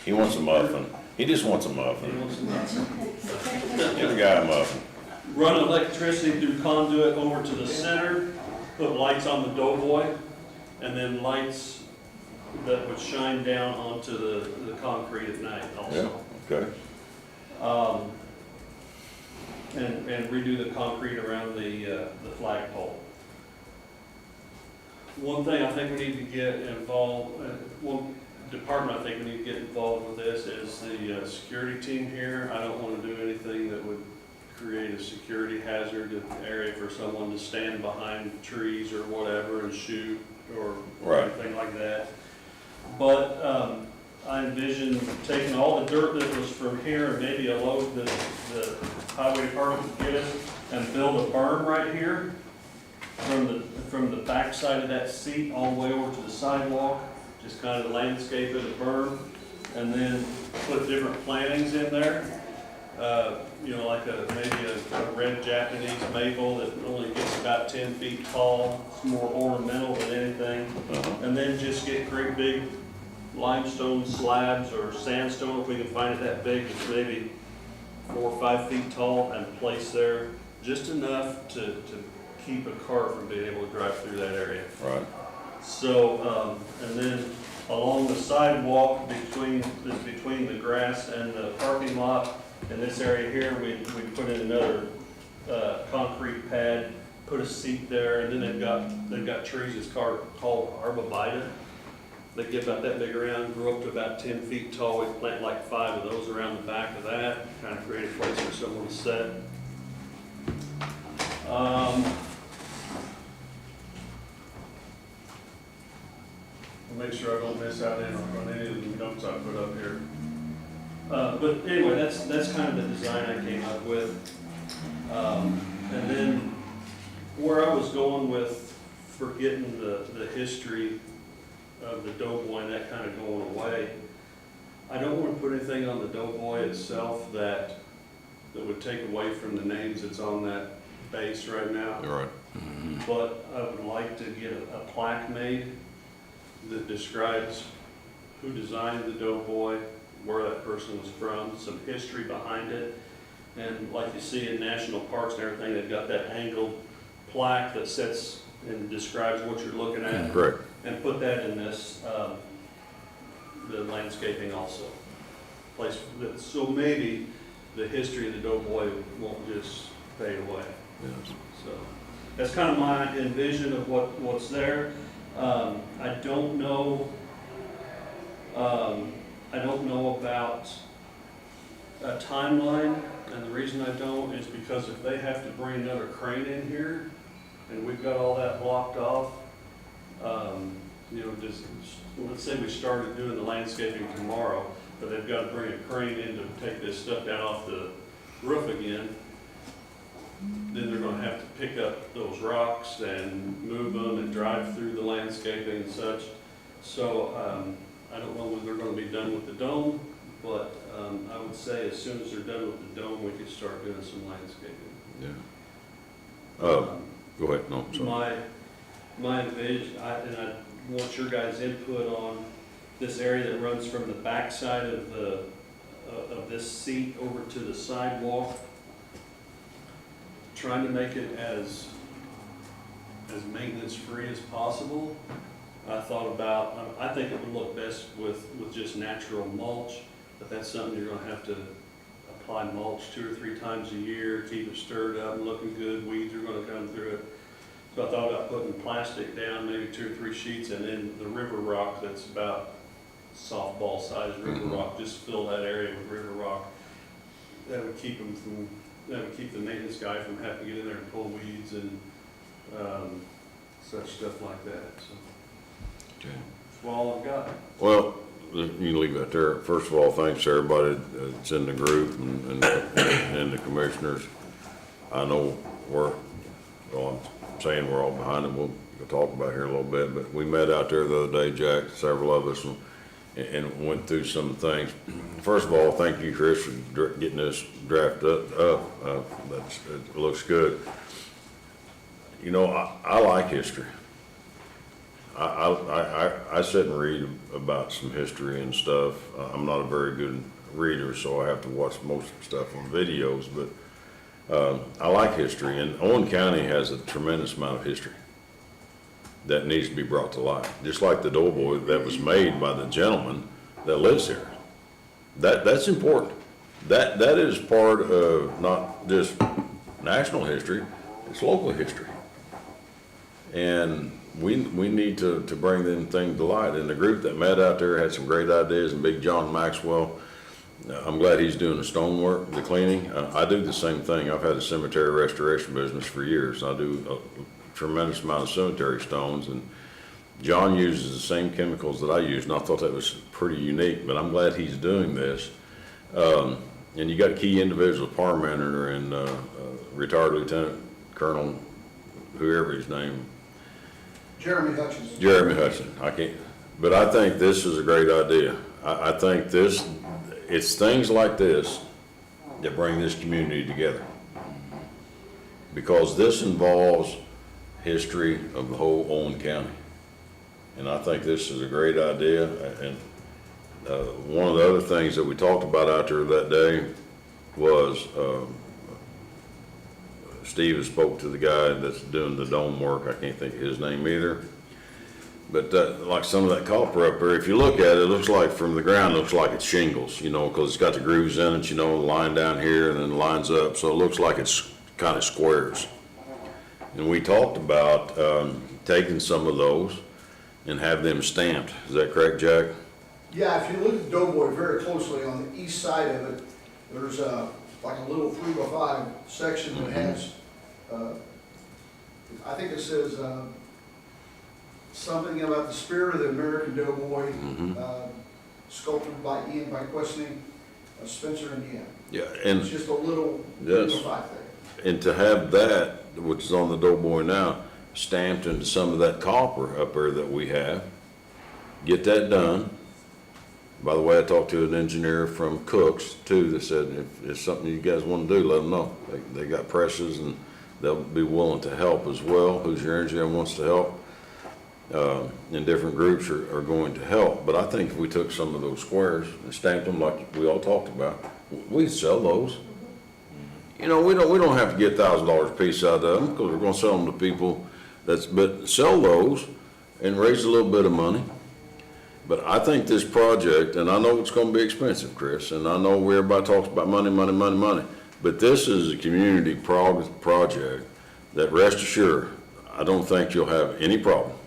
He wants a muffin. He just wants a muffin. He wants a muffin. Give the guy a muffin. Run electricity through conduit over to the center, put lights on the Doughboy, and then lights that would shine down onto the concrete at night also. Yeah, okay. And redo the concrete around the flagpole. One thing I think we need to get involved, one department I think we need to get involved with this is the security team here. I don't want to do anything that would create a security hazard area for someone to stand behind trees or whatever and shoot or anything like that. But I envision taking all the dirt that was from here and maybe a load that the highway department could get us and build a berm right here from the back side of that seat all the way over to the sidewalk, just kind of landscape it, a berm, and then put different plantings in there. You know, like maybe a red Japanese maple that only gets about 10 feet tall. It's more ornamental than anything. And then just get great big limestone slabs or sandstone, if we can find it that big, it's maybe 4 or 5 feet tall, and place there just enough to keep a car from being able to drive through that area. Right. So, and then along the sidewalk between the grass and the parking lot, in this area here, we put in another concrete pad, put a seat there, and then they've got trees that's called arborvitae. They get about that big around, grow up to about 10 feet tall. We plant like 5 of those around the back of that, kind of create a place for someone to sit. I'll make sure I don't miss out on any of the notes I put up here. But anyway, that's kind of the design I came up with. And then where I was going with forgetting the history of the Doughboy and that kind of going away, I don't want to put anything on the Doughboy itself that would take away from the names that's on that base right now. All right. But I would like to get a plaque made that describes who designed the Doughboy, where that person was from, some history behind it. And like you see in national parks and everything, they've got that angled plaque that sits and describes what you're looking at. Correct. And put that in this, the landscaping also. So maybe the history of the Doughboy won't just fade away. Yes. So that's kind of my envision of what's there. I don't know about a timeline, and the reason I don't is because if they have to bring another crane in here, and we've got all that blocked off, let's say we started doing the landscaping tomorrow, but they've got to bring a crane in to take this stuff down off the roof again, then they're gonna have to pick up those rocks and move them and drive through the landscaping and such. So, I don't know when they're gonna be done with the dome, but, I would say as soon as they're done with the dome, we could start doing some landscaping. Yeah. Go ahead, no, sorry. My vision, and I want your guys' input on this area that runs from the back side of this seat over to the sidewalk. Trying to make it as maintenance-free as possible. I thought about, I think it would look best with just natural mulch, but that's something you're gonna have to apply mulch 2 or 3 times a year, keep it stirred up and looking good, weeds are gonna come through it. So I thought about putting plastic down, maybe 2 or 3 sheets, and then the river rock that's about softball-sized river rock, just fill that area with river rock. That would keep the maintenance guy from having to get in there and pull weeds and such stuff like that, so. Okay. That's all I've got. Well, you can leave that there. First of all, thanks to everybody that's in the group and the commissioners. I know I'm saying we're all behind it. We'll talk about it here a little bit, but we met out there the other day, Jack, several of us, and went through some things. First of all, thank you, Chris, for getting this drafted up. It looks good. You know, I like history. I sit and read about some history and stuff. I'm not a very good reader, so I have to watch most of the stuff on videos, but I like history, and Owen County has a tremendous amount of history that needs to be brought to light. Just like the Doughboy that was made by the gentleman that lives here. That's important. That is part of not just national history, it's local history. And we need to bring them things to light. And the group that met out there had some great ideas, and Big John Maxwell, I'm glad he's doing the stonework, the cleaning. I do the same thing. I've had a cemetery restoration business for years. I do a tremendous amount of cemetery stones, and John uses the same chemicals that I use, and I thought that was pretty unique, but I'm glad he's doing this. And you got key individuals, Parmenter and retired Lieutenant Colonel, whoever his name. Jeremy Hutchins. Jeremy Hutchins, but I think this is a great idea. I think it's things like this that bring this community together. Because this involves history of the whole Owen County. And I think this is a great idea. And one of the other things that we talked about out there that day was Steve spoke to the guy that's doing the dome work. I can't think of his name either. But like some of that copper up there, if you look at it, it looks like from the ground, it looks like it's shingles, you know, because it's got the grooves in it, you know, the line down here and then the lines up. So it looks like it's kind of squares. And we talked about taking some of those and have them stamped. Is that correct, Jack? Yeah, if you look at the Doughboy very closely on the east side of it, there's like a little 3x5 section that has, I think it says something about the spirit of the American Doughboy, sculpted by Ian by questioning Spencer, Indiana. Yeah, and it's just a little 3x5 there. And to have that, which is on the Doughboy now, stamped into some of that copper up there that we have, get that done, By the way, I talked to an engineer from Cook's too, that said if it's something you guys want to do, let them know. They got presses and they'll be willing to help as well. Who's Your Engineer wants to help. And different groups are going to help. But I think if we took some of those squares and stamped them like we all talked about, we'd sell those. You know, we don't have to get $1,000 a piece out of them because we're gonna sell them to people but sell those and raise a little bit of money. But I think this project, and I know it's gonna be expensive, Chris, and I know everybody talks about money, money, money, money, but this is a community project that, rest assured, I don't think you'll have any problem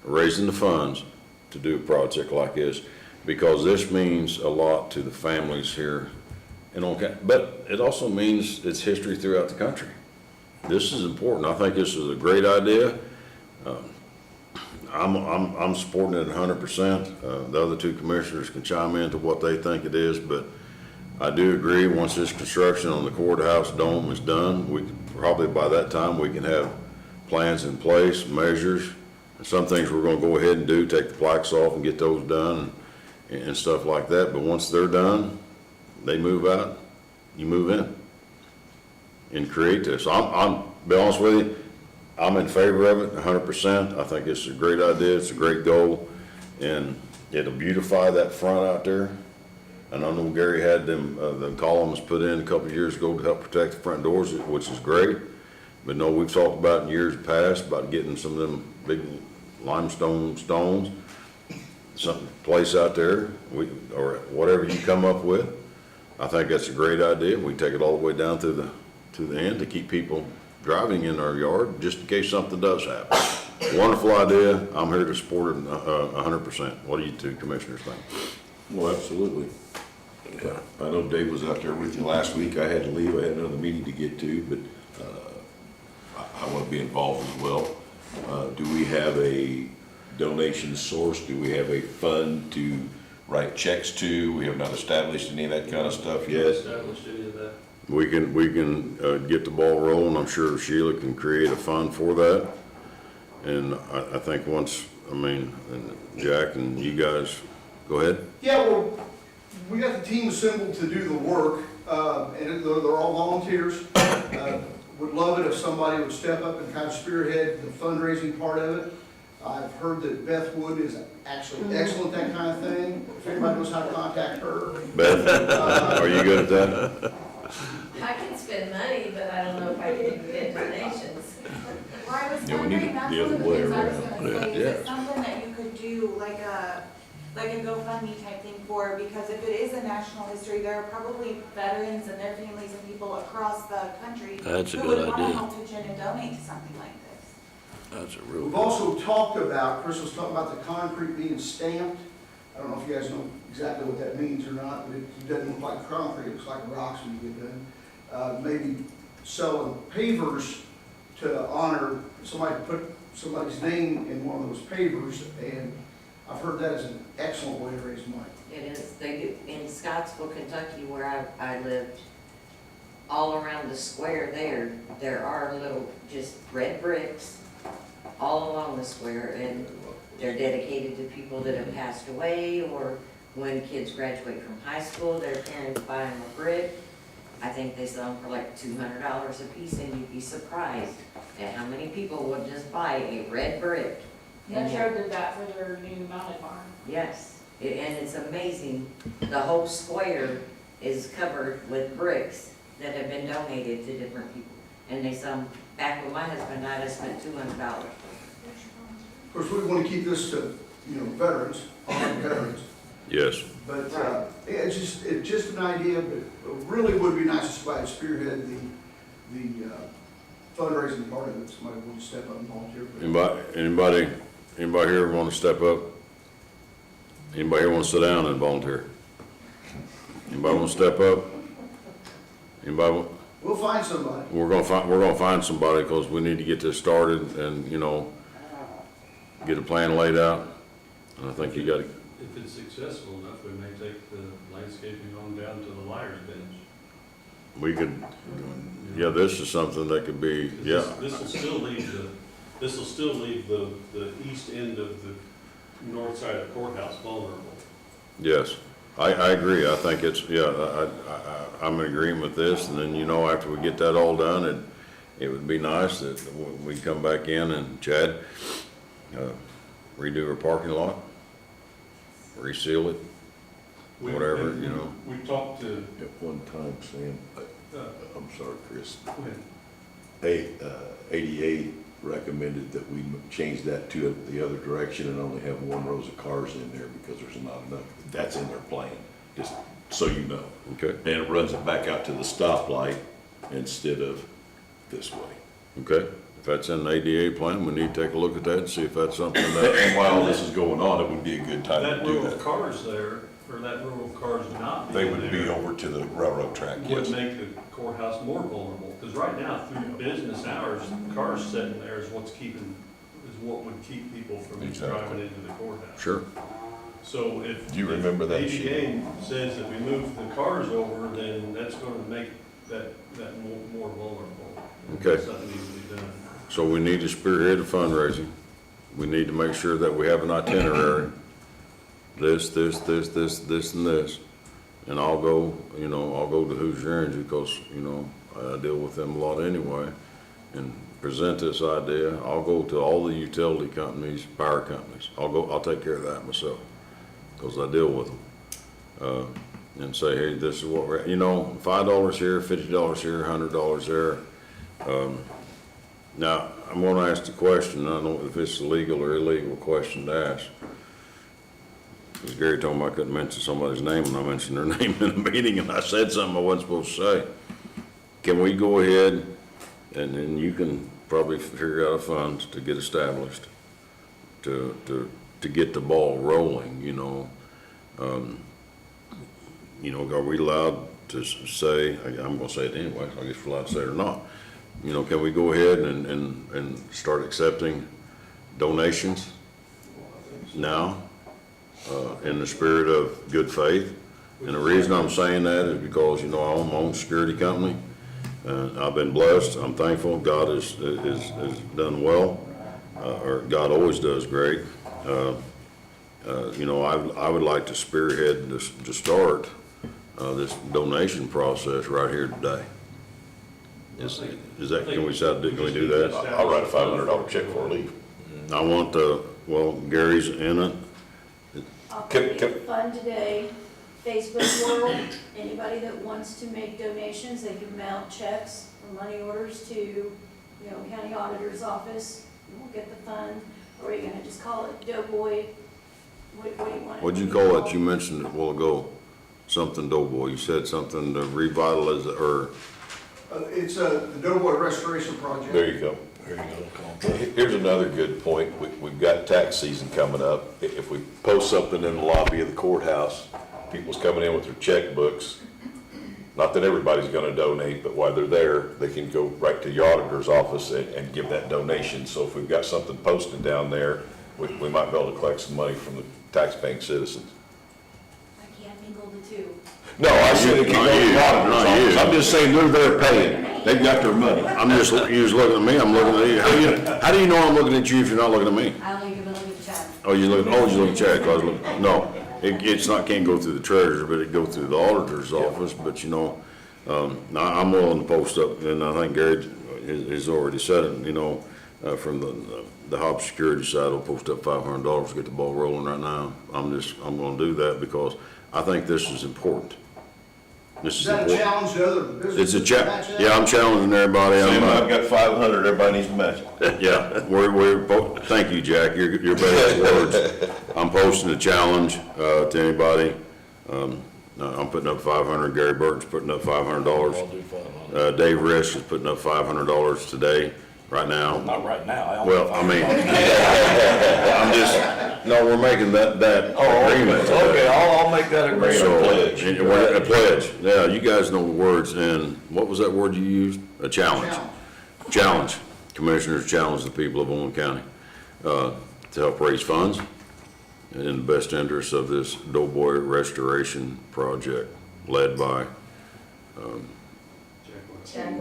raising the funds to do a project like this, because this means a lot to the families here in Owen County. But it also means it's history throughout the country. This is important. I think this is a great idea. I'm supporting it 100%. The other two commissioners can chime in to what they think it is, but I do agree, once this construction on the courthouse dome is done, we probably by that time we can have plans in place, measures, and some things we're gonna go ahead and do, take the plaques off and get those done and stuff like that. But once they're done, they move out, you move in and create this. I'm be honest with you, I'm in favor of it 100%. I think it's a great idea, it's a great goal, and it'll beautify that front out there. And I know Gary had the columns put in a couple of years ago to help protect the front doors, which is great. But no, we've talked about in years past about getting some of them big limestone stones, some place out there, or whatever you come up with. I think that's a great idea. We take it all the way down to the end to keep people driving in our yard, just in case something does happen. Wonderful idea. I'm here to support it 100%. What do you two commissioners think? Well, absolutely. I know Dave was out there with you last week. I had to leave. I had another meeting to get to, but I want to be involved as well. Do we have a donation source? Do we have a fund to write checks to? We have not established any of that kind of stuff yet. Established any of that? We can get the ball rolling. I'm sure Sheila can create a fund for that. And I think once, and Jack and you guys, go ahead. Yeah, well, we got the team assembled to do the work, and they're all volunteers. Would love it if somebody would step up and kind of spearhead the fundraising part of it. I've heard that Beth Wood is actually excellent at that kind of thing. If anybody knows how to contact her. Beth, are you good at that? I can spend money, but I don't know if I can get donations. Well, I was Yeah, we need wondering, it that's the one of other the way things I was around. gonna say, Yeah. is it something that you could do like a GoFundMe type thing for? Because if it is a national history, there are probably veterans and their families and people across the country That's a who good would wanna idea. help pitch in and donate to something like this. That's a real. We've also talked about, Chris was talking about the concrete being stamped. I don't know if you guys know exactly what that means or not, but it doesn't look like concrete, it looks like rocks when you get done. Maybe selling pavers to honor, somebody put somebody's name in one of those pavers, and I've heard that is an excellent way to raise money. It is, they do, in Scottsville, Kentucky, where I lived, all around the square there are little, just red bricks all along the square, and they're dedicated to people that have passed away, or when kids graduate from high school, their parents buy them a brick. I think they sell them for like $200 a piece, and you'd be surprised at how many people will just buy a red brick. Metro did that for their new mounted barn. Yes, and it's amazing. The whole square is covered with bricks that have been donated to different people. And they sell them, back when my husband died, I spent $200. Of course, we want to keep this to, veterans, armed veterans. Yes. But, it's just an idea, but it really would be nice if somebody spearhead the fundraising part of it. Somebody would step up and volunteer for it. Anybody here want to step up? Anybody here want to sit down and volunteer? Anybody want to step up? Anybody want? We'll find somebody. We're gonna find somebody, because we need to get this started and, get a plan laid out. And I think you gotta. If it's successful enough, we may take the landscaping on down to the liar's bench. We could, this is something that could be, This will still leave the east end of the north side of the courthouse vulnerable. Yes, I agree. I think it's, I'm in agreement with this, and then, you know, after we get that all done, it would be nice that we come back in and Chad, redo our parking lot, reseal it, whatever, you know. We talked to, At one time, Sam, I'm sorry, Chris. go ahead. ADA recommended that we change that to the other direction and only have one rows of cars in there because there's not enough. That's in their plan, just so you know. Okay. And it runs it back out to the stoplight instead of this way. Okay, if that's in the ADA plan, we need to take a look at that and see if that's something that. And while this is going on, it would be a good time That to do row of that. cars there, or that row of cars not They being would be there, over to the railroad track, would yes. make the courthouse more vulnerable, because right now, through business hours, cars sitting there is what would keep people from Exactly. driving into the courthouse. Sure. So if. Do you remember that ADA says that we move the cars over, then that's gonna make that more vulnerable. Okay. Something needs to be done. So we need to spearhead the fundraising. We need to make sure that we have an itinerary. This, and this. And I'll go to Hoosier Energy because, you know, I deal with them a lot anyway, and present this idea. I'll go to all the utility companies, power companies. I'll take care of that myself because I deal with them. And say, hey, this is what we're, you know, $5 here, $50 here, $100 there. Now, I'm gonna ask the question, I don't know if it's a legal or illegal question to ask. Because Gary told me I couldn't mention somebody's name, and I mentioned their name in a meeting, and I said something I wasn't supposed to say. Can we go ahead, and then you can probably figure out a fund to get established, to get the ball rolling, you know? You know, are we allowed to say, I'm gonna say it anyway, so I guess we're allowed to say it or not. You know, can we go ahead and start accepting donations now, in the spirit of good faith? And the reason I'm saying that is because, you know, I own my own security company. I've been blessed, I'm thankful, God has done well, or God always does great. You know, I would like to spearhead this, to start this donation process right here today. Is that, can we do that? I'll write a $500 check for a leave. I want Gary's in it. I'll create a fund today, Facebook world, anybody that wants to make donations, they can mail checks or money orders to, you know, county auditor's office, and we'll get the fund. Or are you gonna just call it Doughboy? What do you want? What'd you call it? You mentioned it a while ago, something Doughboy. You said something to revitalize, or. It's the Doughboy Restoration Project. There you go. Here's another good point. We've got tax season coming up. If we post something in the lobby of the courthouse, people's coming in with their checkbooks. Not that everybody's gonna donate, but while they're there, they can go right to the auditor's office and give that donation. So if we've got something posted down there, we might be able to collect some money from the taxpaying citizens. I can't mingle the two. No, I said it can go to the auditor's office. I'm just saying they're there paying. They've got their money. I'm just, you was looking at me, I'm looking at you. How do you know I'm looking at you if you're not looking at me? I only give a look at the chat. Oh, you look at Chad, no, it's not, can't go through the treasurer, but it go through the auditor's office, but you know, I'm willing to post up, and I think Gary has already said it, you know, from the Hobbs Security side, will post up $500 to get the ball rolling right now. I'm gonna do that because I think this is important. This is that important. a challenge to other businesses? It's a challenge. Yeah, I'm challenging everybody. Sam, I've got 500, everybody needs to match it. Yeah, thank you, Jack, you're better at words. I'm posting a challenge, to anybody. I'm putting up 500, Gary Burton's putting up $500. Dave Risk is putting up $500 today, right now. Not right now. Well, I mean, I'm just, no, we're making that agreement today. Okay, I'll make that agreement. So, pledge. and we're a pledge, yeah, you guys know the words, and what was that word you used? A challenge. Challenge, commissioners challenge the people of Owen County, to help raise funds in the best interest of this Doughboy Restoration Project, led by,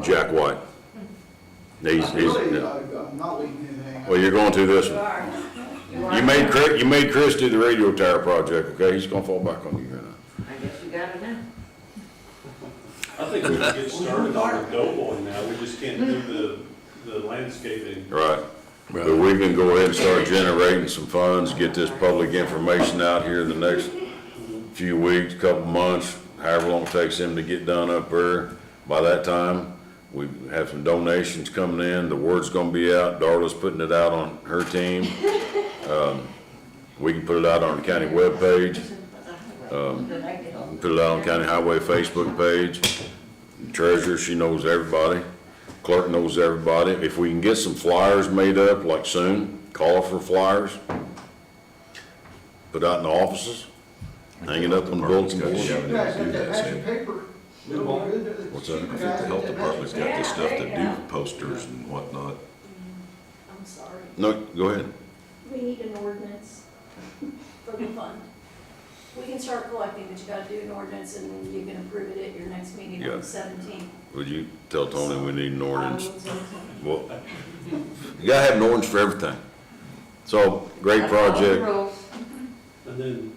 Jack White. Really, I'm not leaving anything. Well, you're going through this You one. are. You made Chris do the radio tower project, okay? He's gonna fall back on you here now. I guess you got it now. I think we can get started on the Doughboy now, we just can't do the landscaping. Right. But we can go ahead and start generating some funds, get this public information out here in the next few weeks, couple months, however long it takes them to get done up there. By that time, we have some donations coming in, the word's gonna be out, Darla's putting it out on her team. We can put it out on the county webpage. Put it out on county highway Facebook page. Treasurer, she knows everybody. Clerk knows everybody. If we can get some flyers made up, like soon, call for flyers. Put out in the offices, hang it up on the bulletin board. You guys got that matching paper? What's that? I think the health department's got this stuff to do posters and whatnot. I'm sorry. No, go ahead. We need an ordinance for the fund. We can start collecting, but you gotta do an ordinance and you can approve it at your next meeting on Yeah. the 17th. Would you tell Tony we need an I will ordinance? tell Tony. Well, you gotta have an ordinance for everything. So, great project. And then,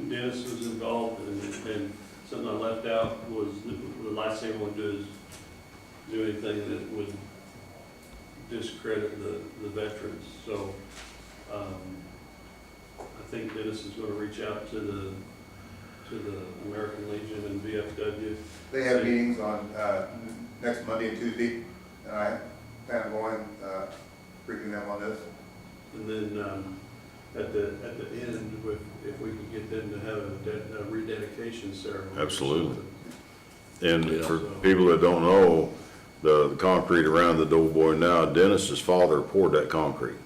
Dennis was involved, and something I left out was, the last thing I want to do is do anything that would discredit the veterans, so, I think Dennis is gonna reach out to the American Legion and VFW. They have meetings on, next Monday and Tuesday, and I plan on going, briefing them on this. And then, at the end, if we could get them to have a rededication ceremony. Absolutely. And for people that don't know, the concrete around the Doughboy now, Dennis's father poured that concrete.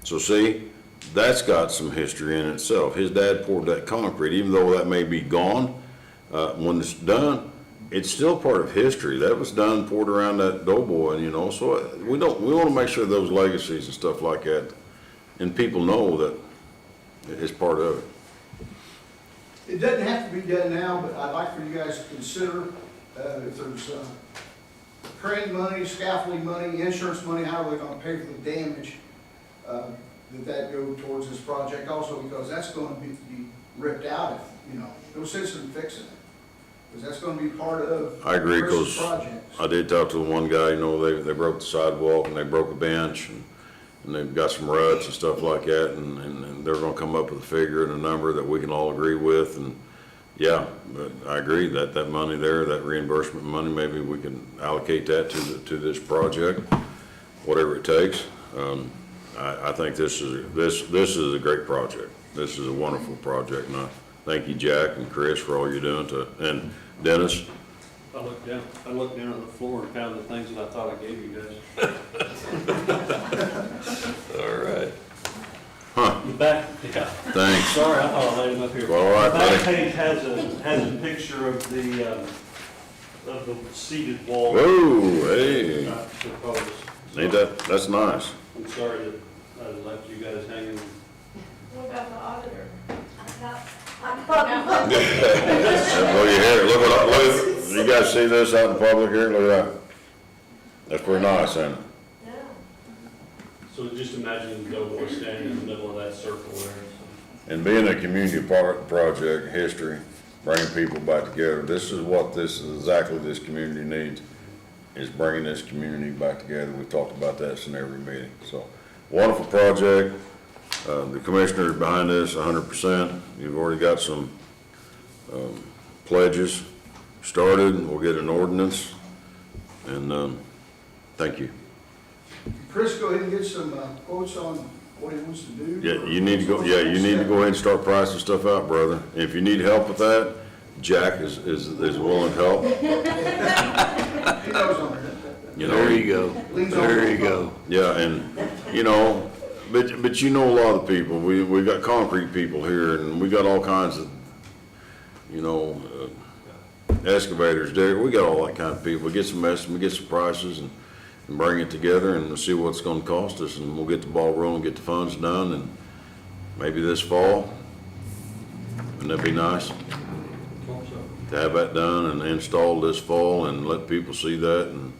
So see, that's got some history in itself. His dad poured that concrete, even though that may be gone, when it's done, it's still part of history. That was done, poured around that Doughboy, you know, so we want to make sure those legacies and stuff like that, and people know that it's part of it. It doesn't have to be done now, but I'd like for you guys to consider, if there's, crane money, scaffolding money, insurance money, how are they gonna pay for the damage, that go towards this project also, because that's gonna be ripped out if, you know, no sense in fixing it. Because that's gonna be part of I agree, the because project. I did talk to the one guy, you know, they broke the sidewalk and they broke a bench and they've got some ruts and stuff like that, and they're gonna come up with a figure and a number that we can all agree with, and yeah, but I agree that that money there, that reimbursement money, maybe we can allocate that to this project, whatever it takes. I think this is a great project. This is a wonderful project, and I thank you, Jack and Chris, for all you're doing and Dennis. I looked down at the floor and found the things that I thought I gave you guys. All right. Huh, The back, yeah. thanks. Sorry, I thought I laid them up here. Well, all right, The back buddy. page has a picture of the seated wall. Whoa, hey, I proposed. ain't that's nice. I'm sorry that I left you guys hanging. What about the auditor? Blow your hair, look, you guys see this out in public here, look at that. That's pretty nice, ain't it? So just imagine Doughboy standing in the middle of that circle there. And being a community project, history, bringing people back together, this is exactly this community needs, is bringing this community back together. We've talked about that in every meeting. So, wonderful project. The commissioner's behind this 100%. You've already got some pledges started. We'll get an ordinance, and thank you. Chris, go ahead and get some quotes on what he wants to do. Yeah, you need to go ahead and start pricing stuff out, brother. If you need help with that, Jack is willing to help. He knows on it. You know, There you go. There you go. yeah, and, you know, but you know a lot of people. We got concrete people here, and we got all kinds of, you know, excavators there. We got all that kind of people. We get some estimates, get some prices, and bring it together and see what's gonna cost us, and we'll get the ball rolling, get the funds done, and maybe this fall. Wouldn't that be nice? To have that done and installed this fall and let people see that and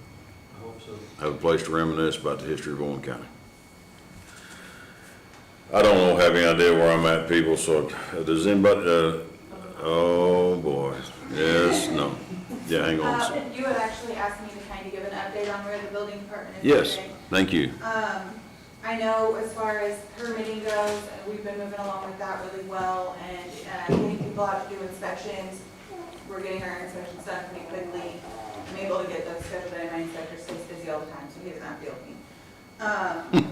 I hope so. have a place to reminisce about the history of Owen County. I don't have any idea where I'm at, people, so does anybody, oh, boy. Yes, no. Yeah, hang on. You had actually asked me to kind of give an update on where the building department is. Yes, today. thank you. I know as far as permitting goes, we've been moving along with that really well, and getting people out to do inspections. We're getting our inspections done pretty quickly. I'm able to get those scheduled in. My inspector stays busy all the time, so he does not feel me.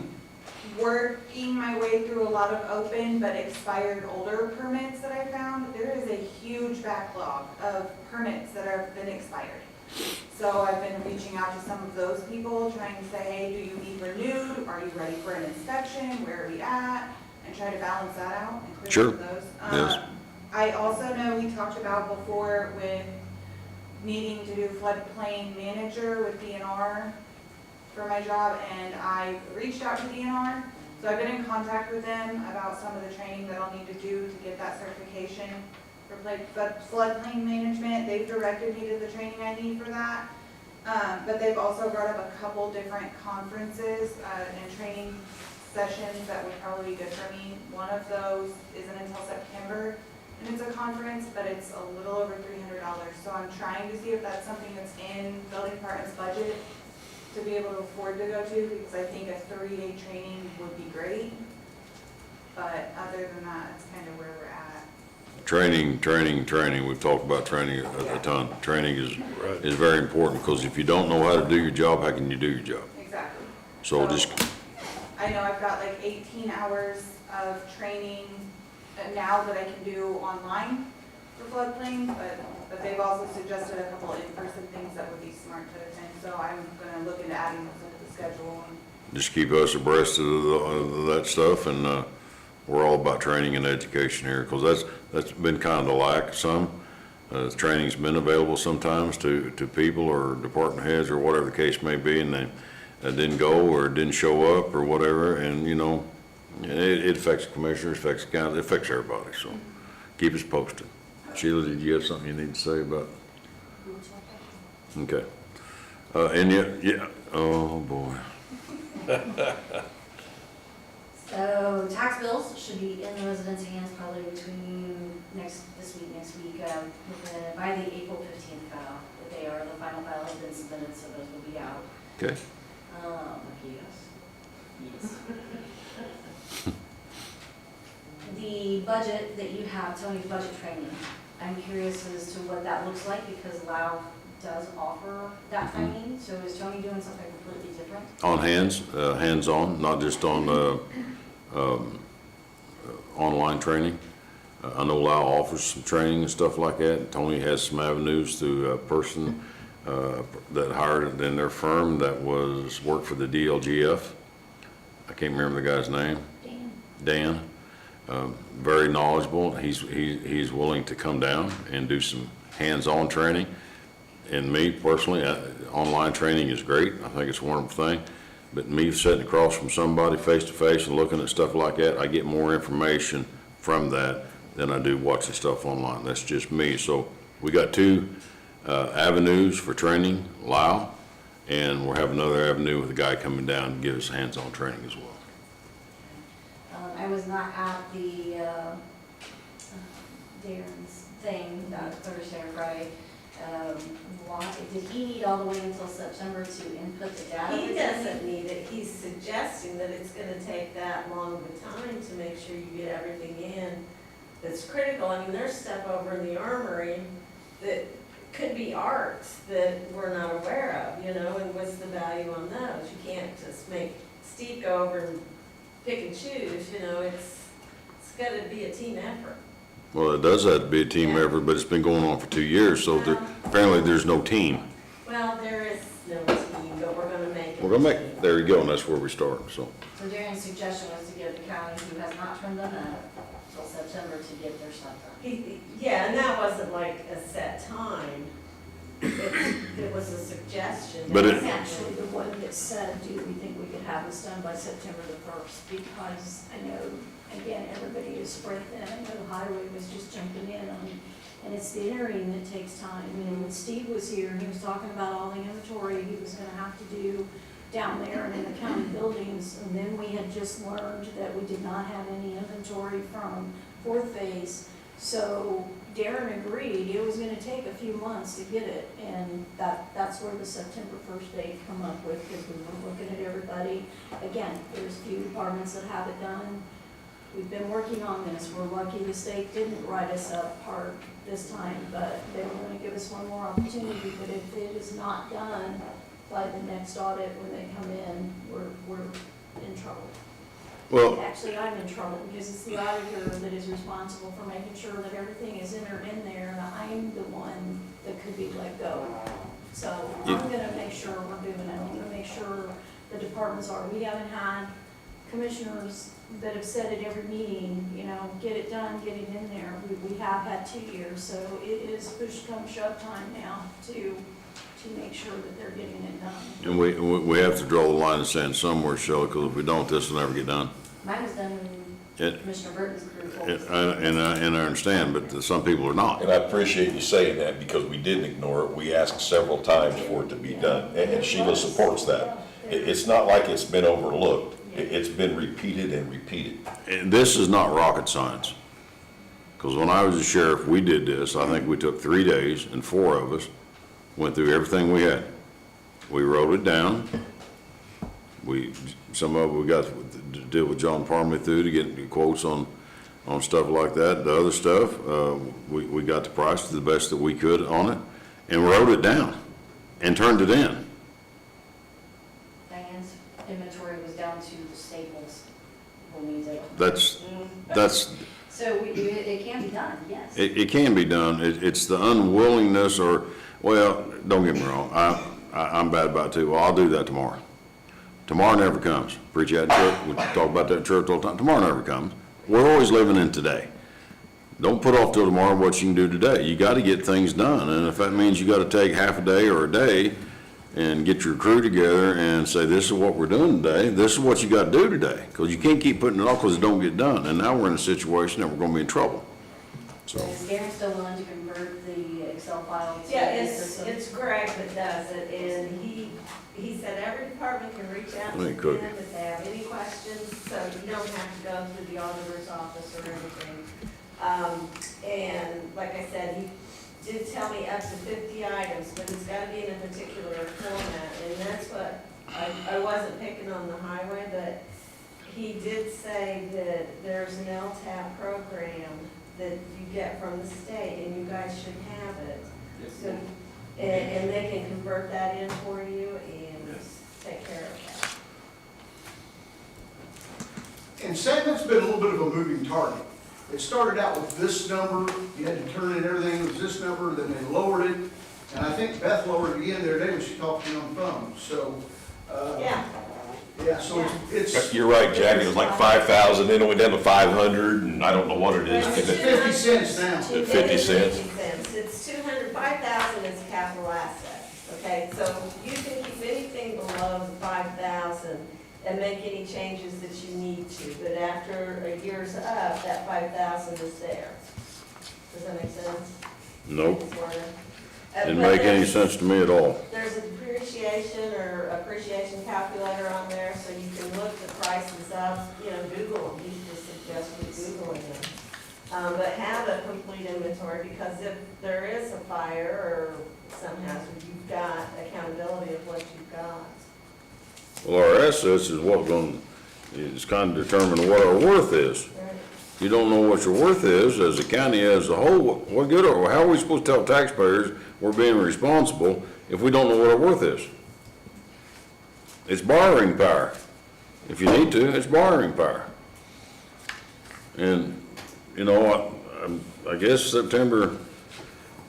Working my way through a lot of open but expired older permits that I found. There is a huge backlog of permits that have been expired. So I've been reaching out to some of those people, trying to say, hey, do you need renewed? Are you ready for an inspection? Where are we at? And try to balance that out and clear Sure. those. Yes. I also know we talked about before with needing to do floodplain manager with DNR for my job, and I reached out to DNR. So I've been in contact with them about some of the training that I'll need to do to get that certification for floodplain management. They've directed me to the training I need for that. But they've also brought up a couple different conferences and training sessions that would probably be good for me. One of those isn't until September, and it's a conference, but it's a little over $300. So I'm trying to see if that's something that's in building department's budget to be able to afford to go to, because I think a 3-day training would be great. But other than that, it's kind of where we're at. Training. We've talked about training a ton. Training is very important, because if you don't know how to do your job, how can you do your job? Exactly. So just, I know I've got like 18 hours of training now that I can do online for floodplain, but they've also suggested a couple in-person things that would be smart to attend. So I'm going to look into adding those into the schedule. just keep us abreast of that stuff, and we're all about training and education here, because that's been kind of the lack some. Training's been available sometimes to people or department heads or whatever the case may be, and they didn't go or didn't show up or whatever, and you know, it affects the commissioners, affects the county, it affects everybody, so keep us posted. Sheila, did you have something you need to say about? Okay. And yeah, oh boy. So tax bills should be in the residents' hands probably between next week, by the April 15th file. If they are, the final file has been submitted, so those will be out. Okay. Yes. The budget that you have, Tony's budget training, I'm curious as to what that looks like, because Lau does offer that training. So is Tony doing something completely different? On hands-on, not just on online training. I know Lau offers some training and stuff like that. Tony has some avenues through a person that hired in their firm that worked for the DLGF. I can't remember the guy's name. Dan. Very knowledgeable. He's willing to come down and do some hands-on training. And me personally, online training is great. I think it's a wonderful thing. But me sitting across from somebody face-to-face and looking at stuff like that, I get more information from that than I do watching stuff online. That's just me. So we got two avenues for training, Lau, and we'll have another avenue with a guy coming down to give us hands-on training as well. I was not at the Darren's thing Thursday or Friday. Why, did he need all the way until September to input the data? He doesn't need it. He's suggesting that it's gonna take that long of a time to make sure you get everything in that's critical. I mean, there's stuff over in the armory that could be arts that we're not aware of, you know, and what's the value on those? You can't just make Steve go over and pick and choose, you know, it's gotta be a team effort. Well, it does have to be a team effort, but it's been going on for 2 years, so apparently there's no team. Well, there is no team, but we're gonna make it. We're gonna make it. There you go, and that's where we start, so. So Darren's suggestion was to give the county who has not turned them in until September to get their stuff done. Yeah, and that wasn't like a set time. It was a suggestion. But That's actually the one that said, do we think we could have this done by September the 1st? Because I know, again, everybody is spread thin. I know Highway was just jumping in on, and it's the entering that takes time. And when Steve was here, he was talking about all the inventory he was gonna have to do down there and in the county buildings. And then we had had just learned that we did not have any inventory from fourth phase. So Darren agreed it was gonna take a few months to get it, and that's where the September 1st date come up with, because we were looking at everybody. Again, there's a few departments that have it done. We've been working on this. We're lucky the state didn't write us up hard this time, but they were gonna give us one more opportunity. But if it is not done by the next audit when they come in, we're in trouble. Well, Actually, I'm in trouble because it's the auditor that is responsible for making sure that everything is entered in there, and I'm the one that could be let go. So I'm gonna make sure we're doing it. I'm gonna make sure the departments are. We haven't had commissioners that have said at every meeting, you know, get it done, get it in there. We have had 2 years, so it is push come shove time now to make sure that they're getting it done. and we have to draw the line in the sand somewhere, Shelley, because if we don't, this will never get done. Mine was done when Commissioner Burton's crew told us. And I understand, but some people are not. And I appreciate you saying that, because we didn't ignore it. We asked several times for it to be done, and Sheila supports that. It's not like it's been overlooked. It's been repeated and repeated. And this is not rocket science. Because when I was a sheriff, we did this. I think we took 3 days, and 4 of us went through everything we had. We wrote it down. Some of it we got to deal with John Parmley through to get quotes on stuff like that. The other stuff, we got the price to the best that we could on it, and wrote it down, and turned it in. Diane's inventory was down to the staples when we did it. That's, So it can be done, yes. it can be done. It's the unwillingness or, well, don't get me wrong, I'm bad about it too. Well, I'll do that tomorrow. Tomorrow never comes. Preach that in church, we talk about that in church all the time. Tomorrow never comes. We're always living in today. Don't put off till tomorrow what you can do today. You gotta get things done, and if that means you gotta take half a day or a day and get your crew together and say, this is what we're doing today, this is what you gotta do today, because you can't keep putting it off because it don't get done, and now we're in a situation that we're gonna be in trouble. So, Is Darren still willing to convert the Excel file to? Yeah, the system? it's Greg that does it, and he said every department can reach out to Let me him cook. if they have any questions, so you don't have to go through the auditor's office or anything. And like I said, he did tell me up to 50 items, but it's gotta be in a particular format, and that's what, I wasn't picking on the highway, but he did say that there's an LTAP program that you get from the state, and you guys should have it. So, and they can convert that in for you and take care of that. And segment's been a little bit of a moving target. It started out with this number, you had to turn in everything, it was this number, then they lowered it. And I think Beth lowered it again the other day when she talked to me on the phone, so, yeah, so it's. You're right, Jack, it was like 5,000, then it went down to 500, and I don't know what it is. It's 50 cents now. 50 cents. It's 5,000 is capital asset, okay? So you can keep anything below the 5,000 and make any changes that you need to, but after a year's up, that 5,000 is there. Does that make sense? nope, But didn't make any sense to me at all. There's a depreciation or appreciation calculator on there, so you can look the prices up, you know, Google them, he just suggested Googling them. But have a complete inventory, because if there is a fire or some hazard, you've got accountability of what you've got. Well, our assets is is kind of determine what our worth is. Right? You don't know what your worth is as a county as a whole, what good are, how are we supposed to tell taxpayers we're being responsible if we don't know what our worth is? It's borrowing power. If you need to, it's borrowing power. And, you know, I guess September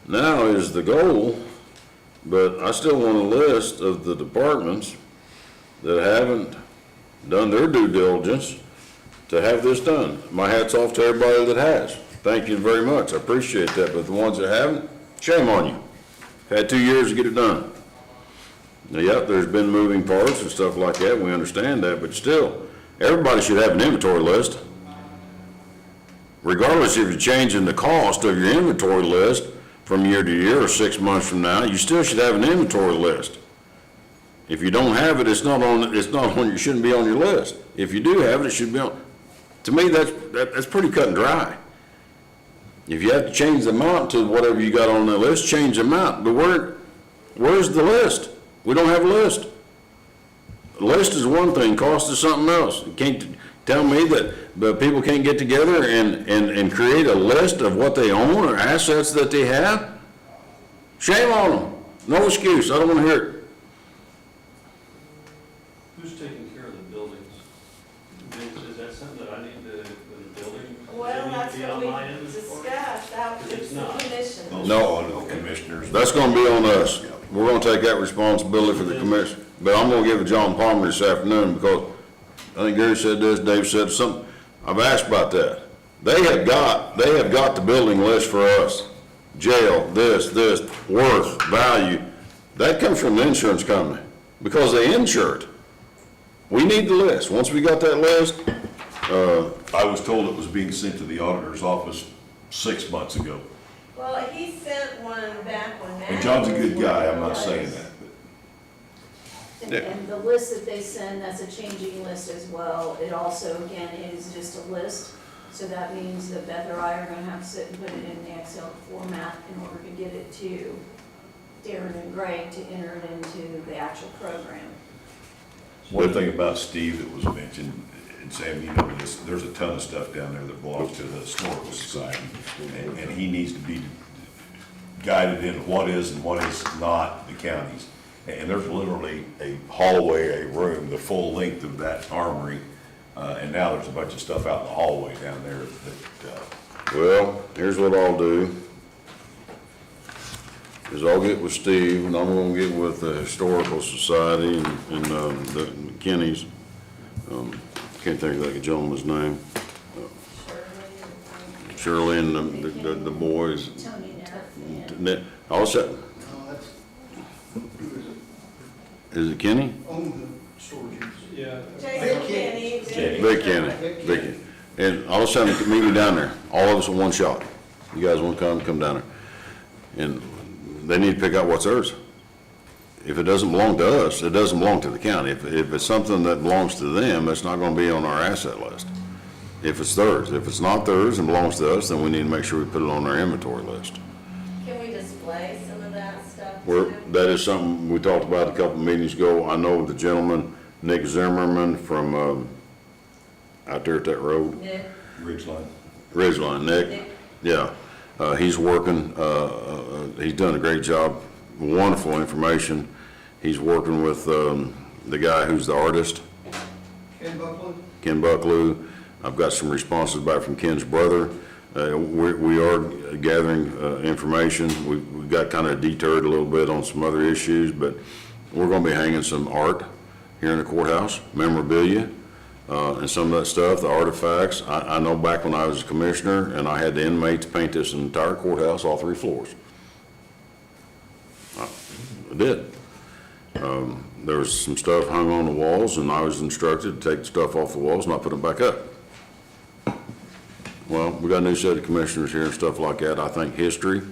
now is the goal, but I still want a list of the departments that haven't done their due diligence to have this done. My hat's off to everybody that has. Thank you very much. I appreciate that. But the ones that haven't, shame on you. Had 2 years to get it done. Now, yep, there's been moving parts and stuff like that. We understand that, but still, everybody should have an inventory list. Regardless if you're changing the cost of your inventory list from year to year or 6 months from now, you still should have an inventory list. If you don't have it, it's not on, you shouldn't be on your list. If you do have it, it should be on. To me, that's pretty cut and dry. If you have to change the amount to whatever you got on the list, change the amount. But where's the list? We don't have a list. The list is one thing, cost is something else. You can't tell me that people can't get together and create a list of what they own or assets that they have. Shame on them. No excuse. I don't want to hear it. Who's taking care of the buildings? Is that something that I need to, the building? Well, that's be what on we my end? discussed, that It's it's the not. commission. No, Commissioners. that's gonna be on us. We're gonna take that responsibility for the commission. But I'm gonna give it to John Palmer this afternoon because I think Gary said this, Dave said something. I've asked about that. They have got the building list for us. Jail, this, worth, value. That comes from the insurance company because they insure it. We need the list. Once we got that list, I was told it was being sent to the auditor's office 6 months ago. Well, he sent one back when Matt. And John's a good was guy, I'm working not on saying it. that, but. And the list that they send, that's a changing list as well. It also, again, is just a list. So that means that Beth or I are gonna have to sit and put it in the Excel format in order to get it to Darren and Greg to enter it into the actual program. One thing about Steve that was mentioned, and Sam, you know this, there's a ton of stuff down there that belongs to the Historical Society. And he needs to be guided in what is and what is not the county's. And there's literally a hallway, a room, the full length of that armory. And now there's a bunch of stuff out in the hallway down there that, well, here's what I'll do. Is I'll get with Steve and I'm gonna get with the Historical Society and the Kenny's. Can't think of that gentleman's name. Shirley and the boys. Tony Neff. Also, No, that's, who is it? is it Kenny? Own the storage units. Yeah. Jason Kenny. Big Kenny. And all of a sudden, meet me down there, all of us in one shot. You guys wanna come down there. And they need to pick out what's theirs. If it doesn't belong to us, it doesn't belong to the county. If it's something that belongs to them, it's not gonna be on our asset list. If it's theirs. If it's not theirs and belongs to us, then we need to make sure we put it on our inventory list. Can we display some of that stuff? That is something we talked about a couple of meetings ago. I know the gentleman, Nick Zimmerman from, out there at that road. Nick, Ridgeline, Nick. Yeah, he's working, he's done a great job, wonderful information. He's working with, the guy who's the artist, Ken Bucklew. I've got some responses back from Ken's brother. We are gathering, information. We got kind of deterred a little bit on some other issues, but we're gonna be hanging some art here in the courthouse, memorabilia, and some of that stuff, the artifacts. I know back when I was a commissioner and I had the inmates paint this entire courthouse, all 3 floors. I did. There was some stuff hung on the walls and I was instructed to take the stuff off the walls and not put them back up. Well, we got a new set of commissioners here and stuff like that. I think history,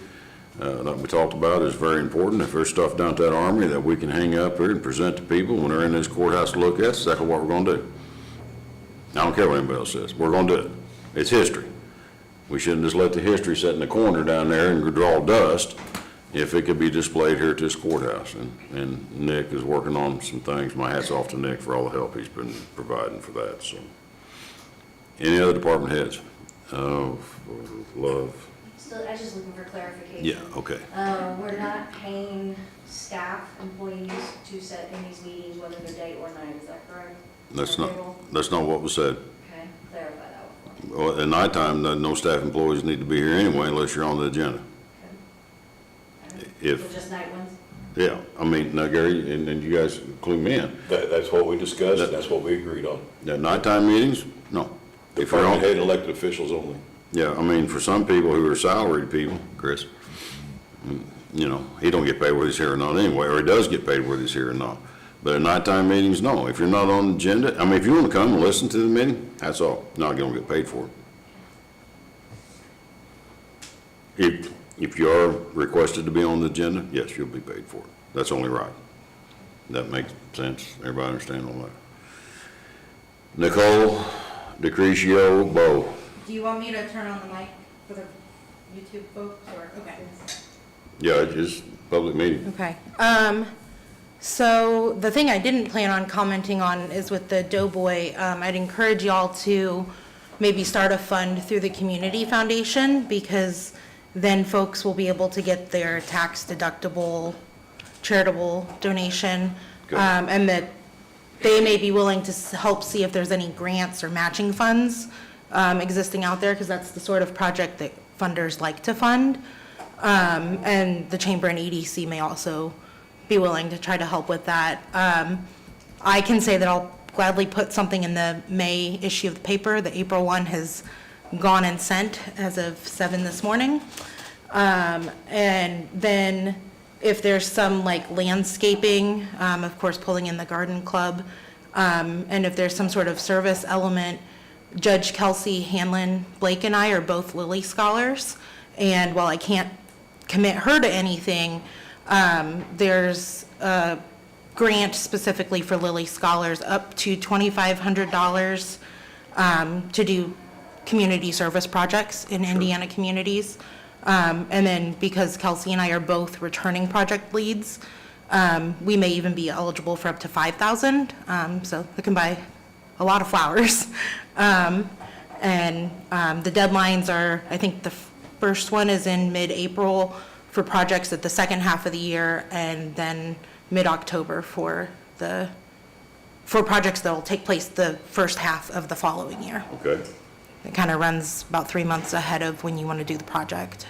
that we talked about is very important. If there's stuff down at that armory that we can hang up here and present to people when they're in this courthouse to look at, that's exactly what we're gonna do. I don't care what anybody else says. We're gonna do it. It's history. We shouldn't just let the history sit in the corner down there and draw dust if it could be displayed here at this courthouse. And Nick is working on some things. My hat's off to Nick for all the help he's been providing for that, so. Any other department heads? Oh, for love. Still, I was just looking for clarification. Yeah, okay. We're not paying staff, employees to set in these meetings, whether they're day or night, is that correct? That's On not, payroll? that's not what was said. Okay, clarify that one. Well, at nighttime, no staff employees need to be here anyway unless you're on the agenda. So If, just night ones? yeah, I mean, now Gary, and you guys include me in. that's what we discussed, and that's what we agreed on. At nighttime meetings, no. If you're on, Department head elected officials only. yeah, I mean, for some people who are salaried people, Chris, you know, he don't get paid whether he's here or not anyway, or he does get paid whether he's here or not. But at nighttime meetings, no. If you're not on the agenda, I mean, if you want to come and listen to the meeting, that's all. Not gonna get paid for it. If you are requested to be on the agenda, yes, you'll be paid for it. That's only right. That makes sense. Everybody understand all that? Nicole Decrecio Bo. Do you want me to turn on the mic for the YouTube folks, or, okay? Yeah, it's just public meeting. Okay. So the thing I didn't plan on commenting on is with the Doughboy. I'd encourage y'all to maybe start a fund through the community foundation, because then folks will be able to get their tax deductible charitable donation. Good. And that they may be willing to help see if there's any grants or matching funds existing out there, because that's the sort of project that funders like to fund. And the Chamber and EDC may also be willing to try to help with that. I can say that I'll gladly put something in the May issue of the paper. The April one has gone and sent as of 7 this morning. And then if there's some like landscaping, of course, pulling in the garden club, and if there's some sort of service element, Judge Kelsey Hanlon Blake and I are both Lilly scholars. And while I can't commit her to anything, there's a grant specifically for Lilly scholars up to $2,500 to do community service projects in Indiana communities. And then because Kelsey and I are both returning project leads, we may even be eligible for up to $5,000. So they can buy a lot of flowers. And the deadlines are, I think the first one is in mid-April for projects at the second half of the year, and then mid-October for projects that will take place the first half of the following year. Okay. It kind of runs about 3 months ahead of when you want to do the project.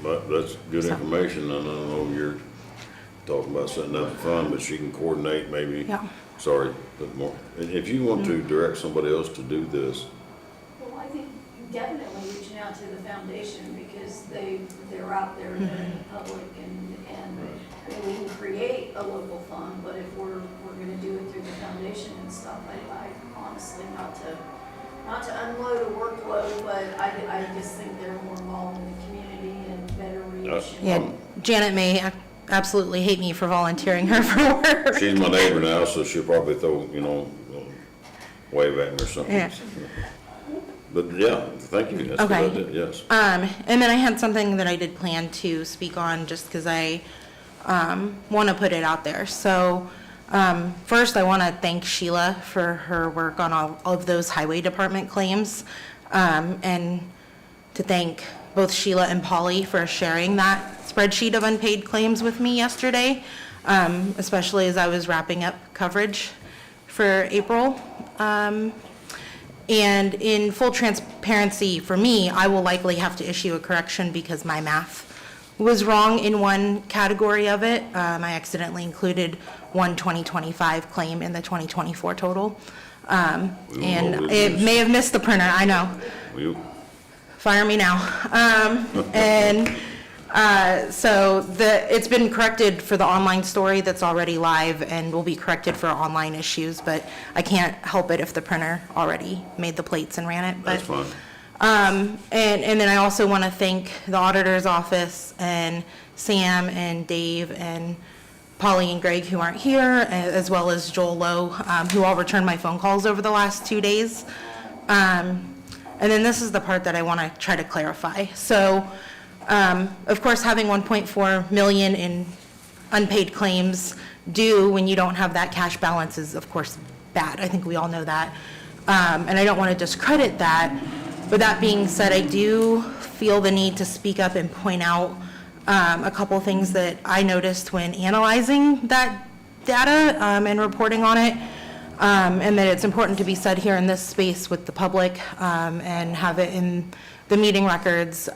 But that's good information. I don't know, you're talking about setting up a fund, but she can coordinate maybe. Yeah. Sorry, but more. And if you want to direct somebody else to do this, Well, I think definitely reaching out to the foundation, because they're out there, they're in the public, and we can create a local fund, but if we're gonna do it through the foundation and stuff, I honestly, not to unload a workload, but I just think they're more involved in the community and better reach. Yeah, Janet may absolutely hate me for volunteering her for work. she's my neighbor now, so she'll probably throw, wave at me or something. Yeah. But yeah, thank you. That's Okay. what I did, yes. And then I had something that I did plan to speak on, just because I want to put it out there. So first, I want to thank Sheila for her work on all of those highway department claims, and to thank both Sheila and Polly for sharing that spreadsheet of unpaid claims with me yesterday, especially as I was wrapping up coverage for April. And in full transparency for me, I will likely have to issue a correction because my math was wrong in one category of it. I accidentally included one 2025 claim in the 2024 total. And it may have missed the printer, I know. Fire me now. So it's been corrected for the online story that's already live, and will be corrected for online issues, but I can't help it if the printer already made the plates and ran it. But, That's fine. and then I also want to thank the auditor's office and Sam and Dave and Polly and Greg, who aren't here, as well as Joel Lowe, who all returned my phone calls over the last 2 days. And then this is the part that I want to try to clarify. So, of course, having 1.4 million in unpaid claims due when you don't have that cash balance is, of course, bad. I think we all know that. And I don't want to discredit that. But that being said, I do feel the need to speak up and point out a couple things that I noticed when analyzing that data and reporting on it. And that it's important to be said here in this space with the public, and have it in the meeting records,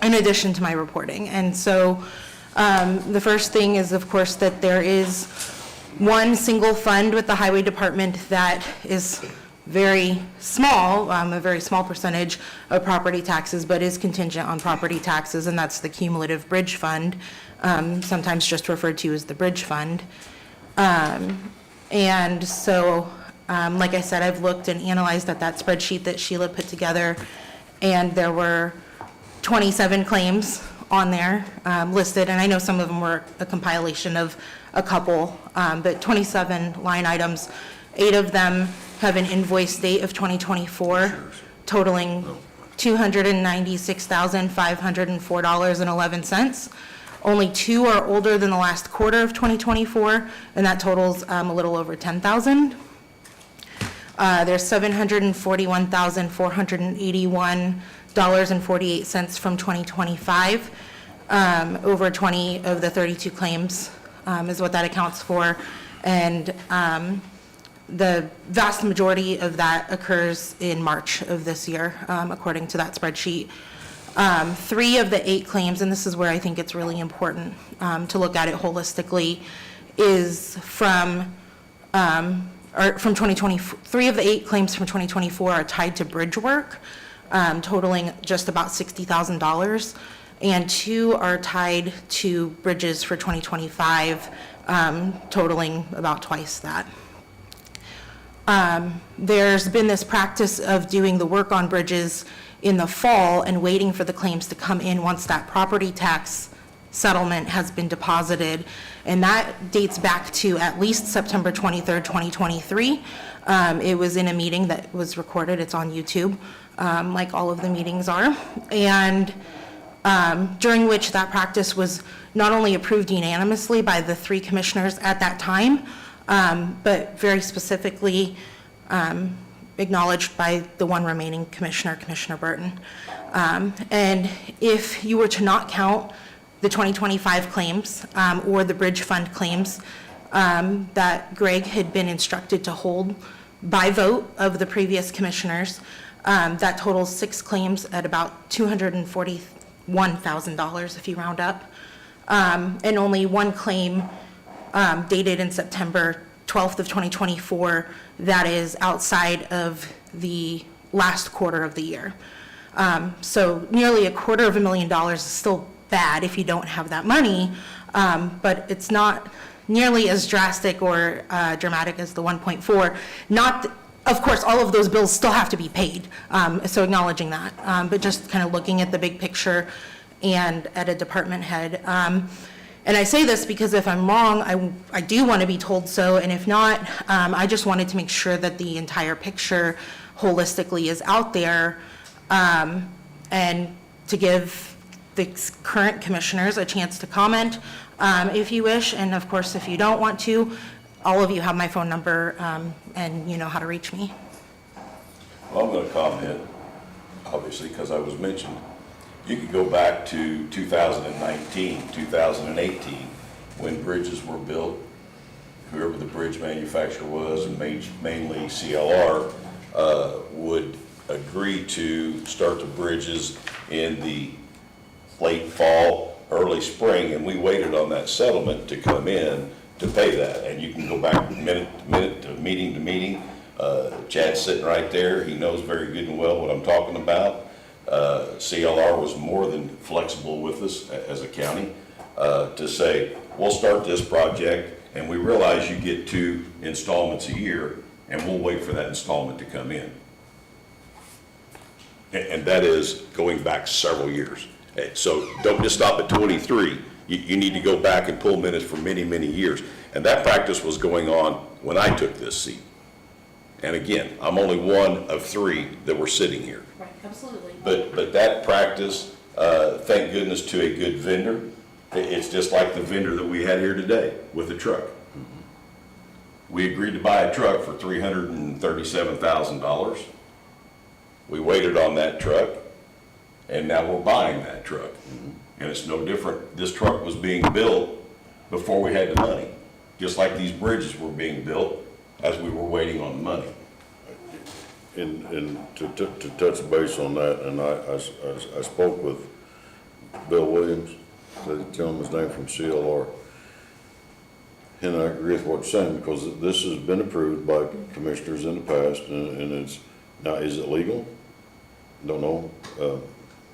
in addition to my reporting. And so the first thing is, of course, that there is one single fund with the highway department that is very small, a very small percentage of property taxes, but is contingent on property taxes, and that's the cumulative bridge fund, sometimes just referred to as the bridge fund. And so, like I said, I've looked and analyzed at that spreadsheet that Sheila put together, and there were 27 claims on there listed, and I know some of them were a compilation of a couple, but 27 line items. 8 of them have an invoice date of 2024 totaling $296,504.11. Only 2 are older than the last quarter of 2024, and that totals a little over $10,000. There's $741,481.48 from 2025. Over 20 of the 32 claims is what that accounts for. And the vast majority of that occurs in March of this year, according to that spreadsheet. 3 of the 8 claims, and this is where I think it's really important to look at it holistically, is from 2020. 3 of the 8 claims from 2024 are tied to bridge work, totaling just about $60,000, and 2 are tied to bridges for 2025, totaling about twice that. There's been this practice of doing the work on bridges in the fall and waiting for the claims to come in once that property tax settlement has been deposited. And that dates back to at least September 23rd, 2023. It was in a meeting that was recorded. It's on YouTube, like all of the meetings are. And during which that practice was not only approved unanimously by the 3 commissioners at that time, but very specifically acknowledged by the one remaining commissioner, Commissioner Burton. And if you were to not count the 2025 claims or the bridge fund claims that Greg had been instructed to hold by vote of the previous commissioners, that totals 6 claims at about $241,000 if you round up, and only 1 claim dated in September 12th of 2024 that is outside of the last quarter of the year. So nearly $250,000 is still bad if you don't have that money, but it's not nearly as drastic or dramatic as the 1.4. Not, of course, all of those bills still have to be paid, so acknowledging that, but just kind of looking at the big picture and at a department head. And I say this because if I'm wrong, I do want to be told so, and if not, I just wanted to make sure that the entire picture holistically is out there, and to give the current commissioners a chance to comment if you wish, and of course, if you don't want to, all of you have my phone number, and you know how to reach me. Well, I'm going to comment, obviously, because I was mentioned. You could go back to 2019, 2018, when bridges were built. Whoever the bridge manufacturer was, and mainly CLR, would agree to start the bridges in the late fall, early spring, and we waited on that settlement to come in to pay that. And you can go back minute to minute, to meeting. Chad's sitting right there. He knows very good and well what I'm talking about. CLR was more than flexible with us as a county to say, we'll start this project, and we realize you get 2 installments a year, and we'll wait for that installment to come in. And that is going back several years. So don't just stop at 23. You need to go back and pull minutes for many, many years. And that practice was going on when I took this seat. And again, I'm only one of 3 that were sitting here. Right, absolutely. But that practice, thank goodness to a good vendor. It's just like the vendor that we had here today with the truck. We agreed to buy a truck for $337,000. We waited on that truck, and now we're buying that truck. And it's no different. This truck was being built before we had the money, just like these bridges were being built as we were waiting on the money. And to touch base on that, and I spoke with Bill Williams, the gentleman's name from CLR, and I agree with what you're saying, because this has been approved by commissioners in the past, and it's, now, is it legal? Don't know.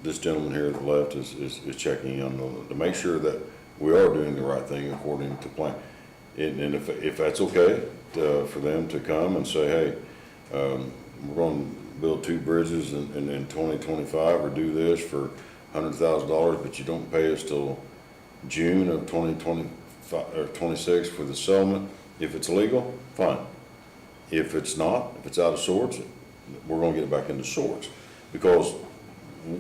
This gentleman here to the left is checking in on it to make sure that we are doing the right thing according to plan. And if that's okay for them to come and say, hey, we're going to build 2 bridges in 2025, or do this for $100,000, but you don't pay us till June of 2025, or 26 for the settlement. If it's legal, fine. If it's not, if it's out of sorts, we're gonna get it back into sorts. Because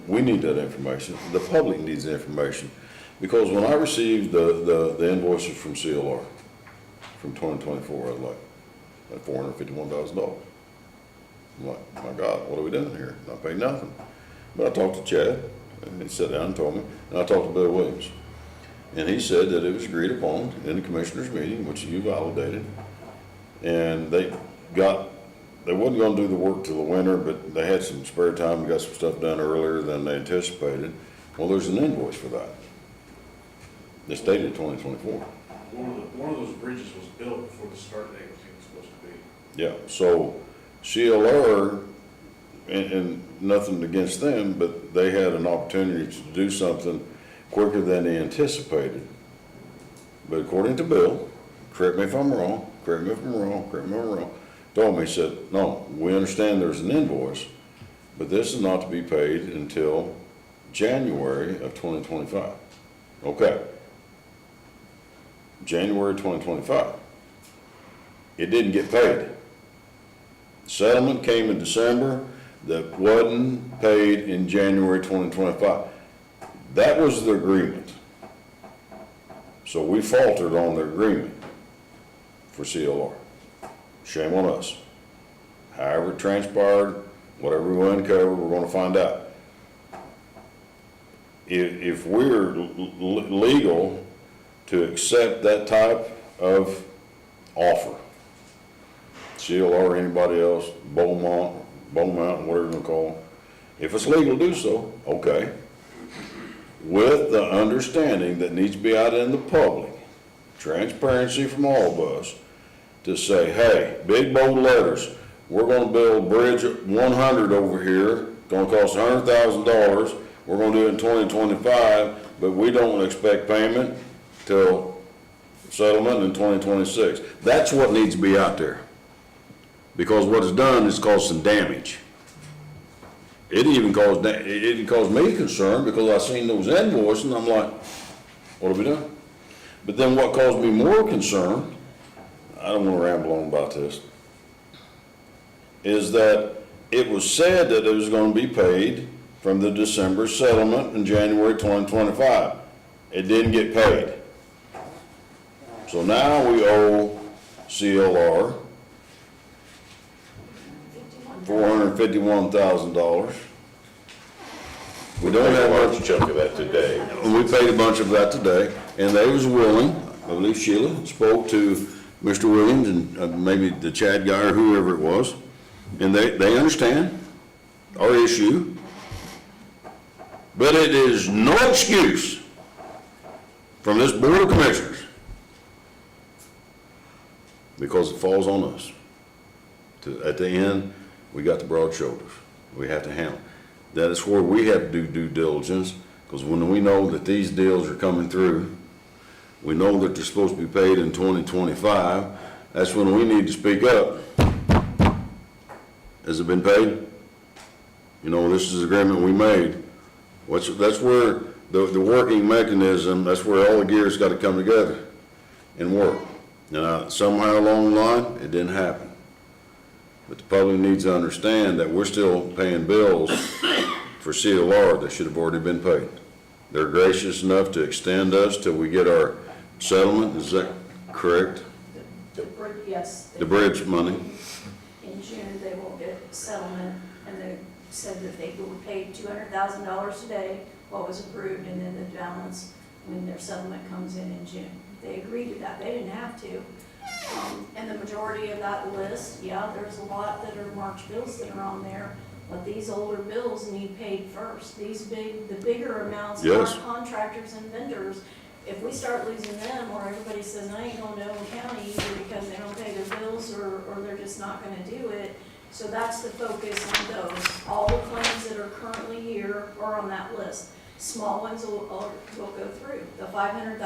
we need that information, the public needs the information. Because when I received the invoices from CLR from 2024, I was like $451,000. I'm like, my God, what are we doing here? Not paying nothing. But I talked to Chad, and he sat down and told me, and I talked to Bill Williams. And he said that it was agreed upon in the commissioners' meeting, which you validated. And they wasn't gonna do the work till the winter, but they had some spare time and got some stuff done earlier than they anticipated. Well, there's an invoice for that. It's dated 2024. One of those bridges was built before the start date was even supposed to be. Yeah, so CLR, and nothing against them, but they had an opportunity to do something quicker than they anticipated. But according to Bill, correct me if I'm wrong, told me, he said, no, we understand there's an invoice, but this is not to be paid until January of 2025. Okay. January 2025. It didn't get paid. Settlement came in December that wasn't paid in January 2025. That was the agreement. So we faltered on the agreement for CLR. Shame on us. However it transpired, whatever we uncover, we're going to find out. If we're legal to accept that type of offer, CLR or anybody else, Beaumont, whatever you want to call them, if it's legal to do so, okay. With the understanding that needs to be out in the public, transparency from all of us, to say, hey, big bold letters, we're going to build Bridge 100 over here, going to cost $100,000, we're going to do it in 2025, but we don't expect payment till settlement in 2026. That's what needs to be out there. Because what it's done is caused some damage. It even caused me concern because I seen those invoices and I'm like, what have we done? But then what caused me more concern, I don't want to ramble on about this, is that it was said that it was going to be paid from the December settlement in January 2025. It didn't get paid. So now we owe CLR $451,000. We don't have a large chunk of that today. We paid a bunch of that today, and they was willing, I believe Sheila spoke to Mr. Williams and maybe the Chad guy or whoever it was, and they understand our issue, but it is no excuse from this Board of Commissioners because it falls on us. At the end, we got the broad shoulders. We have to handle. That is where we have to do due diligence, because when we know that these deals are coming through, we know that they're supposed to be paid in 2025, that's when we need to speak up. Has it been paid? You know, this is the agreement we made. That's where the working mechanism, that's where all the gears got to come together and work. Now, somehow along the line, it didn't happen. But the public needs to understand that we're still paying bills for CLR that should have already been paid. They're gracious enough to extend us till we get our settlement, is that correct? Yes. The bridge money. In June, they will get settlement, and they said that they were paid $200,000 today, what was approved, and then the balance when their settlement comes in June. They agreed to that, they didn't have to. And the majority of that list, yeah, there's a lot that are March bills that are on there, but these older bills need paid first. The bigger amounts are contractors and vendors. If we start losing them, or everybody says, I ain't going to Owen County either because they don't pay their bills or they're just not going to do it. So that's the focus on those. All the claims that are currently here are on that list. Small ones will go through. The $500,000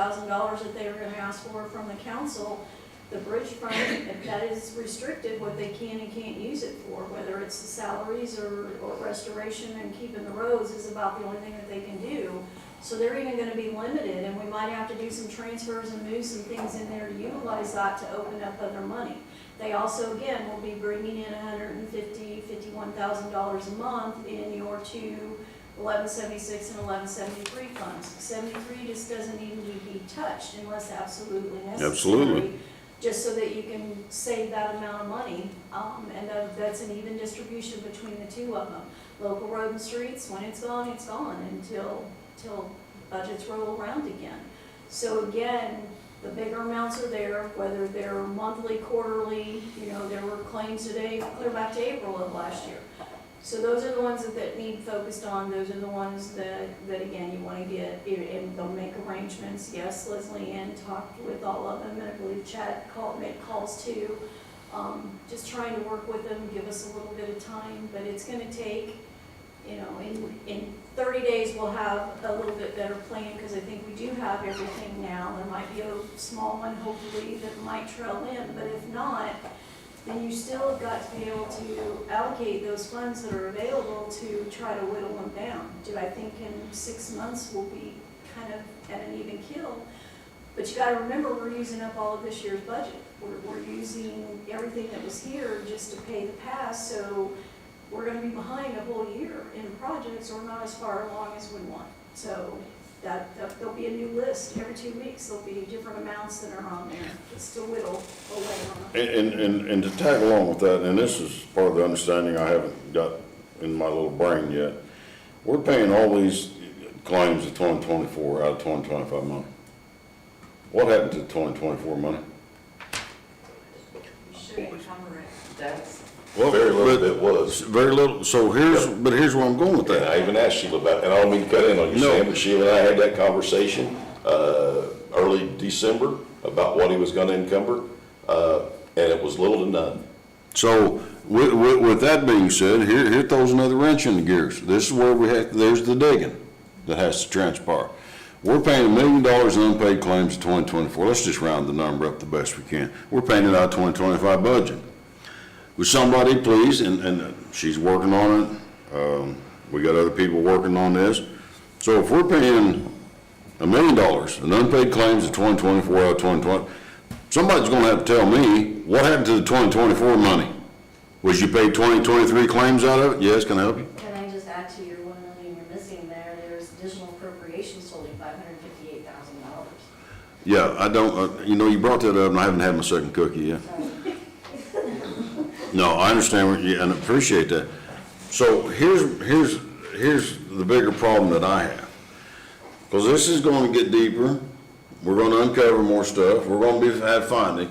that they were going to ask for from the council, The bridge fund, that is restricted what they can and can't use it for, whether it's the salaries or restoration and keeping the roads is about the only thing that they can do. So they're even gonna be limited, and we might have to do some transfers and move some things in there to utilize that to open up other money. They also, again, will be bringing in $51,000 a month in your two 1176 and 1173 funds. 73 just doesn't need to be touched unless absolutely necessary. Absolutely. Just so that you can save that amount of money, and that's an even distribution between the two of them. Local road and streets, when it's gone until budgets roll around again. So again, the bigger amounts are there, whether they're monthly, quarterly, there were claims today clear back to April of last year. So those are the ones that need focused on, those are the ones that again, you want to get, and they'll make arrangements. Yes, Leslie Ann talked with all of them, and I believe Chad made calls too. Just trying to work with them, give us a little bit of time, but it's going to take, in 30 days we'll have a little bit better plan, because I think we do have everything now. There might be a small one, hopefully, that might trail in, but if not, then you still have got to be able to allocate those funds that are available to try to whittle them down. Do I think in 6 months we'll be kind of at an even kill? But you got to remember, we're using up all of this year's budget. We're using everything that was here just to pay the past, so we're going to be behind a whole year in projects, or not as far along as we want. So there'll be a new list every 2 weeks. There'll be different amounts that are on there just to whittle away on them. And to tag along with that, and this is part of the understanding I haven't got in my little brain yet, we're paying all these claims of 2024 out of 2025 money. What happened to 2024 money? Should encumber it. That's, Well, Very little bit was. Very little, so here's where I'm going with And that. I even asked Sheila about, and I don't mean to cut in on you, No. Sam, but Sheila and I had that conversation, early December about what he was gonna encumber, and it was little to none. So, with that being said, here throws another wrench in the gears. This is where there's the digging that has to transpire. We're paying $1 million in unpaid claims in 2024. Let's just round the number up the best we can. We're paying it out of 2025 budget. Would somebody please, and she's working on it, we got other people working on this. So if we're paying $1 million in unpaid claims in 2024 out of 2020, somebody's gonna have to tell me, what happened to the 2024 money? Was you paid 2023 claims out of it? Yes, can I help you? Can I just add to your 1 million you're missing there, there's additional appropriations totaling $558,000. Yeah, I don't, you brought that up and I haven't had my second cookie yet. No, I understand and appreciate that. So here's the bigger problem that I have. Because this is going to get deeper. We're going to uncover more stuff. We're going to have finding.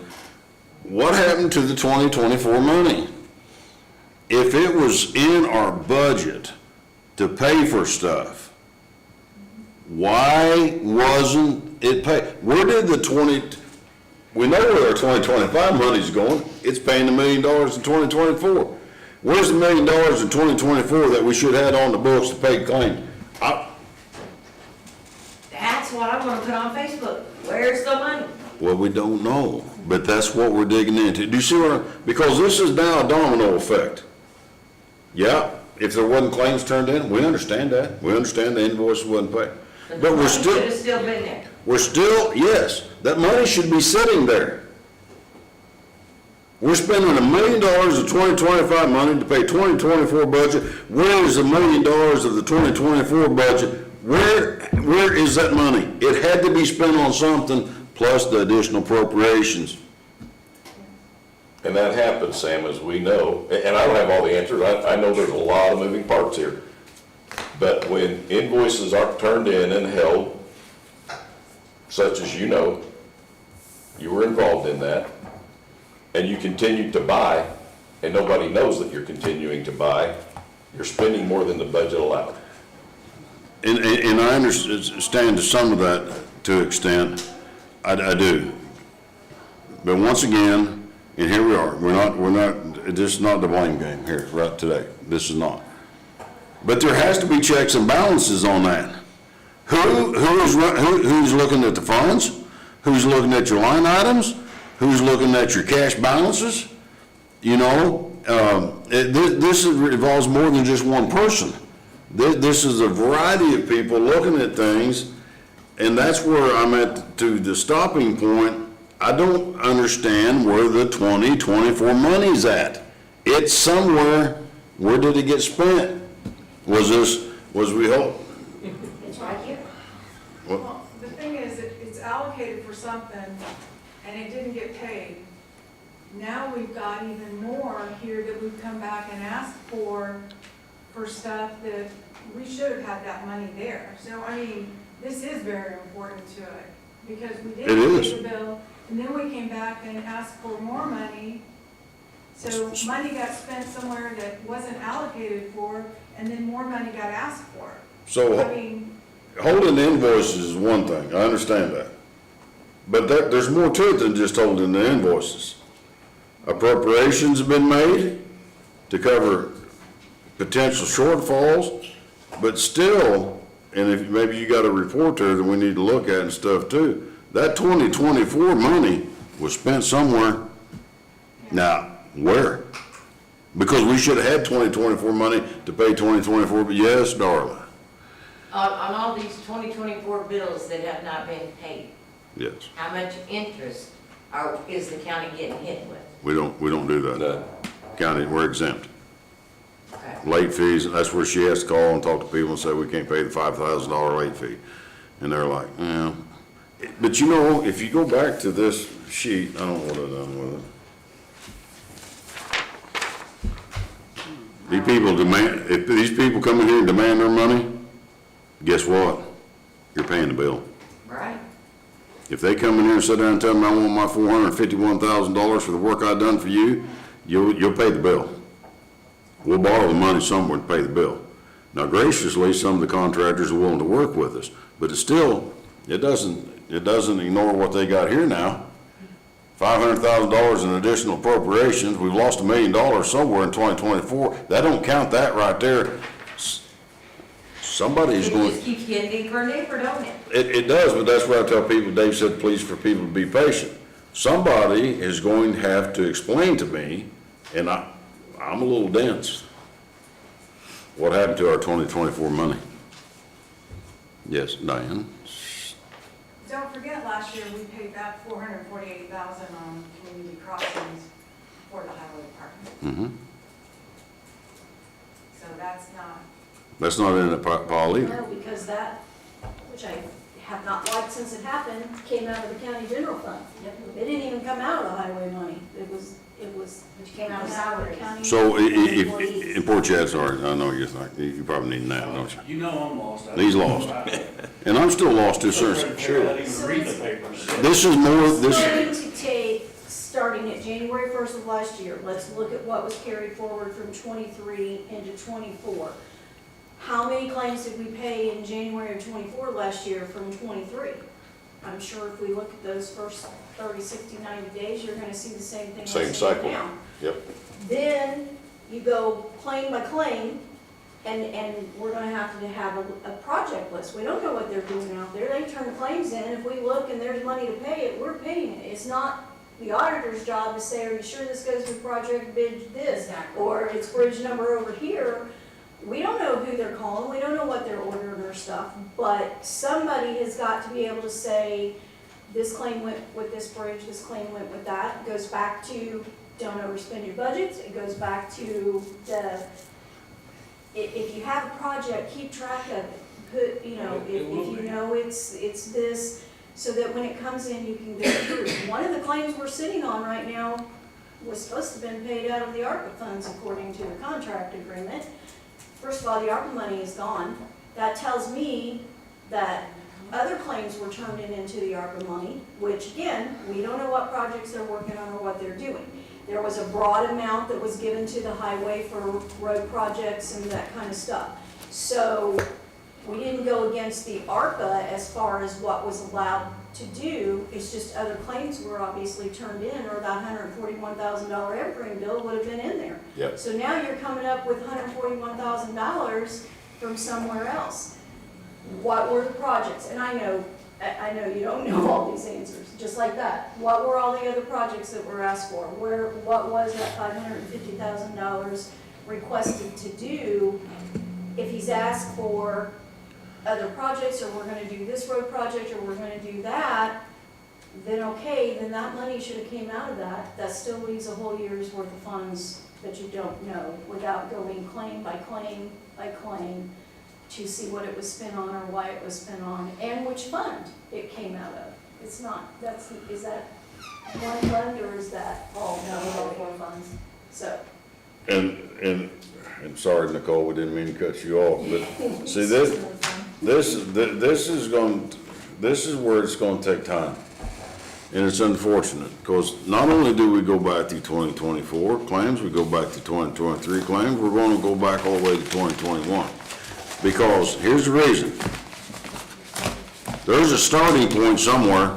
What happened to the 2024 money? If it was in our budget to pay for stuff, why wasn't it paid? Where did we know where our 2025 money's going. It's paying $1 million in 2024. Where's the $1 million in 2024 that we should have on the books to pay claims? that's what I'm gonna put on Facebook. Where's the money? Well, we don't know, but that's what we're digging into. Do you see because this is now a domino effect. Yeah, if there wasn't claims turned in, we understand that. We understand the invoice wasn't paid. But the we're money still. should have still been there. Yes, that money should be sitting there. We're spending $1 million of 2025 money to pay 2024 budget. Where is the $1 million of the 2024 budget? Where is that money? It had to be spent on something, plus the additional appropriations. And that happens, Sam, as we know, and I don't have all the answers. I know there's a lot of moving parts here. But when invoices aren't turned in and held, such as you were involved in that, and you continue to buy, and nobody knows that you're continuing to buy, you're spending more than the budget allowed. And I understand to some of that to extent, I do. But once again, and here we are, this is not the blame game here, right today. This is not. But there has to be checks and balances on that. Who's looking at the funds? Who's looking at your line items? Who's looking at your cash balances? You know, this involves more than just one person. This is a variety of people looking at things, and that's where I'm at to the stopping point. I don't understand where the 2024 money's at. It's somewhere. Where did it get spent? Was we hope? It's right here. Well, the thing is, it's allocated for something, and it didn't get paid. Now we've got even more here that we've come back and asked for stuff that we should have had that money there. So, I mean, this is very important to it, because we didn't pay the bill, and then we came back and asked for more money. So money got spent somewhere that wasn't allocated for, and then more money got asked for. So, I mean, holding invoices is one thing, I understand that. But there's more to it than just holding the invoices. Appropriations have been made to cover potential shortfalls, but still, and if maybe you got a report there that we need to look at and stuff too, that 2024 money was spent somewhere. Now, where? Because we should have had 2024 money to pay 2024, but yes, darling. On all these 2024 bills that have not been paid, Yes, how much interest is the county getting hit with? we don't do that. County, we're exempt. Okay. Late fees, that's where she has to call and talk to people and say, we can't pay the $5,000 late fee. And they're like, yeah. But you know, if you go back to this sheet, I don't know what I've done with it. These people demand, if these people come in here and demand their money, guess what? You're paying the bill. Right. If they come in here and sit down and tell me I want my $451,000 for the work I've done for you, you'll pay the bill. We'll borrow the money somewhere to pay the bill. Now graciously, some of the contractors are willing to work with us, but it's still, it doesn't ignore what they got here now. $500,000 in additional appropriations, we've lost $1 million somewhere in 2024. That don't count that right there. Somebody's going. It just keeps getting deeper and deeper, don't it? It does, but that's what I tell people. Dave said, please, for people to be patient. Somebody is going to have to explain to me, and I'm a little dense, what happened to our 2024 money. Yes, Diane? don't forget, last year, we paid back $448,000 on community crossings for the highway department. Mm-hmm. So that's not. That's not in the Paul either. No, because that, which I have not liked since it happened, came out of the county general fund. It didn't even come out of the highway money. It Which came out of the salaries. county. So in Port Chad, sorry, I know you're like, you probably need that, don't you? You know I'm lost. He's lost. And I'm still lost to a certain, Sure. I didn't even read the papers. This is more, It's this, going to take, starting at January 1st of last year, let's look at what was carried forward from 23 into 24. How many claims did we pay in January of 24 last year from 23? I'm sure if we look at those first 30, 60, 90 days, you're going to see the same thing. Same we're seeing cycle. now. Yep. Then you go claim by claim, and we're gonna have to have a project list. We don't know what they're doing out there. They turn claims in. If we look and there's money to pay it, we're paying it. It's not the auditor's job to say, are you sure this goes to project bid this? Or it's bridge number over here. We don't know who they're calling. We don't know what they're ordering or stuff. But somebody has got to be able to say, this claim went with this bridge, this claim went with that. It goes back to don't overspend your budgets. It goes back to if you have a project, keep track of it. Put, you know, if you know it's this, so that when it comes in, you can go through. One of the claims we're sitting on right now was supposed to have been paid out of the ARPA funds according to the contract agreement. First of all, the ARPA money is gone. That tells me that other claims were turned into the ARPA money, which again, we don't know what projects they're working on or what they're doing. There was a broad amount that was given to the highway for road projects and that kind of stuff. So we didn't go against the ARPA as far as what was allowed to do. It's just other claims were obviously turned in, or that $141,000 evergreen bill would have been in there. Yep. So now you're coming up with $141,000 from somewhere else. What were the projects? And I know I know you don't know all these answers, just like that. What were all the other projects that were asked for? What was that $550,000 requested to do? If he's asked for other projects, or we're gonna do this road project, or we're gonna do that, then okay, then that money should have came out of that. That still leaves a whole year's worth of funds that you don't know, without going claim by claim by claim to see what it was spent on or why it was spent on, and which fund it came out of. It's not, is that one fund, or is that all four funds? So, And sorry, Nicole, we didn't mean to cut you off, but see, this is where it's gonna take time. And it's unfortunate, because not only do we go back to 2024 claims, we go back to 2023 claims, we're gonna go back all the way to 2021. Because here's the reason. There's a starting point somewhere.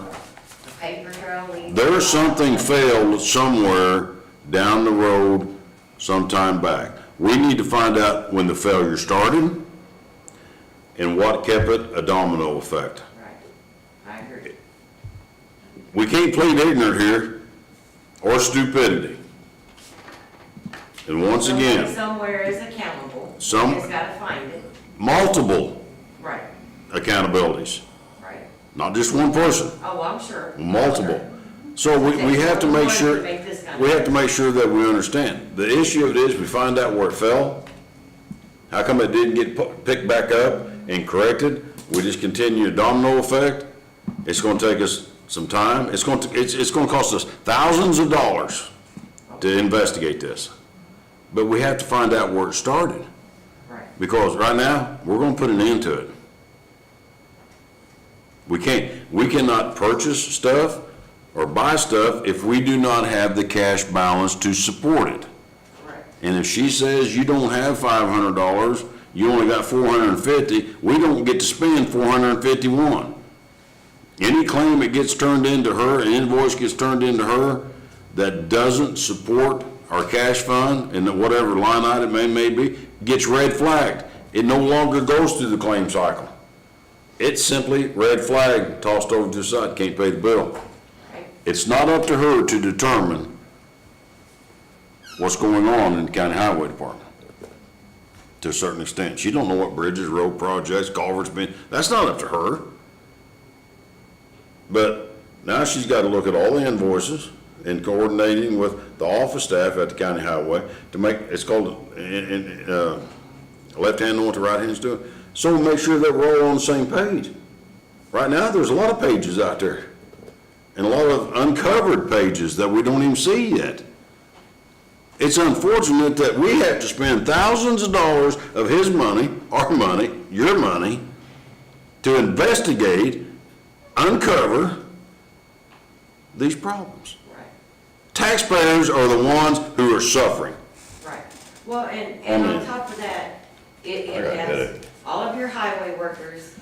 Paper trail leads. There's something failed somewhere down the road sometime back. We need to find out when the failure started and what kept it a domino effect. Right, I agree. We can't plead ignorant here or stupidity. And once Somebody again, somewhere is accountable. Some- Somebody's gotta find it. multiple Right, accountabilities, right. not just one person, Oh, I'm sure. multiple. So we have to make sure, that we understand. The issue of it is, we find out where it fell. How come it didn't get picked back up and corrected? We just continue a domino effect. It's gonna take us some time. It's gonna cost us thousands of dollars to investigate this. But we have to find out where it started. Right. Because right now, we're gonna put an end to it. We cannot purchase stuff or buy stuff if we do not have the cash balance to support it. Right. And if she says you don't have $500, you only got $450, we don't get to spend $451. Any claim that gets turned into her, an invoice gets turned into her that doesn't support our cash fund and that whatever line item it may be, gets red flagged. It no longer goes through the claim cycle. It's simply red flag, tossed over to the side, can't pay the bill. Right. It's not up to her to determine what's going on in the county highway department. To a certain extent. She don't know what bridges, road projects, culverts been, that's not up to her. But now she's got to look at all the invoices and coordinating with the office staff at the county highway to make, it's called, left hand know what the right hand's doing. So we make sure that we're all on the same page. Right now, there's a lot of pages out there and a lot of uncovered pages that we don't even see yet. It's unfortunate that we have to spend thousands of dollars of his money, our money, your money, to investigate, uncover these problems. Right, Taxpayers are the ones who are suffering. right. Well, and on top of that, it I got has headache. all of your highway workers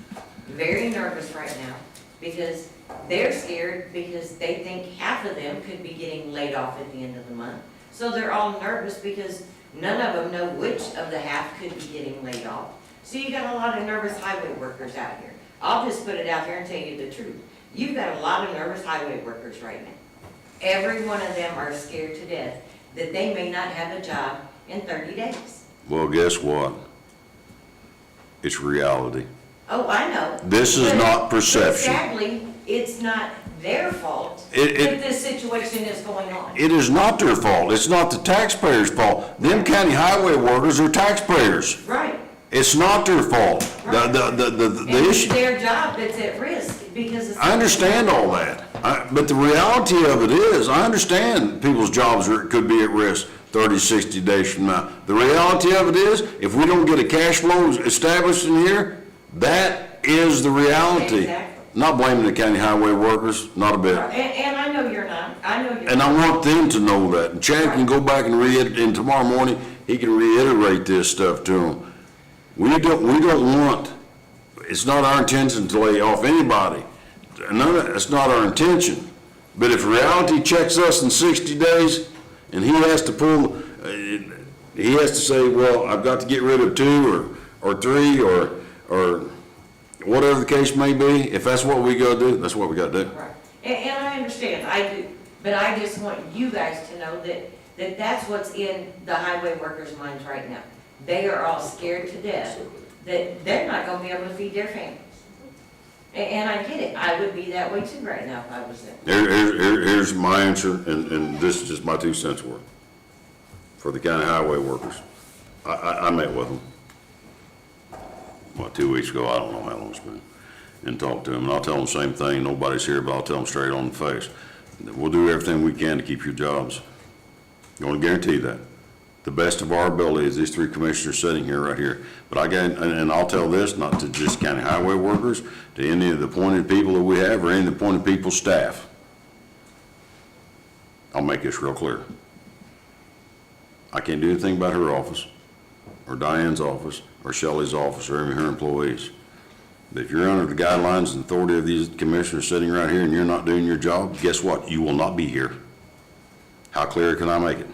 very nervous right now because they're scared because they think half of them could be getting laid off at the end of the month. So they're all nervous because none of them know which of the half could be getting laid off. So you got a lot of nervous highway workers out here. I'll just put it out there and tell you the truth. You've got a lot of nervous highway workers right now. Every one of them are scared to death that they may not have a job in 30 days. Well, guess what? It's reality. Oh, I know. This is But- not perception. But sadly, it's not their fault that this situation is going on. It is not their fault. It's not the taxpayers' fault. Them county highway workers are taxpayers. Right. It's not their fault. The And it's issue, their job that's at risk because of. I understand all that. But the reality of it is, I understand people's jobs could be at risk 30, 60 days from now. The reality of it is, if we don't get a cash flow established in here, that is the reality. Exactly. Not blaming the county highway workers, not a bit. And I know you're not. I know you're And I not. want them to know that. And Chad can go back and and tomorrow morning, he can reiterate this stuff to them. We don't want, it's not our intention to lay off anybody. It's not our intention. But if reality checks us in 60 days and he has to say, well, I've got to get rid of 2 or 3 or whatever the case may be, if that's what we gotta do, that's what we gotta do. Right. And I understand, I do, but I just want you guys to know that that's what's in the highway workers' minds right now. They are all scared to death that they're not gonna be able to feed their families. And I get it, I would be that way too right now if I was them. Here's my answer, and this is just my 2 cents worth. For the county highway workers, I met with them, 2 weeks ago, I don't know how long it's been, and talked to them, and I'll tell them the same thing, nobody's here, but I'll tell them straight on the face. We'll do everything we can to keep your jobs. I want to guarantee that. The best of our ability is these 3 commissioners sitting here right here. But and I'll tell this, not to just county highway workers, to any of the appointed people that we have, or any of the appointed people's staff. I'll make this real clear. I can't do anything about her office, or Diane's office, or Shelley's office, or any of her employees. But if you're under the guidelines and authority of these commissioners sitting right here and you're not doing your job, guess what? You will not be here. How clear can I make it?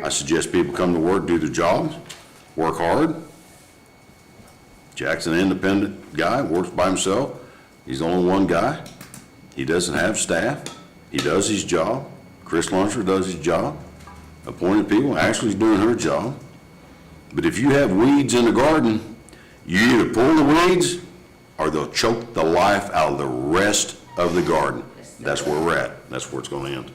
I suggest people come to work, do their jobs, work hard. Jack's an independent guy, works by himself. He's only one guy. He doesn't have staff. He does his job. Chris Lunsford does his job. Appointed people, Ashley's doing her job. But if you have weeds in the garden, you either pull the weeds or they'll choke the life out of the rest of the garden. That's where we're at. That's where it's going to end.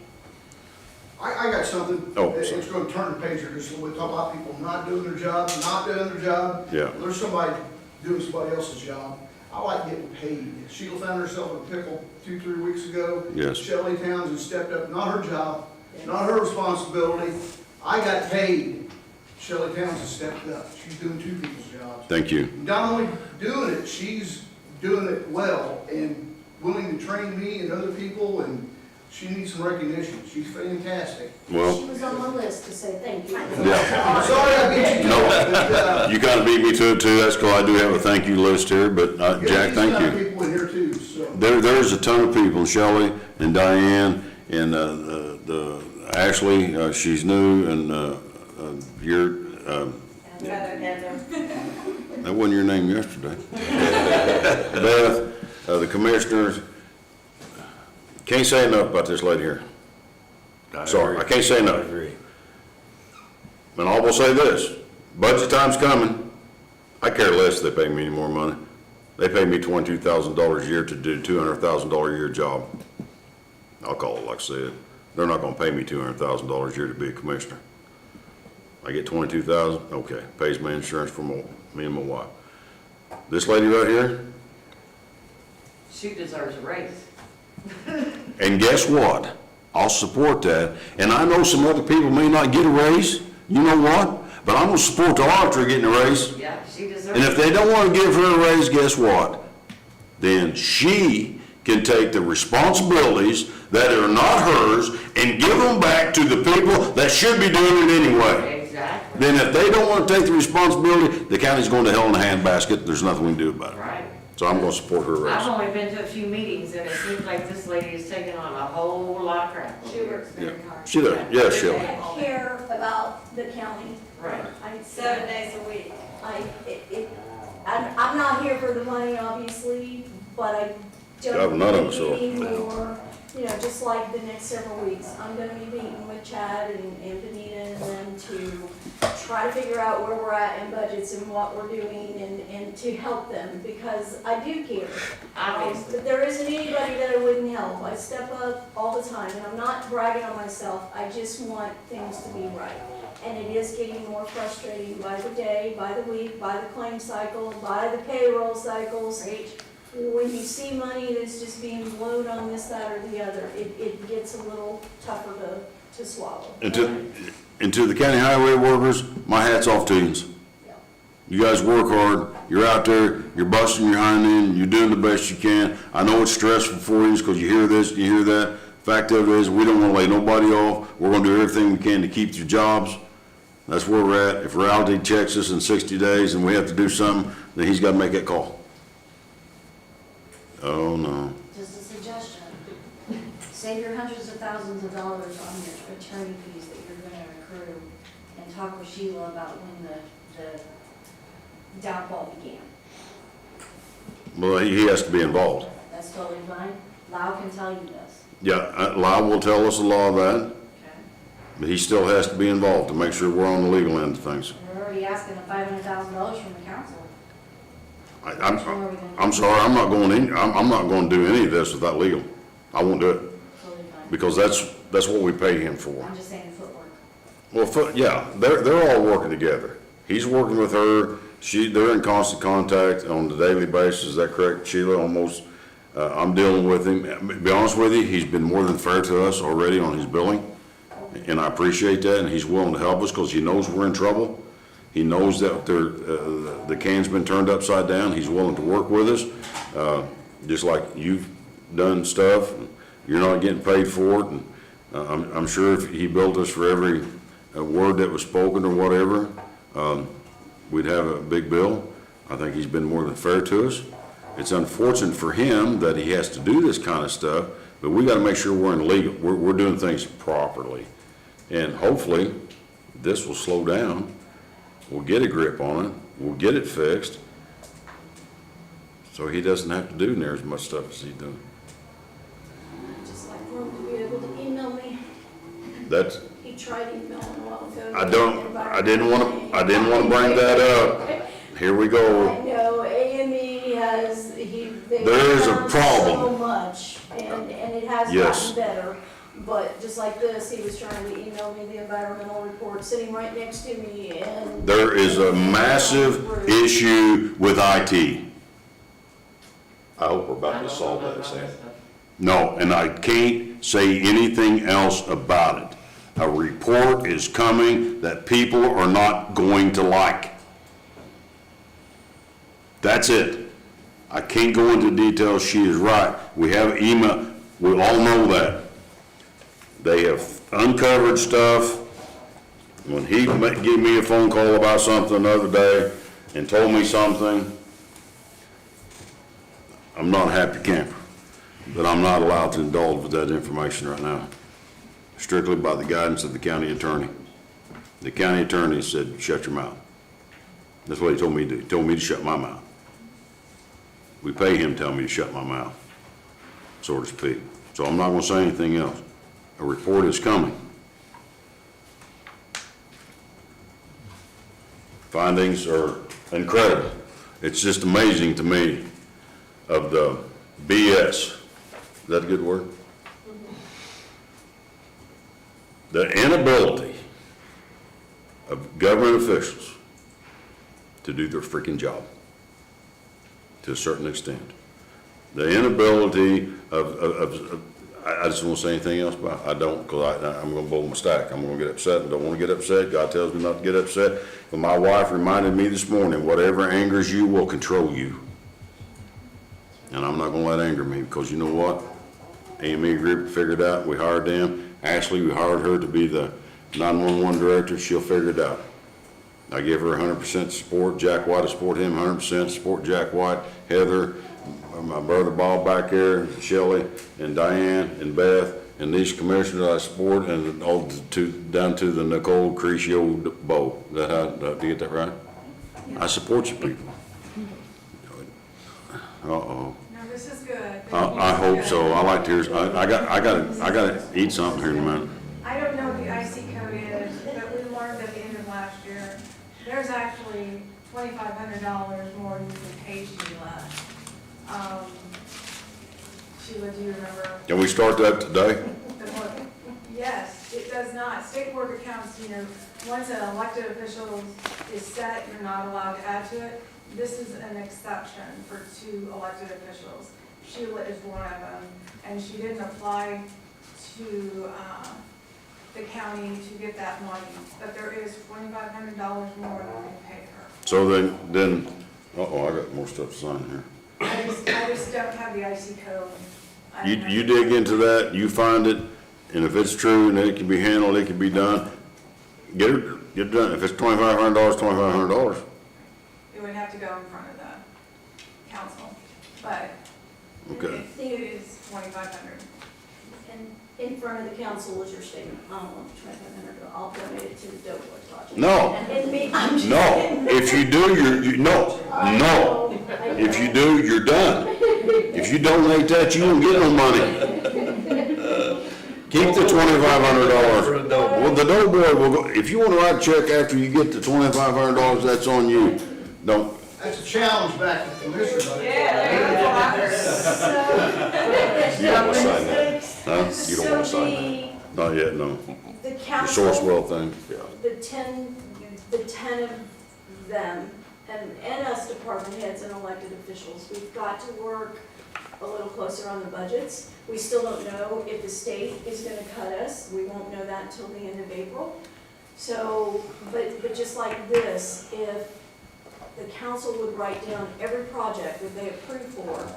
I got something. Oh, It's sorry. going to turn the page here, just we talk about people not doing their job, not doing their job. Yeah. There's somebody doing somebody else's job. I like getting paid. Sheila found herself in a pickle 2-3 weeks ago. Yes. Shelley Townsend stepped up, not her job, not her responsibility. I got paid. Shelley Townsend stepped up. She's doing 2 people's jobs. Thank you. Not only doing it, she's doing it well and willing to train me and other people, and she needs some recognition. She's fantastic. Well, She was on my list to say thank you. yeah. I'm sorry I beat you to it, but, You kind of beat me to it too. That's cool. I do have a thank you list here, but Jack, these thank kind of you. people in here too, so. There's a ton of people, Shelley and Diane and the Ashley, she's new, and you're, that wasn't your name yesterday. Beth, the commissioners, can't say enough about this lady here. Sorry, I can't say enough. And I will say this, budget time's coming. I care less if they pay me any more money. They pay me $22,000 a year to do a $200,000 a year job. I'll call it like I said. They're not gonna pay me $200,000 a year to be a commissioner. I get $22,000, okay, pays my insurance for me and my wife. This lady right here, She deserves a raise. and guess what? I'll support that. And I know some other people may not get a raise, you know what? But I'm gonna support the auditor getting a raise. Yeah, she deserves. And if they don't wanna give her a raise, guess what? Then she can take the responsibilities that are not hers and give them back to the people that should be doing it anyway. Exactly. Then if they don't wanna take the responsibility, the county's going to hell in a handbasket, there's nothing we can do about it. Right. So I'm gonna support her I've raise. only been to a few meetings and it seems like this lady is taking on a whole lot of crap. She works Yeah, very hard. she does, yeah, Shelley. I care about the county. Right. 7 days a week. I'm not here for the money, obviously, but I God, don't none of need us are. any more, just like the next several weeks. I'm gonna be meeting with Chad and Benita and them to try to figure out where we're at in budgets and what we're doing and to help them, because I do care. Obviously. But there isn't anybody that I wouldn't help. I step up all the time, and I'm not bragging on myself. I just want things to be right. And it is getting more frustrating by the day, by the week, by the claim cycle, by the payroll cycles. When you see money that's just being blown on this, that, or the other, it gets a little tougher to swallow. And to the county highway workers, my hat's off to you. You guys work hard, you're out there, you're busting your hind end, you're doing the best you can. I know it's stressful for you because you hear this, you hear that. Fact of it is, we don't want to lay nobody off. We're going to do everything we can to keep your jobs. That's where we're at. If reality checks us in 60 days and we have to do something, then he's got to make that call. Oh, no. Just a suggestion, save your hundreds of thousands of dollars on your attorney fees that you're gonna accrue, and talk with Sheila about when the downfall began. Well, he has to be involved. That's totally fine. Lau can tell you this. Yeah, Lyle will tell us a lot of that, Okay. but he still has to be involved to make sure we're on the legal end of things. We're already asking $500,000 from the council. I'm sorry, I'm not going to do any of this without legal. I won't do it, Totally fine. because that's what we pay him for. I'm just saying footwork. Well, yeah, they're all working together. He's working with her, they're in constant contact on a daily basis, is that correct, Sheila, almost? I'm dealing with him, to be honest with you, he's been more than fair to us already on his billing, and I appreciate that, and he's willing to help us, because he knows we're in trouble. He knows that the can's been turned upside down, he's willing to work with us, just like you've done stuff, and you're not getting paid for it, and I'm sure if he billed us for every word that was spoken or whatever, we'd have a big bill. I think he's been more than fair to us. It's unfortunate for him that he has to do this kind of stuff, but we gotta make sure we're in legal, we're doing things properly. And hopefully, this will slow down, we'll get a grip on it, we'll get it fixed, so he doesn't have to do near as much stuff as he's doing. Just like for him to be able to email me. That's, He tried emailing a while ago. I didn't wanna bring that up. Here we I go. know, AME they've There's a done problem. so much, and it has Yes. gotten better. But just like this, he was trying to email me the environmental report, sitting right next to me, and. There is a massive issue with IT. I hope we're about to solve that, Sam. No, and I can't say anything else about it. A report is coming that people are not going to like. That's it. I can't go into details, she is right. We have email, we all know that. They have uncovered stuff. When he gave me a phone call about something the other day and told me something, I'm not a happy camper, but I'm not allowed to indulge with that information right now, strictly by the guidance of the county attorney. The county attorney said, shut your mouth. That's what he told me to do. He told me to shut my mouth. We pay him telling me to shut my mouth, so to speak. So I'm not gonna say anything else. A report is coming. Findings are incredible. It's just amazing to me of the BS. Is that a good word? The inability of government officials to do their freaking job, to a certain extent. The inability I just don't want to say anything else about it. I don't, because I'm going to blow my stack. I'm going to get upset and don't want to get upset. God tells me not to get upset. But my wife reminded me this morning, whatever angers you will control you. And I'm not going to let anger me, because you know what? AME group figured out, we hired them. Ashley, we hired her to be the 911 director. She'll figure it out. I give her 100% support. Jack White, I support him 100%. Support Jack White, Heather, my brother Bob back there, Shelley, and Diane, and Beth, and these commissioners I support, and all down to the Nicole Crecio Bow. Is that how, did you get that right? I support you people. Uh-oh. No, this is good. I hope so. I like to hear, I gotta eat something here in a minute. I don't know what the IC code is, but we learned at the end of last year, there's actually $2,500 more than we paid Sheila. Sheila, do you remember? Can we start that today? Yes, it does not. State board of accounts, once an elected official is set, you're not allowed to add to it. This is an exception for 2 elected officials. Sheila is one of them, and she didn't apply to the county to get that money, but there is $2,500 more than we pay her. So then, uh-oh, I got more stuff to sign here. I just don't have the IC code. You dig into that, you find it, and if it's true and it can be handled, it can be done, get it done. If it's $2,500, $2,500. It would have to go in front of the council, but Okay. I think it is $2,500. And in front of the council was your statement, I don't want $2,500, I'll donate it to the Doughboy project. No. And me, I'm just No, kidding. if you do, no. I know, If you do, you're done. If you donate that, you won't get no money. Keep the $2,500. Well, the Doughboy will go, if you want to write a check after you get the $2,500, that's on you. Don't, That's a challenge back to the commissioners. You don't want to sign that. huh? You don't want to sign Not yet, no. The The council. Sourcewell thing. The 10 of them, and us department heads and elected officials, we've got to work a little closer on the budgets. We still don't know if the state is gonna cut us. We won't know that until the end of April. So, but just like this, if the council would write down every project that they approve for,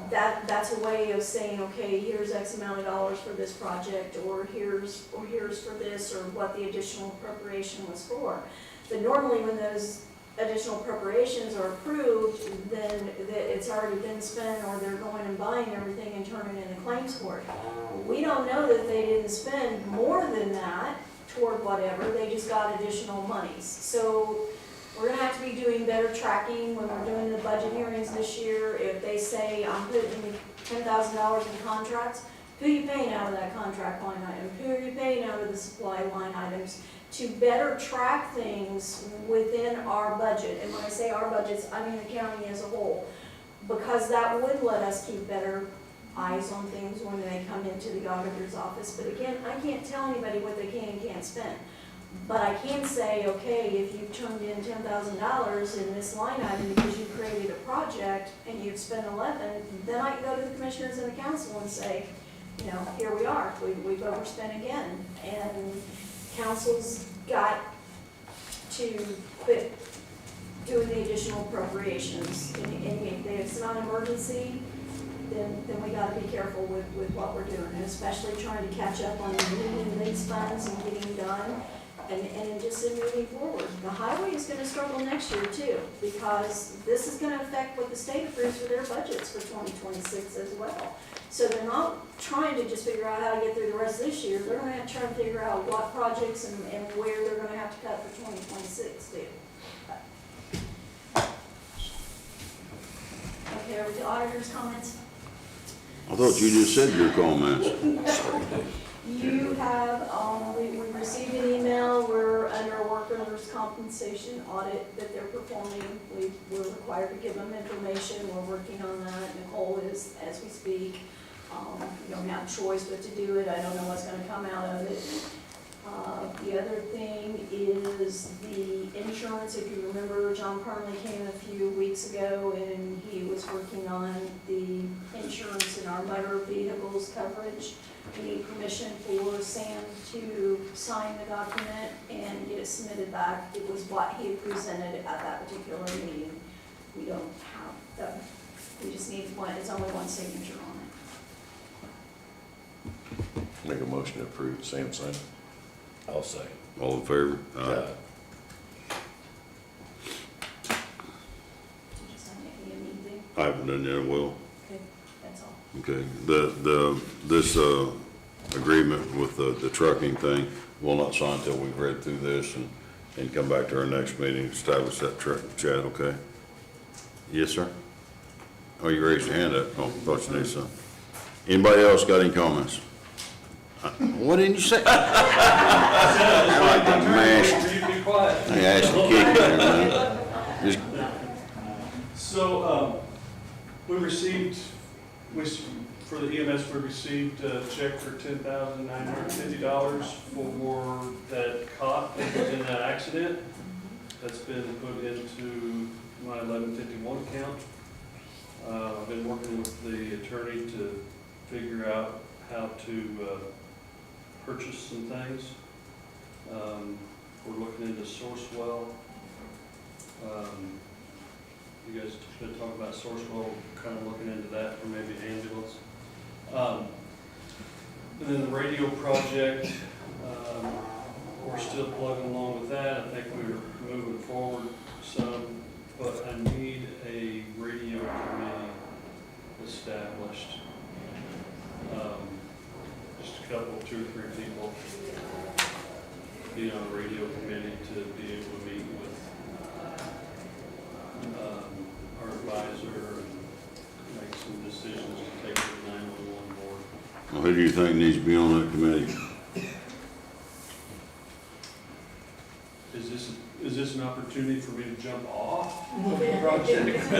that's a way of saying, okay, here's X amount of dollars for this project, or here's for this, or what the additional appropriation was for. But normally when those additional appropriations are approved, then it's already been spent, or they're going and buying everything and turning in the claims court. We don't know that they didn't spend more than that toward whatever, they just got additional monies. So we're gonna have to be doing better tracking when we're doing the budget hearings this year. If they say, I'm putting $10,000 in contracts, who are you paying out of that contract line item? Who are you paying out of the supply line items? To better track things within our budget. And when I say our budgets, I mean the county as a whole. Because that would let us keep better eyes on things when they come into the auditor's office. But again, I can't tell anybody what they can and can't spend. But I can say, okay, if you turned in $10,000 in this line item because you created a project and you've spent 11, then I can go to the commissioners and the council and say, you know, here we are, we've overspent again. And council's got to quit doing the additional appropriations. And if it's not an emergency, then we gotta be careful with what we're doing, and especially trying to catch up on moving these funds and getting done. And just in moving forward, the highway is gonna struggle next year too, because this is gonna affect what the state approves for their budgets for 2026 as well. So they're not trying to just figure out how to get through the rest of this year, they're gonna have to try to figure out what projects and where they're gonna have to cut for 2026 too. Okay, over to auditors' comments. I thought you just said your comments. You have, we received an email, we're under a workers' compensation audit that they're performing. We're required to give them information, we're working on that. Nicole is, as we speak. We don't have a choice but to do it, I don't know what's gonna come out of it. The other thing is the insurance. If you remember, John Carnley came a few weeks ago and he was working on the insurance in our motor vehicles coverage. We need permission for Sam to sign the document and get it submitted back. It was what he had presented at that particular meeting. We don't have that. We just need one, it's only one signature on it. Make a motion to approve Sam sign. I'll say. All in favor? Aye. I haven't done yet, will. Okay, that's all. Okay, this agreement with the trucking thing, we'll not sign until we've read through this and come back to our next meeting, establish that chat, okay? Yes, sir? Oh, you raised your hand up. Oh, thought you needed something. Anybody else got any comments? What didn't you say? I like to mash. Be quiet. I actually kicked you there, man. Just So, we received, for the EMS, we received a check for $10,950 for that cot that was in that accident. That's been put into my 1151 account. I've been working with the attorney to figure out how to purchase some things. We're looking into Sourcewell. You guys should talk about Sourcewell, kind of looking into that for maybe ambulance. And then the radio project, we're still plugging along with that. I think we're moving forward some, but I need a radio committee established. Just a couple, 2 or 3 people be on a radio committee to be able to meet with our advisors who do you think needs to be on that committee? Is this an opportunity for me to jump off the project?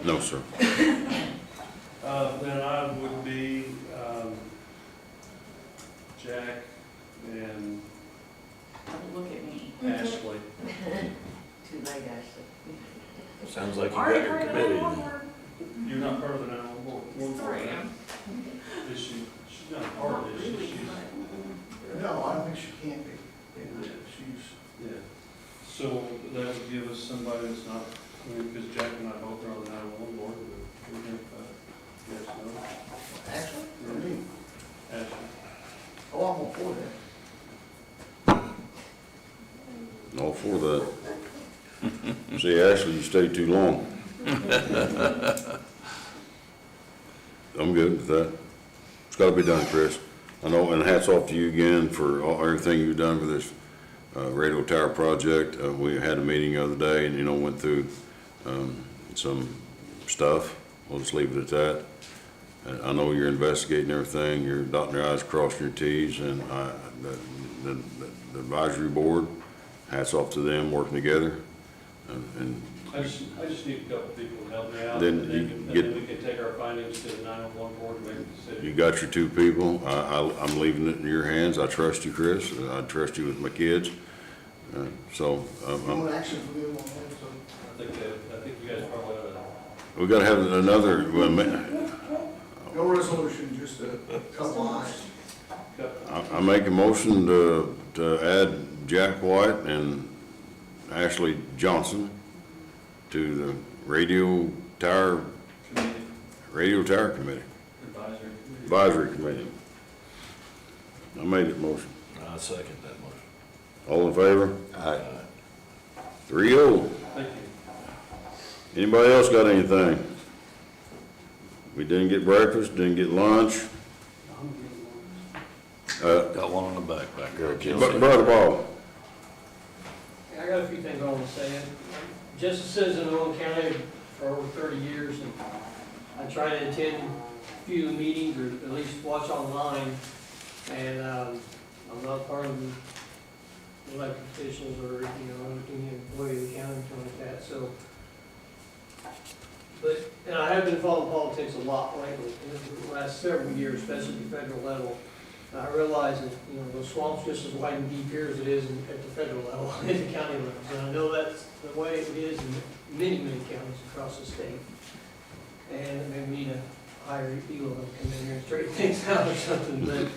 No, sir. Then I would be, Jack and Don't look at me. Ashley. Too late, Ashley. Sounds like you Already got your part of committee. that board. You're not part of the 911 board. Sorry, I am. Is she, she's not part of this, she's, No, I don't think she can't be. She's, yeah. So that would give us somebody that's not, I mean, because Jack and I both are on the 911 board, but we have, yes, no, Ashley, or me? Ashley. Oh, I'm all for that. All for that. See, Ashley, you stayed too long. I'm good with that. It's gotta be done, Chris. I know, and hats off to you again for everything you've done for this radio tower project. We had a meeting the other day and, went through some stuff. We'll just leave it at that. I know you're investigating everything. You're dotting your I's, crossing your T's, and the advisory board, hats off to them working together. And I just need a couple people to help me out. Then and you then get- we can take our findings to the 911 board and make a decision. you got your two people. I'm leaving it in your hands. I trust you, Chris. I trust you with my kids. You want action from them on that, so. I think you guys probably ought to. We gotta have another, No resolution, just a couple lines. I make a motion to add Jack White and Ashley Johnson to the Radio Tower Committee, Advisory Committee. I made it motion. I second that motion. All in favor? Aye. 3-0. Thank you. Anybody else got anything? We didn't get breakfast, didn't get lunch. Got one on the back there. Brother Bob. I got a few things I want to say. Just a citizen of Owen County for over 30 years, and I try to attend a few meetings or at least watch online. And I'm not part of the elected officials or, any employee of the county or anything like that. So, and I have been following politics a lot lately, in the last several years, especially at the federal level. And I realize that, the swamp's just as wide and deep here as it is at the federal level, at the county level. And I know that's the way it is in many, many counties across the state. And maybe we need a higher Eagle to come in here and straighten things out or something. But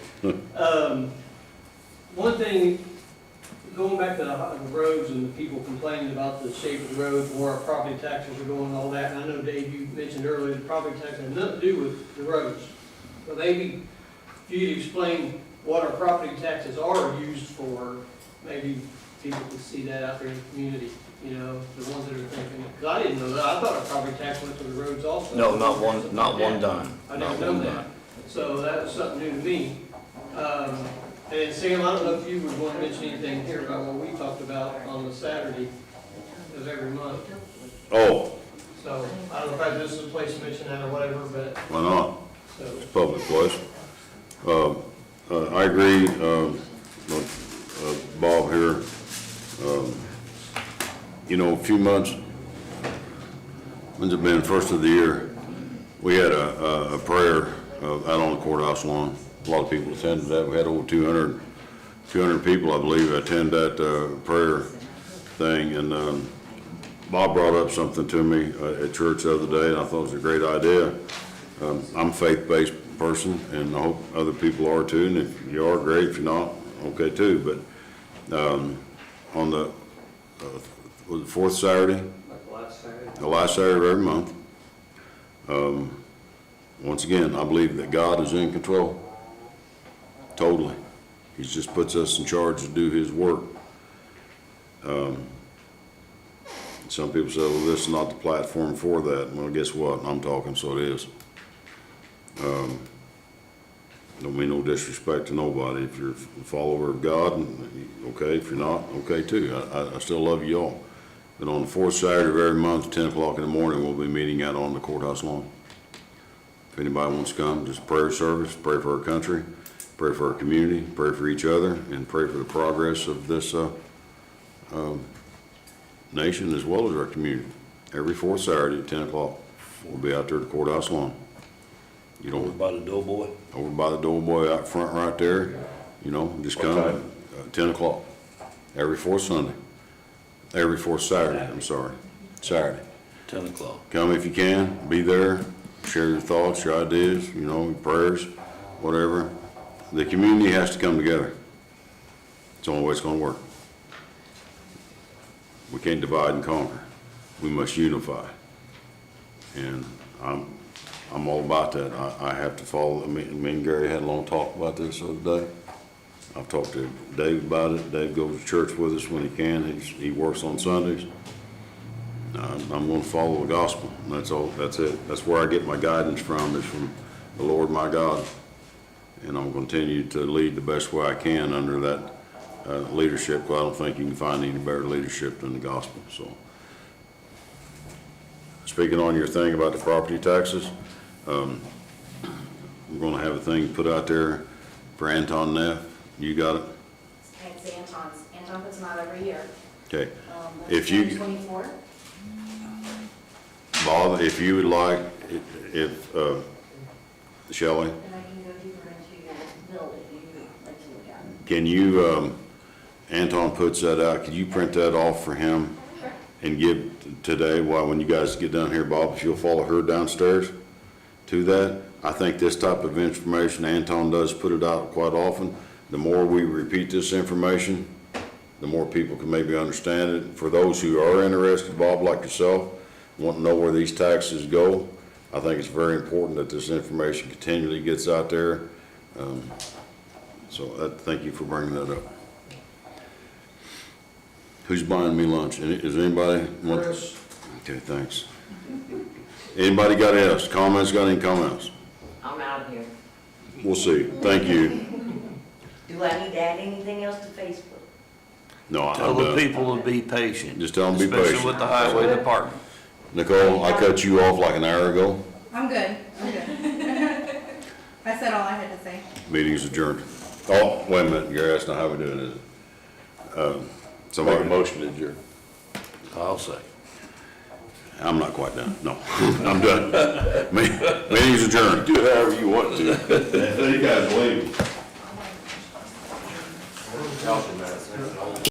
one thing, going back to the roads and the people complaining about the shape of the roads, where our property taxes are going and all that, and I know, Dave, you mentioned earlier, the property taxes have nothing to do with the roads. But maybe if you could explain what our property taxes are used for, maybe people can see that out there in the community, the ones that are thinking, because I didn't know that. I thought our property tax went to the roads also. No, not one dime. I didn't know that. So that was something new to me. And Sam, I don't know if you would want to mention anything here about what we talked about on the Saturday of every month. Oh, So I don't know if this is a place to mention that or whatever, but, why not? so, It's a public place. I agree, with Bob here. A few months, when's it been, first of the year, we had a prayer out on the courthouse lawn. A lot of people attended that. We had over 200 people, I believe, attend that prayer thing. And Bob brought up something to me at church the other day, and I thought it was a great idea. I'm a faith-based person, and I hope other people are too. And if you are, great. If you're not, okay too. But on the fourth Saturday, the last Saturday of every month, once again, I believe that God is in control. Totally. He just puts us in charge to do His work. Some people say, well, this is not the platform for that. Well, guess what? I'm talking, so it is. Don't mean no disrespect to nobody. If you're a follower of God, okay. If you're not, okay too. I still love you all. But on the fourth Saturday of every month, 10 o'clock in the morning, we'll be meeting out on the courthouse lawn. If anybody wants to come, just prayer service, pray for our country, pray for our community, pray for each other, and pray for the progress of this nation as well as our community. Every fourth Saturday at 10 o'clock, we'll be out there at the courthouse lawn. You know, Over by the Doughboy. over by the Doughboy out front right there, you know, just What come, time? 10 o'clock, every fourth Sunday, every fourth Saturday, I'm sorry, Saturday. 10 o'clock. Come if you can, be there, share your thoughts, your ideas, you know, your prayers, whatever. The community has to come together. It's the only way it's gonna work. We can't divide and conquer. We must unify. And I'm all about that. I have to follow, me and Gary had a long talk about this the other day. I've talked to Dave about it. Dave goes to church with us when he can. He works on Sundays. I'm going to follow the gospel. That's all. That's it. That's where I get my guidance from, is from the Lord my God. And I'm going to continue to lead the best way I can under that leadership, because I don't think you can find any better leadership than the gospel. So, speaking on your thing about the property taxes, we're going to have a thing put out there for Anton Neff. You got it? It's Anton's. Anton puts them out every year. Okay. That's If you, 24. Bob, if you would like, if Shelley, And I can go deeper into your bill if you would like to look at it. can you, Anton puts that out, could you print that off for him and give today, when you guys get down here, Bob, if you'll follow her downstairs to that? I think this type of information, Anton does put it out quite often. The more we repeat this information, the more people can maybe understand it. For those who are interested, Bob, like yourself, want to know where these taxes go, I think it's very important that this information continually gets out there. So thank you for bringing that up. Who's buying me lunch? Is anybody? Chris. Okay, thanks. Anybody got else? Comments? Got any comments? I'm out of here. We'll see. Thank you. Do I need to add anything else to Facebook? No, Tell I'm the done. people to be patient. Just tell them to be Especially patient. with the highway department. Nicole, I cut you off like an hour ago. I'm good. I said all I had to say. Meeting's adjourned. Oh, wait a minute, Gary, that's not how we're doing it, is it? Somebody, Make a motion to adjourn. I'll say. I'm not quite done, no, I'm done. Meeting's adjourned. Do it however you want to. You guys leave. Council minutes.